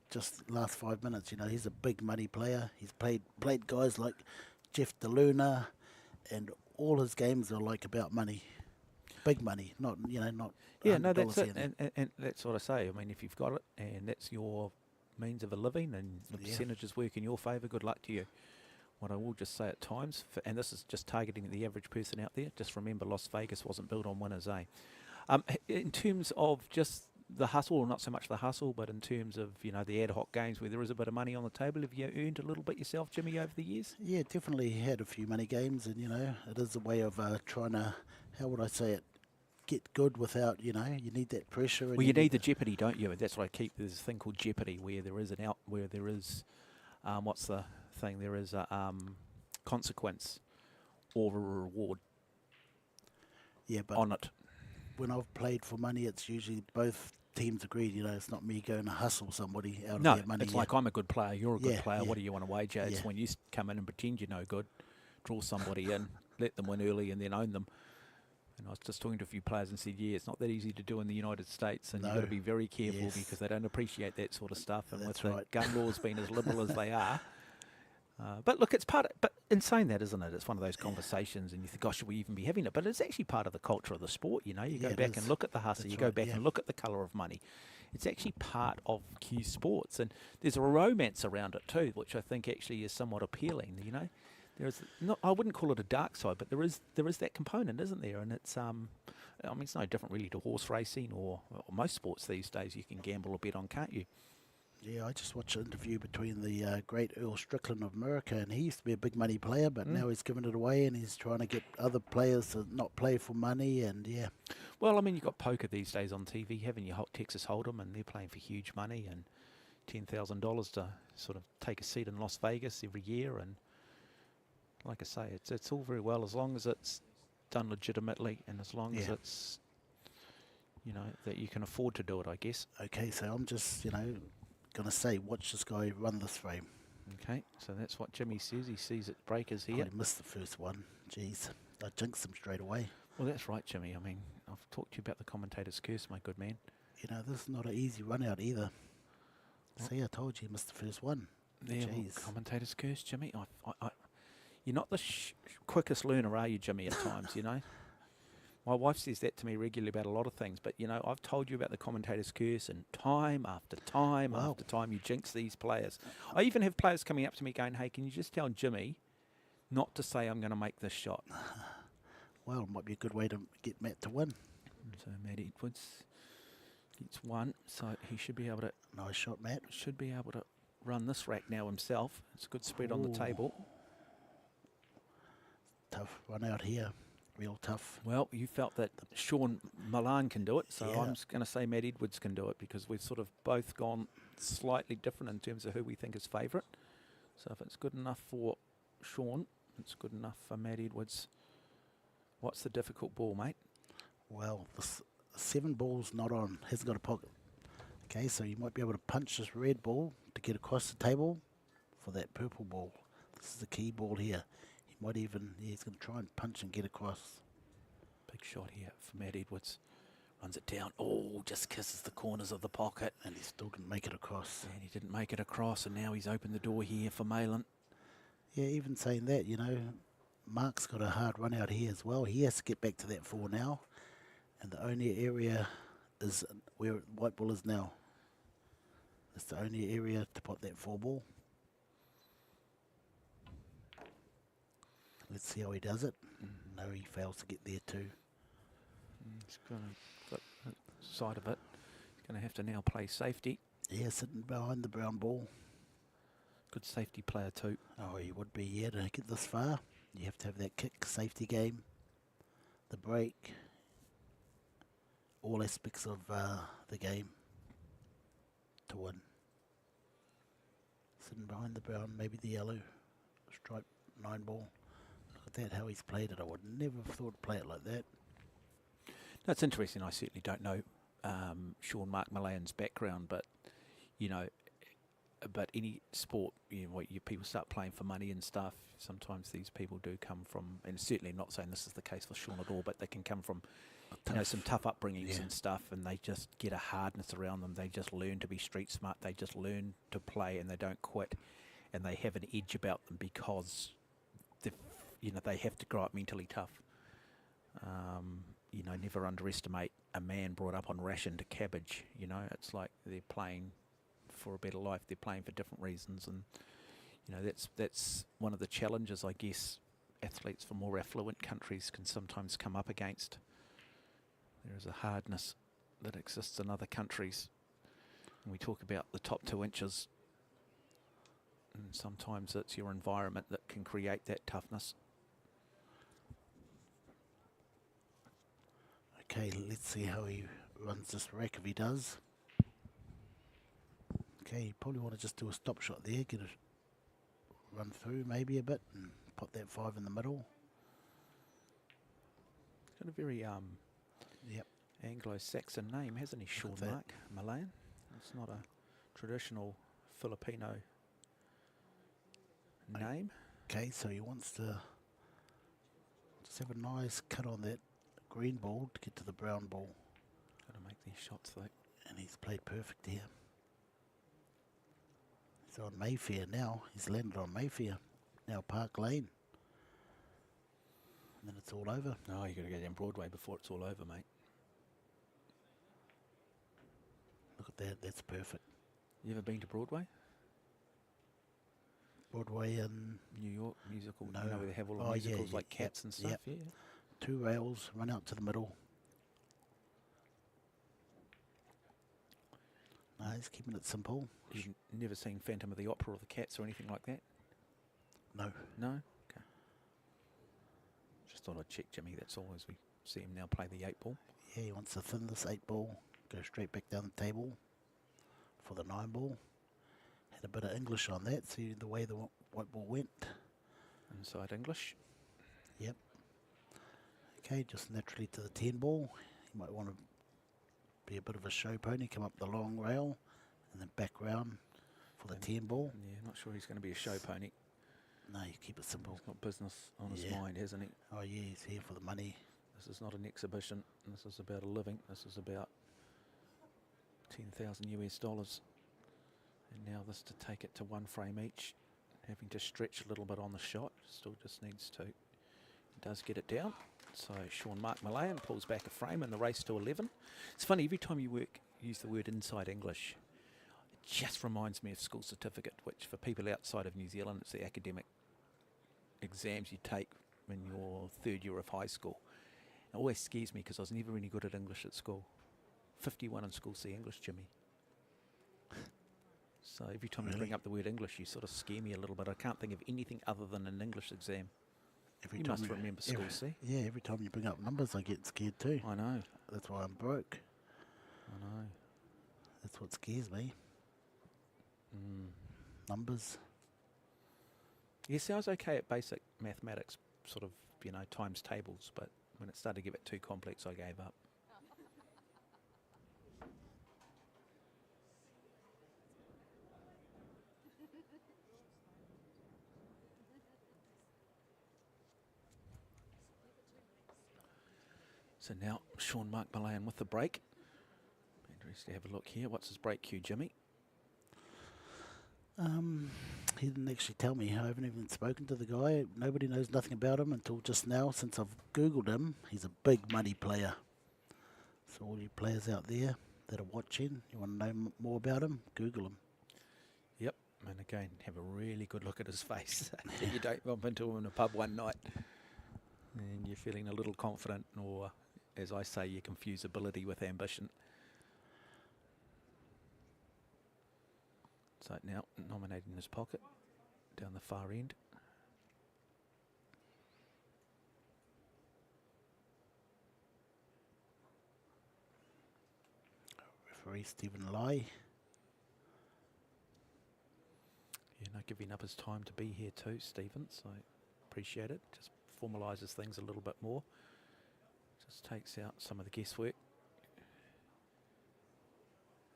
just last 5 minutes, you know, he's a big money player. He's played guys like Jeff DeLuna, and all his games are like about money. Big money, not, you know, not... Yeah, no, that's it. And that's what I say. I mean, if you've got it and that's your means of a living and the percentages work in your favour, good luck to you. What I will just say at times, and this is just targeting the average person out there, just remember Las Vegas wasn't built on winners, eh? In terms of just the hustle, or not so much the hustle, but in terms of, you know, the ad hoc games where there is a bit of money on the table, have you earned a little bit yourself, Jimmy, over the years? Yeah, definitely had a few money games, and, you know, it is a way of trying to, how would I say it, get good without, you know, you need that pressure. And well, you need the jeopardy, don't you? And that's what I keep, there's a thing called jeopardy, where there is where there is, what's the thing, there is a consequence or a reward on it. When I've played for money, it's usually both teams agreed, you know, it's not me going to hustle somebody out of their money. No, it's like, I'm a good player, you're a good player, yeah. what do you want to wager? It's when you come in and pretend you're no good, draw somebody in, let them win early and then own them. And I was just talking to a few players and said, yeah, it's not that easy to do in the United States, and you've got to be very careful because they don't appreciate that sort of stuff. And with the gun laws being as liberal as they are. But look, it's part of, but in saying that, isn't it? It's one of those conversations and you think, gosh, should we even be having it? But it's actually part of the culture of the sport, you know. You go back and look at the hustle, you go back and look at the colour of money. It's actually part of Q sports, and there's a romance around it too, which I think actually is somewhat appealing, you know. There's not, I wouldn't call it a dark side, but there is that component, isn't there? And it's I mean, it's no different really to horse racing or most sports these days. You can gamble a bit on, can't you? Yeah, I just watched an interview between the great Earl Strickland of America, and he used to be a big money player, but now he's given it away and he's trying to get other players to not play for money, and Well, I mean, you've got poker these days on TV, haven't you? Texas Hold'em, and they're playing for huge money and $10,000 to sort of take a seat in Las Vegas every year. And like I say, it's all very well as long as it's done legitimately and as long as it's, you know, that you can afford to do it, I guess. Okay, so I'm just, you know, going to say, watch this guy run this frame. Okay, so that's what Jimmy says. He sees it breakers here. I missed the first one. Jeez, I jinxed him straight away. Well, that's right, Jimmy. I mean, I've talked to you about the commentator's curse, my good man. You know, this is not an easy run out either. See, I told you, missed the first one. Yeah, well, commentator's curse, Jimmy. You're not the quickest learner, are you, Jimmy, at times, you know? My wife says that to me regularly about a lot of things, but, you know, I've told you about the commentator's curse, and time after time after time you jinx these players. I even have players coming up to me going, hey, can you just tell Jimmy not to say I'm going to make this shot? Well, it might be a good way to get Matt to win. So Matt Edwards gets one, so he should be able to... Nice shot, Matt. Should be able to run this rack now himself. It's a good spread on the table. Tough run out here. Real tough. Well, you felt that Sean Milan can do it, so I'm just going to say Matt Edwards can do it because we've sort of both gone slightly different in terms of who we think is favourite. So if it's good enough for Sean, it's good enough for Matt Edwards. What's the difficult ball, mate? Well, the 7 ball's not on. Hasn't got a pocket. Okay, so you might be able to punch this red ball to get across the table for that purple ball. This is the key ball here. He might even, he's going to try and punch and get across. Big shot here for Matt Edwards. Runs it down. Oh, just kisses the corners of the pocket. And he still didn't make it across. And he didn't make it across, and now he's opened the door here for Malin. Yeah, even saying that, you know, Mark's got a hard run out here as well. He has to get back to that 4 now. And the only area is where white ball is now. It's the only area to put that 4 ball. Let's see how he does it. No, he fails to get there too. He's going to got that side of it. He's going to have to now play safety. Yeah, sitting behind the brown ball. Good safety player too. Oh, he would be, yeah, to get this far. You have to have that kick, safety game, the break, all aspects of the game to win. Sitting behind the brown, maybe the yellow, stripe 9 ball. Look at that, how he's played it. I would never have thought to play it like that. That's interesting. I certainly don't know Sean Mark Malayan's background, but, you know, but any sport, you know, people start playing for money and stuff. Sometimes these people do come from, and certainly not saying this is the case for Sean at all, but they can come from, you know, some tough upbringings and stuff, and they just get a hardness around them. They just learn to be street smart. They just learn to play, and they don't quit, and they have an edge about them because, you know, they have to grow up mentally tough. You know, never underestimate a man brought up on ration to cabbage. You know, it's like they're playing for a better life. They're playing for different reasons, and you know that's one of the challenges, I guess, athletes from more affluent countries can sometimes come up against. There is a hardness that exists in other countries, and we talk about the top 2 inches, and sometimes it's your environment that can create that toughness. Okay, let's see how he runs this rack if he does. Okay, you probably want to just do a stop shot there, get it run through maybe a bit and put that 5 in the middle. He's got a very Yep. Anglo-Saxon name, hasn't he, Sean Mark Malayan? It's not a traditional Filipino name. Okay, so he wants to just have a nice cut on that green ball to get to the brown ball. Got to make these shots though. And he's played perfect here. He's on Mayfair now. He's landed on Mayfair. Now Park Lane. And then it's all over. No, you got to go down Broadway before it's all over, mate. Look at that. That's perfect. You ever been to Broadway? Broadway in New York musical. No. You know where they have all the Oh, yeah, musicals yeah, like Cats and stuff. yep. Yeah. 2 rails, run out to the middle. No, he's keeping it simple. You've never seen Phantom of the Opera or the Cats or anything like that? No. No? Okay. Just thought I'd check, Jimmy. That's all, as we see him now play the 8 ball. Yeah, he wants to thin this 8 ball, go straight back down the table for the 9 ball. Had a bit of English on that, see the way the white ball went. Inside English. Yep. Okay, just naturally to the 10 ball. You might want to be a bit of a show pony, come up the long rail and then back round for the 10 ball. Yeah, not sure he's going to be a show pony. No, you keep it simple. He's got business on his mind, hasn't he? Oh yeah, he's here for the money. This is not an exhibition. This is about a living. This is about 10,000 US dollars. And now this to take it to 1 frame each. Having to stretch a little bit on the shot. Still just needs to. He does get it down. So Sean Mark Malayan pulls back a frame in the race to 11. It's funny, every time you use the word inside English, it just reminds me of school certificate, which for people outside of New Zealand, it's the academic exams you take in your 3rd year of high school. It always scares me because I was never any good at English at school. 51 in school C English, Jimmy. So every time you bring up the word English, you sort of scare me a little bit. I can't think of anything other than an English exam. Every You time must remember school C. Yeah, every time you bring up numbers, I get scared too. I know. That's why I'm broke. I know. That's what scares me. Numbers. Yes, I was okay at basic mathematics, sort of, you know, times tables, but When it started to get a bit too complex, I gave up. So now Sean Mark Malayan with the break. Interesting to have a look here. What's his break cue, Jimmy? He didn't actually tell me. I haven't even spoken to the guy. Nobody knows nothing about him until just now, since I've Googled him. He's a big money player. So all you players out there that are watching, you want to know more about him, Google him. Yep, and again, have a really good look at his face. You don't bump into him in a pub one night and you're feeling a little confident, or, as I say, you confuse ability with ambition. So now nominating his pocket down the far end. Referee Stephen Lai. Yeah, not giving up his time to be here too, Stephen, so appreciate it. Just formalises things a little bit more. Just takes out some of the guesswork.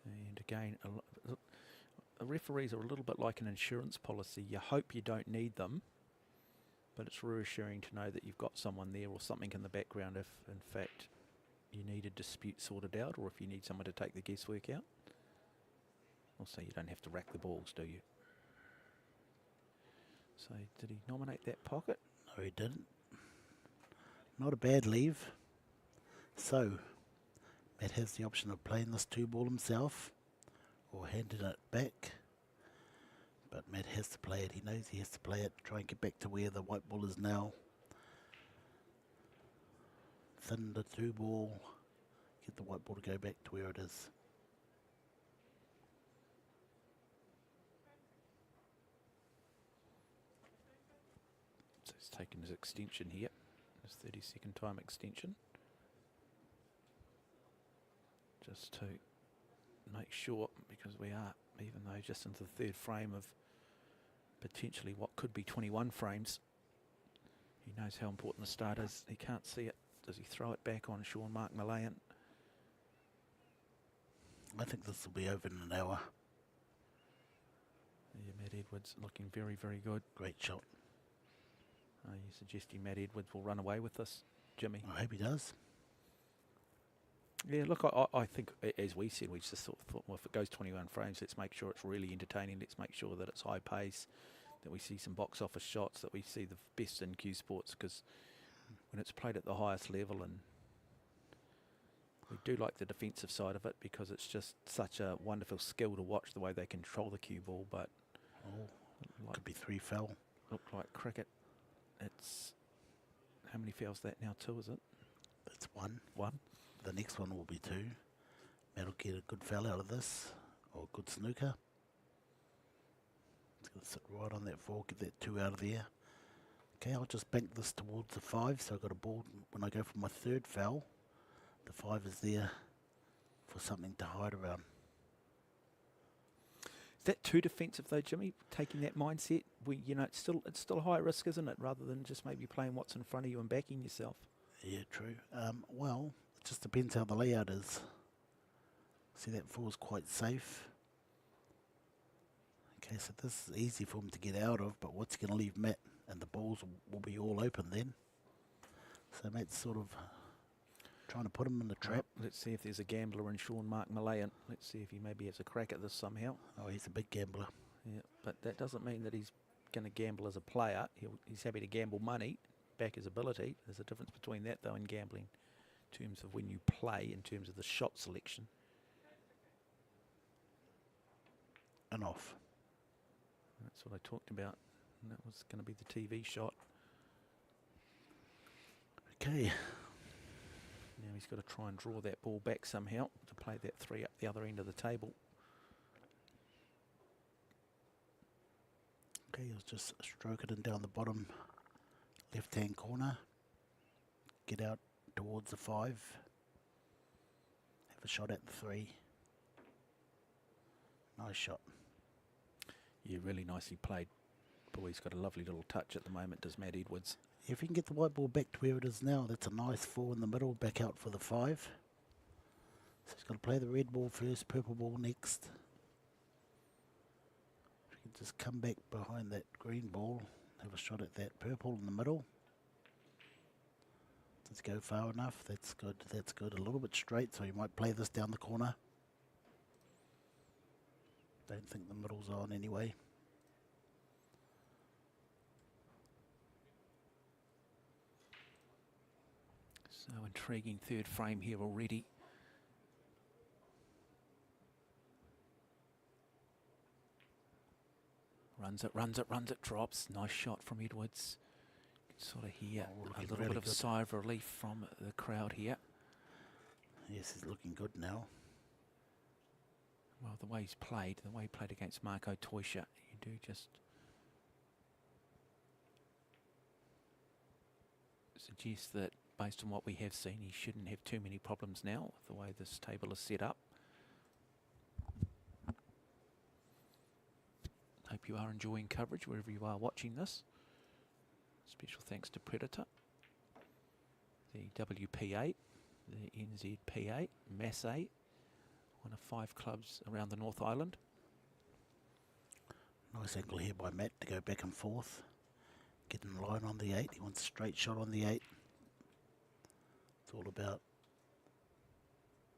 And again, referees are a little bit like an insurance policy. You hope you don't need them, but it's reassuring to know that you've got someone there or something in the background if, in fact, you need a dispute sorted out, or if you need someone to take the guesswork out. Also, you don't have to rack the balls, do you? So, did he nominate that pocket? No, he didn't. Not a bad leave. So, Matt has the option of playing this 2-ball himself or handing it back. But Matt has to play it. He knows he has to play it. Try and get back to where the white ball is now. Thin the 2-ball. Get the white ball to go back to where it is. So he's taken his extension here. His 30-second time extension. Just to make sure, because we are, even though just into the third frame of potentially what could be 21 frames, he knows how important the start is. He can't see it. Does he throw it back on Sean Mark Malayan? I think this will be over in an hour. Yeah, Matt Edwards looking very, very good. Great shot. Are you suggesting Matt Edwards will run away with this, Jimmy? I hope he does. Yeah, look, I think, as we said, we just thought, well, if it goes 21 frames, let's make sure it's really entertaining. Let's make sure that it's high pace, that we see some box office shots, that we see the best in Q Sports, because when it's played at the highest level, and we do like the defensive side of it because it's just such a wonderful skill to watch the way they control the cue ball, but Could be 3 foul. look like cricket. It's, how many fouls that now, 2, is it? That's 1. 1? The next one will be 2. Matt will get a good foul out of this, or a good snooker. It's going to sit right on that 4, get that 2 out of there. Okay, I'll just bank this towards the 5, so I've got a ball. When I go for my 3rd foul, the 5 is there for something to hide around. Is that too defensive though, Jimmy? Taking that mindset, it's still high risk, isn't it? Rather than just maybe playing what's in front of you and backing yourself. Yeah, true. Well, it just depends how the layout is. See, that 4 is quite safe. Okay, so this is easy for him to get out of, but what's going to leave Matt? And the balls will be all open then. So Matt's sort of trying to put him in the trap. Let's see if there's a gambler in Sean Mark Malayan. Let's see if he maybe has a crack at this somehow. Oh, he's a big gambler. Yeah, but that doesn't mean that he's going to gamble as a player. He's happy to gamble money, back his ability. There's a difference between that though and gambling, in terms of when you play, in terms of the shot selection. And off. That's what I talked about. And that was going to be the TV shot. Okay. Now he's got to try and draw that ball back somehow to play that 3 up the other end of the table. Okay, he'll just stroke it in down the bottom left-hand corner. Get out towards the 5. Have a shot at the 3. Nice shot. Yeah, really nicely played. Boy, he's got a lovely little touch at the moment, does Matt Edwards. If you can get the white ball back to where it is now, that's a nice 4 in the middle, back out for the 5. So he's got to play the red ball first, purple ball next. If you can just come back behind that green ball, have a shot at that purple in the middle. Let's go far enough. That's good. That's good. A little bit straight, so you might play this down the corner. Don't think the middle's on anyway. So intriguing third frame here already. Runs it, drops. Nice shot from Edwards. Sort of hear a little bit of sigh of relief from the crowd here. Yes, he's looking good now. Well, the way he played against Marco Teuscher, you do just suggest that based on what we have seen, he shouldn't have too many problems now with the way this table is set up. Hope you are enjoying coverage wherever you are watching this. Special thanks to Predator, the WPA, the NZPA, Masse, one of 5 clubs around the North Island. Nice angle here by Matt to go back and forth. Get in line on the 8. He wants a straight shot on the 8. It's all about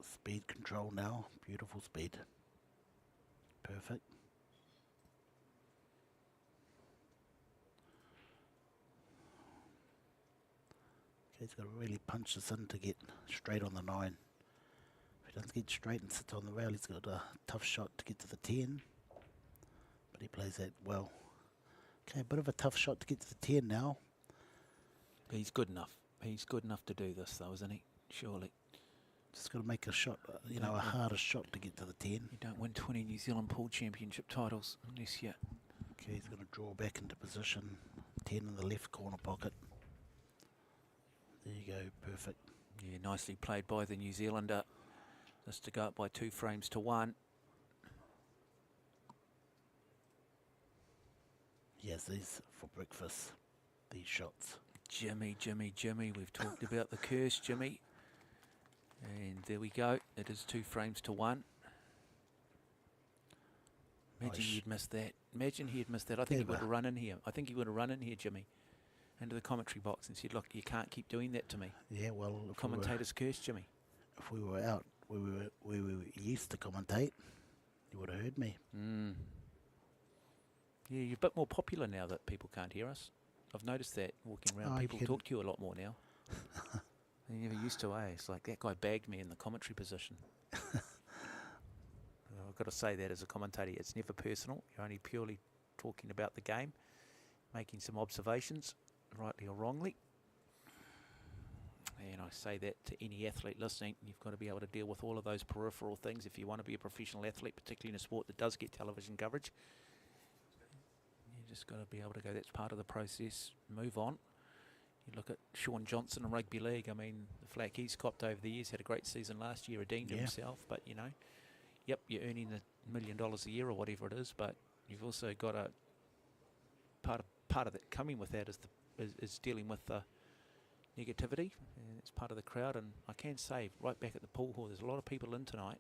speed control now. Beautiful speed. Perfect. Okay, he's got to really punch this in to get straight on the 9. If he doesn't get straight and sits on the rail, he's got a tough shot to get to the 10. But he plays that well. Okay, a bit of a tough shot to get to the 10 now. He's good enough. He's good enough to do this, though, isn't he? Surely. Just got to make a shot, you know, a harder shot to get to the 10. You don't win 20 New Zealand pool championship titles unless you... Okay, he's going to draw back into position. 10 in the left corner pocket. There you go, perfect. Yeah, nicely played by the New Zealander. Just to go up by 2 frames to 1. Yes, these for breakfast, these shots. Jimmy, we've talked about the curse, Jimmy. And there we go, it is 2 frames to 1. Imagine he'd missed that. Imagine he had missed that. I think he would have run in here. I think he would have run in here, Jimmy, into the commentary box and said, look, you can't keep doing that to me. Yeah, well... Commentator's curse, Jimmy. If we were out, we were used to commentate, you would have heard me. Mm. Yeah, you're a bit more popular now that people can't hear us. I've noticed that walking around, people talk to you a lot more now. They never used to, eh? It's like that guy bagged me in the commentary position. I've got to say that as a commentator, it's never personal. You're only purely talking about the game, making some observations, rightly or wrongly. And I say that to any athlete listening, you've got to be able to deal with all of those peripheral things if you want to be a professional athlete, particularly in a sport that does get television coverage. You just got to be able to go, that's part of the process, move on. You look at Sean Johnson in rugby league. I mean, the flack he's copped over the years, had a great season last year, redeemed himself. But, you know, yep, you're earning $1 million a year or whatever it is, but you've also got a part of that coming with that is dealing with the negativity. And it's part of the crowd. And I can say, right back at the pool hall, there's a lot of people in tonight.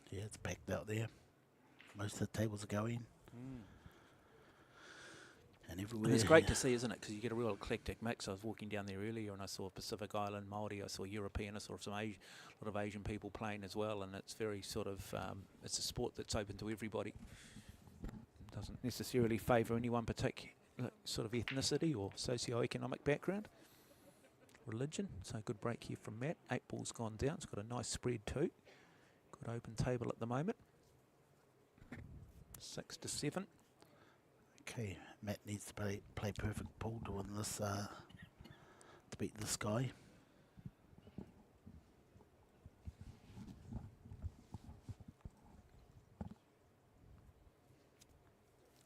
Yeah, it's packed out there. Most of the tables are going. And everywhere. And it's great to see, isn't it? Because you get a real eclectic mix. I was walking down there earlier and I saw Pacific Island, Māori, I saw European, I saw a lot of Asian people playing as well, and it's very sort of, it's a sport that's open to everybody. It doesn't necessarily favour any one particular sort of ethnicity or socio-economic background, religion. So good break here from Matt. 8 balls gone down. It's got a nice spread too. Good open table at the moment. 6-7. Okay, Matt needs to play perfect pool to win this, to beat this guy.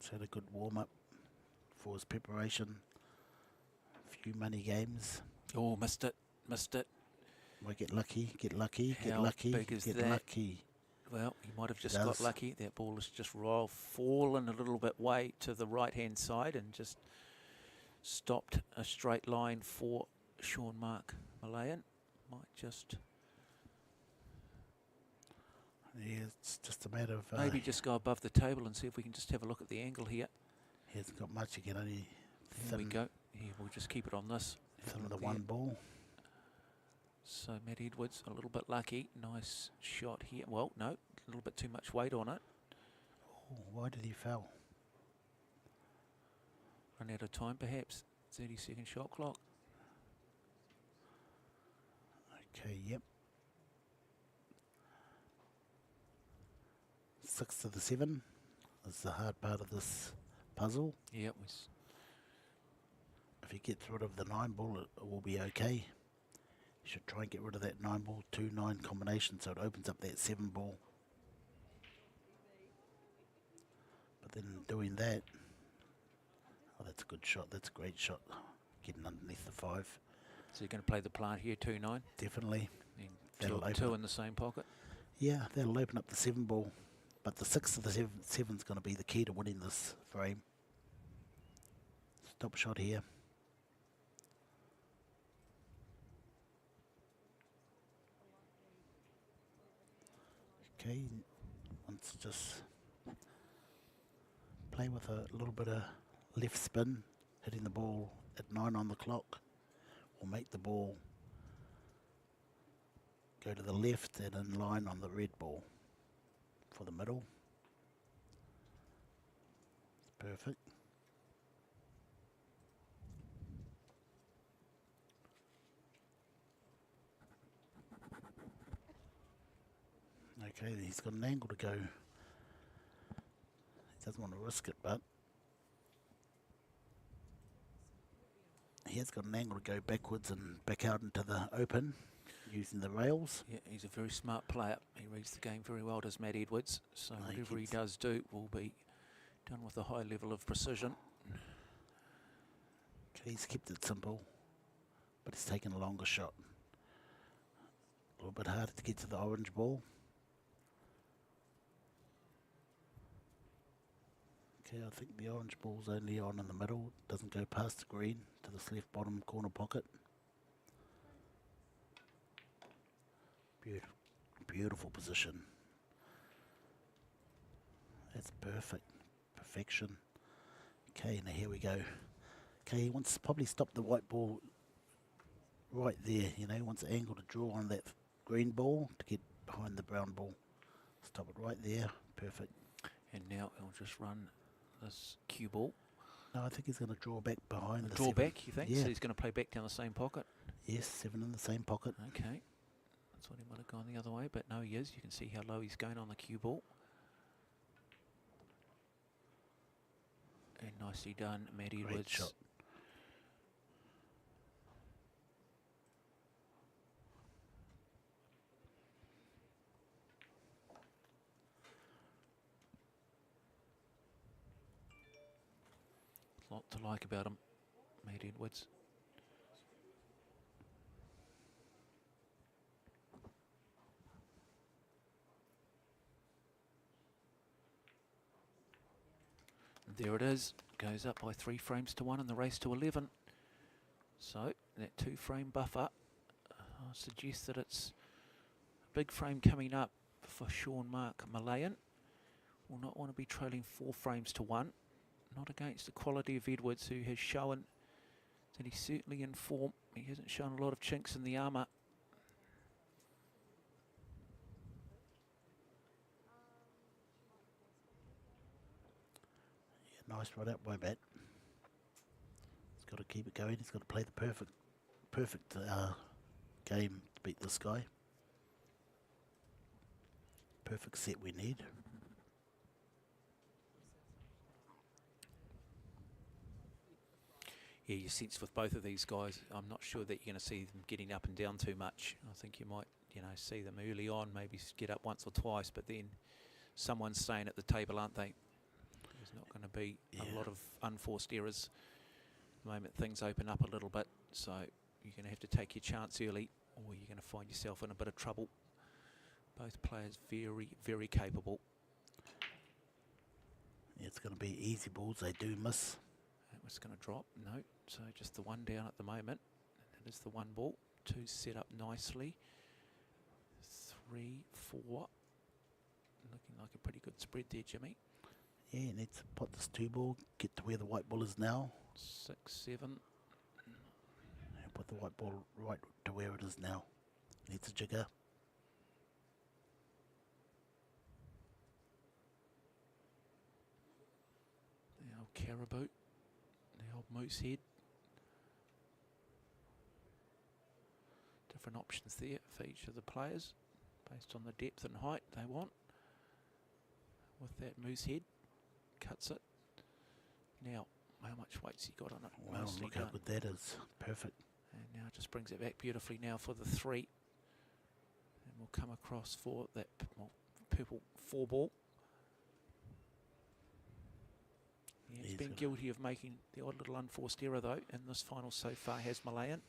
He's had a good warm-up for his preparation. A few money games. Oh, missed it. Might get lucky, get lucky. Well, he might have just got lucky. That ball has just fallen a little bit way to the right-hand side and just stopped a straight line for Sean Mark Malayan. Might just Yeah, it's just a matter of maybe just go above the table and see if we can just have a look at the angle here. he hasn't got much. He can only There we go. Here, we'll just keep it on this. Have a thin look the there. one ball. So Matt Edwards a little bit lucky. Nice shot here. Well, no, a little bit too much weight on it. Oh, why did he foul? Run out of time perhaps. 30-second shot clock. Okay, yep. 6 to the 7 is the hard part of this puzzle. Yeah, If he gets rid of the 9 ball, it will be okay. You should try and get rid of that 9 ball, 2-9 combination, so it opens up that 7 ball. But then doing that, oh, that's a good shot. That's a great shot. Getting underneath the 5. so you're going to play the plant here, 2-9. Definitely. And That'll open two up. in the same pocket. Yeah, that'll open up the 7 ball. But the 6 to the 7 is going to be the key to winning this frame. Stop shot here. Okay, wants to just play with a little bit of left spin, hitting the ball at 9 on the clock, or make the ball go to the left and in line on the red ball for the middle. It's perfect. Okay, he's got an angle to go. He doesn't want to risk it, but he has got an angle to go backwards and back out into the open using the rails. Yeah, he's a very smart player. He reads the game very well, does Matt Edwards. So No, whatever he he's- does do will be done with a high level of precision. Okay, he's kept it simple, but he's taken a longer shot. A little bit harder to get to the orange ball. Okay, I think the orange ball's only on in the middle. Doesn't go past the green to this left bottom corner pocket. Beautiful, beautiful position. That's perfect, perfection. Okay, now here we go. Okay, he wants to probably stop the white ball right there. You know, he wants an angle to draw on that green ball to get behind the brown ball. Stop it right there. Perfect. And now he'll just run this cue ball. No, I think he's going to draw back behind the Draw 7. back, you think? Yeah. So he's going to play back down the same pocket? Yes, 7 in the same pocket. Okay. That's what he might have gone the other way, but no, he is. You can see how low he's going on the cue ball. And nicely done, Matt Great Edwards. shot. Lot to like about him, Matt Edwards. There it is, goes up by 3 frames to 1 in the race to 11. So that 2-frame buffer suggests that it's a big frame coming up for Sean Mark Malayan. Will not want to be trailing 4 frames to 1. Not against the quality of Edwards, who has shown that he's certainly in form. He hasn't shown a lot of chinks in the armour. Yeah, nice right out by Matt. He's got to keep it going. He's got to play the perfect game to beat this guy. Perfect set we need. Yeah, you sense with both of these guys, I'm not sure that you're going to see them getting up and down too much. I think you might, see them early on, maybe get up once or twice, but then someone's staying at the table, aren't they? There's not going to be a lot of unforced errors. At the moment, things open up a little bit, so you're going to have to take your chance early, or you're going to find yourself in a bit of trouble. Both players very, very capable. Yeah, it's going to be easy balls. They do miss. It It's going to drop. No. So just the one down at the moment. It is the one ball. Two set up nicely. 3, 4. Looking like a pretty good spread there, Jimmy. Yeah, he needs to pot this 2 ball, get to where the white ball is now. 6, 7. And put the white ball right to where it is now. Needs a jigger. The old caribou. The old moose head. Different options there for each of the players based on the depth and height they want. With that moose head, cuts it. Now, how much weight's he got on it? Well, Nicely look how done. good that is. Perfect. And now just brings it back beautifully now for the 3. And we'll come across for that purple 4 ball. Yeah, he's been guilty of making the odd little unforced error though in this final so far, has Malayan.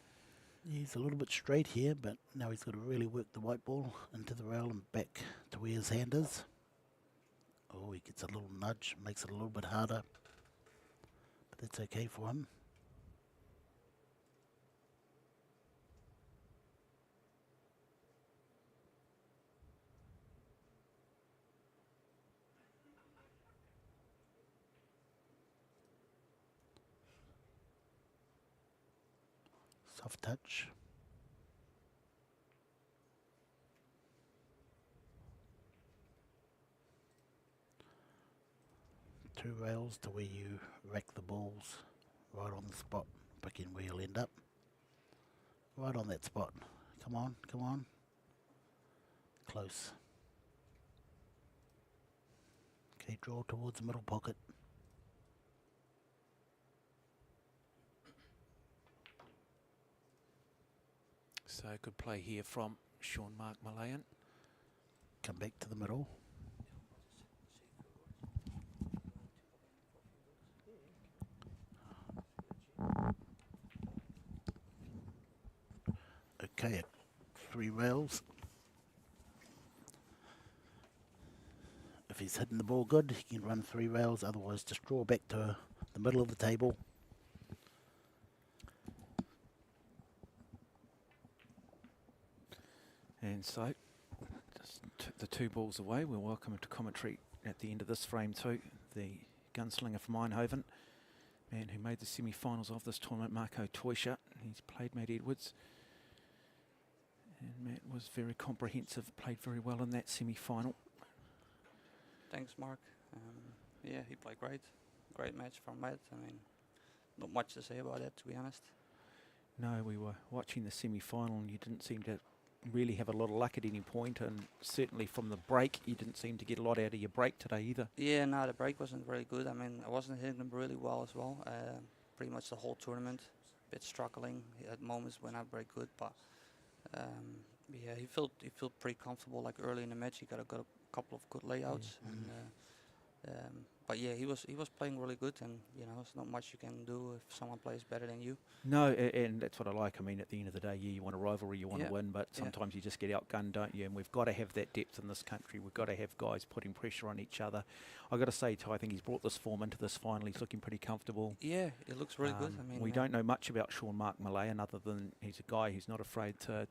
He's a little bit straight here, but now he's got to really work the white ball into the rail and back to where his hand is. Oh, he gets a little nudge, makes it a little bit harder, but that's okay for him. Soft touch. Two rails to where you rack the balls right on the spot, picking where you'll end up. Right on that spot. Come on, come on. Close. Okay, draw towards the middle pocket. So good play here from Sean Mark Malayan. Come back to the middle. Okay, 3 rails. If he's hitting the ball good, he can run 3 rails, otherwise just draw back to the middle of the table. And so, just the 2 balls away. We'll welcome him to commentary at the end of this frame too. The gunslinger from Eindhoven, man who made the semi-finals of this tournament, Marco Teuscher. He's played Matt Edwards. And Matt was very comprehensive, played very well in that semi-final. Thanks, Mark. Yeah, he played great. Great match from Matt. I mean, not much to say about that, to be honest. No, we were watching the semi-final and you didn't seem to really have a lot of luck at any point, and certainly from the break you didn't seem to get a lot out of your break today either. Yeah, no, the break wasn't really good. I mean, I wasn't hitting them really well as well. Pretty much the whole tournament. A bit struggling at moments when I break good, but yeah, he felt pretty comfortable. Like early in the match, he got a couple of good layouts, and but yeah, he was playing really good, and you know, there's not much you can do if someone plays better than you. No, and that's what I like. I mean, at the end of the day, yeah, you want a rivalry, you want to Yeah. win, but sometimes you just get outgunned, don't you? And we've got to have that depth in this country. We've got to have guys putting pressure on each other. I've got to say, I think he's brought this form into this final. He's looking pretty comfortable. Yeah, it looks really good. I mean, we don't know much about Sean Mark Malayan other than he's a guy who's not afraid to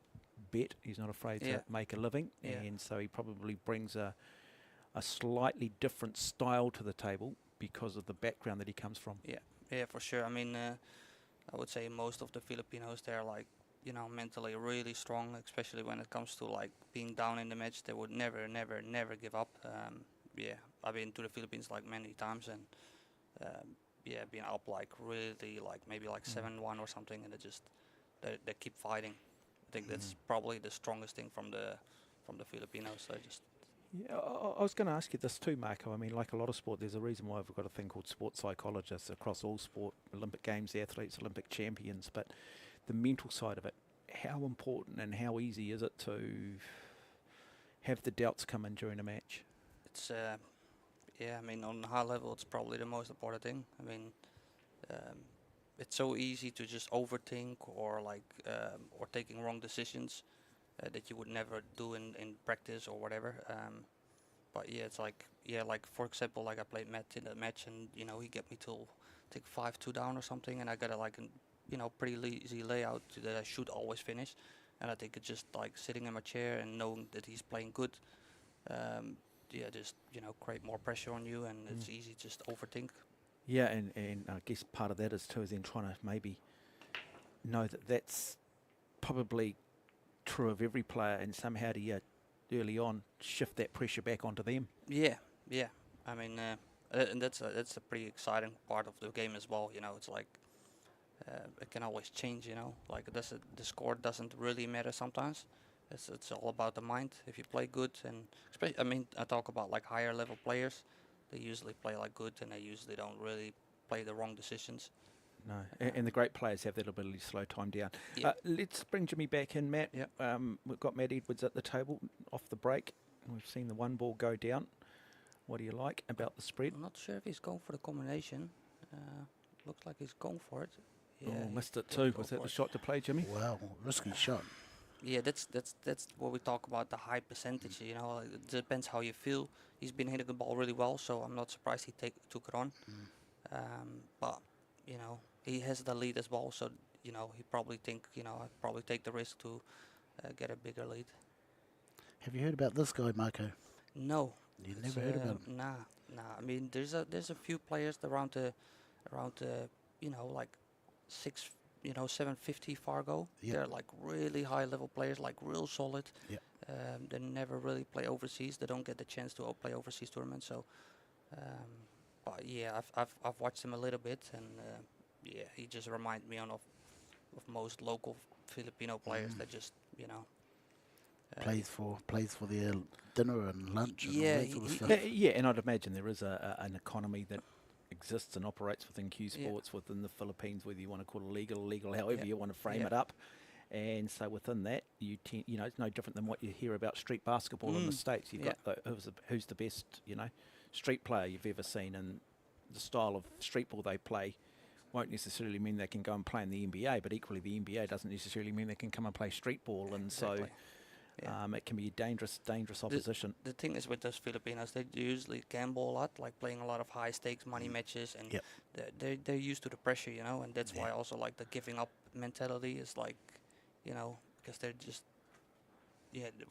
bet. He's not afraid to make a living, and so he probably brings a slightly different style to the table because of the background that he comes from. Yeah, for sure. I mean, I would say most of the Filipinos, they're like, you know, mentally really strong, especially when it comes to like being down in the match. They would never give up. Yeah, I've been to the Philippines like many times, and yeah, being up like really like maybe like 7-1 or something, and they keep fighting. I think that's probably the strongest thing from the Filipinos. So just. Yeah, I was going to ask you this too, Marco. I mean, like a lot of sport, there's a reason why we've got a thing called sports psychologists across all sport, Olympic Games athletes, Olympic champions, but the mental side of it, how important and how easy is it to have the doubts come in during a match? It's, yeah, I mean, on a high level, it's probably the most important thing. I mean, it's so easy to just overthink or or taking wrong decisions. That you would never do in practice or whatever. But yeah, it's like yeah, like for example, like I played Matt in that match, and you know he get me to take 5-2 down or something, and I got a like an, you know, pretty easy layout that I should always finish, and I think it's just like sitting in my chair and knowing that he's playing good. Yeah, just you know create more pressure on you, and it's easy to just overthink. Yeah, and I guess part of that is too is then trying to maybe know that that's probably true of every player, and somehow do you early on shift that pressure back onto them. Yeah, yeah. I mean, and that's a pretty exciting part of the game as well. You know, it's like it can always change. You know, like the score doesn't really matter sometimes. It's all about the mind. If you play good, and especially, I mean, I talk about like higher level players. They usually play like good, and they usually don't really play the wrong decisions. No, and the great players have that ability to slow time down. Yeah. Let's bring Jimmy back in, Matt. Yep. We've got Matt Edwards at the table off the break. We've seen the one ball go down. What do you like about the spread? I'm not sure if he's going for the combination. Looks like he's going for it. Yeah, Oh, he missed it did too. go Was that for the it. shot to play, Jimmy? Wow, risky shot. Yeah, that's what we talk about, the high percentage. You know, it depends how you feel. He's been hitting the ball really well, so I'm not surprised he took it on. But you know, he has the lead as well, so you know he probably think, you know, I'd probably take the risk to get a bigger lead. Have you heard about this guy, Marco? No, You it's, never heard about him? Nah. I mean, there's a few players around the you know, like 750 Fargo. Yep. They're like really high level players, like real solid. Yep. They never really play overseas. They don't get the chance to play overseas tournaments. So, but yeah, I've watched him a little bit, and yeah, he just reminds me of most local Filipino players that just, you know. Plays for their dinner and lunch and Yeah, all that sort of he- stuff. Yeah, and I'd imagine there is an economy that exists and operates within Q Sports within the Philippines, whether you want to call it illegal, however you want to frame it up. And so within that, you know, it's no different than what you hear about street basketball in the States. You've got who's the best, you know, street player you've ever seen, and the style of street ball they play won't necessarily mean they can go and play in the NBA, but equally the NBA doesn't necessarily mean they can come and play street ball, and Exactly. so it can be a dangerous opposition. The thing is with those Filipinos, they usually gamble a lot, like playing a lot of high stakes money matches, and Yep. they're used to the pressure, you know, and that's why also like the giving up mentality is like, you know, because they're just,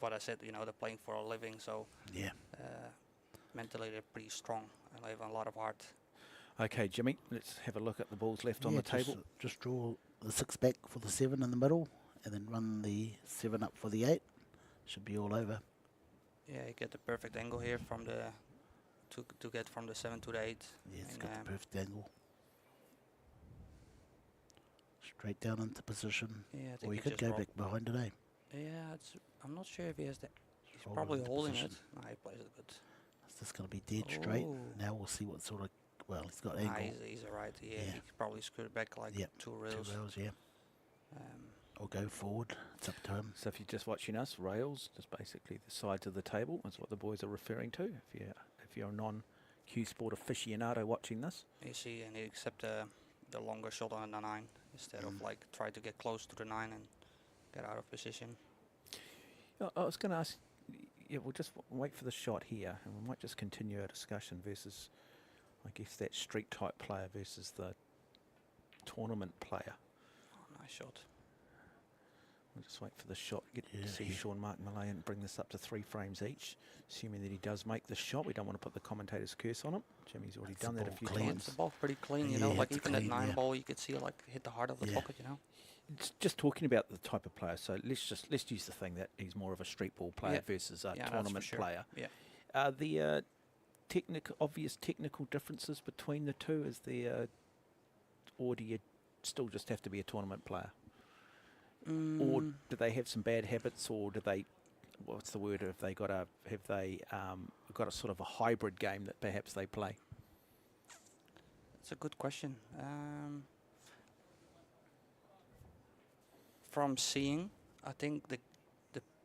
what I said, you know, they're playing for a living, so Yeah. mentally they're pretty strong and they have a lot of heart. Okay, Jimmy, let's have a look at the balls left on the table. Just draw the 6 back for the 7 in the middle, and then run the 7 up for the 8. Should be all over. Yeah, you get the perfect angle here from the to get from the 7 to the 8. Yeah, it's and, got the perfect angle. Straight down into position. Yeah, I think Or you he could just go rolled. back behind it, eh? Yeah, I'm not sure if he has that. He's Roll probably into holding position. it. Nah, he plays it good. It's just going to be dead straight. Oh. Now we'll see what sort of... Well, he's got Nah, angle. he's alright. Yeah, Yeah. he could probably screw back like Yep, 2 2 rails. rails, yeah. Um, Or go forward. It's up to him. So if you're just watching us, rails, just basically the sides of the table is what the boys are referring to. If you're a non-Q Sport aficionado watching this. you see, and he accept the longer shot on the 9 instead of like try to get close to the 9 and get out of position. I was going to ask, we'll just wait for the shot here, and we might just continue our discussion versus, I guess, that street type player versus the tournament player. Oh, nice shot. We'll just wait for the shot. Get Yeah, to see he- Sean Mark Malay and bring this up to 3 frames each, assuming that he does make the shot. We don't want to put the commentator's curse on him. Jimmy's already That's done the that a ball few clean. times. The ball pretty clean, you know, Yeah, like it's even that clean, 9 yeah. ball, you could see like hit the heart of the Yeah. pocket, you know. It's just talking about the type of player. So let's use the thing that he's more of a street ball player Yeah. versus a Yeah, that's for tournament sure. player. Yeah. Are the obvious technical differences between the two? Is there, or do you still just have to be a tournament player? Or do they have some bad habits, or do they? What's the word? Have they got a sort of a hybrid game that perhaps they play? It's a good question. From seeing, I think the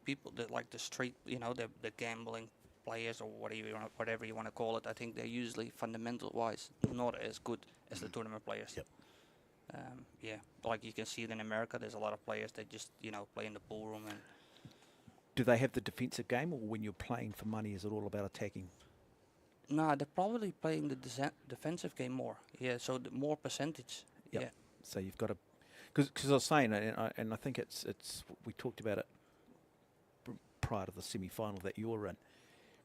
people that like the street, you know, the gambling players or whatever you want to call it, I think they're usually fundamental wise not as good as the tournament players. Yep. Yeah, like you can see it in America. There's a lot of players that just, you know, play in the pool room and Do they have the defensive game, or when you're playing for money, is it all about attacking? No, they're probably playing the defensive game more. Yeah, so the more percentage. Yep. Yeah. So you've got to, because I was saying, and I think it's we talked about it prior to the semi-final that you were in,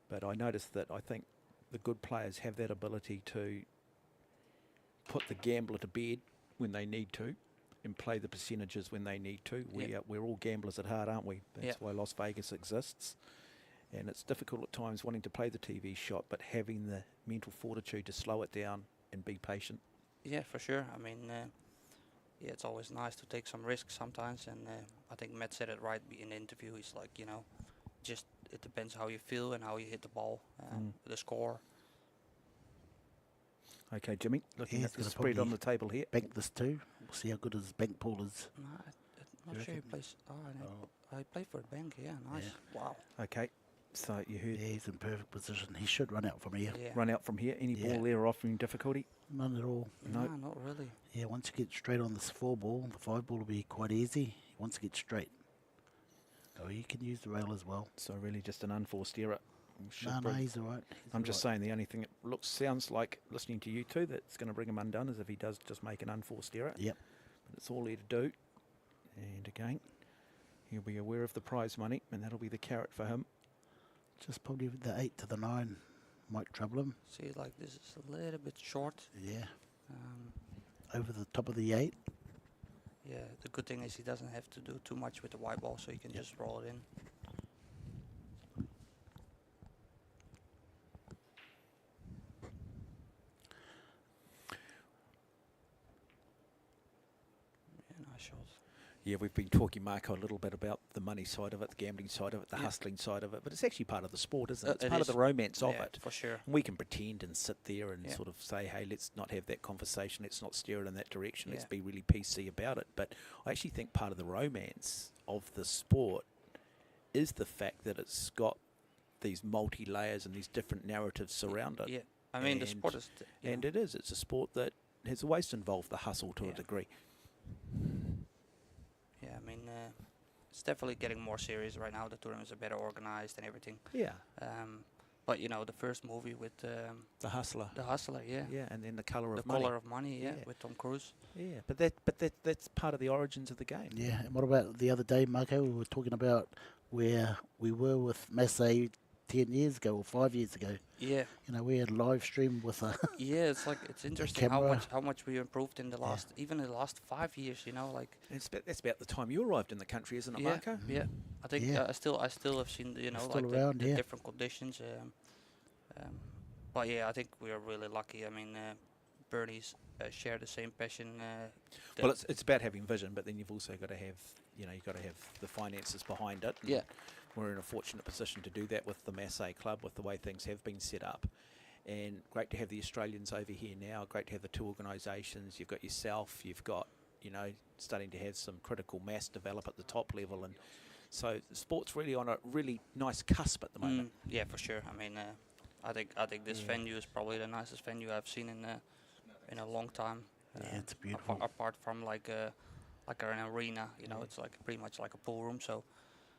but I noticed that I think the good players have that ability to put the gambler to bed when they need to, and play the percentages when they need to. We're all gamblers at heart, aren't we? That's why Las Vegas exists. And it's difficult at times wanting to play the TV shot, but having the mental fortitude to slow it down and be patient. Yeah, for sure. I mean, yeah, it's always nice to take some risks sometimes, and I think Matt said it right in the interview. He's like, you know, just it depends how you feel and how you hit the ball, the score. Okay, Jimmy, looking He's at the gonna spread on probably the table here. Bank this too. We'll see how good his bank pool is. No, I'm You not sure he reckon? plays. I play for the bank. Yeah, nice. Yeah. Wow. Okay, so you heard Yeah, he's in perfect position. He should run out from here. Yeah. run out from here. Any Yeah. ball there offering difficulty? None at all. No, No. not really. Yeah, once you get straight on this 4 ball, the 5 ball will be quite easy. Once you get straight. Oh, he can use the rail as well. So really just an unforced error. Should No, bring- he's all right. I'm just saying the only thing it sounds like listening to you two that's going to bring him undone is if he does just make an unforced error. Yep. But it's all there to do. And again, he'll be aware of the prize money, and that'll be the carrot for him. Just probably the 8 to the 9 might trouble him. See, like this is a little bit short. Yeah. Um, Over the top of the 8. yeah, the good thing is he doesn't have to do too much with the white ball, so he can just roll it in. Yeah, nice shot. Yeah, we've been talking, Marco, a little bit about the money side of it, the gambling side of it, the Yeah. hustling side of it, but it's actually part of the sport, isn't it? It's It part of is. the romance of Yeah, it. for sure. And we can pretend and sit there and Yeah. sort of say, hey, let's not have that conversation, let's not steer it in that direction, let's Yeah. be really PC about it. But I actually think part of the romance of the sport is the fact that it's got these multi-layers and these different narratives surround it. Yeah, I mean the And- sport is. And it's a sport that has always involved the hustle to a Yeah. degree. Yeah, I mean it's definitely getting more serious right now. The tournaments are better organized and everything. Yeah, But you know, the first movie with the hustler. The Hustler, yeah. Yeah, and then the colour The of money. Color of Money, yeah, Yeah. with Tom Cruise. Yeah, but that's part of the origins of the game. Yeah. And what about the other day, Marco? We were talking about where we were with Masse 10 years ago or 5 years ago. Yeah, You know, we had live stream with a yeah. It's like it's interesting camera. how much we improved in the last even in the last 5 years. You know, like That's about the time you arrived in the country, isn't it, Marco? yeah. I think Yeah. I still have seen you know Still like around, the yeah. different conditions. But yeah, I think we are really lucky. I mean, Bernie's share the same passion. Well, it's about having vision, but then you've also got to have, you've got to have the finances behind it. And Yeah. we're in a fortunate position to do that with the Masse Club, with the way things have been set up. And great to have the Australians over here now. Great to have the two organisations. You've got yourself. You've got, starting to have some critical mass develop at the top level. And so the sport's really on a really nice cusp at the moment. Yeah, for sure. I mean, I think this Yeah. venue is probably the nicest venue I've seen in a long time. Yeah, it's beautiful. Apart from like an arena, it's like pretty much like a pool room. So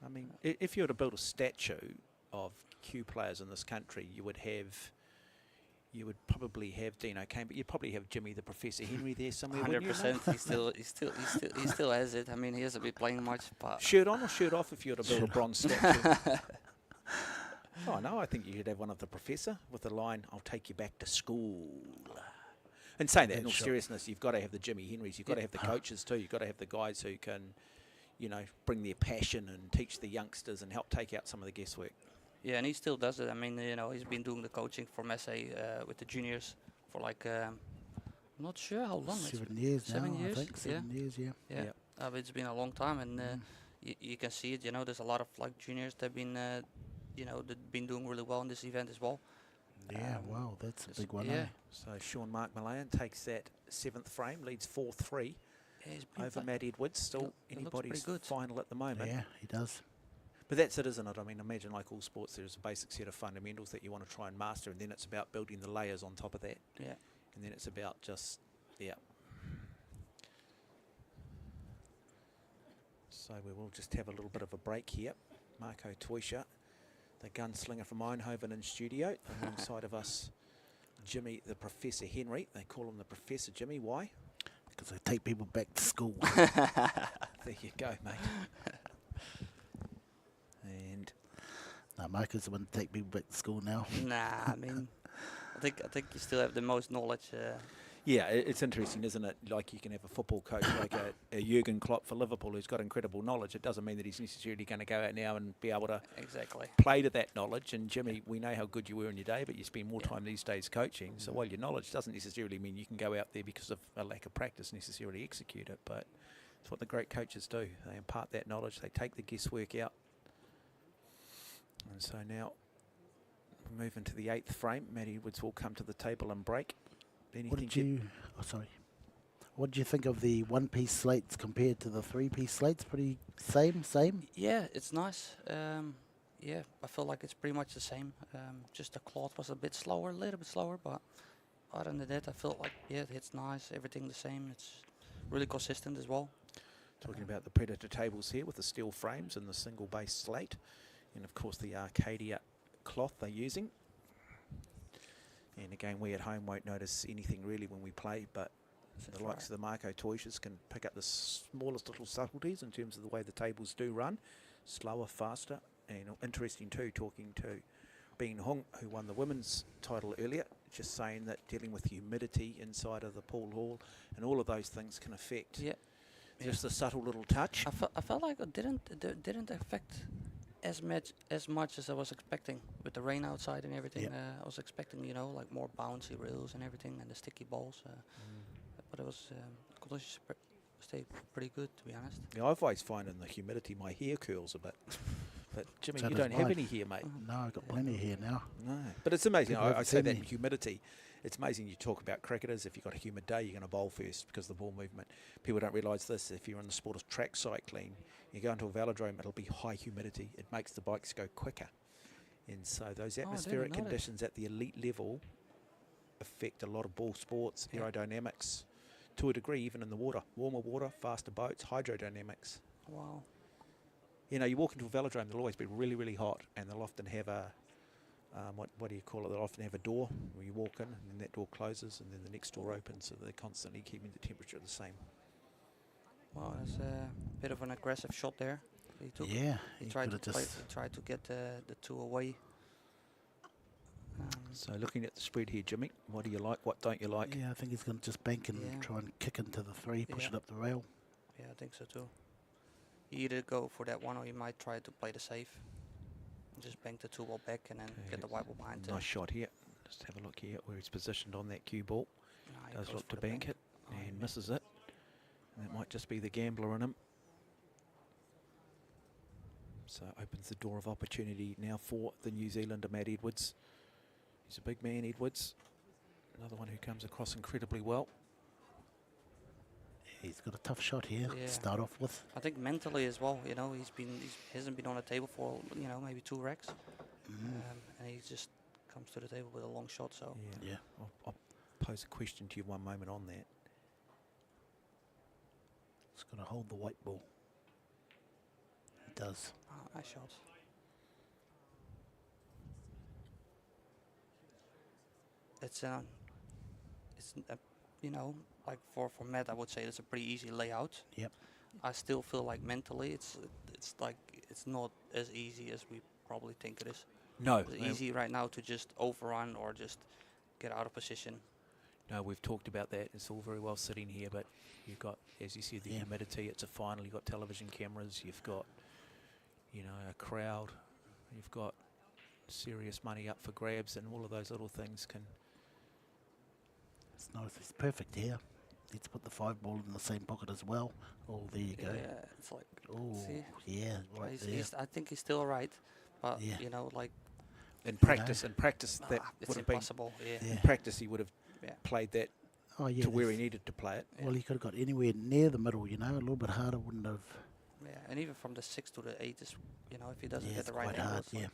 I mean, if you were to build a statue of Q players in this country, you would probably have Dino Kane, but you'd probably have Jimmy the Professor Henry there somewhere. 100%, he still has it. I mean, he hasn't been playing much, but Shirt on or shirt off if you were to build a bronze statue? Oh no, I think you should have one of the Professor with the line, "I'll take you back to school." And saying that, in all Sure. seriousness, you've got to have the Jimmy Henrys. You've got to have the coaches too. You've got to have the guys who can, bring their passion and teach the youngsters and help take out some of the guesswork. yeah, and he still does it. I mean, he's been doing the coaching for Masse with the juniors for like I'm not sure how long. 7 years now, 7 years, I think. 7 years, yeah. Yeah, Yep. but it's been a long time, and you can see it. There's a lot of like juniors that've been, that been doing really well in this event as well. Yeah, wow, that's a big one. Yeah, Eh? So Sean Mark Malayan takes that 7th frame, leads 4-3 yeah, he's been over fi- Matt Edwards. Still It looks pretty anybody's good. final at the moment. Yeah, he does. But that's it, isn't it? I mean, imagine like all sports, there's a basic set of fundamentals that you want to try and master, and then it's about building the layers on top of that. Yeah. And then it's about just, So we will just have a little bit of a break here. Marco Toisha the gunslinger from Eindhoven in studio. Alongside of us, Jimmy, the Professor Henry. They call him the Professor Jimmy. Why? Because they take people back to school. There you go, mate. And No, Marcus the one to take people back to school now. Nah, I mean, I think you still have the most knowledge. yeah, it's interesting, isn't it? Like you can have a football coach like a Jurgen Klopp for Liverpool who's got incredible knowledge. It doesn't mean that he's necessarily going to go out now and be able to Exactly. play to that knowledge. And Jimmy, we know how good you were in your day, but you spend more time these days coaching. So while your knowledge doesn't necessarily mean you can go out there because of a lack of practice necessarily execute it, but it's what the great coaches do. They impart that knowledge. They take the guesswork out. And so now we move into the 8th frame. Matt Edwards will come to the table and break. Anything What did you? Oh, sorry. What did you think of the one-piece slates compared to the three-piece slates? Pretty same. Yeah, it's nice. Yeah, I feel like it's pretty much the same. Just the cloth was a little bit slower, but other than that, I felt like, yeah, it's nice. Everything the same. It's really consistent as well. Talking about the Predator tables here with the steel frames and the single base slate. And of course the Arcadia cloth they're using. And again, we at home won't notice anything really when we play, but the likes of the Marco Toyshes can pick up the smallest little subtleties in terms of the way the tables do run. Slower, faster, and interesting too, talking to Bean Hung, who won the women's title earlier, just saying that dealing with humidity inside of the pool hall and all of those things can affect just a subtle little touch. I felt like it didn't affect as much as I was expecting with the rain outside and everything. I was expecting, like more bouncy rails and everything and the sticky balls. But it was conditions stayed pretty good, to be honest. Yeah, I've always found in the humidity my hair curls a bit. But Jimmy, So you does don't have mine. any hair, mate. No, I've got plenty of hair now. No, but it's amazing. People I haven't say seen that me. humidity. It's amazing. You talk about cricketers. If you've got a humid day, you're going to bowl first because of the ball movement. People don't realise this. If you're in the sport of track cycling, you go into a velodrome, it'll be high humidity. It makes the bikes go quicker. And so those atmospheric conditions at the elite level affect a lot of ball sports, aerodynamics, to a degree, even in the water. Warmer water, faster boats, hydrodynamics. Wow. You walk into a velodrome, they'll always be really, really hot, and they'll often have a, what do you call it? They'll often have a door where you walk in, and then that door closes, and then the next door opens, so they're constantly keeping the temperature the same. Wow, that's a bit of an aggressive shot there. He took. Yeah, He he tried could to have just. he tried to get the two away. So looking at the spread here, Jimmy, what do you like? What don't you like? Yeah, I think he's going to just bank and Yeah. try and kick into the three, push it up the rail. Yeah, I think so too. You either go for that one or you might try to play the safe. Just bank the two ball back and then get the white ball behind. Nice shot here. Just have a look here where he's positioned on that cue ball. He Does goes look for to the bank it he and misses it. And that might just be the gambler in him. So opens the door of opportunity now for the New Zealander, Matt Edwards. He's a big man, Edwards. Another one who comes across incredibly well. He's got a tough shot here Yeah. to start off with. I think mentally as well, he hasn't been on the table for maybe 2 racks, and he just comes to the table with a long shot. So Yeah. I'll pose a question to you one moment on that. He's got to hold the white ball. He does. nice shot. It's like for Matt, I would say it's a pretty easy layout. Yep. I still feel like mentally it's not as easy as we probably think it is. No. It's easy right now to just overrun or just get out of position. No, we've talked about that. It's all very well sitting here, but you've got, as you said, the humidity. It's a final. You've got television cameras. You've got, a crowd. You've got serious money up for grabs, and all of those little things can. It's nice. It's perfect here. Let's put the 5 ball in the same pocket as well. Oh, there you go. Yeah, it's like. Oh, see? yeah, right He's- there. he's- I think he's still right, but Yeah. like In practice, that it's would have been. impossible. Yeah. In practice, he would have Yeah. played that Oh, yeah. to where he there's- needed to play it. Well, he could have got anywhere near the middle, a little bit harder wouldn't have. Yeah, and even from the 6 to the 8 is, if he doesn't Yeah, get it's the right quite angle, hard, it's like- yeah.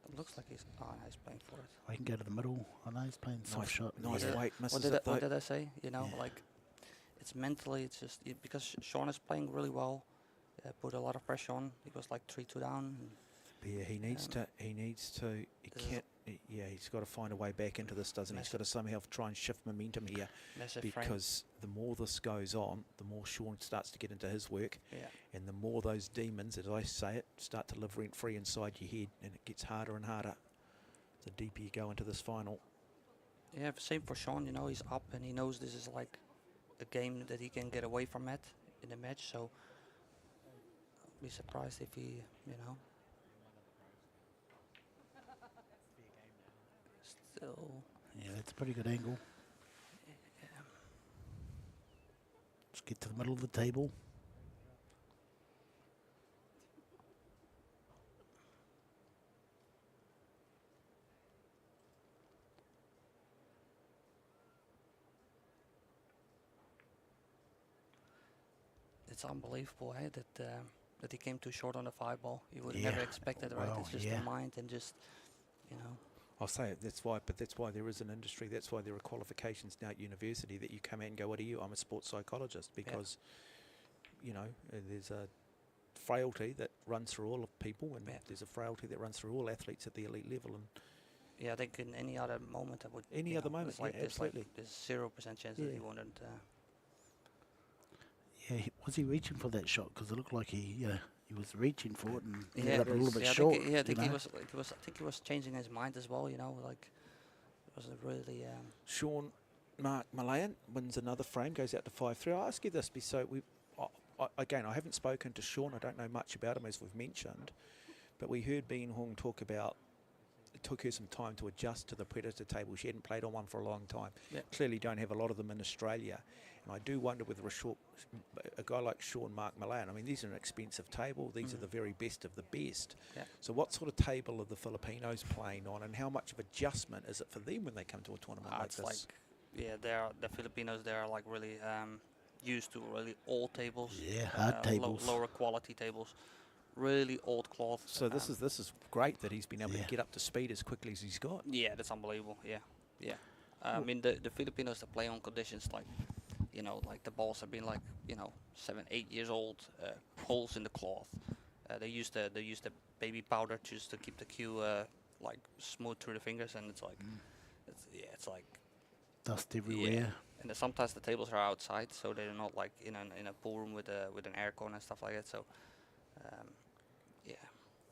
it looks like he's he's playing for it. I can go to the middle. I know he's playing soft shot. Nice yeah. weight, misses What it what though. did I say? Like it's mentally, it's just because Sean is playing really well. Put a lot of pressure on. He was like 3-2 down. And Yeah, he needs to. He needs to. He can't. Yeah, he's got to find a way back into this, doesn't he? He's got to somehow try and shift momentum here, because the more this goes on, the more Sean starts to get into his work, and the more those demons, as I say it, start to live rent free inside your head, and it gets harder and harder the deeper you go into this final. Yeah, same for Sean. You know, he's up and he knows this is like a game that he can get away from it in the match. So I'll be surprised if he, you know. Still. Yeah, that's a pretty good angle. Yeah. Just get to the middle of the table. It's unbelievable, eh, that he came too short on the 5-ball. You would Yeah. never expect it, right? Well, It's just yeah. the mind and just, you know. I'll say it, that's why there is an industry, that's why there are qualifications now at university that you come out and go, what are you? I'm a sports psychologist, because, you know, there's a frailty that runs through all of people, and there's a frailty that runs through all athletes at the elite level. And Yeah, I think in any other moment I would. Any you other know, moment, it's like yeah, there's like absolutely. there's 0% chance that he wouldn't. Yeah, was he reaching for that shot? Because it looked like he was reaching for it and ended Yeah, up a little bit I short. think, I think you he know? was. I think he was changing his mind as well. You know, like it wasn't really. Sean Mark Malayan wins another frame, goes out to 5-3. I'll ask you this, so again, I haven't spoken to Sean, I don't know much about him, as we've mentioned, but we heard Bean Hong talk about it took her some time to adjust to the Predator table. She hadn't played on one for a long time. Clearly don't have a lot of them in Australia. And I do wonder whether a guy like Sean Mark Malayan, I mean, these are an expensive table. These are the very best of the best. So what sort of table are the Filipinos playing on, and how much of adjustment is it for them when they come to a tournament like It's this? like, the Filipinos. They are like really used to really old tables. Yeah, hard tables. Lower quality tables. Really old cloth. So this is great that he's been able to get up to speed as quickly as he's got. Yeah, that's unbelievable. Yeah. I mean, the Filipinos that play on conditions like, you know, like the balls have been like, you know, 7, 8 years old, holes in the cloth. They use the baby powder just to keep the cue like smooth through the fingers, and it's like, it's like Dust everywhere. And sometimes the tables are outside, so they're not like in a pool room with an aircon and stuff like that. So,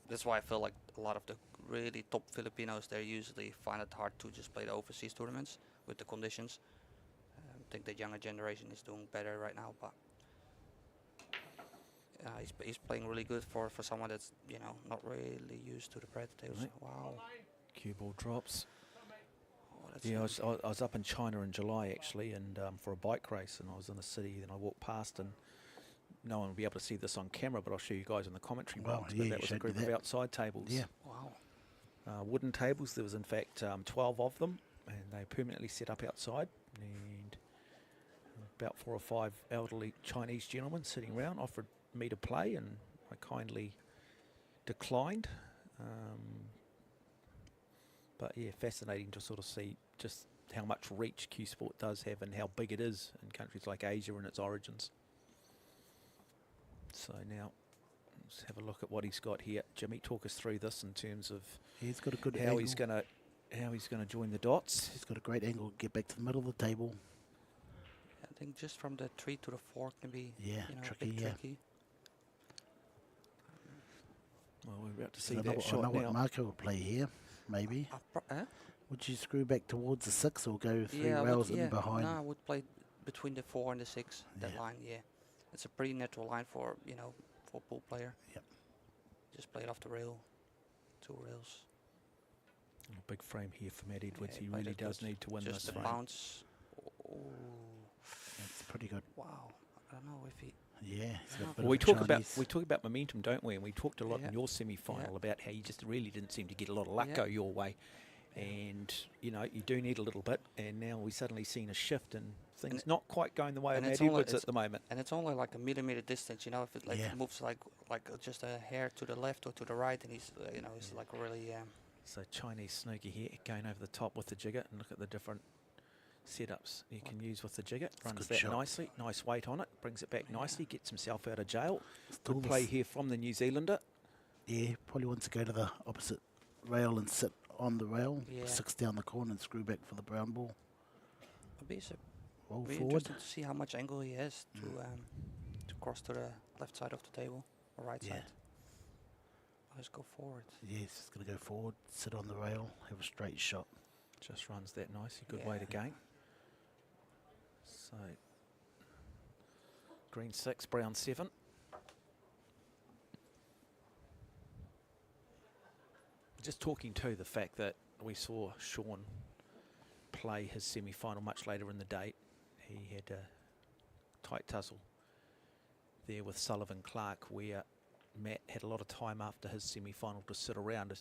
that's why I feel like a lot of the really top Filipinos, they usually find it hard to just play the overseas tournaments with the conditions. I think the younger generation is doing better right now, but he's playing really good for someone that's, you know, not really used to the Predator tables. Right. Wow. Cue ball drops. Oh, that's Yeah, I was up in China in July actually, and for a bike race, and I was in the city, and I walked past, and no one will be able to see this on camera, but I'll show you guys in the commentary box. But that was a group of outside tables. Yeah. Wow. Wooden tables. There was in fact 12 of them, and they permanently set up outside. And about 4 or 5 elderly Chinese gentlemen sitting around offered me to play, and I kindly declined. But yeah, fascinating to sort of see just how much reach Q Sport does have and how big it is in countries like Asia and its origins. So now, let's have a look at what he's got here. Jimmy, talk us through this in terms of He's got a good how angle. he's gonna join the dots. He's got a great angle. Get back to the middle of the table. I think just from the 3 to the 4 can be, Yeah, you know, tricky, a bit yeah. tricky. Well, we're about to see I know, that I shot know now. what Marco will play here, maybe. Would you screw back towards the 6 or go 3 rails in behind? No, I would play between the 4 and the 6. That line, it's a pretty natural line for, you know, for a pool player. Yep. Just play it off the rail, 2 rails. A big frame here for Matt Edwards. Yeah, He played really it does good. need to win just this the frame. bounce. Oh, That's pretty good. wow. I don't know if he. Yeah, he's got a bit Well, of we talk about momentum, don't we? And we talked a lot Yeah. in your semi-final Yeah. about how you just really didn't seem to get a lot of luck Yeah. go your way, and you know you do need a little bit. And now we've suddenly seen a shift and things not quite going the way of and Matt it's only- Edwards it's- at the moment. And it's only like a millimeter distance, you know. If it like moves like just a hair to the left or to the right, and he's you know he's like really. So Chinese snooker here going over the top with the jigger, and look at the different setups you can use with the jigger. Runs good that shot. nicely, nice weight on it, brings it back nicely, gets himself out of jail. Still Good the play s- here from the New Zealander. Yeah, probably wants to go to the opposite rail and sit on the rail, Yeah. 6 down the corner and screw back for the brown ball. I'd be, Roll be forward. interested to see how much angle he has to cross to the left side of the table or right Yeah. side. Let's go forward. Yeah, he's just going to go forward, sit on the rail, have a straight shot. Just runs that nicely. Good way to gain. So, green 6, brown 7. Just talking to the fact that we saw Sean play his semi-final much later in the date. He had a tight tussle there with Sullivan Clark, where Matt had a lot of time after his semi-final to sit around.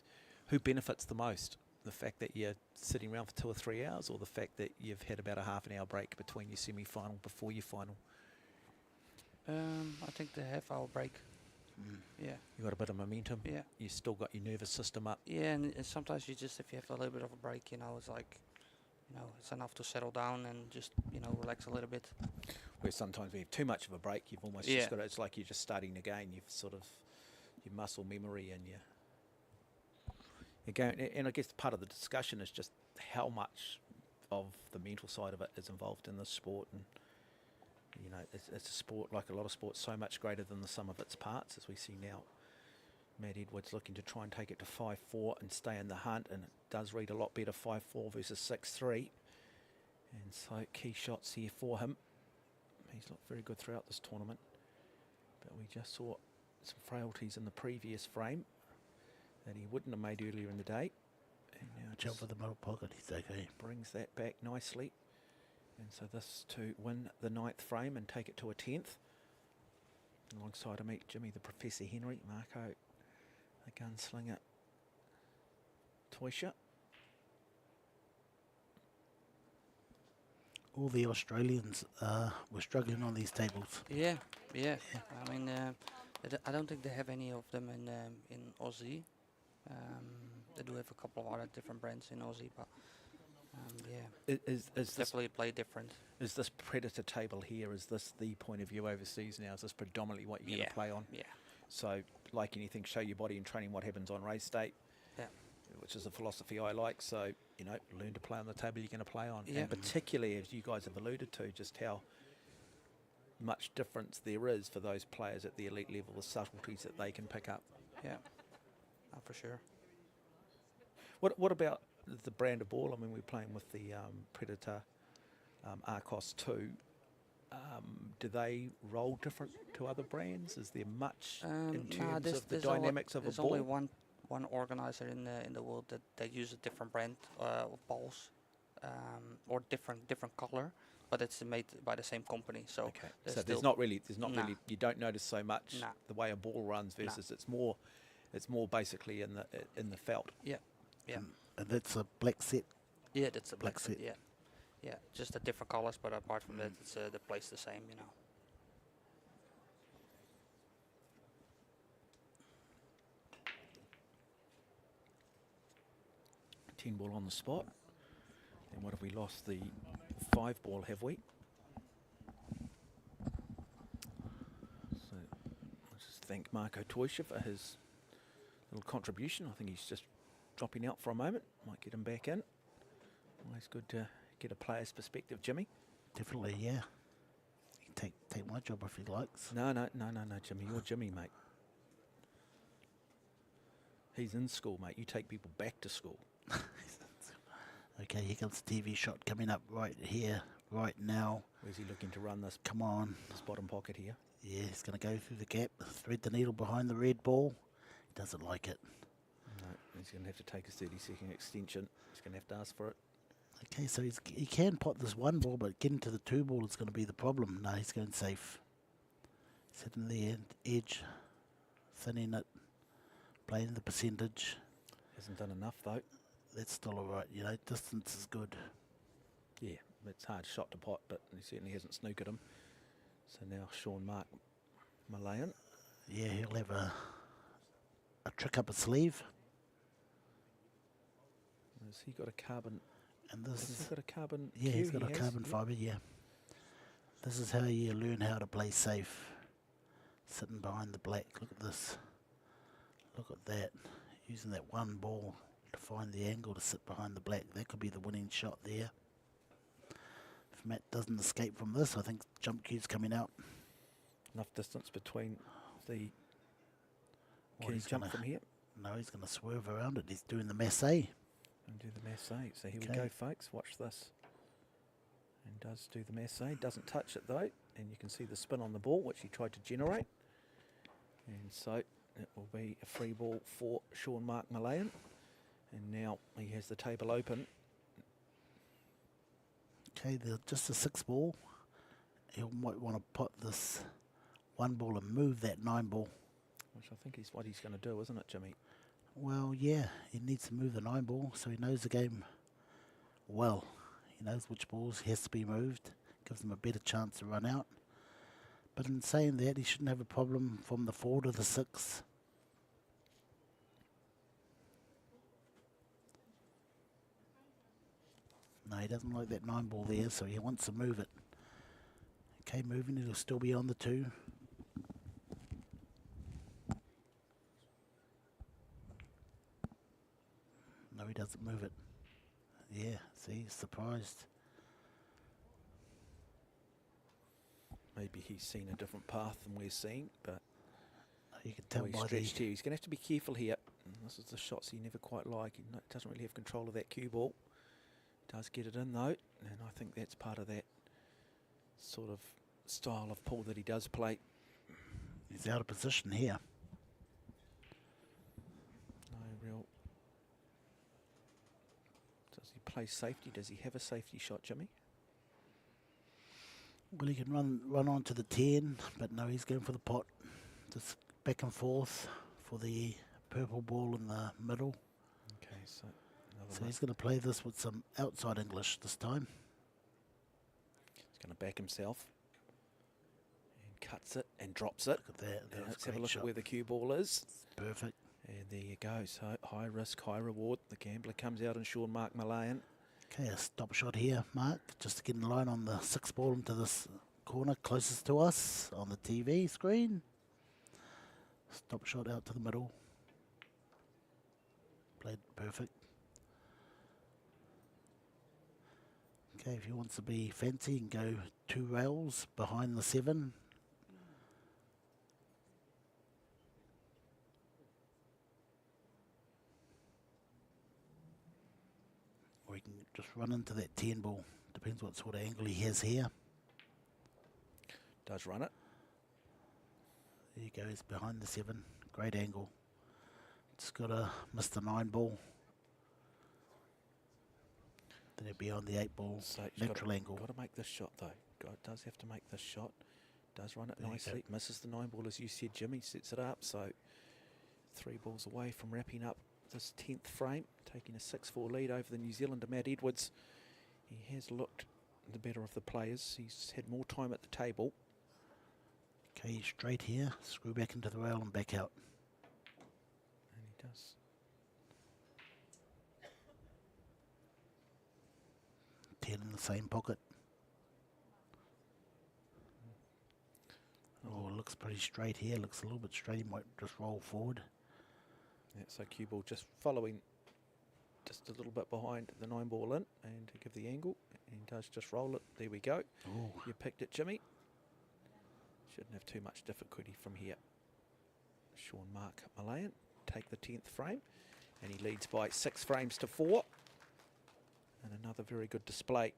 Who benefits the most? The fact that you're sitting around for 2 or 3 hours, or the fact that you've had about a half an hour break between your semi-final before your final? I think the half-hour break. Yeah. You got a bit of momentum. Yeah. You still got your nervous system up. Yeah, and sometimes you just, if you have a little bit of a break, it's like, it's enough to settle down and just, relax a little bit. Where sometimes when you have too much of a break, you've almost just got to, it's like you're just starting again. You've sort of, your muscle memory and you're going, and I guess part of the discussion is just how much of the mental side of it is involved in this sport. And, it's a sport, like a lot of sports, so much greater than the sum of its parts, as we see now. Matt Edwards looking to try and take it to 5-4 and stay in the hunt, and it does read a lot better 5-4 versus 6-3. And so key shots here for him. He's looked very good throughout this tournament, but we just saw some frailties in the previous frame that he wouldn't have made earlier in the day. And now Jump with the middle pocket, he's okay. brings that back nicely. And so this to win the 9th frame and take it to a 10th. Alongside him, meet Jimmy the Professor Henry, Marco the gunslinger Toysha. All the Australians were struggling on these tables. Yeah. I mean, I don't think they have any of them in Aussie. They do have a couple of other different brands in Aussie, but Is this definitely play different. Is this Predator table here, is this the point of view overseas now? Is this predominantly what you're going to play on? Yeah. So, like anything, show your body in training what happens on race day. Yeah. Which is a philosophy I like. So, learn to play on the table you're going to play on. Yeah. And particularly, as you guys have alluded to, just how much difference there is for those players at the elite level, the subtleties that they can pick up. Yeah. For sure. What about the brand of ball? I mean, we're playing with the Predator Arcos 2. Do they roll different to other brands? Is there much in terms of the dynamics of a ball? There's only one organizer in the world that uses a different brand of balls, or different color, but it's made by the same company. So okay, so there's not really you don't notice so much the way a ball runs versus it's more basically in the felt. Yeah. And that's a black set. Yeah, that's a black set. set. Yeah, just the different colors, but apart from that, it's the place the same. 10 ball on the spot. And what have we lost? The 5 ball, have we? So let's just thank Marco Toysha for his little contribution. I think he's just dropping out for a moment. Might get him back in. Always good to get a player's perspective, Jimmy. Definitely, yeah. He can take my job if he likes. No, Jimmy. You're Jimmy, mate. He's in school, mate. You take people back to school. Okay, here comes the TV shot coming up right here, right now. Where's he looking to run this? Come on. This bottom pocket here. Yeah, he's going to go through the gap, thread the needle behind the red ball. He doesn't like it. No, he's going to have to take a 30-second extension. He's going to have to ask for it. Okay, so he can pot this 1 ball, but getting to the 2 ball is going to be the problem. No, he's going safe. Sitting there, edge, thinning it, playing the percentage. Hasn't done enough, though. That's still all right, distance is good. Yeah, it's hard shot to pot, but he certainly hasn't snookered him. So now Sean Mark Malayan. Yeah, he'll have a trick up his sleeve. Has he got a carbon? And this has he got a carbon? Yeah, he's got a has? carbon fibre, yeah. This is how you learn how to play safe. Sitting behind the black, look at this. Look at that. Using that one ball to find the angle to sit behind the black. That could be the winning shot there. If Matt doesn't escape from this, I think jump cue's coming out. Enough distance between the... Well, Can he he's jump gonna- from here? No, he's going to swerve around it. He's doing the Masse. And do the Masse. So here we Okay. go, folks. Watch this. And does do the Masse. Doesn't touch it, though. And you can see the spin on the ball, which he tried to generate. And so it will be a free ball for Sean Mark Malayan. And now he has the table open. Okay, just a 6 ball. He might want to put this 1 ball and move that 9 ball. Which I think is what he's going to do, isn't it, Jimmy? Well, yeah, he needs to move the 9 ball so he knows the game well. He knows which balls has to be moved. Gives him a better chance to run out. But in saying that, he shouldn't have a problem from the 4 to the 6. No, he doesn't like that 9 ball there, so he wants to move it. Okay, moving, it'll still be on the 2. No, he doesn't move it. Yeah, see, surprised. Maybe he's seen a different path than we're seeing, but You can tell he's by the... stretched here. He's going to have to be careful here. And this is the shots he never quite like. He doesn't really have control of that cue ball. Does get it in, though, and I think that's part of that sort of style of pull that he does play. He's out of position here. No real... Does he play safety? Does he have a safety shot, Jimmy? Well, he can run on to the 10, but no, he's going for the pot. Just back and forth for the purple ball in the middle. Okay, so another So he's going to play this with some outside English this time. He's going to back himself. And cuts it and drops it. Look at that. And That was let's a have a great look shot. at where the cue ball is. Perfect. And there you go. So high risk, high reward. The gambler comes out and Sean Mark Malayan. Okay, a stop shot here, Mark. Just to get in line on the 6 ball into this corner closest to us on the TV screen. Stop shot out to the middle. Played perfect. Okay, if he wants to be fancy and go 2 rails behind the 7. Or he can just run into that 10 ball. Depends what sort of angle he has here. Does run it. There he goes behind the 7. Great angle. Just got to miss the 9 ball. Then he'll be on the 8 ball. So he's Natural angle. Got to make this shot though. Does have to make this shot. Does run it There you nicely. go. Misses the 9 ball as you said, Jimmy. Sets it up. So 3 balls away from wrapping up this 10th frame. Taking a 6-4 lead over the New Zealander Matt Edwards. He has looked the better of the players. He's had more time at the table. Okay, straight here. Screw back into the rail and back out. And he does. 10 in the same pocket. Oh, looks pretty straight here. Looks a little bit straight. He might just roll forward. Yeah, so cue ball just following just a little bit behind the 9 ball in and to give the angle. And does just roll it. There we go. Oh, You picked it, Jimmy. Shouldn't have too much difficulty from here. Sean Mark Malayan take the 10th frame and he leads by 6 frames to 4. And another very good display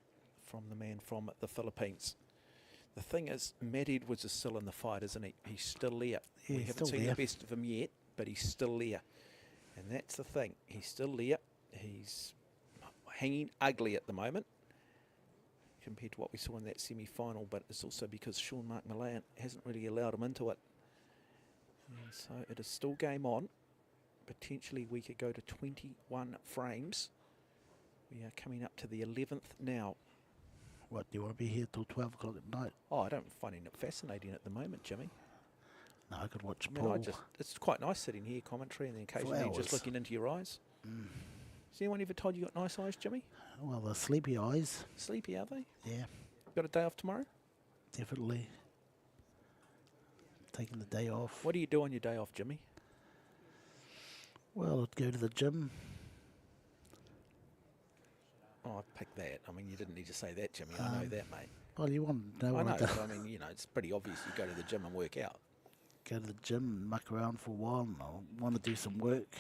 from the man from the Philippines. The thing is, Matt Edwards is still in the fight, isn't he? He's still there. Yeah, We he's haven't still seen there. the best of him yet, but he's still there. And that's the thing. He's still there. He's hanging ugly at the moment compared to what we saw in that semi-final, but it's also because Sean Mark Malayan hasn't really allowed him into it. And so it is still game on. Potentially we could go to 21 frames. We are coming up to the 11th now. what, do you want to be here till 12 o'clock at night? Oh, I don't find it fascinating at the moment, Jimmy. No, I could watch I mean, Paul. it's quite nice sitting here, commentary, and then occasionally just hours. looking into your eyes. Mm. Has anyone ever told you got nice eyes, Jimmy? Well, the sleepy eyes. Sleepy, are they? Yeah, Got a day off tomorrow? definitely. Taking the day off. What do you do on your day off, Jimmy? Well, I'd go to the gym. Oh, I picked that. I mean, you didn't need to say that, Jimmy. I know that, mate. Well, you want to know I what know, but I mean, you know, it's pretty obvious you go to the gym and work out. go to the gym and muck around for a while, and I want to do some work.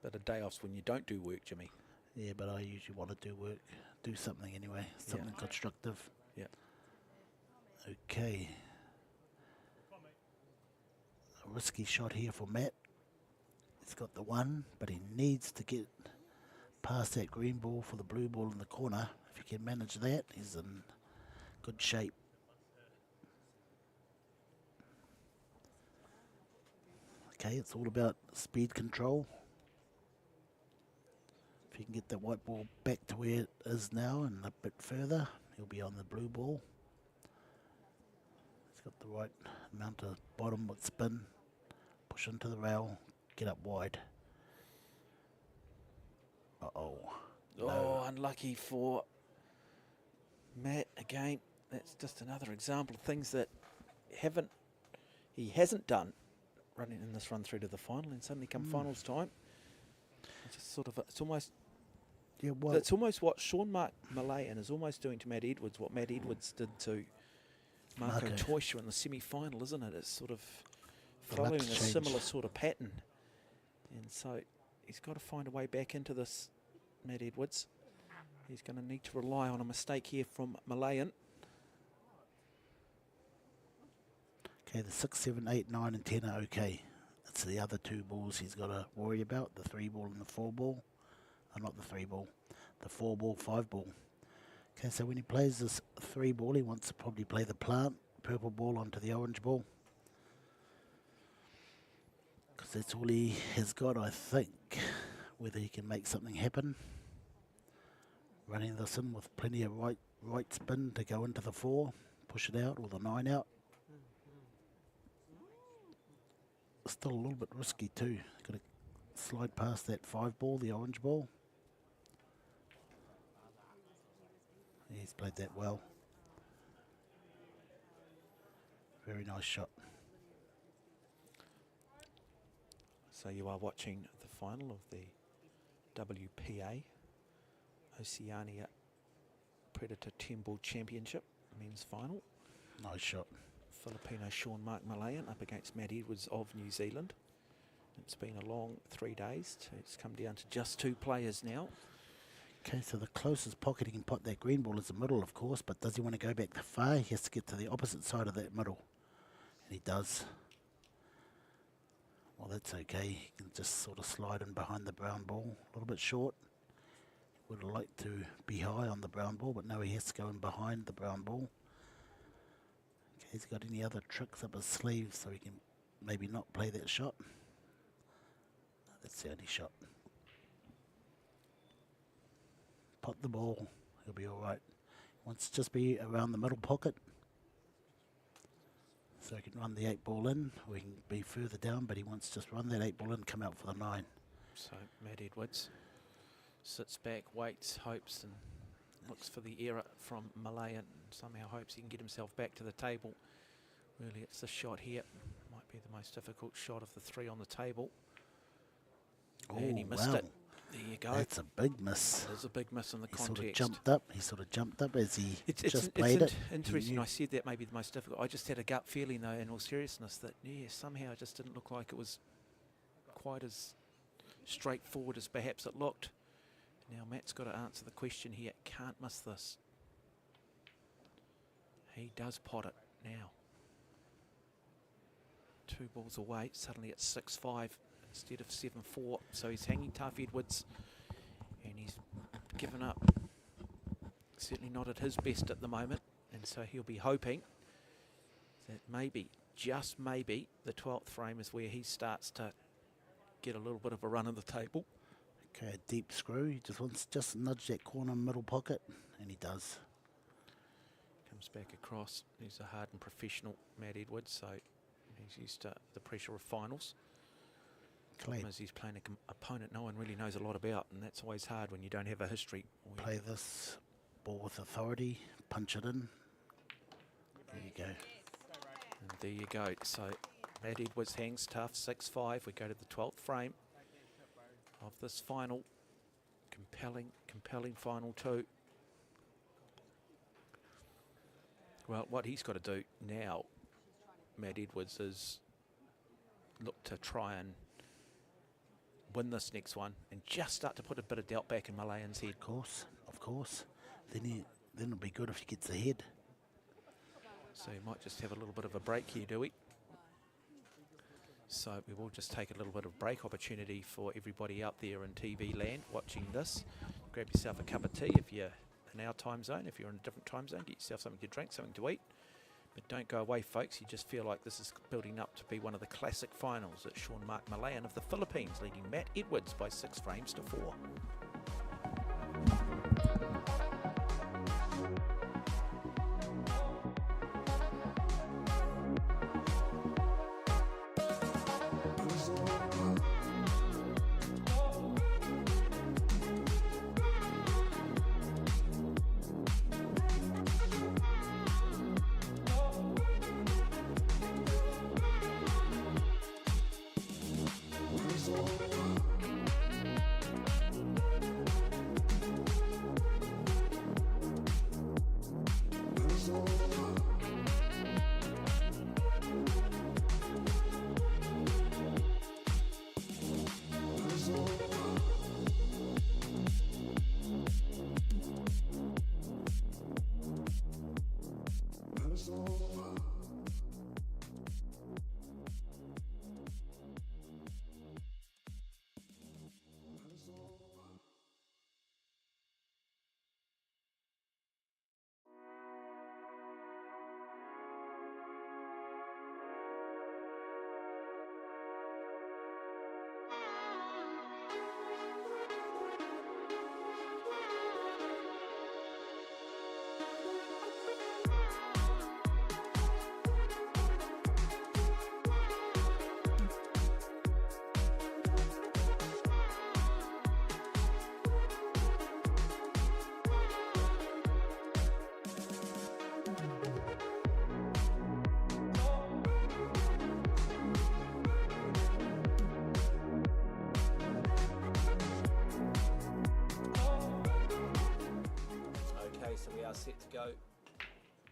But a day off's when you don't do work, Jimmy. Yeah, but I usually want to do work, do something anyway, something constructive. Yeah. Okay. A risky shot here for Matt. He's got the one, but he needs to get past that green ball for the blue ball in the corner. If he can manage that, he's in good shape. Okay, it's all about speed control. If you can get that white ball back to where it is now and a bit further, he'll be on the blue ball. He's got the right amount of bottom with spin. Push into the rail, get up wide. Uh-oh. Oh, unlucky for Matt again. That's just another example of things that he hasn't done running in this run through to the final, and suddenly come finals time. It's just sort of it's almost what Sean Malayan is almost doing to Matt Edwards, what Matt Edwards did to Marco Teuscher in the semi-final, isn't it? It's sort of following a similar sort of pattern, and so he's got to find a way back into this. Matt Edwards. He's going to need to rely on a mistake here from Malayan. Okay, the 6, 7, 8, 9 and 10 are okay. It's the other two balls he's got to worry about, the 3 ball and the 4 ball. Not the 3 ball, the 4 ball, 5 ball. Okay, so when he plays this 3 ball, he wants to probably play the purple ball onto the orange ball. Because that's all he has got, I think. Whether he can make something happen. Running this in with plenty of right spin to go into the 4, push it out, or the 9 out. Still a little bit risky too. Got to slide past that 5 ball, the orange ball. He's played that well. Very nice shot. So you are watching the final of the WPA Oceania Predator 10 Ball Championship men's final. Nice shot. Filipino Sean Mark Malayan up against Matt Edwards of New Zealand. It's been a long 3 days. It's come down to just 2 players now. Okay, so the closest pocket he can put that green ball is the middle, of course, but does he want to go back far? He has to get to the opposite side of that middle. And he does. Well, that's okay. He can just sort of slide in behind the brown ball. A little bit short. Would have liked to be high on the brown ball, but no, he has to go in behind the brown ball. Okay, he's got any other tricks up his sleeve so he can maybe not play that shot? No, that's the only shot. Pot the ball. He'll be all right. Wants to just be around the middle pocket. So he can run the 8 ball in, or he can be further down, but he wants to just run that 8 ball in, come out for the 9. So Matt Edwards sits back, waits, hopes, and looks for the error from Malayan. Somehow hopes he can get himself back to the table. Really, it's the shot here. Might be the most difficult shot of the 3 on the table. And he missed it. There you go. That's a big miss. There's a big miss in the context. He sort of jumped up as he just played it. Interesting. I said that may be the most difficult. I just had a gut feeling, though, in all seriousness, that, yeah, somehow it just didn't look like it was quite as straightforward as perhaps it looked. Now Matt's got to answer the question here. Can't miss this. He does pot it now. 2 balls away. Suddenly it's 6-5 instead of 7-4. So he's hanging tough, Edwards, and he's given up. Certainly not at his best at the moment, and so he'll be hoping that maybe, just maybe, the 12th frame is where he starts to get a little bit of a run of the table. Okay, a deep screw. He just wants to nudge that corner middle pocket, and he does. Comes back across. He's a hardened professional, Matt Edwards, so he's used to the pressure of finals. As he's playing an opponent no one really knows a lot about, and that's always hard when you don't have a history. Play this ball with authority, punch it in. There you go. And there you go. So Matt Edwards hangs tough, 6-5. We go to the 12th frame. of this final. Compelling final two. Well, what he's got to do now, Matt Edwards, is look to try and win this next one and just start to put a bit of doubt back in Malayan's head. Of course. Then it'll be good if he gets ahead. So he might just have a little bit of a break here, do we? So we will just take a little bit of break opportunity for everybody out there in TV land watching this. Grab yourself a cup of tea if you're in our time zone. If you're in a different time zone, get yourself something to drink, something to eat. But don't go away, folks. You just feel like this is building up to be one of the classic finals. It's Sean Mark Malayan of the Philippines leading Matt Edwards by 6 frames to 4.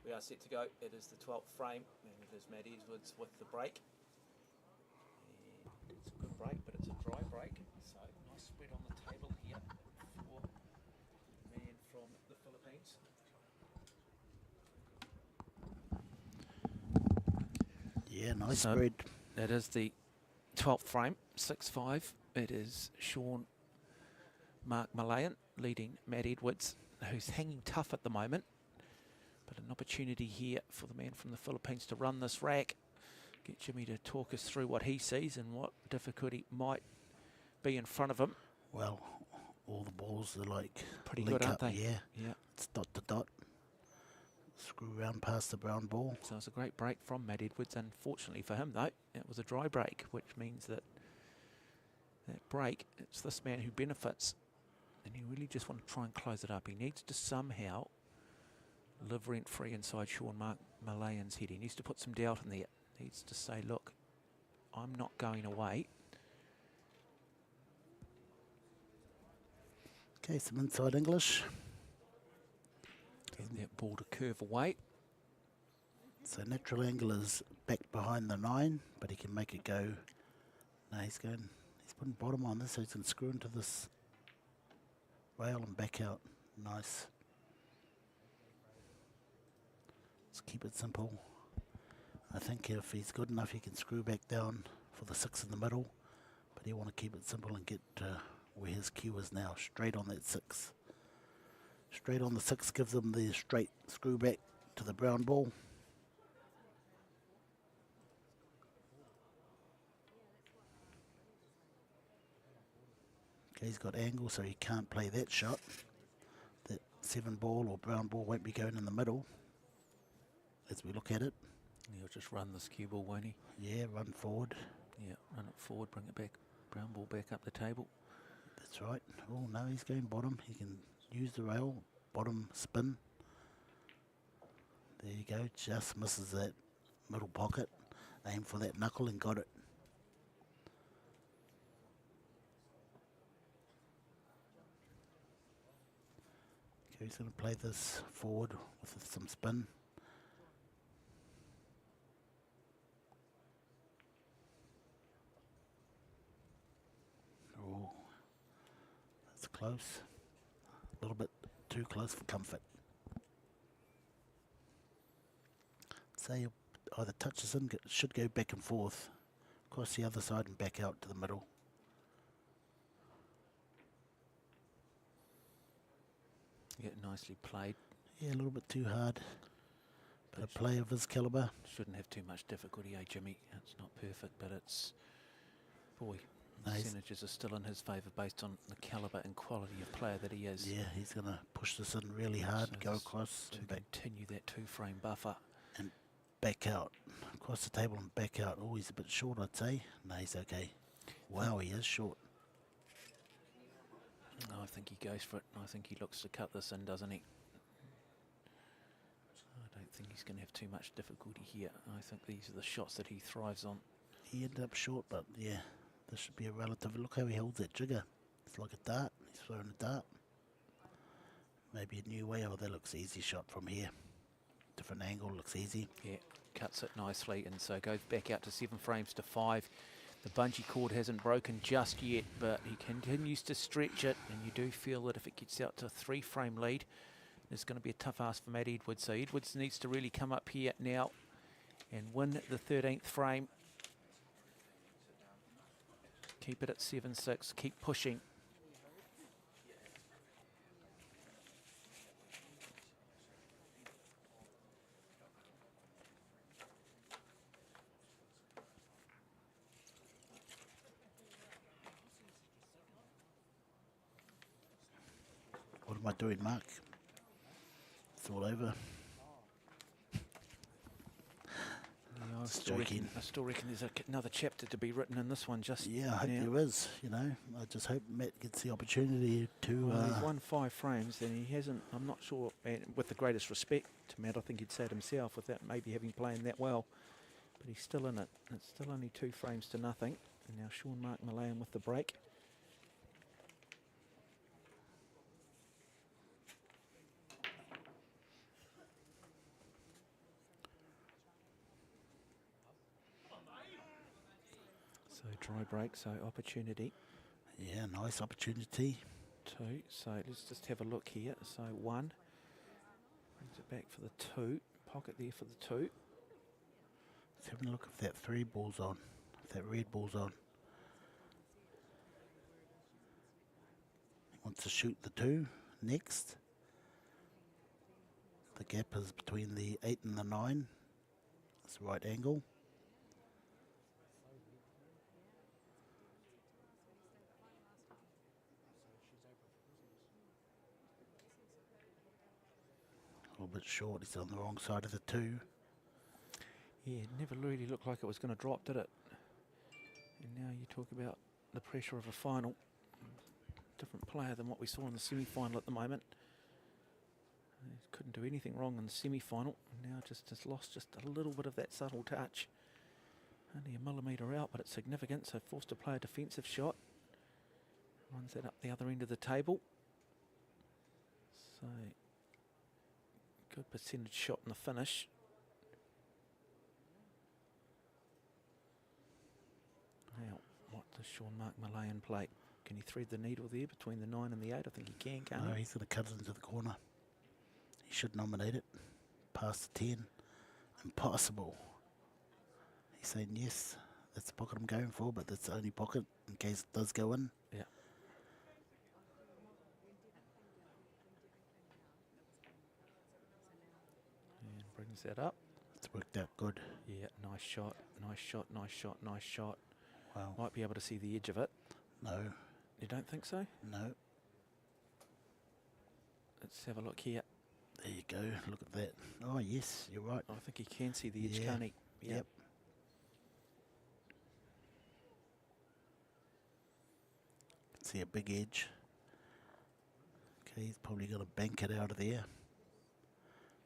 We are set to go. It is the 12th frame, and it is Matt Edwards with the break. And it's a good break, but it's a dry break. So nice spread on the table here for the man from the Philippines. Yeah, nice spread. It is the 12th frame, 6-5. It is Sean Mark Malayan leading Matt Edwards, who's hanging tough at the moment. But an opportunity here for the man from the Philippines to run this rack. Get Jimmy to talk us through what he sees and what difficulty might be in front of him. Well, all the balls are like pretty good, aren't they? Yeah. Yeah. It's dot to dot. Screw round past the brown ball. So it's a great break from Matt Edwards. Unfortunately for him, though, it was a dry break, which means that that break, it's this man who benefits. And you really just want to try and close it up. He needs to somehow live rent-free inside Sean Mark Malayan's head. He needs to put some doubt in there. He needs to say, look, I'm not going away. Okay, some inside English. Get that ball to curve away. So natural angle is back behind the 9, but he can make it go. No, he's putting bottom on this, so he's going to screw into this rail and back out. Nice. Let's keep it simple. I think if he's good enough, he can screw back down for the 6 in the middle, but you want to keep it simple and get where his cue is now, straight on that 6. Straight on the 6 gives him the straight screw back to the brown ball. Okay, he's got angle, so he can't play that shot. That 7 ball or brown ball won't be going in the middle as we look at it. He'll just run this cue ball, won't he? Yeah, run forward. Yeah, run it forward, bring it back, brown ball back up the table. That's right. Oh no, he's going bottom. He can use the rail, bottom spin. There you go, just misses that middle pocket. Aim for that knuckle and got it. Okay, he's going to play this forward with some spin. Oh, that's close. A little bit too close for comfort. Say either touches in, should go back and forth, across the other side and back out to the middle. Yeah, nicely played. Yeah, a little bit too hard. But a play of his calibre. Shouldn't have too much difficulty, Jimmy? It's not perfect, but it's... Boy, Nice. percentages are still in his favour based on the calibre and quality of player that he is. Yeah, he's going to push this in really hard, So go this across to and back, continue that two-frame buffer. back out. Across the table and back out. Oh, he's a bit short, I'd say. No, he's okay. Wow, he is short. No, I think he goes for it. I think he looks to cut this in, doesn't he? I don't think he's going to have too much difficulty here. I think these are the shots that he thrives on. He ended up short, but yeah, this should be a relative. Look how he holds that jigger. It's like a dart. He's throwing a dart. Maybe a new way. Oh, that looks easy shot from here. Different angle, looks easy. Yeah, cuts it nicely, and so goes back out to 7 frames to 5. The bungee cord hasn't broken just yet, but he continues to stretch it, and you do feel that if it gets out to a 3-frame lead, it's going to be a tough ask for Matt Edwards. So Edwards needs to really come up here now and win the 13th frame. Keep it at 7-6, keep pushing. What am I doing, Mark? It's all over. Yeah, Joking. I still reckon there's another chapter to be written in this one. Just Yeah, I hope now. there is. You know, I just hope Matt gets the opportunity to. Well, he's won 5 frames, and he hasn't. I'm not sure. And with the greatest respect to Matt, I think he'd say it himself without maybe having played that well. But he's still in it. It's still only 2 frames to nothing. And now Sean Mark Malayan with the break. So dry break, so opportunity. Yeah, nice opportunity. 2. So let's just have a look here. So 1. Brings it back for the 2. Pocket there for the 2. Let's have a look if that 3 ball's on. If that red ball's on. He wants to shoot the 2 next. The gap is between the 8 and the 9. That's the right angle. A little bit short. He's on the wrong side of the 2. Yeah, it never really looked like it was going to drop, did it? And now you talk about the pressure of a final. Different player than what we saw in the semi-final at the moment. He couldn't do anything wrong in the semi-final. Now just has lost just a little bit of that subtle touch. Only a millimetre out, but it's significant, so forced to play a defensive shot. Runs that up the other end of the table. So, good percentage shot in the finish. Now, what does Sean Mark Malayan play? Can he thread the needle there between the 9 and the 8? I think he can, can't No, he? he's going to cut it into the corner. He should nominate it. Past the 10. Impossible. He's saying, yes, that's the pocket I'm going for, but that's the only pocket in case it does go in. Yeah. And brings that up. It's worked out good. Yeah, nice shot, nice shot, nice shot, nice shot. Wow. Might be able to see the edge of it. No, You don't think so? no. Let's have a look here. There you go. Look at that. Oh, yes, you're right. I think he can see the edge, Yeah. can't he? Yep. See a big edge. Okay, he's probably going to bank it out of there.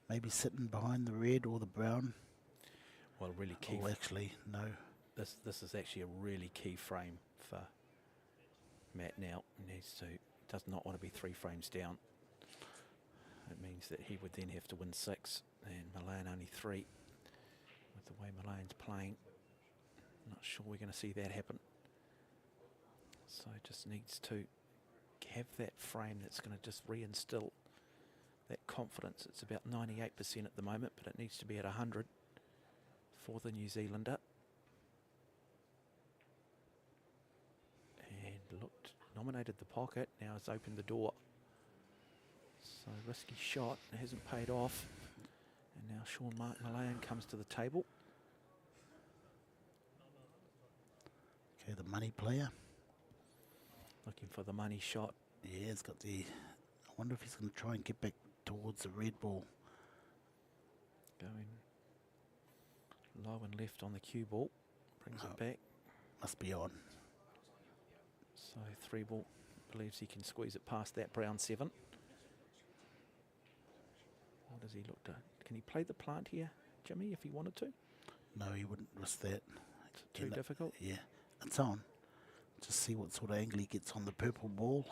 Maybe sitting behind the red or the brown. Well, really key. Oh, actually, no. This is actually a really key frame for Matt now. He does not want to be 3 frames down. It means that he would then have to win 6 and Milan only 3. With the way Milan's playing, not sure we're going to see that happen. So just needs to have that frame that's going to just reinstill that confidence. It's about 98% at the moment, but it needs to be at 100 for the New Zealander. And looked, nominated the pocket, now has opened the door. So risky shot, it hasn't paid off. And now Sean Mark Milan comes to the table. Okay, the money player. Looking for the money shot. Yeah, he's got the... I wonder if he's going to try and get back towards the red ball. Going low and left on the cue ball. Brings it back. Must be on. So 3 ball believes he can squeeze it past that brown 7. What does he look to? Can he play the plant here, Jimmy, if he wanted to? No, he wouldn't risk that. It's too difficult. Yeah, it's on. Just see what sort of angle he gets on the purple ball.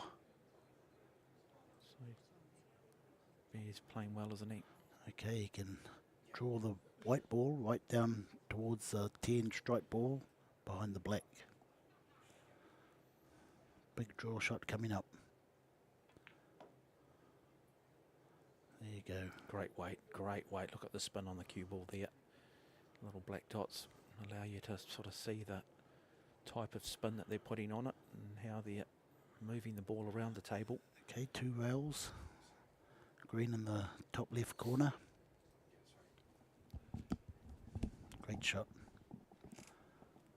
So he's playing well, isn't he? Okay, he can draw the white ball right down towards the 10 strike ball behind the black. Big draw shot coming up. There you go. Great weight, great weight. Look at the spin on the cue ball there. Little black dots allow you to sort of see the type of spin that they're putting on it and how they're moving the ball around the table. Okay, 2 rails. Green in the top left corner. Great shot.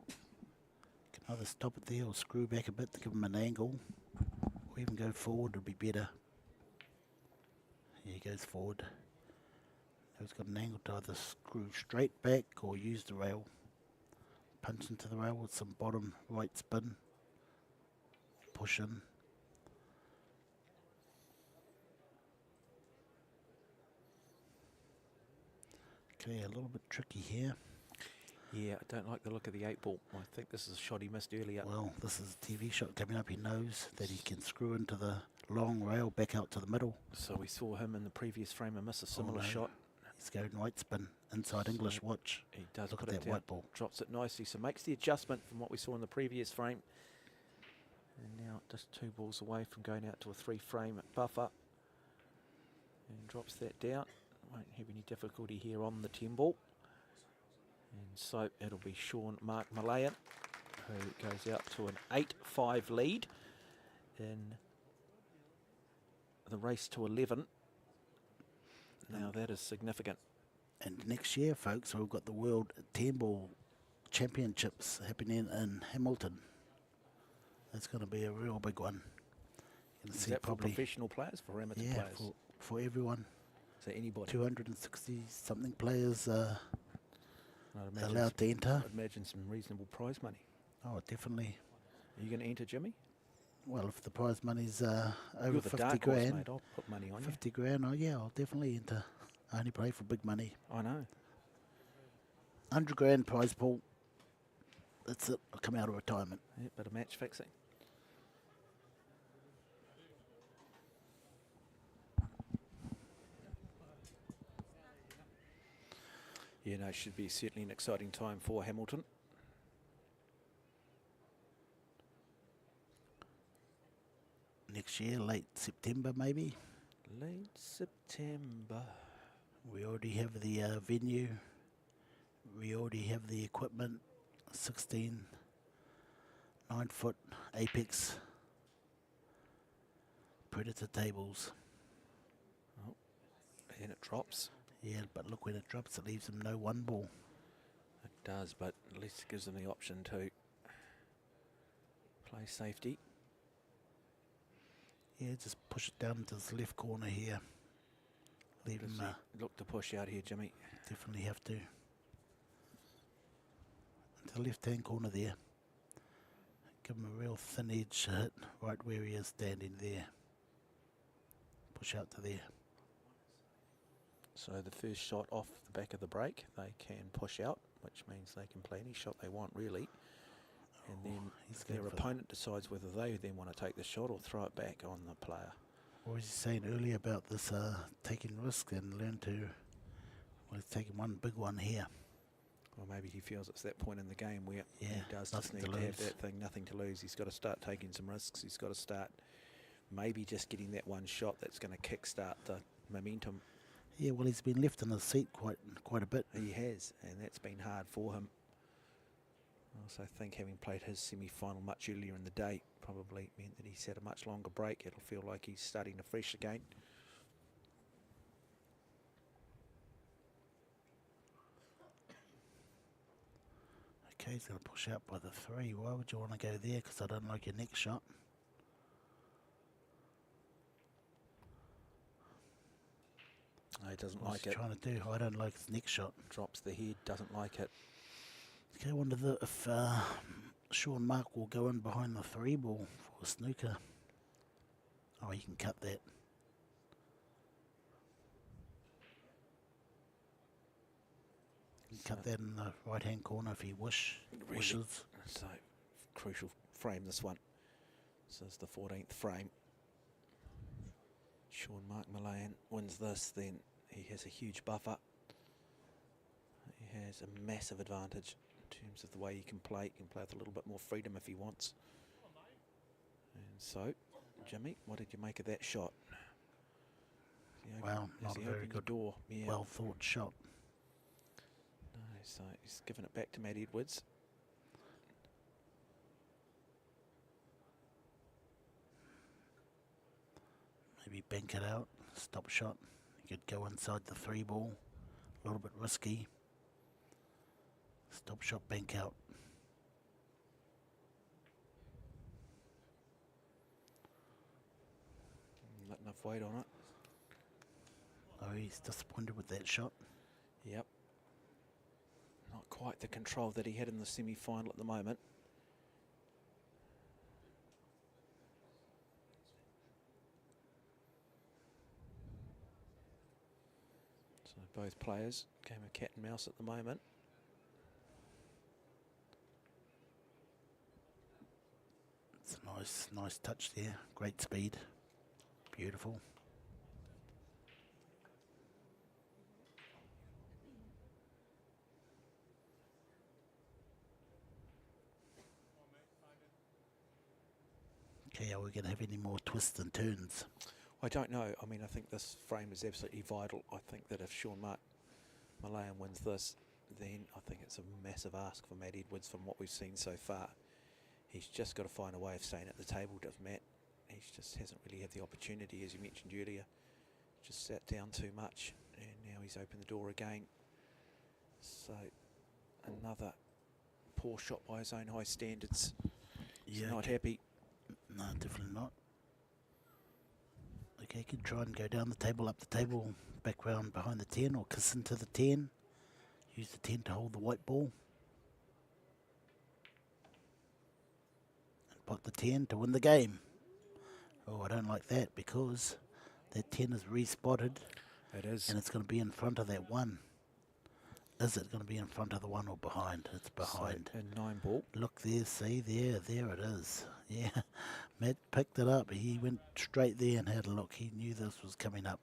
Can either stop it there or screw back a bit to give him an angle, or even go forward would be better. Here he goes forward. Now he's got an angle to either screw straight back or use the rail. Punch into the rail with some bottom right spin. Push in. Okay, a little bit tricky here. Yeah, I don't like the look of the 8 ball. I think this is a shot he missed earlier. Well, this is a TV shot coming up. He knows that he can screw into the long rail back out to the middle. So we saw him in the previous frame and miss a similar shot. He's going right spin, inside English watch. He does Look put at it that down, white ball. drops it nicely, so makes the adjustment from what we saw in the previous frame. And now just 2 balls away from going out to a 3 frame buffer. And drops that down. Won't have any difficulty here on the 10 ball. And so it'll be Sean Mark Malayan who goes out to an 8-5 lead in the race to 11. Now that is significant. And next year, folks, we've got the World 10 Ball Championships happening in Hamilton. That's going to be a real big one. Is that for professional players, for amateur players? Yeah, for everyone. So anybody? 260 something players I'd allowed to enter. I'd imagine some reasonable prize money. Oh, definitely. Are you going to enter, Jimmy? Well, if the prize money's You're over the 50 dark horse, grand, mate. I'll put money on 50 grand, oh yeah, I'll definitely enter. I only play for big money. you. I know. 100 grand prize pool. That's it. I'll come out of retirement. Yeah, bit of match fixing. Yeah, no, it should be certainly an exciting time for Hamilton. Next year, late September maybe. Late September. We already have the venue. We already have the equipment. 16 9-foot Apex Predator tables. Oh, and it drops. Yeah, but look, when it drops, it leaves them no 1 ball. It does, but at least it gives them the option to play safety. Yeah, just push it down to this left corner here. Leave Does them, he look to push out here, Jimmy? definitely have to. To the left-hand corner there. Give him a real thin edge hit right where he is standing there. Push out to there. So the first shot off the back of the break, they can push out, which means they can play any shot they want, really. And then he's if their going for opponent decides whether they then want to take the shot or throw it back on the player. What was he saying earlier about this taking risks and learn to, well, he's taking one big one here. Or maybe he feels it's that point in the game where Yeah, he does just nothing need to to have lose. that thing, nothing to lose. He's got to start taking some risks. He's got to start maybe just getting that one shot that's going to kickstart the momentum. Yeah, well, he's been left in his seat quite a bit. He has, and that's been hard for him. I also think having played his semi-final much earlier in the day probably meant that he's had a much longer break. It'll feel like he's starting afresh again. Okay, he's going to push out by the 3. Why would you want to go there? Because I don't like your next shot. No, he doesn't What's like he it. trying to do? I don't like his next shot. Drops the head, doesn't like it. Okay, I wonder if Sean Mark will go in behind the 3 ball for a snooker. Oh, you can cut that. You can cut that in the right-hand corner if he wishes. So, crucial frame this one. This is the 14th frame. Sean Mark Malayan wins this, then he has a huge buffer. He has a massive advantage in terms of the way he can play. He can play with a little bit more freedom if he wants. And so, Jimmy, what did you make of that shot? Well, not a very good, door. Yeah. well thought shot. No, so he's given it back to Matt Edwards. Maybe bank it out, stop shot. You could go inside the 3 ball, a little bit risky. Stop shot, bank out. Not enough weight on it. Oh, he's disappointed with that shot. Yep. Not quite the control that he had in the semi-final at the moment. So both players, game of cat and mouse at the moment. It's a nice touch there. Great speed. Beautiful. Okay, are we going to have any more twists and turns? I don't know. I mean, I think this frame is absolutely vital. I think that if Sean Mark Malayan wins this, then I think it's a massive ask for Matt Edwards from what we've seen so far. He's just got to find a way of staying at the table, does Matt. He just hasn't really had the opportunity, as you mentioned earlier. Just sat down too much, and now he's opened the door again. So, another poor shot by his own high standards. He's not happy. No, definitely not. Okay, you can try and go down the table, up the table, back round behind the 10, or kiss into the 10. Use the 10 to hold the white ball. And pot the 10 to win the game. Oh, I don't like that because that 10 is re-spotted. It is. And it's going to be in front of that 1. Is it going to be in front of the 1 or behind? It's behind. So, a 9 ball. Look there, see there it is. Yeah, Matt picked it up. He went straight there and had a look. He knew this was coming up.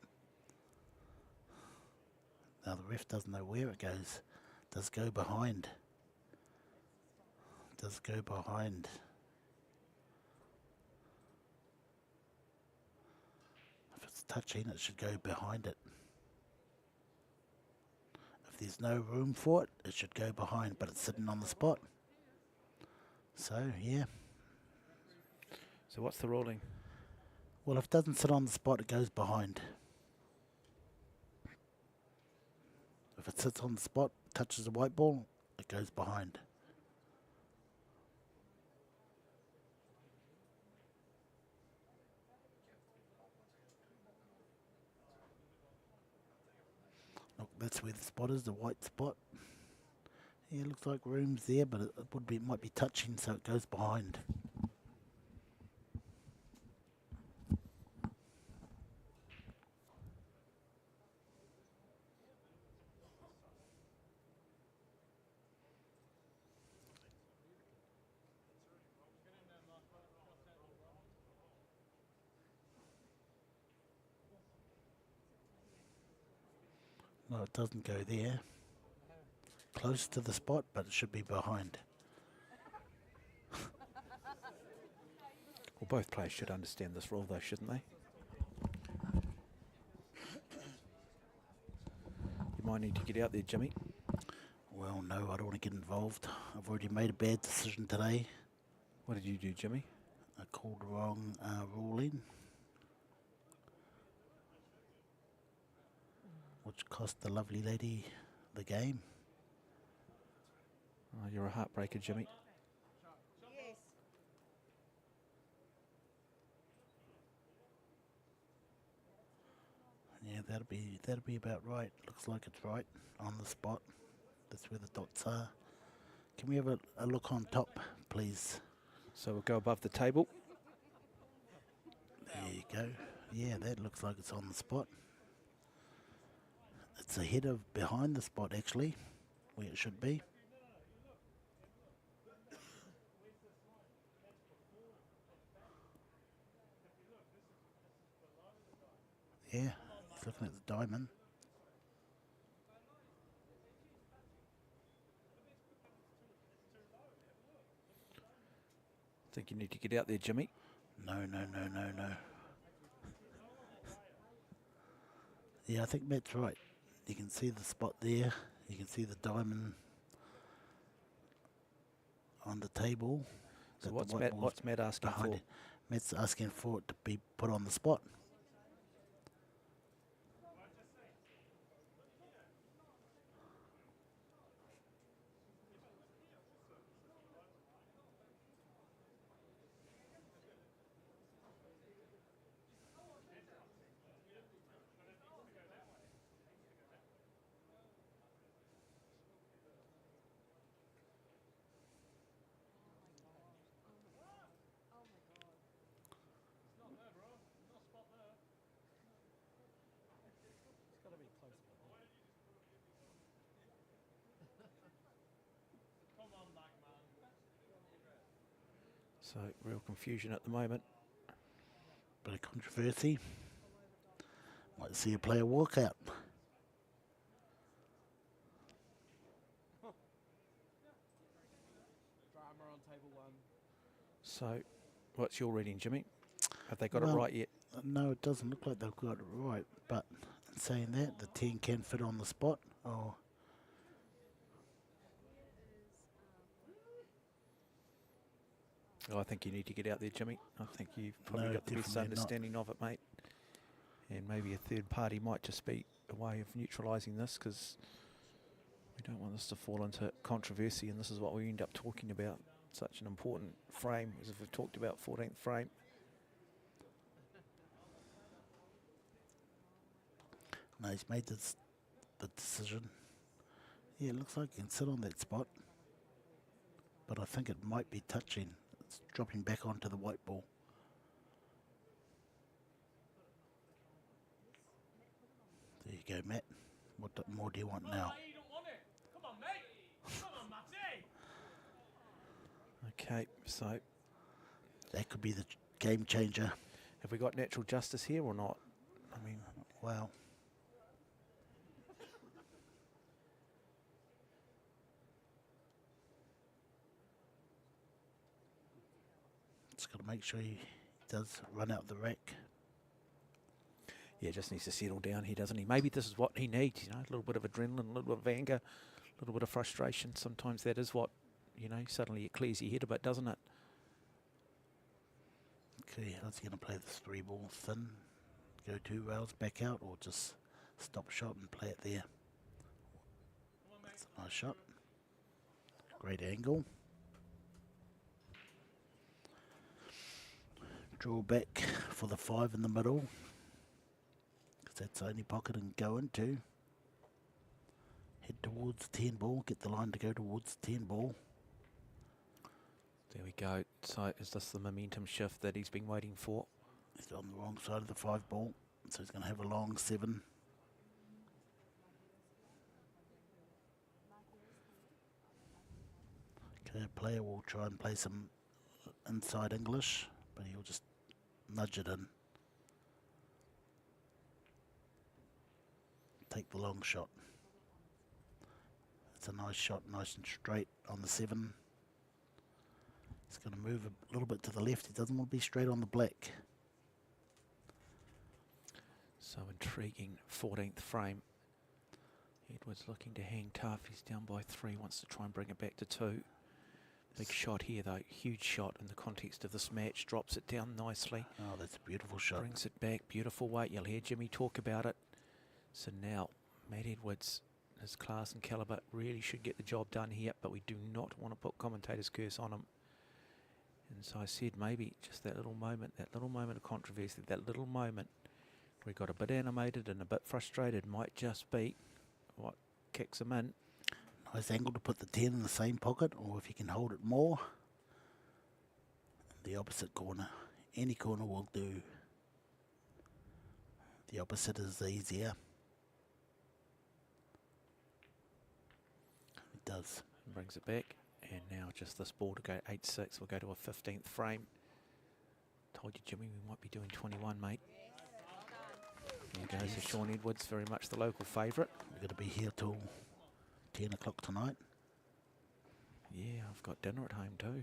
Now the ref doesn't know where it goes. Does go behind. Does go behind. If it's touching, it should go behind it. If there's no room for it, it should go behind, but it's sitting on the spot. So, yeah. So what's the ruling? Well, if it doesn't sit on the spot, it goes behind. If it sits on the spot, touches the white ball, it goes behind. Look, that's where the spot is, the white spot. Yeah, looks like room's there, but it might be touching, so it goes behind. Well, it doesn't go there. Close to the spot, but it should be behind. Well, both players should understand this rule, though, shouldn't they? You might need to get out there, Jimmy. Well, no, I don't want to get involved. I've already made a bad decision today. What did you do, Jimmy? I called the wrong ruling, which cost the lovely lady the game. Oh, you're a heartbreaker, Jimmy. Yeah, that'll be about right. Looks like it's right on the spot. That's where the dots are. Can we have a look on top, please? So we'll go above the table. There you go. Yeah, that looks like it's on the spot. It's ahead of behind the spot, actually, where it should be. Yeah, he's looking at the diamond. I think you need to get out there, Jimmy. No. Yeah, I think Matt's right. You can see the spot there. You can see the diamond on the table. So that the what's white ball's Matt asking behind for? it. Matt's asking for it to be put on the spot. It's got to be close to the line. So real confusion at the moment. Bit of controversy. Might see a player walk out. Drama on table 1. So what's your reading, Jimmy? Have they got it Well, right yet? No, it doesn't look like they've got it right. But in saying that, the 10 can fit on the spot. Oh, Oh, I think you need to get out there, Jimmy. I think you've probably No, got the best definitely not. understanding of it, mate. And maybe a third party might just be a way of neutralising this, because we don't want this to fall into controversy, and this is what we end up talking about. Such an important frame, as if we've talked about 14th frame. no, he's made the decision. Yeah, it looks like he can sit on that spot. But I think it might be touching. It's dropping back onto the white ball. There you go, Matt. What more do you want now? Okay, so That could be the game changer. have we got natural justice here or not? I mean, Wow. Just got to make sure he does run out the rack. yeah, just needs to settle down here, doesn't he? Maybe this is what he needs, you know, a little bit of adrenaline, a little bit of anger, a little bit of frustration. Sometimes that is what, you know, suddenly it clears your head a bit, doesn't it? Okay, how's he going to play this 3 ball thin? Go 2 rails back out, or just stop shot and play it there? That's a nice shot. Great angle. Draw back for the 5 in the middle, because that's the only pocket I can go into. Head towards 10 ball, get the line to go towards 10 ball. There we go. So is this the momentum shift that he's been waiting for? He's on the wrong side of the 5 ball, so he's going to have a long 7. Okay, player will try and play some inside English, but he'll just nudge it in. take the long shot. It's a nice shot, nice and straight on the 7. He's going to move a little bit to the left. He doesn't want to be straight on the black. So intriguing 14th frame. Edwards looking to hang tough. He's down by 3, wants to try and bring it back to 2. Big shot here though, huge shot in the context of this match. Drops it down nicely. Oh, that's a beautiful shot. Brings it back, beautiful weight. You'll hear Jimmy talk about it. So now, Matt Edwards, his class and calibre, really should get the job done here, but we do not want to put commentator's curse on him. And so I said maybe just that little moment of controversy, that little moment where he got a bit animated and a bit frustrated might just be what kicks him in. Nice angle to put the 10 in the same pocket, or if you can hold it more, the opposite corner. Any corner will do. The opposite is easier. It does. Brings it back, and now just this ball to go 8-6. We'll go to a 15th frame. Told you, Jimmy, we might be doing 21, mate. There goes to Sean Edwards, very much the local favourite. We're going to be here till 10 o'clock tonight. Yeah, I've got dinner at home too.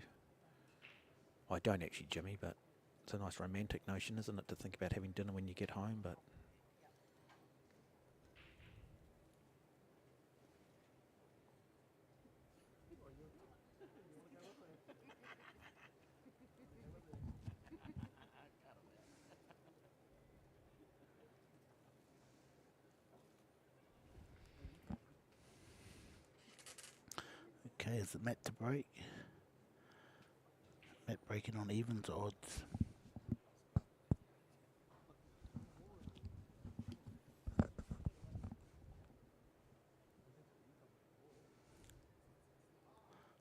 I don't actually, Jimmy, but it's a nice romantic notion, isn't it, to think about having dinner when you get home, but... Okay, is it Matt to break? Matt breaking on evens or odds?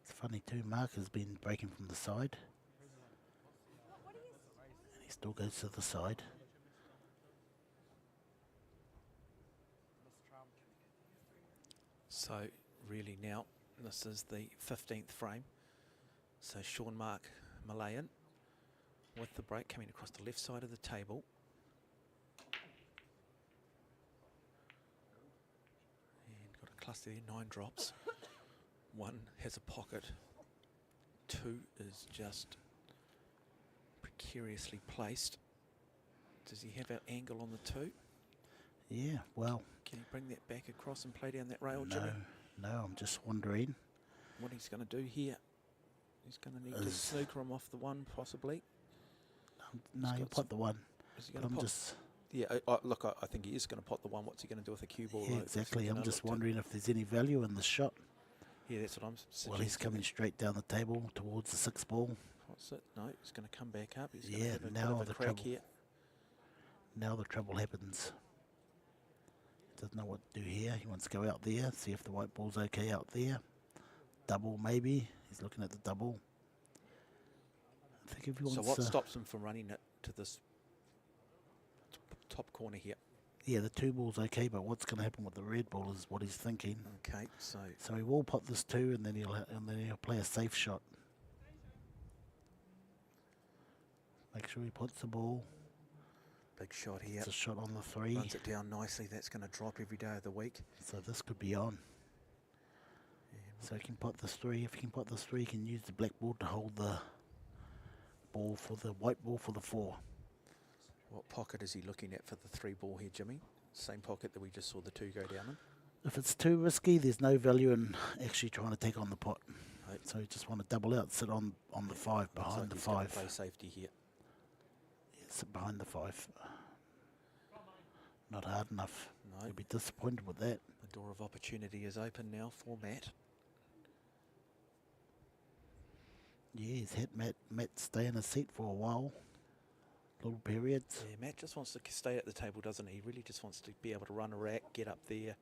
It's funny too, Mark has been breaking from the side. And he still goes to the side. So, really now, this is the 15th frame. So Sean Mark Malayan with the break coming across the left side of the table. And got a cluster there, 9 drops. 1 has a pocket. 2 is just precariously placed. Does he have an angle on the 2? Yeah, well... Can he bring that back across and play down that rail, No, Jimmy? no, I'm just wondering. What he's going to do here. He's going to need to snooker him off the 1, possibly. No, he'll pot the 1. Is he But going to I'm pot? just... Yeah, look, I think he is going to pot the 1. What's he going to do with a cue ball? Yeah, though? exactly. I'm just look to- wondering if there's any value in the shot. Yeah, that's what I'm suggesting. Well, he's coming straight down the table towards the 6 ball. What's it? No, he's going to come back up. He's going Yeah, to have a now bit of the a crack trouble. here. Now the trouble happens. Doesn't know what to do here. He wants to go out there, see if the white ball's okay out there. Double, maybe. He's looking at the double. I think if he wants So what stops him from running it to this top corner here? Yeah, the 2 ball's okay, but what's going to happen with the red ball is what he's thinking. Okay, so So he will pot this 2, and then he'll play a safe shot. Make sure he puts the ball. big shot here. It's a shot on the 3. Runs it down nicely. That's going to drop every day of the week. So this could be on. So he can pot this 3. If he can pot this 3, he can use the black ball to hold the ball for the white ball for the 4. What pocket is he looking at for the 3 ball here, Jimmy? Same pocket that we just saw the 2 go down in? If it's too risky, there's no value in actually trying to take on the pot. Right. So you just want to double out, sit on the 5, Looks behind like the he's gonna 5. play safety here. Yeah, sit behind the 5. Not hard enough. No. You'll be disappointed with that. The door of opportunity is open now for Matt. Yeah, he's had Matt stay in his seat for a while. Little periods. Yeah, Matt just wants to stay at the table, doesn't he? He really just wants to be able to run a rack, get up there,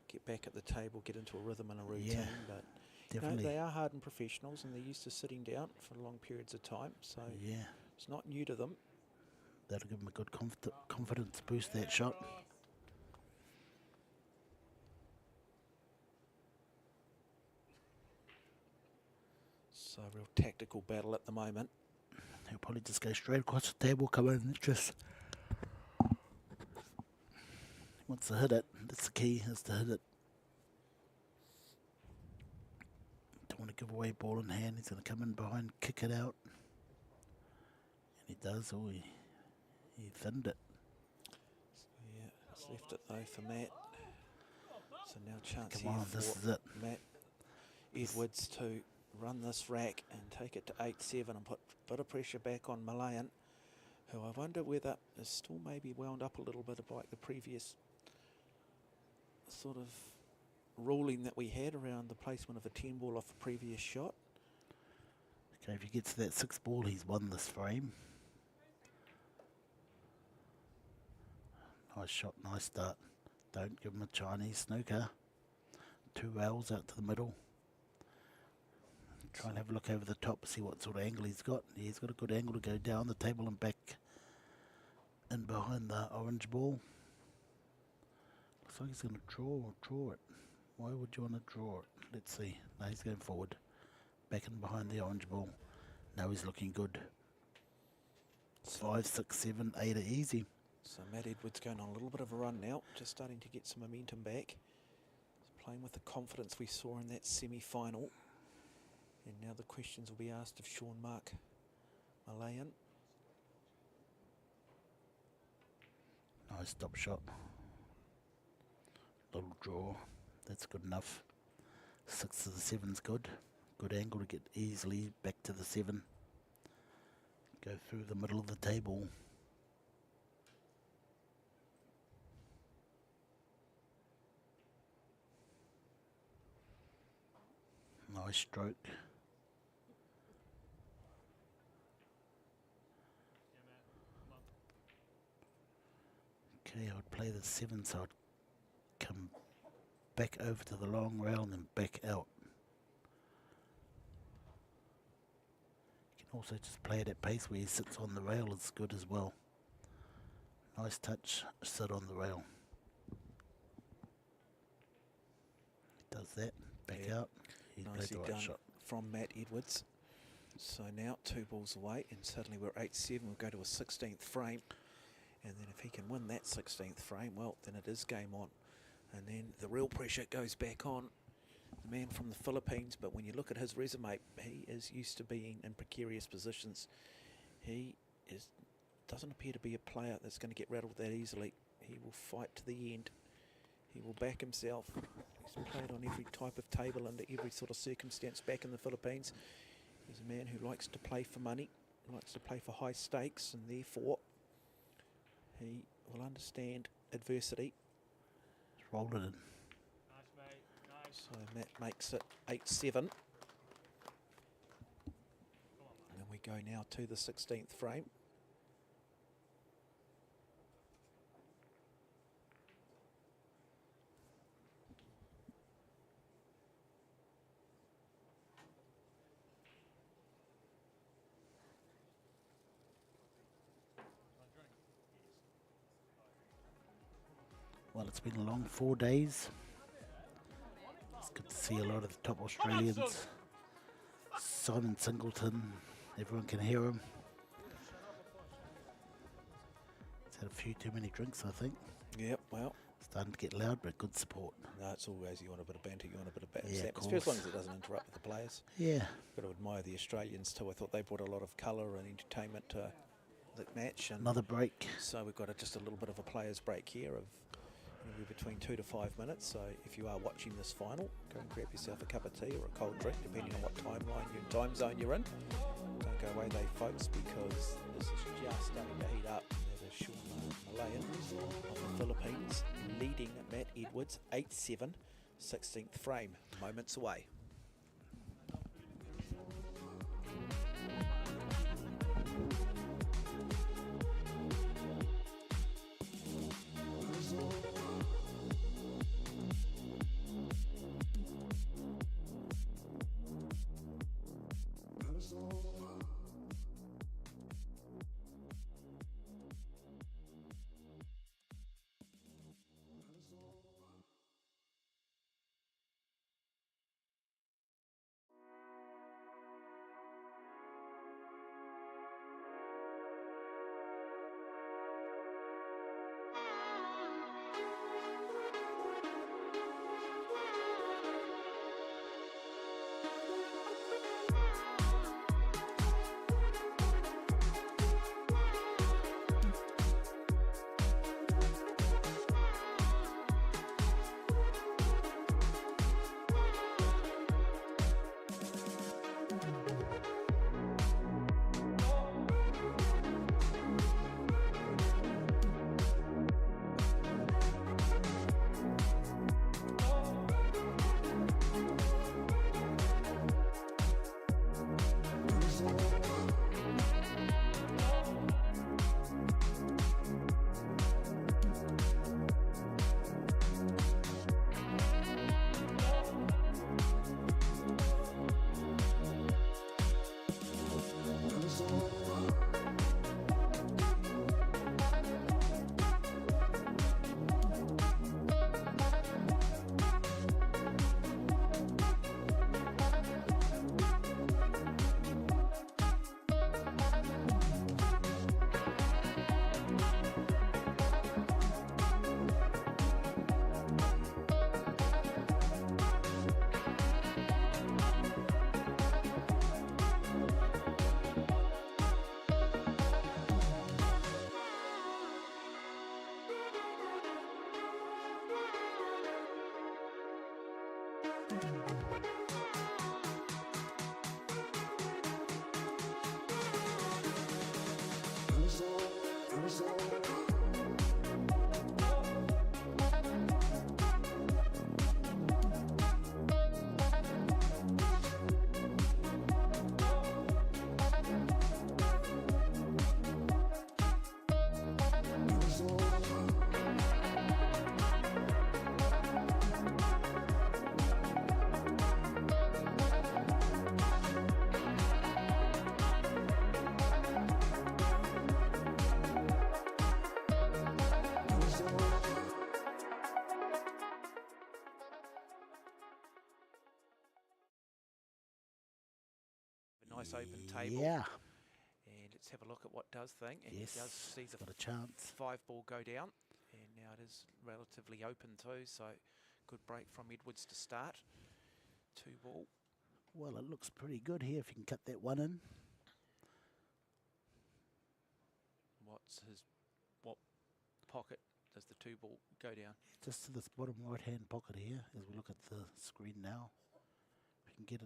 get back at the table, get into a rhythm and a routine. Yeah, but definitely. they are hardened professionals and they're used to sitting down for long periods of time. So Yeah, it's not new to them. that'll give him a good confidence boost, that shot. So a real tactical battle at the moment. He'll probably just go straight across the table, come in and just... wants to hit it. That's the key, is to hit it. Don't want to give away ball in hand. He's going to come in behind, kick it out. And he does. Oh, he thinned it. Yeah, it's left it though for Matt. So now chance Come here on, for this is it. Matt Edwards to run this rack and take it to 8-7 and put a bit of pressure back on Malayan, who I wonder whether is still maybe wound up a little bit like the previous sort of ruling that we had around the placement of a 10 ball off a previous shot. Okay, if he gets to that 6 ball, he's won this frame. Nice shot, nice start. Don't give him a Chinese snooker. 2 rails out to the middle. Try and have a look over the top, see what sort of angle he's got. He's got a good angle to go down the table and back in behind the orange ball. Looks like he's going to draw it. Why would you want to draw it? Let's see. No, he's going forward. Back in behind the orange ball. Now he's looking good. 5, 6, 7, 8 are easy. So Matt Edwards going on a little bit of a run now, just starting to get some momentum back. He's playing with the confidence we saw in that semi-final. And now the questions will be asked of Sean Mark Malayan. Nice stop shot. Little draw. That's good enough. 6 to the 7's good. Good angle to get easily back to the 7. Go through the middle of the table. Nice stroke. Okay, I would play the 7, so I'd come back over to the long rail and then back out. You can also just play it at pace where he sits on the rail, it's good as well. Nice touch, sit on the rail. He does that, back out. He played Nicely the right done shot. from Matt Edwards. So now 2 balls away and suddenly we're 8-7. We'll go to a 16th frame. And then if he can win that 16th frame, well, then it is game on. And then the real pressure goes back on the man from the Philippines. But when you look at his resume, he is used to being in precarious positions. He doesn't appear to be a player that's going to get rattled that easily. He will fight to the end. He will back himself. He's played on every type of table under every sort of circumstance back in the Philippines. He's a man who likes to play for money, likes to play for high stakes, and therefore he will understand adversity. Just roll it in. Nice, mate. Nice. So Matt makes it 8-7. And then we go now to the 16th frame. Well, it's been a long 4 days. It's good to see a lot of the top Australians. Simon Singleton, everyone can hear him. He's had a few too many drinks, I think. Yep, well, Starting to get loud, but good support. no, it's always, you want a bit of banter, you want a bit of Yeah, of atmosphere, as long as course. it doesn't interrupt with the players. Yeah, Got to admire the Australians too. I thought they brought a lot of colour and entertainment to the match. And another break. so we've got just a little bit of a players' break here of anywhere between 2 to 5 minutes. So if you are watching this final, go and grab yourself a cup of tea or a cold drink, depending on what time zone you're in. Don't go away, though, folks, because this is just starting to heat up. There's a Sean Malayan of the Philippines leading Matt Edwards 8-7, 16th frame, moments away. A nice open table. Yeah. And let's have a look at what does thing. And Yes, he does see the got a chance. 5-ball go down. And now it is relatively open too, so good break from Edwards to start. 2-ball. Well, it looks pretty good here if you can cut that one in. What pocket does the 2-ball go down? Just to this bottom right-hand pocket here, as we look at the screen now. If you can get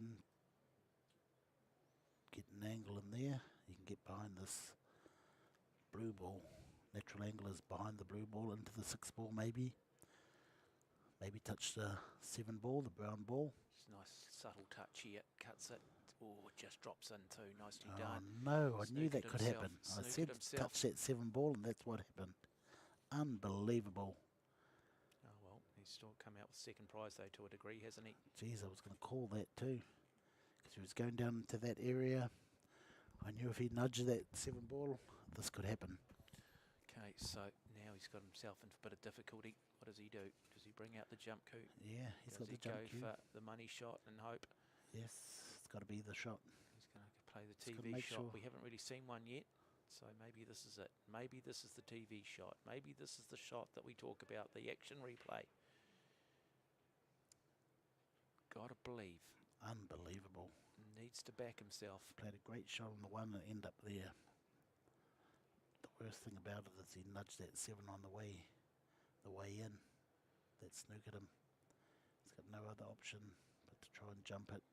an angle in there, you can get behind this blue ball. Natural angle is behind the blue ball into the 6-ball maybe. Maybe touch the 7-ball, the brown ball. It's a nice subtle touch here. Cuts it. Oh, it just drops in too. Nicely Oh done. no, I knew Snookered that could himself. happen. I Snookered said himself. touch that 7-ball and that's what happened. Unbelievable. Oh well, he's still come out with second prize though to a degree, hasn't he? Geez, I was going to call that too. Because he was going down into that area. I knew if he nudged that 7-ball, this could happen. Okay, so now he's got himself into a bit of difficulty. What does he do? Does he bring out the jump coup? Yeah, he's Does got he the jump go cue. for the money shot and hope? Yes, it's got to be the shot. He's going to play the Just gotta TV make shot. sure. We haven't really seen one yet, so maybe this is it. Maybe this is the TV shot. Maybe this is the shot that we talk about, the action replay. Gotta believe. Unbelievable. Needs to back himself. Played a great shot on the one and end up there. The worst thing about it is he nudged that 7 on the way in. That snookered him. He's got no other option but to try and jump it.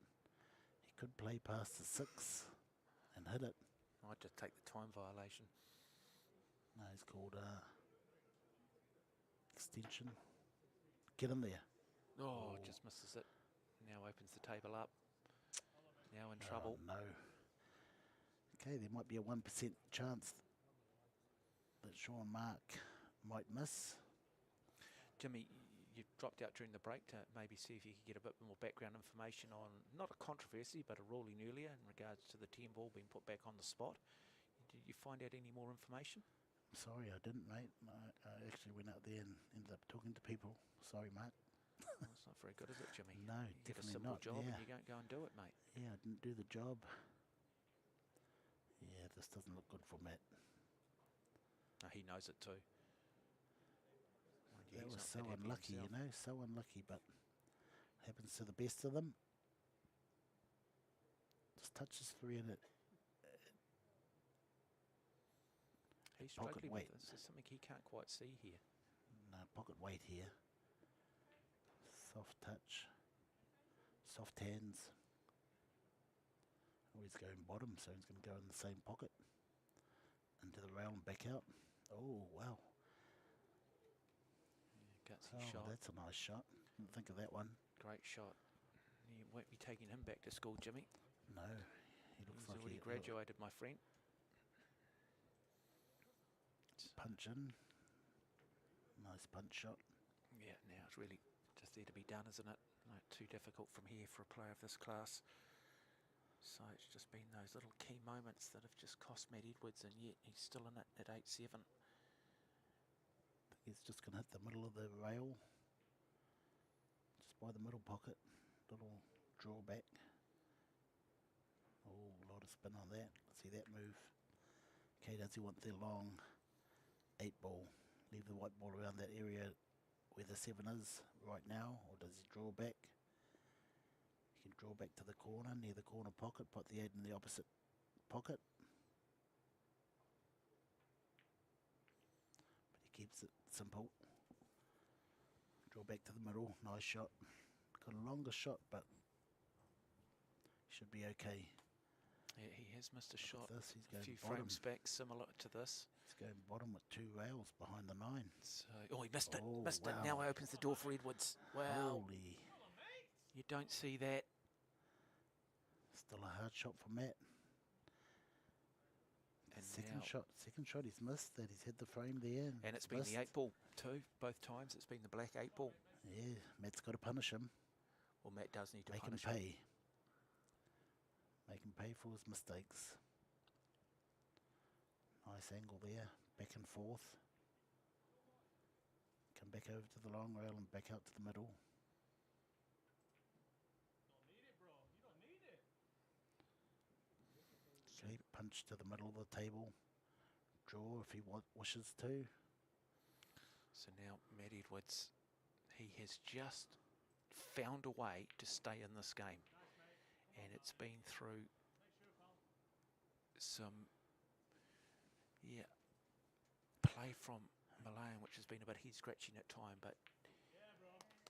He could play past the 6 and hit it. Might just take the time violation. No, he's called extension. Get him there. Oh, just misses it. Now opens the table up. Now in Oh, trouble. no. Okay, there might be a 1% chance that Sean Mark might miss. Jimmy, you dropped out during the break to maybe see if you could get a bit more background information on, not a controversy, but a ruling earlier in regards to the 10-ball being put back on the spot. Did you find out any more information? Sorry, I didn't, mate. I actually went out there and ended up talking to people. Sorry, mate. Well, it's not very good, is it, Jimmy? No, you get a definitely simple not, job yeah. and you don't go and do it, mate. Yeah, I didn't do the job. Yeah, this doesn't look good for Matt. No, he knows it too. Mind you, That he's was not so that happy unlucky, himself. you know, so unlucky, but happens to the best of them. Just touches 3 in it. He's Pocket struggling weight. with this. There's something he can't quite see here. No, pocket weight here. Soft touch. Soft hands. Oh, he's going bottom, so he's going to go in the same pocket. Into the rail and back out. Oh, wow. Yeah, gutsy Oh, shot. that's a nice shot. Didn't think of that one. Great shot. You won't be taking him back to school, Jimmy. No, he looks He's like already he graduated, my friend. punch in. Nice punch shot. Yeah, now it's really just there to be done, isn't it? Not too difficult from here for a player of this class. So it's just been those little key moments that have just cost Matt Edwards, and yet he's still in it at 8-7. He's just going to hit the middle of the rail. Just by the middle pocket. Little drawback. Oh, a lot of spin on that. See that move. Okay, does he want the long 8-ball? Leave the white ball around that area where the 7 is right now, or does he draw back? He can draw back to the corner, near the corner pocket, put the 8 in the opposite pocket. But he keeps it simple. Draw back to the middle, nice shot. got a longer shot, but should be okay. Yeah, he has missed a shot This, he's a going few bottom. frames back, similar to this. He's going bottom with 2 rails behind the 9. So, oh, he missed it, Oh, missed wow. it. Now it opens the door for Edwards. Wow. Holy. You don't see that. Still a hard shot for Matt. And Second now, shot he's missed that. He's hit the frame there. and it's been missed. the 8 ball too, both times. It's been the black 8 ball. Yeah, Matt's got to punish him. Well, Matt does need to Make him punish him. pay. Make him pay for his mistakes. Nice angle there. Back and forth. Come back over to the long rail and back out to the middle. Okay, punch to the middle of the table. Draw if he wishes to. So now Matt Edwards, he has just found a way to stay in this game. And it's been through some, play from Malayan, which has been a bit head-scratching at time, but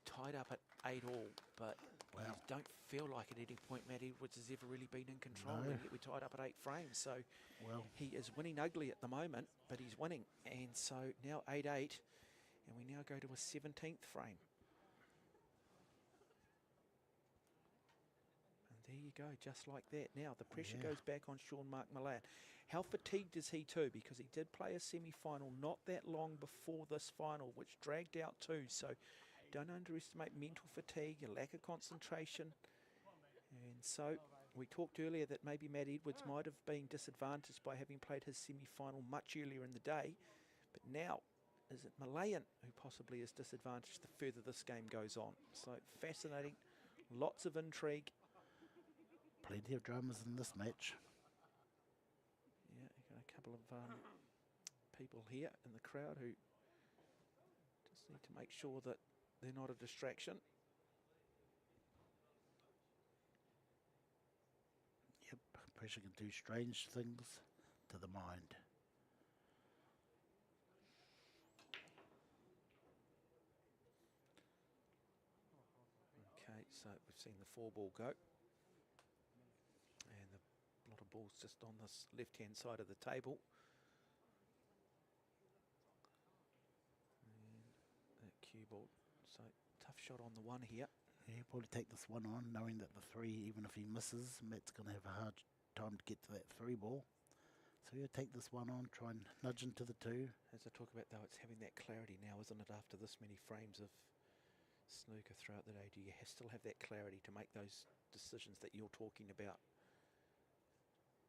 tied up at 8-all, but Wow. you don't feel like at any point Matt Edwards has ever really been in control, No. and yet we're tied up at 8 frames, so Well, he is winning ugly at the moment, but he's winning, and so now 8-8, and we now go to a 17th frame. And there you go, just like that. Now the pressure Yeah. goes back on Sean Mark Malayan. How fatigued is he too? Because he did play a semi-final not that long before this final, which dragged out too, so don't underestimate mental fatigue, a lack of concentration. And so we talked earlier that maybe Matt Edwards might have been disadvantaged by having played his semi-final much earlier in the day. But now, is it Malayan who possibly is disadvantaged the further this game goes on? So fascinating, lots of intrigue. plenty of dramas in this match. Yeah, you got a couple of people here in the crowd who just need to make sure that they're not a distraction. Yep, pressure can do strange things to the mind. Okay, so we've seen the 4-ball go. And a lot of balls just on this left-hand side of the table. And that cue ball. So tough shot on the 1 here. Yeah, he'll probably take this one on, knowing that the 3, even if he misses, Matt's going to have a hard time to get to that 3 ball. So he'll take this one on, try and nudge into the 2. As I talk about, though, it's having that clarity now, isn't it, after this many frames of snooker throughout the day? Do you still have that clarity to make those decisions that you're talking about?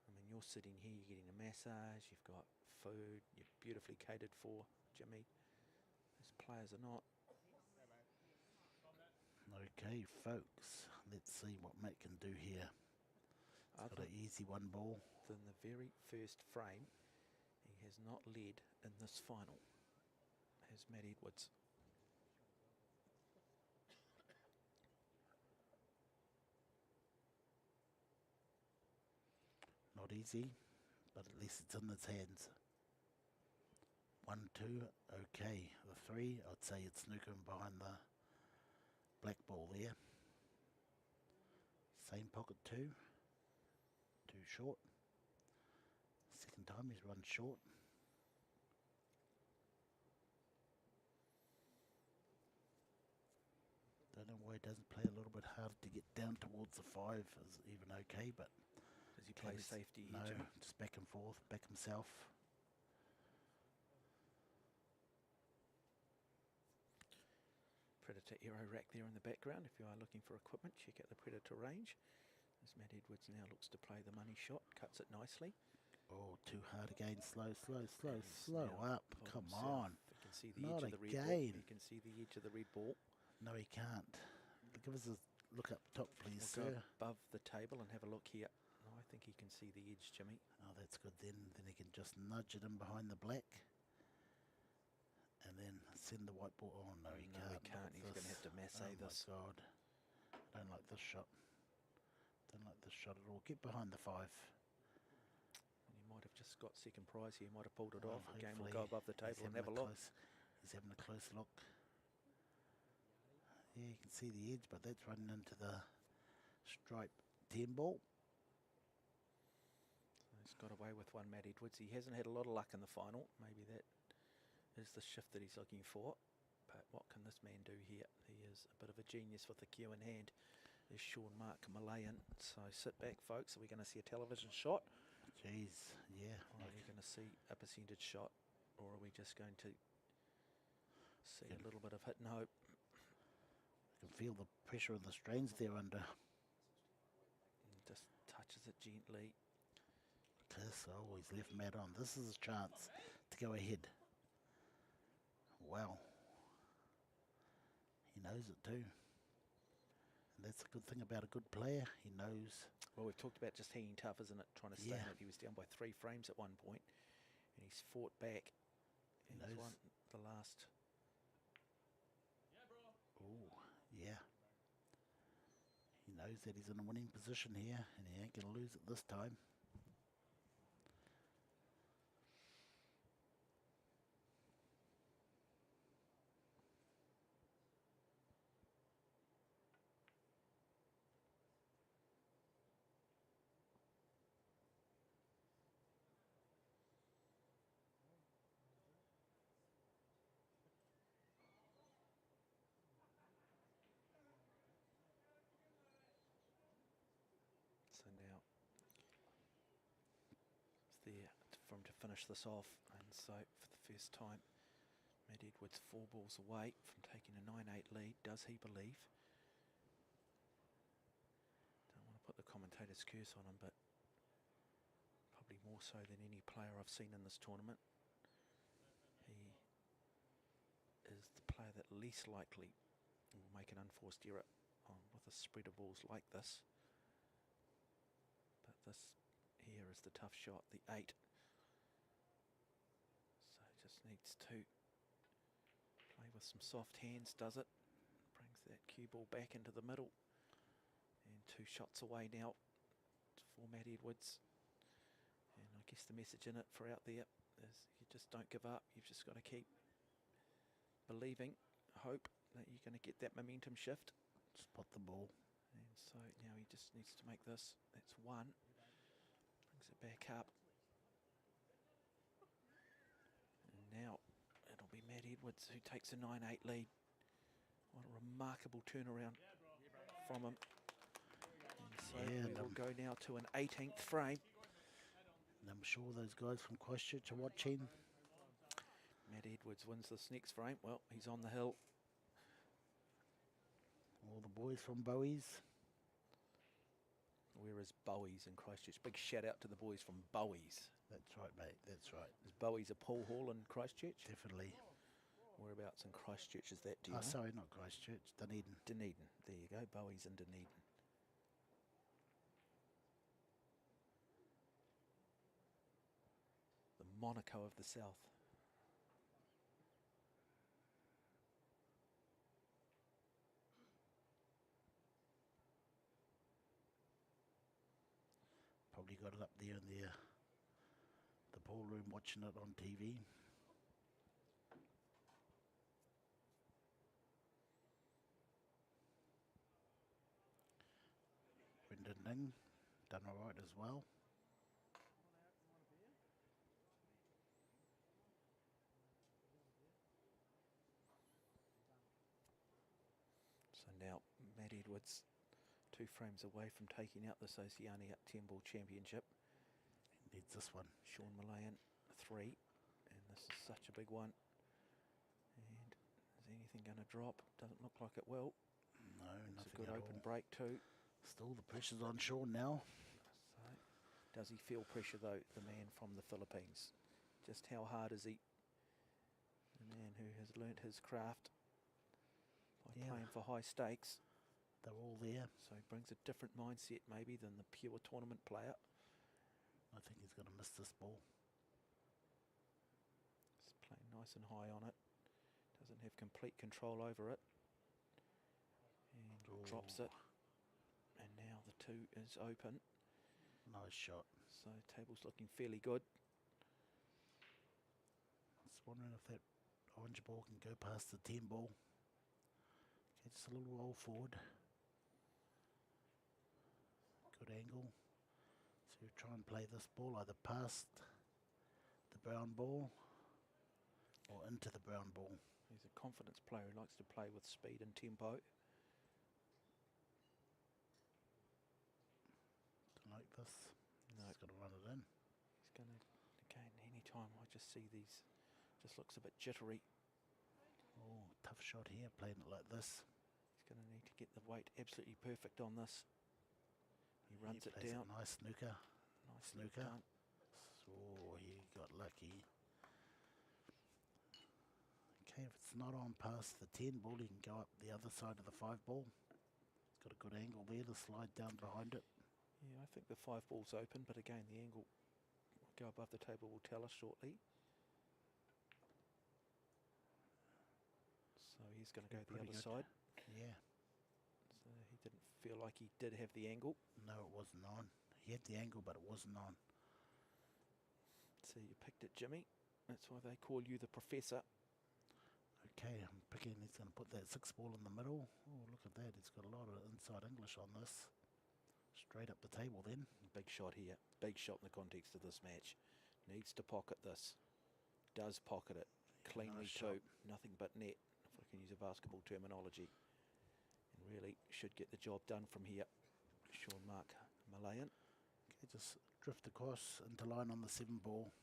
I mean, you're sitting here, you're getting a massage, you've got food, you're beautifully catered for, Jimmy. Those players are not. Okay, folks, let's see what Matt can do here. He's got Other an easy 1 ball. than the very first frame, he has not led in this final, has Matt Edwards. Not easy, but at least it's in his hands. 1, 2, okay. The 3, I'd say it's snookering behind the black ball there. Same pocket 2. 2 short. Second time he's run short. Don't know why he doesn't play a little bit harder to get down towards the 5 is even okay, but Does he play Taylor's- safety here, no, Jimmy? just back and forth, back himself. Predator Aero rack there in the background. If you are looking for equipment, check out the Predator range. As Matt Edwards now looks to play the money shot, cuts it nicely. Oh, too hard again. Slow, slow, slow, And he's slow now up. pulled Come himself. on. You can see the Not edge of the red ball. again. You can see the edge of the red ball. No, he can't. Give us a look up top, please, We'll go sir. above the table and have a look here. No, I think he can see the edge, Jimmy. Oh, that's good then. Then he can just nudge it in behind the black. And then send the white ball. Oh, no, he No, can't. he Not can't. He's this. gonna have to masse this. Oh, my God. I don't like this shot. Don't like this shot at all. Get behind the 5. And he might have just got second prize here. He might have pulled it Oh, off. Again, we'll hopefully go above the he's table and having have a look. He's having a close look. Yeah, you can see the edge, but that's running into the stripe 10 ball. So he's got away with one, Matt Edwards. He hasn't had a lot of luck in the final. Maybe that is the shift that he's looking for. But what can this man do here? He is a bit of a genius with the cue in hand. Is Sean Mark Malayan. So sit back, folks. Are we going to see a television shot? Jeez, yeah. Or are we going to see a percentage shot? Or are we just going to see a little bit of hit and hope? I can feel the pressure of the strains they're under. And just touches it gently. Kiss, always left Matt on. This is a chance to go ahead. Wow. He knows it too. And that's a good thing about a good player. He knows. Well, we've talked about just hanging tough, isn't it? Trying to stay in Yeah. it. He was down by 3 frames at one point, and he's fought back. And he's won the last. Oh, yeah. He knows that he's in a winning position here, and he ain't going to lose it this time. So now it's there for him to finish this off. And so for the first time, Matt Edwards 4 balls away from taking a 9-8 lead. Does he believe? Don't want to put the commentator's curse on him, but probably more so than any player I've seen in this tournament. He is the player that least likely will make an unforced error with a spread of balls like this. But this here is the tough shot, the 8. So just needs to play with some soft hands, does it? Brings that cue ball back into the middle. And 2 shots away now for Matt Edwards. And I guess the message in it for out there is you just don't give up. You've just got to keep believing, hope that you're going to get that momentum shift. Spot the ball. And so now he just needs to make this. That's 1. Brings it back up. And now it'll be Matt Edwards who takes a 9-8 lead. What a remarkable turnaround from him. And so we will go now to an 18th frame. And I'm sure those guys from Christchurch are watching. Matt Edwards wins this next frame. Well, he's on the hill. All the boys from Bowie's. Where is Bowie's in Christchurch? Big shout out to the boys from Bowie's. That's right, mate. That's right. Is Bowie's a pool hall in Christchurch? Definitely. Whereabouts in Christchurch is that? Do you know? Sorry, not Christchurch. Dunedin. Dunedin. There you go. Bowie's in Dunedin. The Monaco of the South. Probably got it up there in the pool room watching it on TV. Brendan Ning, done all right as well. So now Matt Edwards 2 frames away from taking out this Oceania 10-ball championship. He needs this one. Sean Malayan 3, and this is such a big one. And is anything going to drop? Doesn't look like it will. No, it's nothing a good at open all. break too. Still the pressure's on Sean now. So does he feel pressure though, the man from the Philippines? Just how hard is he? The man who has learnt his craft by playing for high stakes. They're all there. So he brings a different mindset maybe than the pure tournament player. I think he's going to miss this ball. He's playing nice and high on it. Doesn't have complete control over it. And drops it. And now the 2 is open. Nice shot. So table's looking fairly good. Just wondering if that orange ball can go past the 10 ball. Just a little roll forward. Good angle. So you try and play this ball either past the brown ball or into the brown ball. He's a confidence player who likes to play with speed and tempo. Don't like this. No. He's got to run it in. He's going to, again, any time I just see these, just looks a bit jittery. Oh, tough shot here, playing it like this. He's going to need to get the weight absolutely perfect on this. He runs it plays down. Nice snooker. Nice Snooker. done. Oh, he got lucky. Okay, if it's not on past the 10 ball, he can go up the other side of the 5 ball. He's got a good angle there to slide down behind it. Yeah, I think the 5 ball's open, but again, the angle will go above the table will tell us shortly. So he's going to go the other side. Yeah. So he didn't feel like he did have the angle. No, it wasn't on. He had the angle, but it wasn't on. So you picked it, Jimmy. That's why they call you the professor. Okay, I'm picking. He's going to put that 6 ball in the middle. Oh, look at that. He's got a lot of inside English on this. Straight up the table then. Big shot here. Big shot in the context of this match. Needs to pocket this. Does pocket it. Cleanly Nice too. shot. Nothing but net, if I can use a basketball terminology. And really should get the job done from here. Sean Mark Malayan. Okay, just drift across into line on the 7 ball.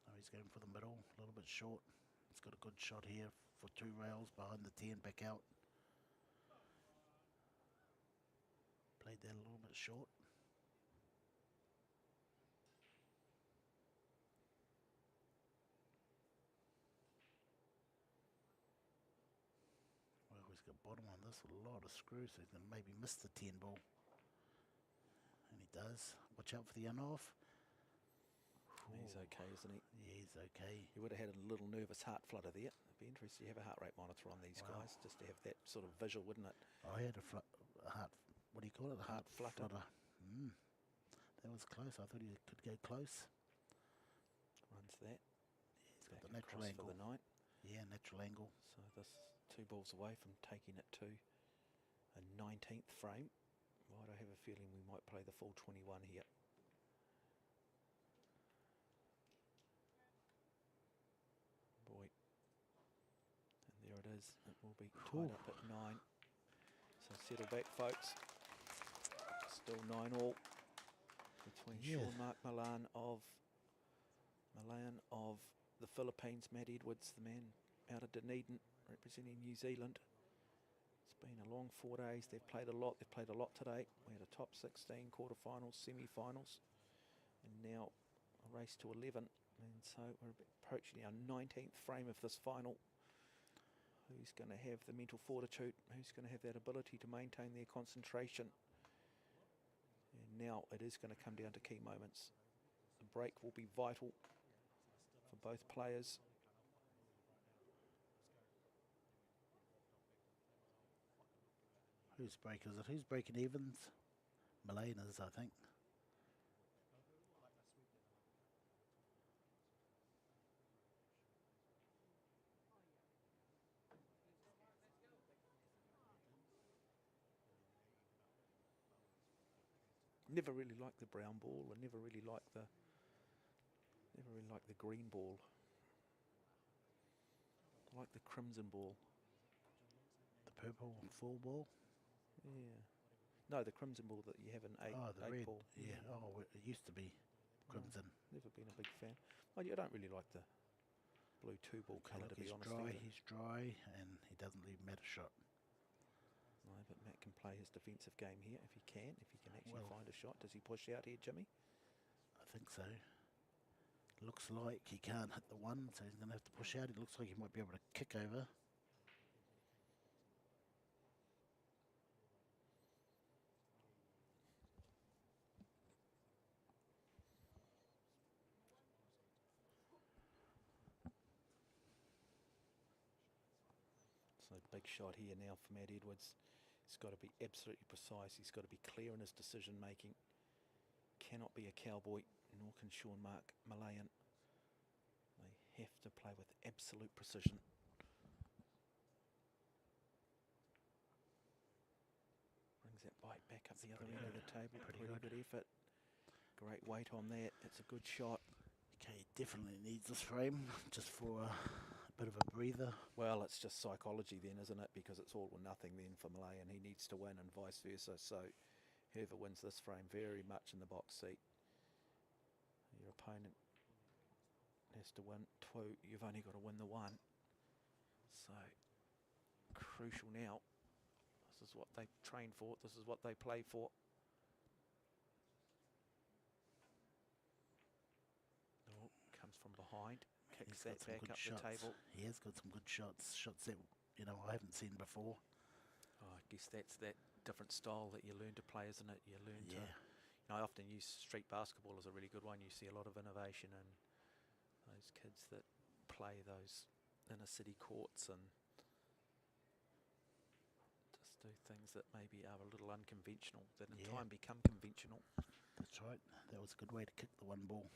Oh, he's going for the middle, a little bit short. He's got a good shot here for 2 rails behind the 10, back out. Played that a little bit short. Well, he's got bottom on this with a lot of screws, so he's going to maybe miss the 10 ball. And he does. Watch out for the on-off. He's okay, isn't he? Yeah, he's okay. He would have had a little nervous heart flutter there. It'd be interesting to have a heart rate monitor on these guys, just to have that sort of visual, wouldn't it? I had a heart, what do you call it? A heart flutter. That was close. I thought he could go close. Runs that. He's got Back the natural across angle. for the 9. Yeah, natural angle. So this 2 balls away from taking it to a 19th frame. Why do I have a feeling we might play the full 21 here? Boy. And there it is. It will be tied up at 9. So settle back, folks. Still 9 all between Sean Mark Malayan of the Philippines, Matt Edwards, the man out of Dunedin, representing New Zealand. It's been a long 4 days. They've played a lot. They've played a lot today. We had a top 16, quarterfinals, semi-finals, and now a race to 11. And so we're approaching our 19th frame of this final. Who's going to have the mental fortitude? Who's going to have that ability to maintain their concentration? And now it is going to come down to key moments. The break will be vital for both players. Whose break is it? Who's breaking evens? Malayan is, I think. Never really liked the brown ball. I never really liked the green ball. I like the crimson ball. The purple and 4 ball. Yeah. No, the crimson ball that you have in 8, Oh, the 8 red. ball. Yeah. Oh, it used to be crimson. Never been a big fan. I don't really like the blue 2 ball Okay, colour, look, to be he's honest. dry. Either. He's dry, and he doesn't leave Matt a shot. No, but Matt can play his defensive game here if he can actually Well, find a shot. Does he push out here, Jimmy? I think so. Looks like he can't hit the 1, so he's going to have to push out. It looks like he might be able to kick over. So big shot here now for Matt Edwards. He's got to be absolutely precise. He's got to be clear in his decision making. Cannot be a cowboy, nor can Sean Mark Malayan. They have to play with absolute precision. Brings that bite back up the other end of the table. Pretty good effort. Great weight on that. It's a good shot. Okay, definitely needs this frame just for a bit of a breather. Well, it's just psychology then, isn't it? Because it's all or nothing then for Malay, and he needs to win and vice versa. So whoever wins this frame very much in the box seat. Your opponent has to win 2. You've only got to win the 1. So crucial now. This is what they train for. This is what they play for. Oh, comes from behind. Kicks that back up the table. He has got some good shots. Shots that, I haven't seen before. Oh, I guess that's that different style that you learn to play, isn't it? You learn to... I often use street basketball as a really good one. You see a lot of innovation in those kids that play those inner city courts and just do things that maybe are a little unconventional, that in time become conventional. That's right. That was a good way to kick the 1 ball.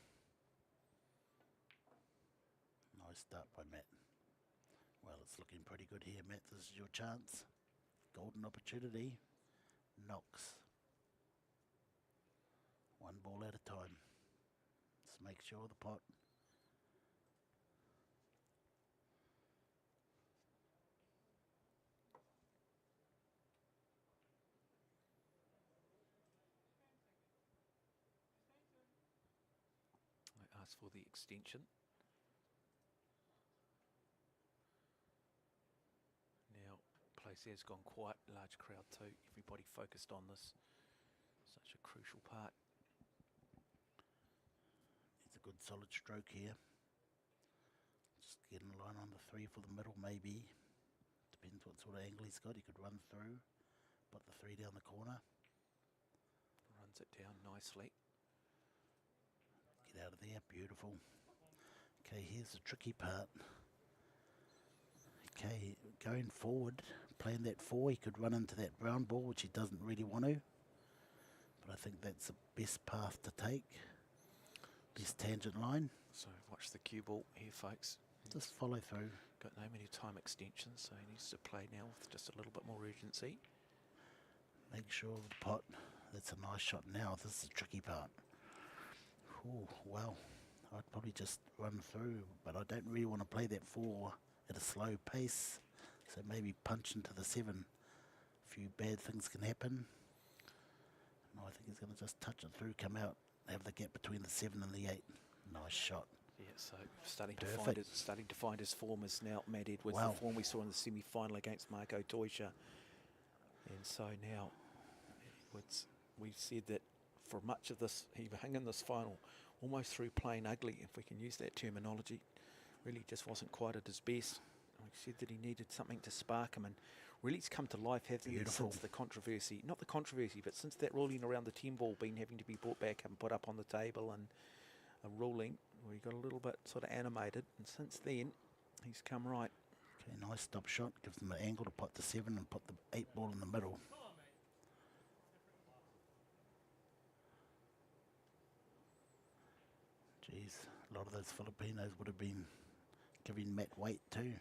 Nice start by Matt. Well, it's looking pretty good here, Matt. This is your chance. Golden opportunity. Knocks. 1 ball at a time. Just make sure the pot. I asked for the extension. Now, place has gone quiet, large crowd too. Everybody focused on this. Such a crucial part. It's a good solid stroke here. Just get in line on the 3 for the middle, maybe. Depends what sort of angle he's got. He could run through, put the 3 down the corner. Runs it down nicely. Get out of there, beautiful. Okay, here's the tricky part. Okay, going forward, playing that 4, he could run into that brown ball, which he doesn't really want to. But I think that's the best path to take. Best tangent line. So watch the cue ball here, folks. Just follow through. Got no many time extensions, so he needs to play now with just a little bit more urgency. Make sure the pot, that's a nice shot now. This is the tricky part. Oh, well, I'd probably just run through, but I don't really want to play that 4 at a slow pace. So maybe punch into the 7. A few bad things can happen. No, I think he's going to just touch it through, come out, have the gap between the 7 and the 8. Nice shot. Yeah, so starting to find his form is now Matt Edwards, the form we saw in the semi-final against Marco Toisha. And so now Edwards, we said that for much of this, he hung in this final almost through playing ugly, if we can use that terminology. Really just wasn't quite at his best. We said that he needed something to spark him, and really it's come to life, hasn't it, since the controversy, not the controversy, but since that ruling around the 10 ball being having to be brought back and put up on the table, and a ruling where he got a little bit sort of animated, and since then he's come right. Okay, nice stop shot, gives them the angle to put the 7 and put the 8 ball in the middle. Jeez, a lot of those Filipinos would have been giving Matt weight too,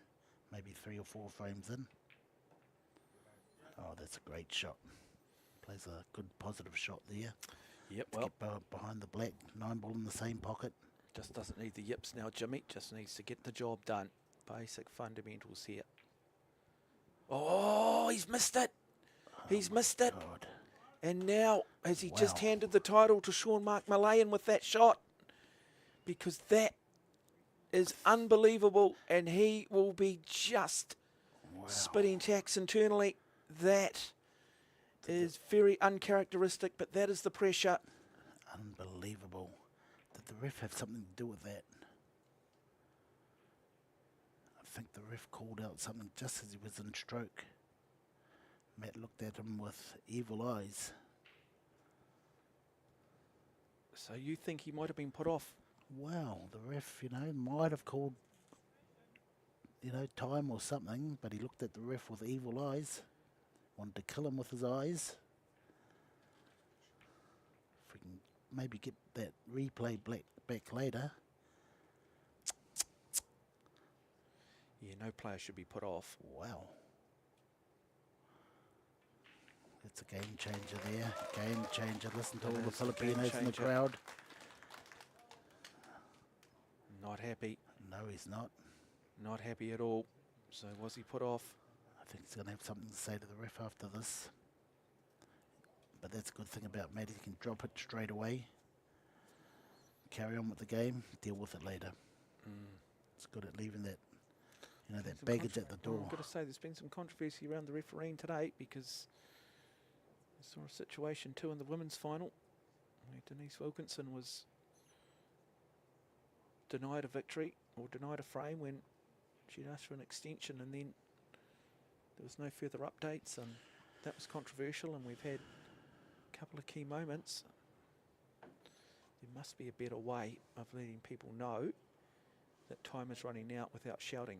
maybe 3 or 4 frames in. Oh, that's a great shot. Plays a good positive shot there. Yep, well, get behind the black, 9 ball in the same pocket. Just doesn't need the yips now, Jimmy. Just needs to get the job done. Basic fundamentals here. Oh, he's missed it. He's missed it. God. And now, has he just handed the title to Sean Mark Malayan with that shot? Because that is unbelievable, and he will be just spitting tacks internally. That is very uncharacteristic, but that is the pressure. Unbelievable. Did the ref have something to do with that? I think the ref called out something just as he was in stroke. Matt looked at him with evil eyes. So you think he might have been put off? Well, the ref, might have called, time or something, but he looked at the ref with evil eyes. Wanted to kill him with his eyes. If we can maybe get that replay back later. Yeah, no player should be put off. Wow. It's a game changer there. Game changer. Listen to all the It is a game Filipinos in the changer. crowd. Not happy. No, he's not. Not happy at all. So was he put off? I think he's going to have something to say to the ref after this. But that's a good thing about Matt. He can drop it straight away. Carry on with the game. Deal with it later. It's good at leaving that, you know, that Some baggage at the door. I've got to say, there's been some controversy around the refereeing today because I saw a situation too in the women's final where Denise Wilkinson was denied a victory or denied a frame when she'd asked for an extension, and then there was no further updates, and that was controversial, and we've had a couple of key moments. There must be a better way of letting people know that time is running out without shouting.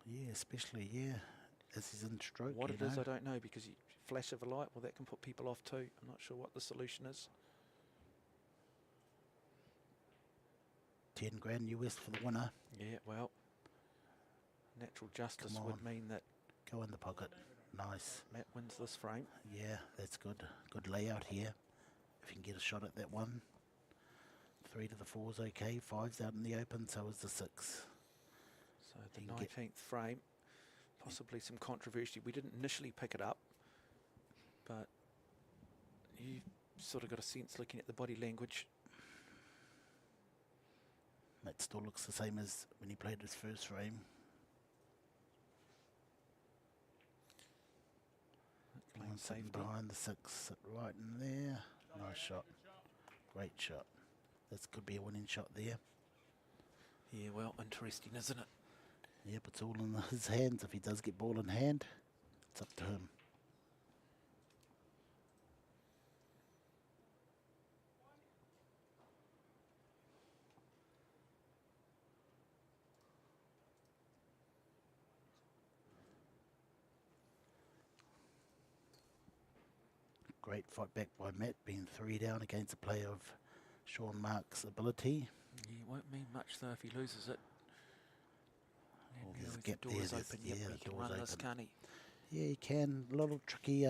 Yeah, especially, as he's in stroke. What you it is, know. I don't know, because you flash of a light, well, that can put people off too. I'm not sure what the solution is. 10 grand US for the winner. Yeah, well, natural justice Come would on. mean that Go in the pocket. Nice. Matt wins this frame. Yeah, that's good. Good layout here. If you can get a shot at that one. 3 to the 4's okay. 5's out in the open, so is the 6. So the You can get- 19th frame, possibly some controversy. We didn't initially pick it up, but you sort of got a sense looking at the body language. That still looks the same as when he played his first frame. Playing One sitting safety. behind the 6, sit right in there. Nice shot. Great shot. That could be a winning shot there. Yeah, well, interesting, isn't it? Yep, it's all in his hands. If he does get ball in hand, it's up to him. Great fight back by Matt, being 3 down against a player of Sean Mark's ability. Yeah, it won't mean much though if he loses it. Oh, And there's a the gap door there, is there's- open. yeah, Yep, the he can door's run this, open. can't he? Yeah, he can. A little tricky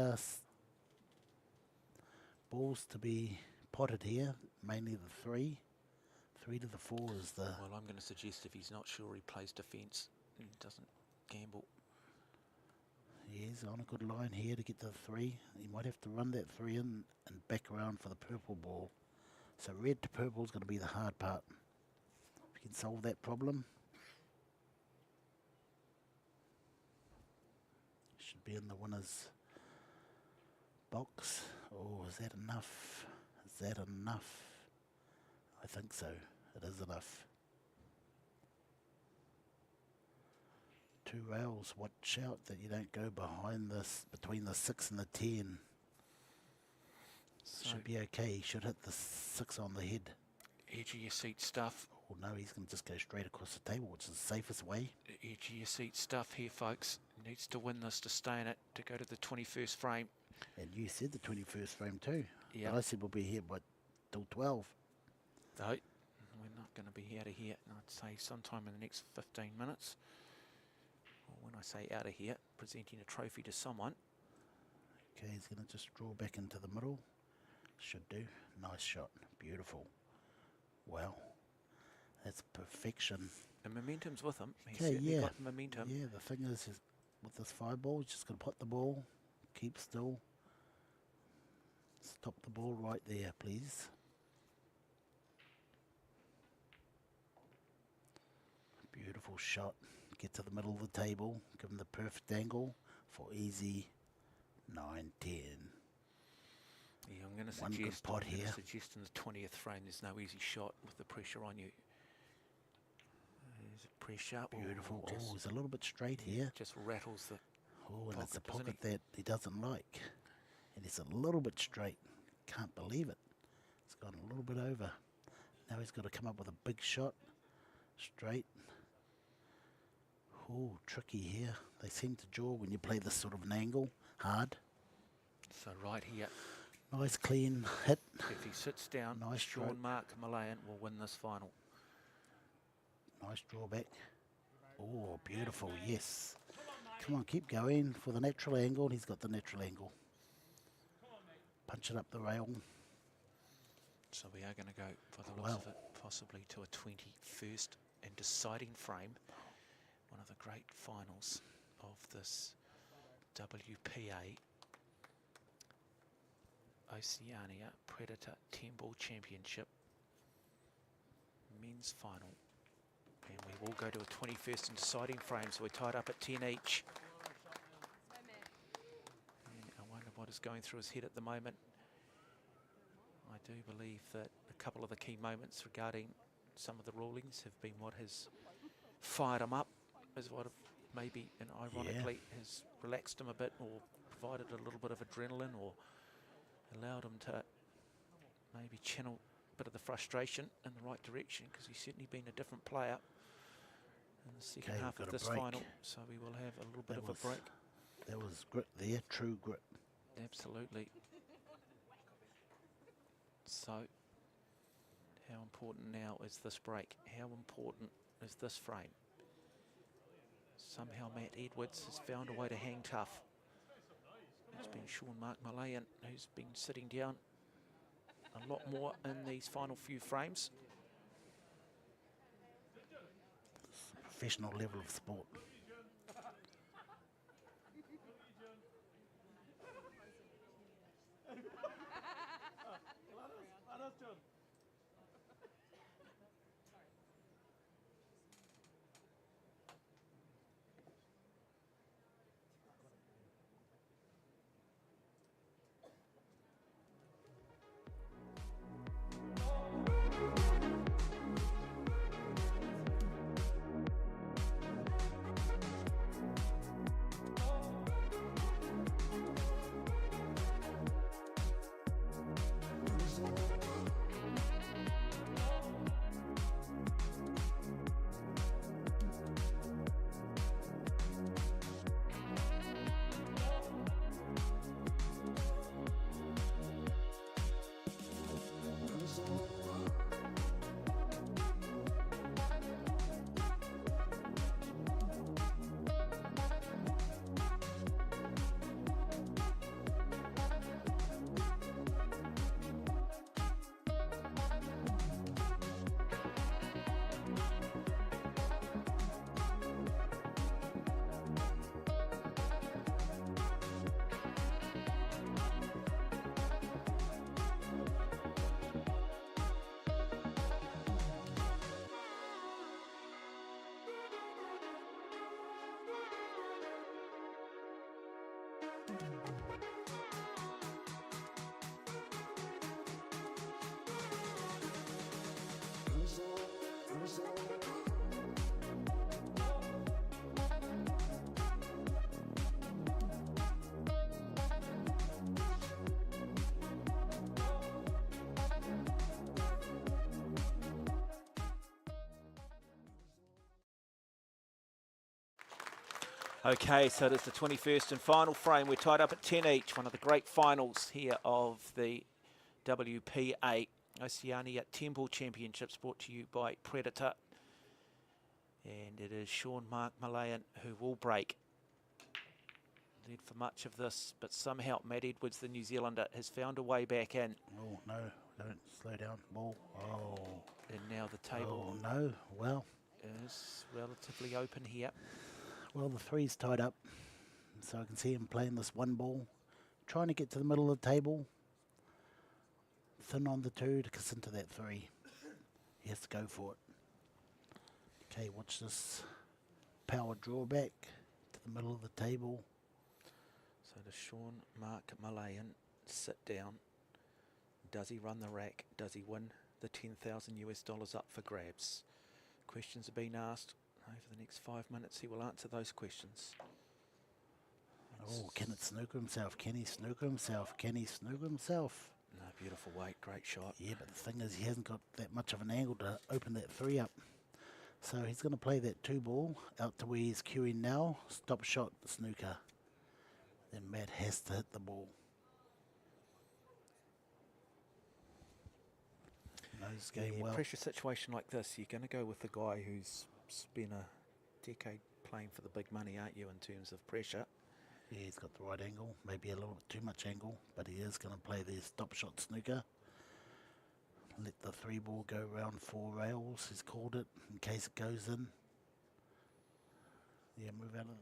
balls to be potted here. Mainly the 3. 3 to the 4 is the... Well, I'm going to suggest if he's not sure, he plays defence and doesn't gamble. Yeah, he's on a good line here to get to the 3. He might have to run that 3 in and back around for the purple ball. So red to purple is going to be the hard part. If you can solve that problem, should be in the winner's box. Oh, is that enough? Is that enough? I think so. It is enough. 2 rails. Watch out that you don't go behind this, between the 6 and the 10. So Should be okay. He should hit the 6 on the head. edge of your seat stuff. Oh no, he's going to just go straight across the table, which is the safest way. Edge of your seat stuff here, folks. Needs to win this to stay in it, to go to the 21st frame. And you said the 21st frame too. Yeah. But I said we'll be here by till 12. No, we're not going to be out of here, I'd say sometime in the next 15 minutes. Or when I say out of here, presenting a trophy to someone. Okay, he's going to just draw back into the middle. Should do. Nice shot. Beautiful. Wow. That's perfection. And momentum's with him. He's Okay, certainly yeah. got momentum. Yeah, the thing is with this 5 ball, he's just going to put the ball, keep still. Stop the ball right there, please. Beautiful shot. Get to the middle of the table. Give him the perfect angle for easy 9-10. Yeah, I'm going to One good suggest, pot here. suggest in the 20th frame there's no easy shot with the pressure on you. There's a pressure. Beautiful. Oh, Oh, he's a little bit straight here. just rattles the... Oh, and it's a pocket, doesn't pocket that he doesn't like. And it's a little bit straight. Can't believe it. It's gone a little bit over. Now he's got to come up with a big shot. Straight. Oh, tricky here. They seem to jaw when you play this sort of an angle. Hard. So right here, Nice clean hit. if he sits down, Nice Sean stroke. Mark Malayan will win this final. Nice drawback. Oh, beautiful, yes. Come on, keep going for the natural angle. He's got the natural angle. Punch it up the rail. So we are going to go, by the looks of it, possibly to a 21st and deciding frame. One of the great finals of this WPA Oceania Predator 10-ball championship men's final. And we will go to a 21st and deciding frame, so we're tied up at 10 each. And I wonder what is going through his head at the moment. I do believe that a couple of the key moments regarding some of the rulings have been what has fired him up, is what have maybe, and ironically, has relaxed him a bit or provided a little bit of adrenaline or allowed him to maybe channel a bit of the frustration in the right direction, because he's certainly been a different player in the second half of this final. So we will have a little bit of a break. There was grit there, true grit. Absolutely. So how important now is this break? How important is this frame? Somehow Matt Edwards has found a way to hang tough. It's been Sean Mark Malayan who's been sitting down a lot more in these final few frames. It's a professional level of sport. Okay, so it's the 21st and final frame. We're tied up at 10 each. One of the great finals here of the WPA Oceania 10-ball championships, brought to you by Predator. And it is Sean Mark Malayan who will break. Led for much of this, but somehow Matt Edwards, the New Zealander, has found a way back in. Oh, no, don't slow down. Ball. Oh. And now the table no, well. is relatively open here. Well, the three's tied up, so I can see him playing this one ball, trying to get to the middle of the table. Thin on the two to kiss into that three. He has to go for it. Okay, watch this power drawback to the middle of the table. So does Sean Mark Malayan sit down? Does he run the rack? Does he win the $10,000 up for grabs? Questions are being asked. Over the next 5 minutes, he will answer those questions. Oh, can it snooker himself? Can he snooker himself? Can he snooker himself? No, beautiful weight, great shot. Yeah, but the thing is, he hasn't got that much of an angle to open that three up. So he's going to play that two ball out to where he's queuing now. Stop shot, snooker. Then Matt has to hit the ball. Nose game well. Pressure situation like this, you're going to go with the guy who's been a Pukekohe playing for the big money, aren't you, in terms of pressure? Yeah, he's got the right angle, maybe a little bit too much angle, but he is going to play the stop shot snooker. Let the 3 ball go around 4 rails, he's called it, in case it goes in. Yeah, move out of...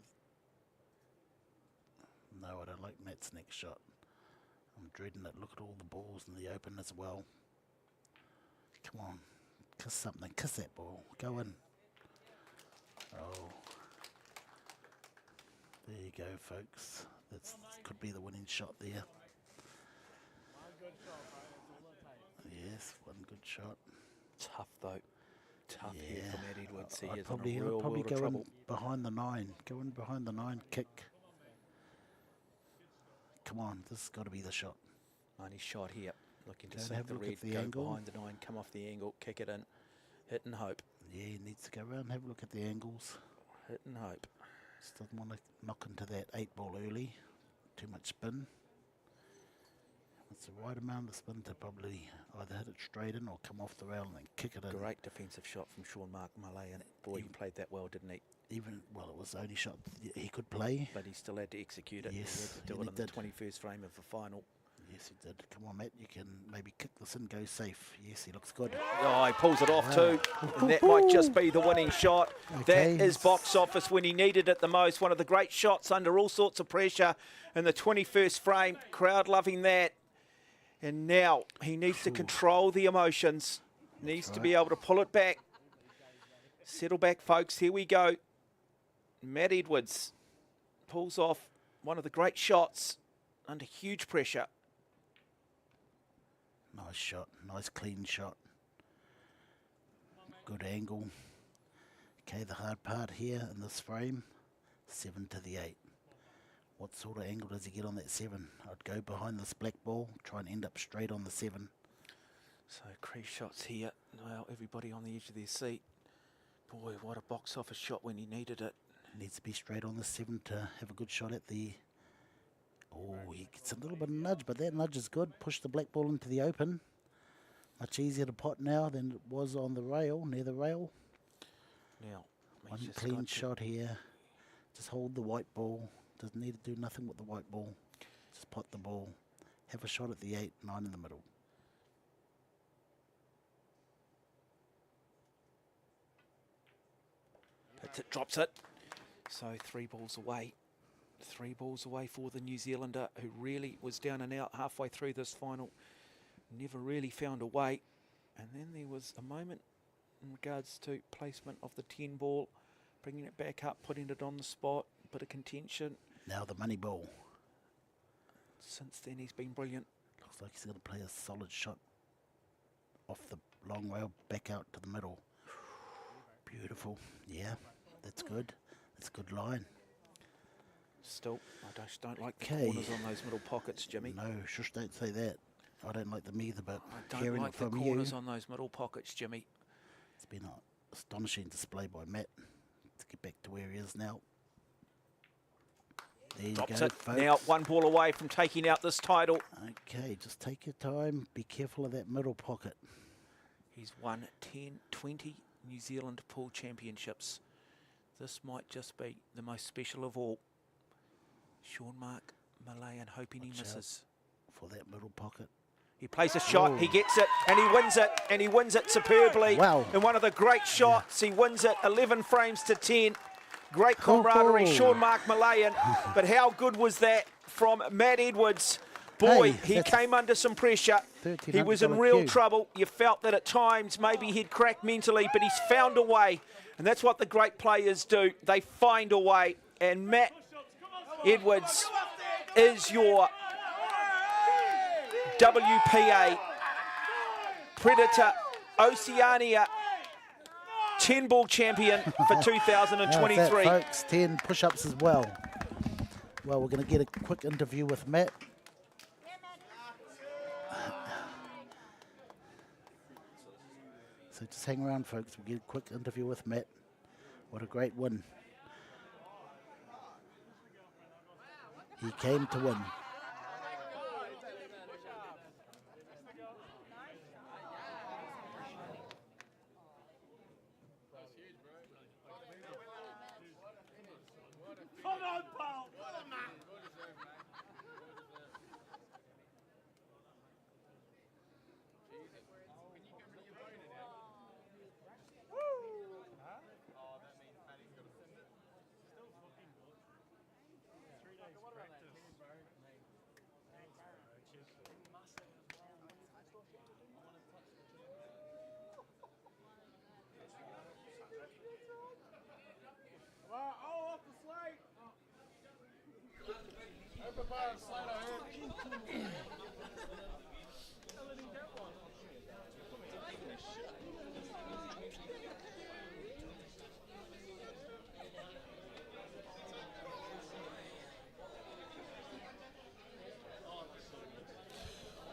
No, I don't like Matt's next shot. I'm dreading it. Look at all the balls in the open as well. Come on, kiss something, kiss that ball, go in. Oh. There you go, folks. That could be the winning shot there. Yes, one good shot. Tough though. Tough here for Matt Edwards. He I'd is probably, in a real world of go in trouble. behind the 9. Go in behind the 9, kick. Come on, this has got to be the shot. Only shot here. Looking to Go and sink have a the look red, at the go angle. behind the 9, come off the angle, kick it in. Hit and hope. Yeah, he needs to go around, have a look at the angles. Hit and hope. Just doesn't want to knock into that 8 ball early. Too much spin. It's the right amount of spin to probably either hit it straight in or come off the rail and then kick it in. Great defensive shot from Sean-Mark Malay, and boy, he played that well, didn't he? Even, well, it was the only shot he could play. But he still had to execute it. Yes, He had to do and it he in the did. 21st frame of the final. Yes, he did. Come on, Matt, you can maybe kick this in, go safe. Yes, he looks good. Oh, he pulls it off too. And that might just be the winning shot. Okay. That is box office when he needed it the most. One of the great shots under all sorts of pressure in the 21st frame. Crowd loving that. And now he needs to control the emotions. Needs to be able to pull it back. Settle back, folks. Here we go. Matt Edwards pulls off one of the great shots under huge pressure. Nice shot, nice clean shot. Good angle. Okay, the hard part here in this frame, 7 to the 8. What sort of angle does he get on that 7? I'd go behind this black ball, try and end up straight on the 7. So crease shots here. Well, everybody on the edge of their seat. Boy, what a box office shot when he needed it. Needs to be straight on the 7 to have a good shot at the... Oh, he gets a little bit of nudge, but that nudge is good. Push the black ball into the open. Much easier to pot now than it was on the rail, near the rail. Now, One clean shot here. Just hold the white ball. Doesn't need to do nothing with the white ball. Just pot the ball. Have a shot at the 8, 9 in the middle. Hits it, drops it. So 3 balls away. 3 balls away for the New Zealander, who really was down and out halfway through this final. Never really found a way. And then there was a moment in regards to placement of the 10 ball, bringing it back up, putting it on the spot, bit of contention. Now the money ball. Since then he's been brilliant. Looks like he's going to play a solid shot off the long rail back out to the middle. Beautiful. Yeah, that's good. That's a good line. Still, I just don't like the Okay. corners on those middle pockets, Jimmy. No, shush, don't say that. I don't like them either, but I don't hearing like it the from corners you, on those middle pockets, Jimmy. it's been an astonishing display by Matt. Let's get back to where he is now. There you Drops go, it. folks. Now 1 ball away from taking out this title. Okay, just take your time. Be careful of that middle pocket. He's won 10, 20 New Zealand pool championships. This might just be the most special of all. Sean-Mark Malayan hoping he Watch out misses. for that middle pocket. He plays a shot, Oh. he gets it, and he wins it, and he wins it superbly. Wow. In one of the great shots, he wins it 11 frames to 10. Great camaraderie, Oh. Sean-Mark Malayan. But how good was that from Matt Edwards? Boy, Hey, he that's came under some pressure. He was in $1,300 real cue. trouble. You felt that at times maybe he'd crack mentally, but he's found a way. And that's what the great players do. They find a way. And Matt Edwards is your WPA Predator Oceania 10-ball champion for 2023. How's that, folks? 10 push-ups as well. Well, we're going to get a quick interview with Matt. So just hang around, folks. We'll get a quick interview with Matt. What a great win. He came to win.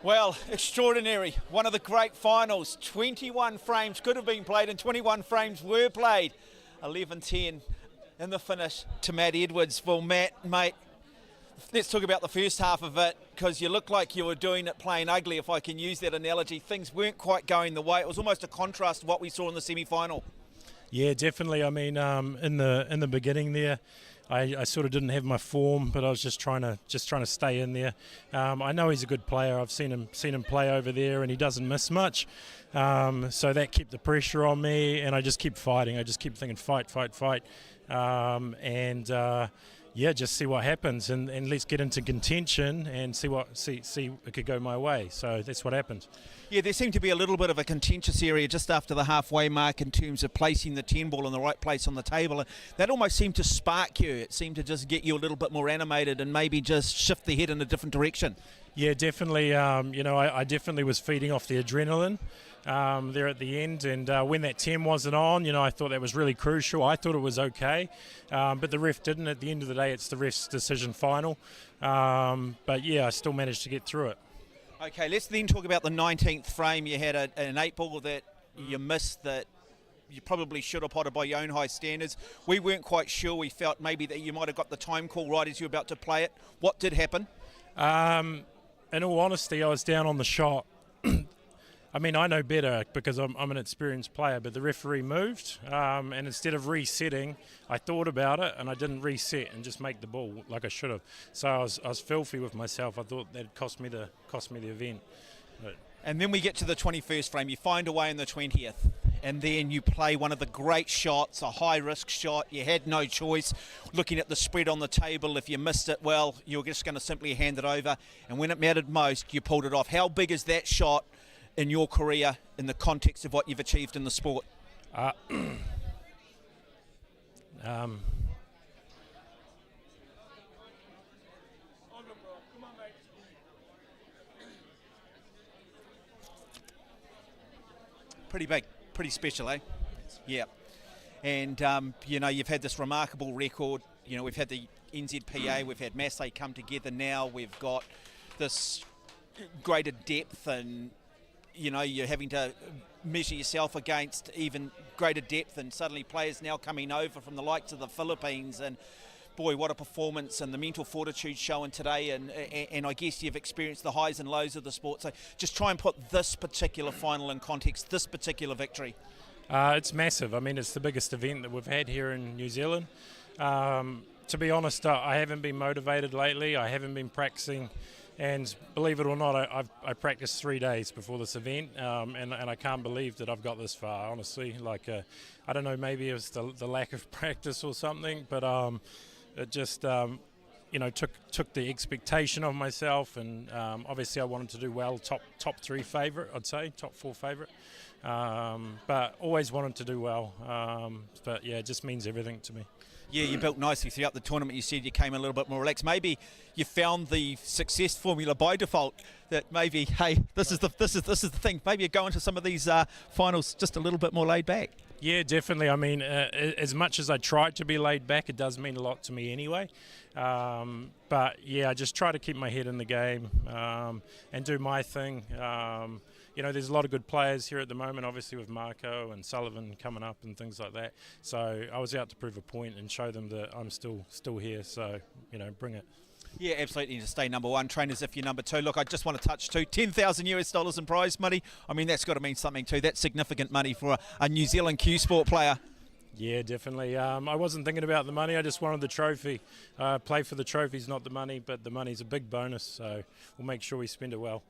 Well, extraordinary. One of the great finals. 21 frames could have been played and 21 frames were played. 11-10 in the finish to Matt Edwards. Well, Matt, mate, let's talk about the first half of it, because you look like you were doing it plain ugly, if I can use that analogy. Things weren't quite going the way. It was almost a contrast to what we saw in the semi-final. Yeah, definitely. I mean, in the beginning there, I sort of didn't have my form, but I was just trying to stay in there. I know he's a good player. I've seen him play over there, and he doesn't miss much. So that kept the pressure on me, and I just keep fighting. I just keep thinking, fight. Yeah, just see what happens, and let's get into contention and see it could go my way. So that's what happened. Yeah, there seemed to be a little bit of a contentious area just after the halfway mark in terms of placing the 10 ball in the right place on the table. And that almost seemed to spark you. It seemed to just get you a little bit more animated and maybe just shift the head in a different direction. Yeah, definitely. I definitely was feeding off the adrenaline there at the end, and when that 10 wasn't on, I thought that was really crucial. I thought it was okay, but the ref didn't. At the end of the day, it's the ref's decision final. But yeah, I still managed to get through it. Okay, let's then talk about the 19th frame. You had an 8 ball that you missed that you probably should have potted by your own high standards. We weren't quite sure. We felt maybe that you might have got the time call right as you were about to play it. What did happen? In all honesty, I was down on the shot. I mean, I know better because I'm an experienced player, but the referee moved, and instead of resetting, I thought about it and I didn't reset and just make the ball like I should have. So I was filthy with myself. I thought that cost me the event. But and then we get to the 21st frame. You find a way in the 20th, and then you play one of the great shots, a high-risk shot. You had no choice. Looking at the spread on the table, if you missed it, well, you were just going to simply hand it over. And when it mattered most, you pulled it off. How big is that shot in your career in the context of what you've achieved in the sport? Pretty big, pretty special, eh? Yeah. And, you've had this remarkable record. We've had the NZPA, we've had Masse come together now. We've got this greater depth and you're having to measure yourself against even greater depth, and suddenly players now coming over from the likes of the Philippines, and boy, what a performance, and the mental fortitude shown today, and I guess you've experienced the highs and lows of the sport. So just try and put this particular final in context, this particular victory. It's massive. I mean, it's the biggest event that we've had here in New Zealand. To be honest, I haven't been motivated lately. I haven't been practicing. And believe it or not, I practiced 3 days before this event, and I can't believe that I've got this far, honestly. I don't know, maybe it was the lack of practice or something, but it just, took the expectation of myself, and obviously I wanted to do well, top 3 favourite, I'd say, top 4 favourite, but always wanted to do well, but yeah, it just means everything to me. Yeah, you built nicely throughout the tournament. You said you came a little bit more relaxed. Maybe you found the success formula by default. That maybe, hey, this is the thing. Maybe you go into some of these finals just a little bit more laid back. Yeah, definitely. I mean, as much as I try to be laid back, it does mean a lot to me anyway. But yeah, I just try to keep my head in the game and do my thing. There's a lot of good players here at the moment, obviously with Marco and Sullivan coming up and things like that. So I was out to prove a point and show them that I'm still here. So, bring it. Yeah, absolutely. To stay number 1, train as if you're number 2. Look, I just want to touch too. $10,000 in prize money. I mean, that's got to mean something too. That's significant money for a New Zealand Q Sport player. Yeah, definitely. I wasn't thinking about the money. I just wanted the trophy. Play for the trophies, not the money, but the money's a big bonus, so we'll make sure we spend it well.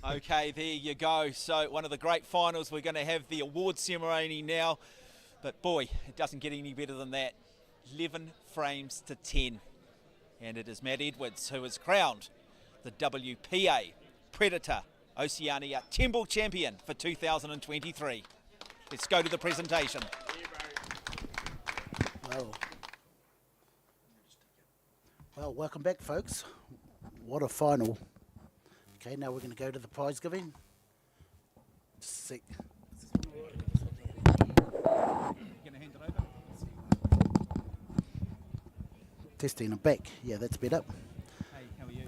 Okay, there you go. So one of the great finals. We're going to have the award ceremony now, but boy, it doesn't get any better than that. 11 frames to 10, and it is Matt Edwards who is crowned the WPA Predator Oceania 10 ball champion for 2023. Let's go to the presentation. Well, welcome back, folks. What a final. Okay, now we're going to go to the prize giving. Sick. Testing and back. Yeah, that's better. Hey, how are you?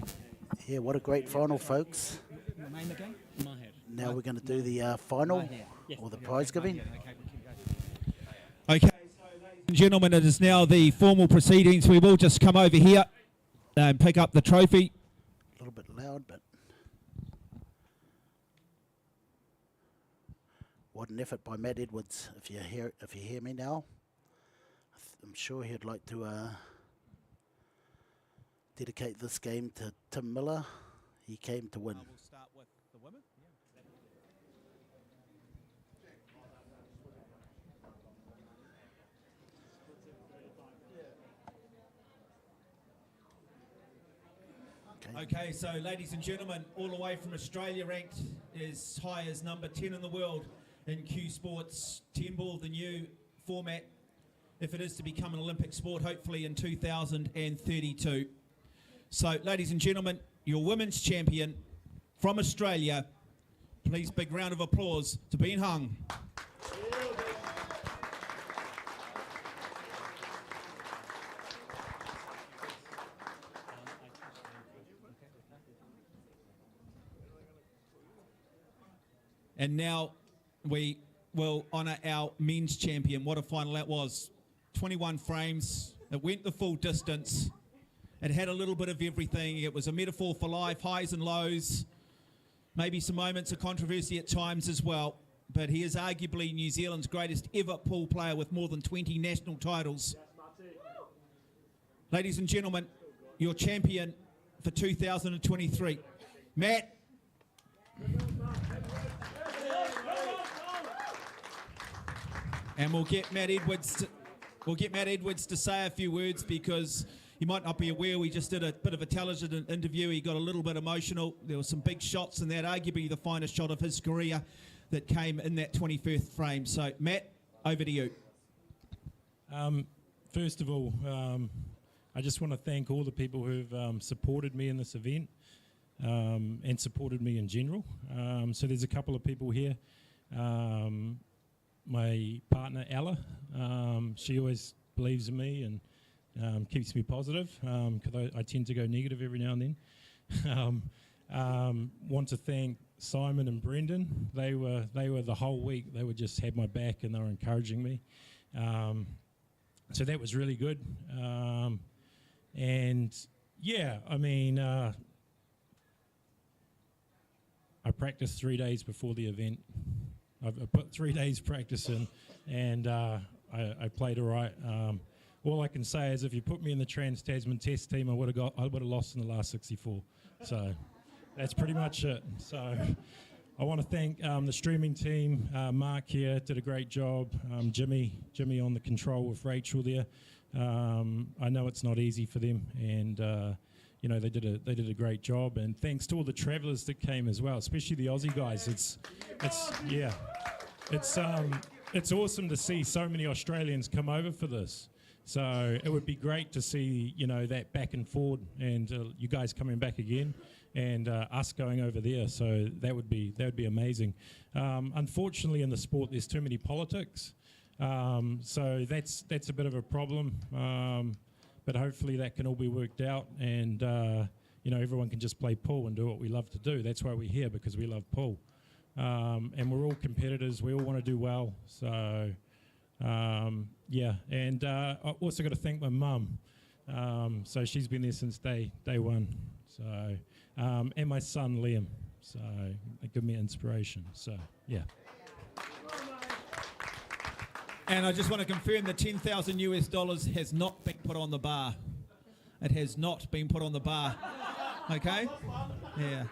Yeah, what a great final, folks. Your name again? Maher. Now we're going to do the final, or the prize giving. Okay, so ladies and gentlemen, it is now the formal proceedings. We will just come over here and pick up the trophy. A little bit loud, but what an effort by Matt Edwards. If you hear me now, I'm sure he'd like to dedicate this game to Tim Miller. He came to win. We'll start with the women. Okay, so ladies and gentlemen, all the way from Australia, ranked as high as number 10 in the world in Q Sports 10 ball, the new format, if it is to become an Olympic sport, hopefully in 2032. So, ladies and gentlemen, your women's champion from Australia, please big round of applause to Ben Hung. And now we will honour our men's champion. What a final that was. 21 frames. It went the full distance. It had a little bit of everything. It was a metaphor for life, highs and lows. Maybe some moments of controversy at times as well. But he is arguably New Zealand's greatest ever pool player with more than 20 national titles. Ladies and gentlemen, your champion for 2023, Matt. And we'll get Matt Edwards to say a few words, because you might not be aware, we just did a bit of a television interview. He got a little bit emotional. There were some big shots in that, arguably the finest shot of his career that came in that 21st frame. So, Matt, over to you. First of all, I just want to thank all the people who've supported me in this event and supported me in general. So there's a couple of people here. My partner, Ella, she always believes in me and keeps me positive, because I tend to go negative every now and then. Want to thank Simon and Brendan. They were the whole week. They would just have my back and they were encouraging me. So that was really good. And yeah, I mean, I practiced 3 days before the event. I put 3 days practice in, and I played all right. All I can say is, if you put me in the Trans-Tasman Test team, I would have lost in the last 64. So that's pretty much it. So I want to thank the streaming team. Mark here did a great job. Jimmy on the control with Rachel there. I know it's not easy for them, and you know, they did a great job. And thanks to all the travellers that came as well, especially the Aussie guys. It's awesome to see so many Australians come over for this. So it would be great to see, you know, that back and forward, and you guys coming back again, and us going over there. So that would be amazing. Unfortunately, in the sport, there's too many politics. So that's a bit of a problem. But hopefully that can all be worked out, and you know, everyone can just play pool and do what we love to do. That's why we're here, because we love pool. And we're all competitors. We all want to do well. So yeah, and I also got to thank my mum. So she's been there since day one. So and my son Liam. So they give me inspiration. So yeah. And I just want to confirm the $10,000 has not been put on the bar. It has not been put on the bar. Okay? Yeah.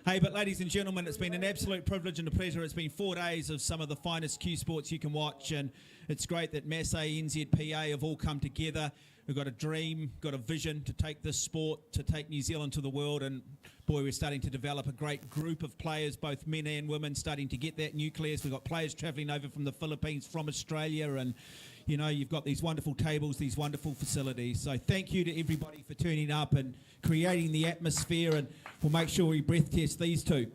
Hey, but ladies and gentlemen, it's been an absolute privilege and a pleasure. It's been 4 days of some of the finest Q Sports you can watch, and it's great that Masse, NZPA have all come together. We've got a dream, got a vision to take this sport, to take New Zealand to the world, and boy, we're starting to develop a great group of players, both men and women, starting to get that nucleus. We've got players travelling over from the Philippines, from Australia, and you know, you've got these wonderful tables, these wonderful facilities. So thank you to everybody for turning up and creating the atmosphere, and we'll make sure we breath test these two.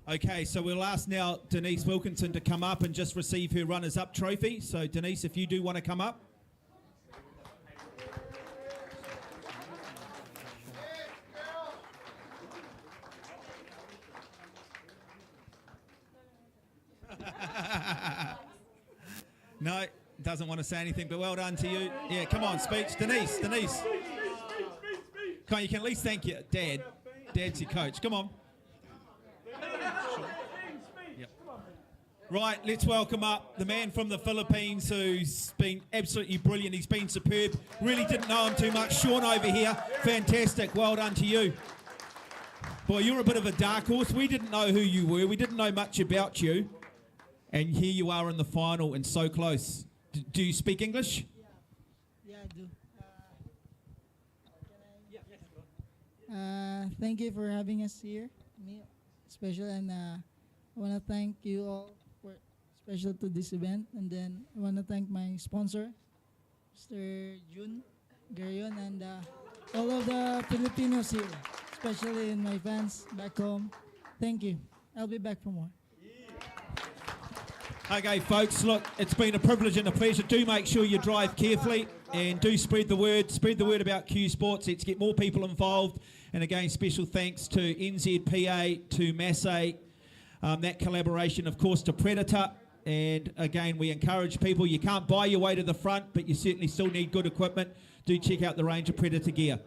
Okay, so we'll ask now Denise Wilkinson to come up and just receive her runners-up trophy. So Denise, if you do want to come up. No, doesn't want to say anything, but well done to you. Yeah, come on, speech. Denise. Come on, you can at least thank your dad. Dad's your coach. Come on. Right, let's welcome up the man from the Philippines who's been absolutely brilliant. He's been superb. Really didn't know him too much. Sean over here, fantastic. Well done to you. Boy, you're a bit of a dark horse. We didn't know who you were. We didn't know much about you. And here you are in the final and so close. Do you speak English? Yeah, I do. Thank you for having us here. Me, special, and I want to thank you all for special to this event. And then I want to thank my sponsor, Mr. Jun Garion, and all of the Filipinos here, especially in my fans back home. Thank you. I'll be back for more. Okay, folks, look, it's been a privilege and a pleasure. Do make sure you drive carefully and do spread the word. Spread the word about Q Sports. Let's get more people involved. And again, special thanks to NZPA, to Masse, that collaboration, of course, to Predator. And again, we encourage people, you can't buy your way to the front, but you certainly still need good equipment. Do check out the range of Predator gear.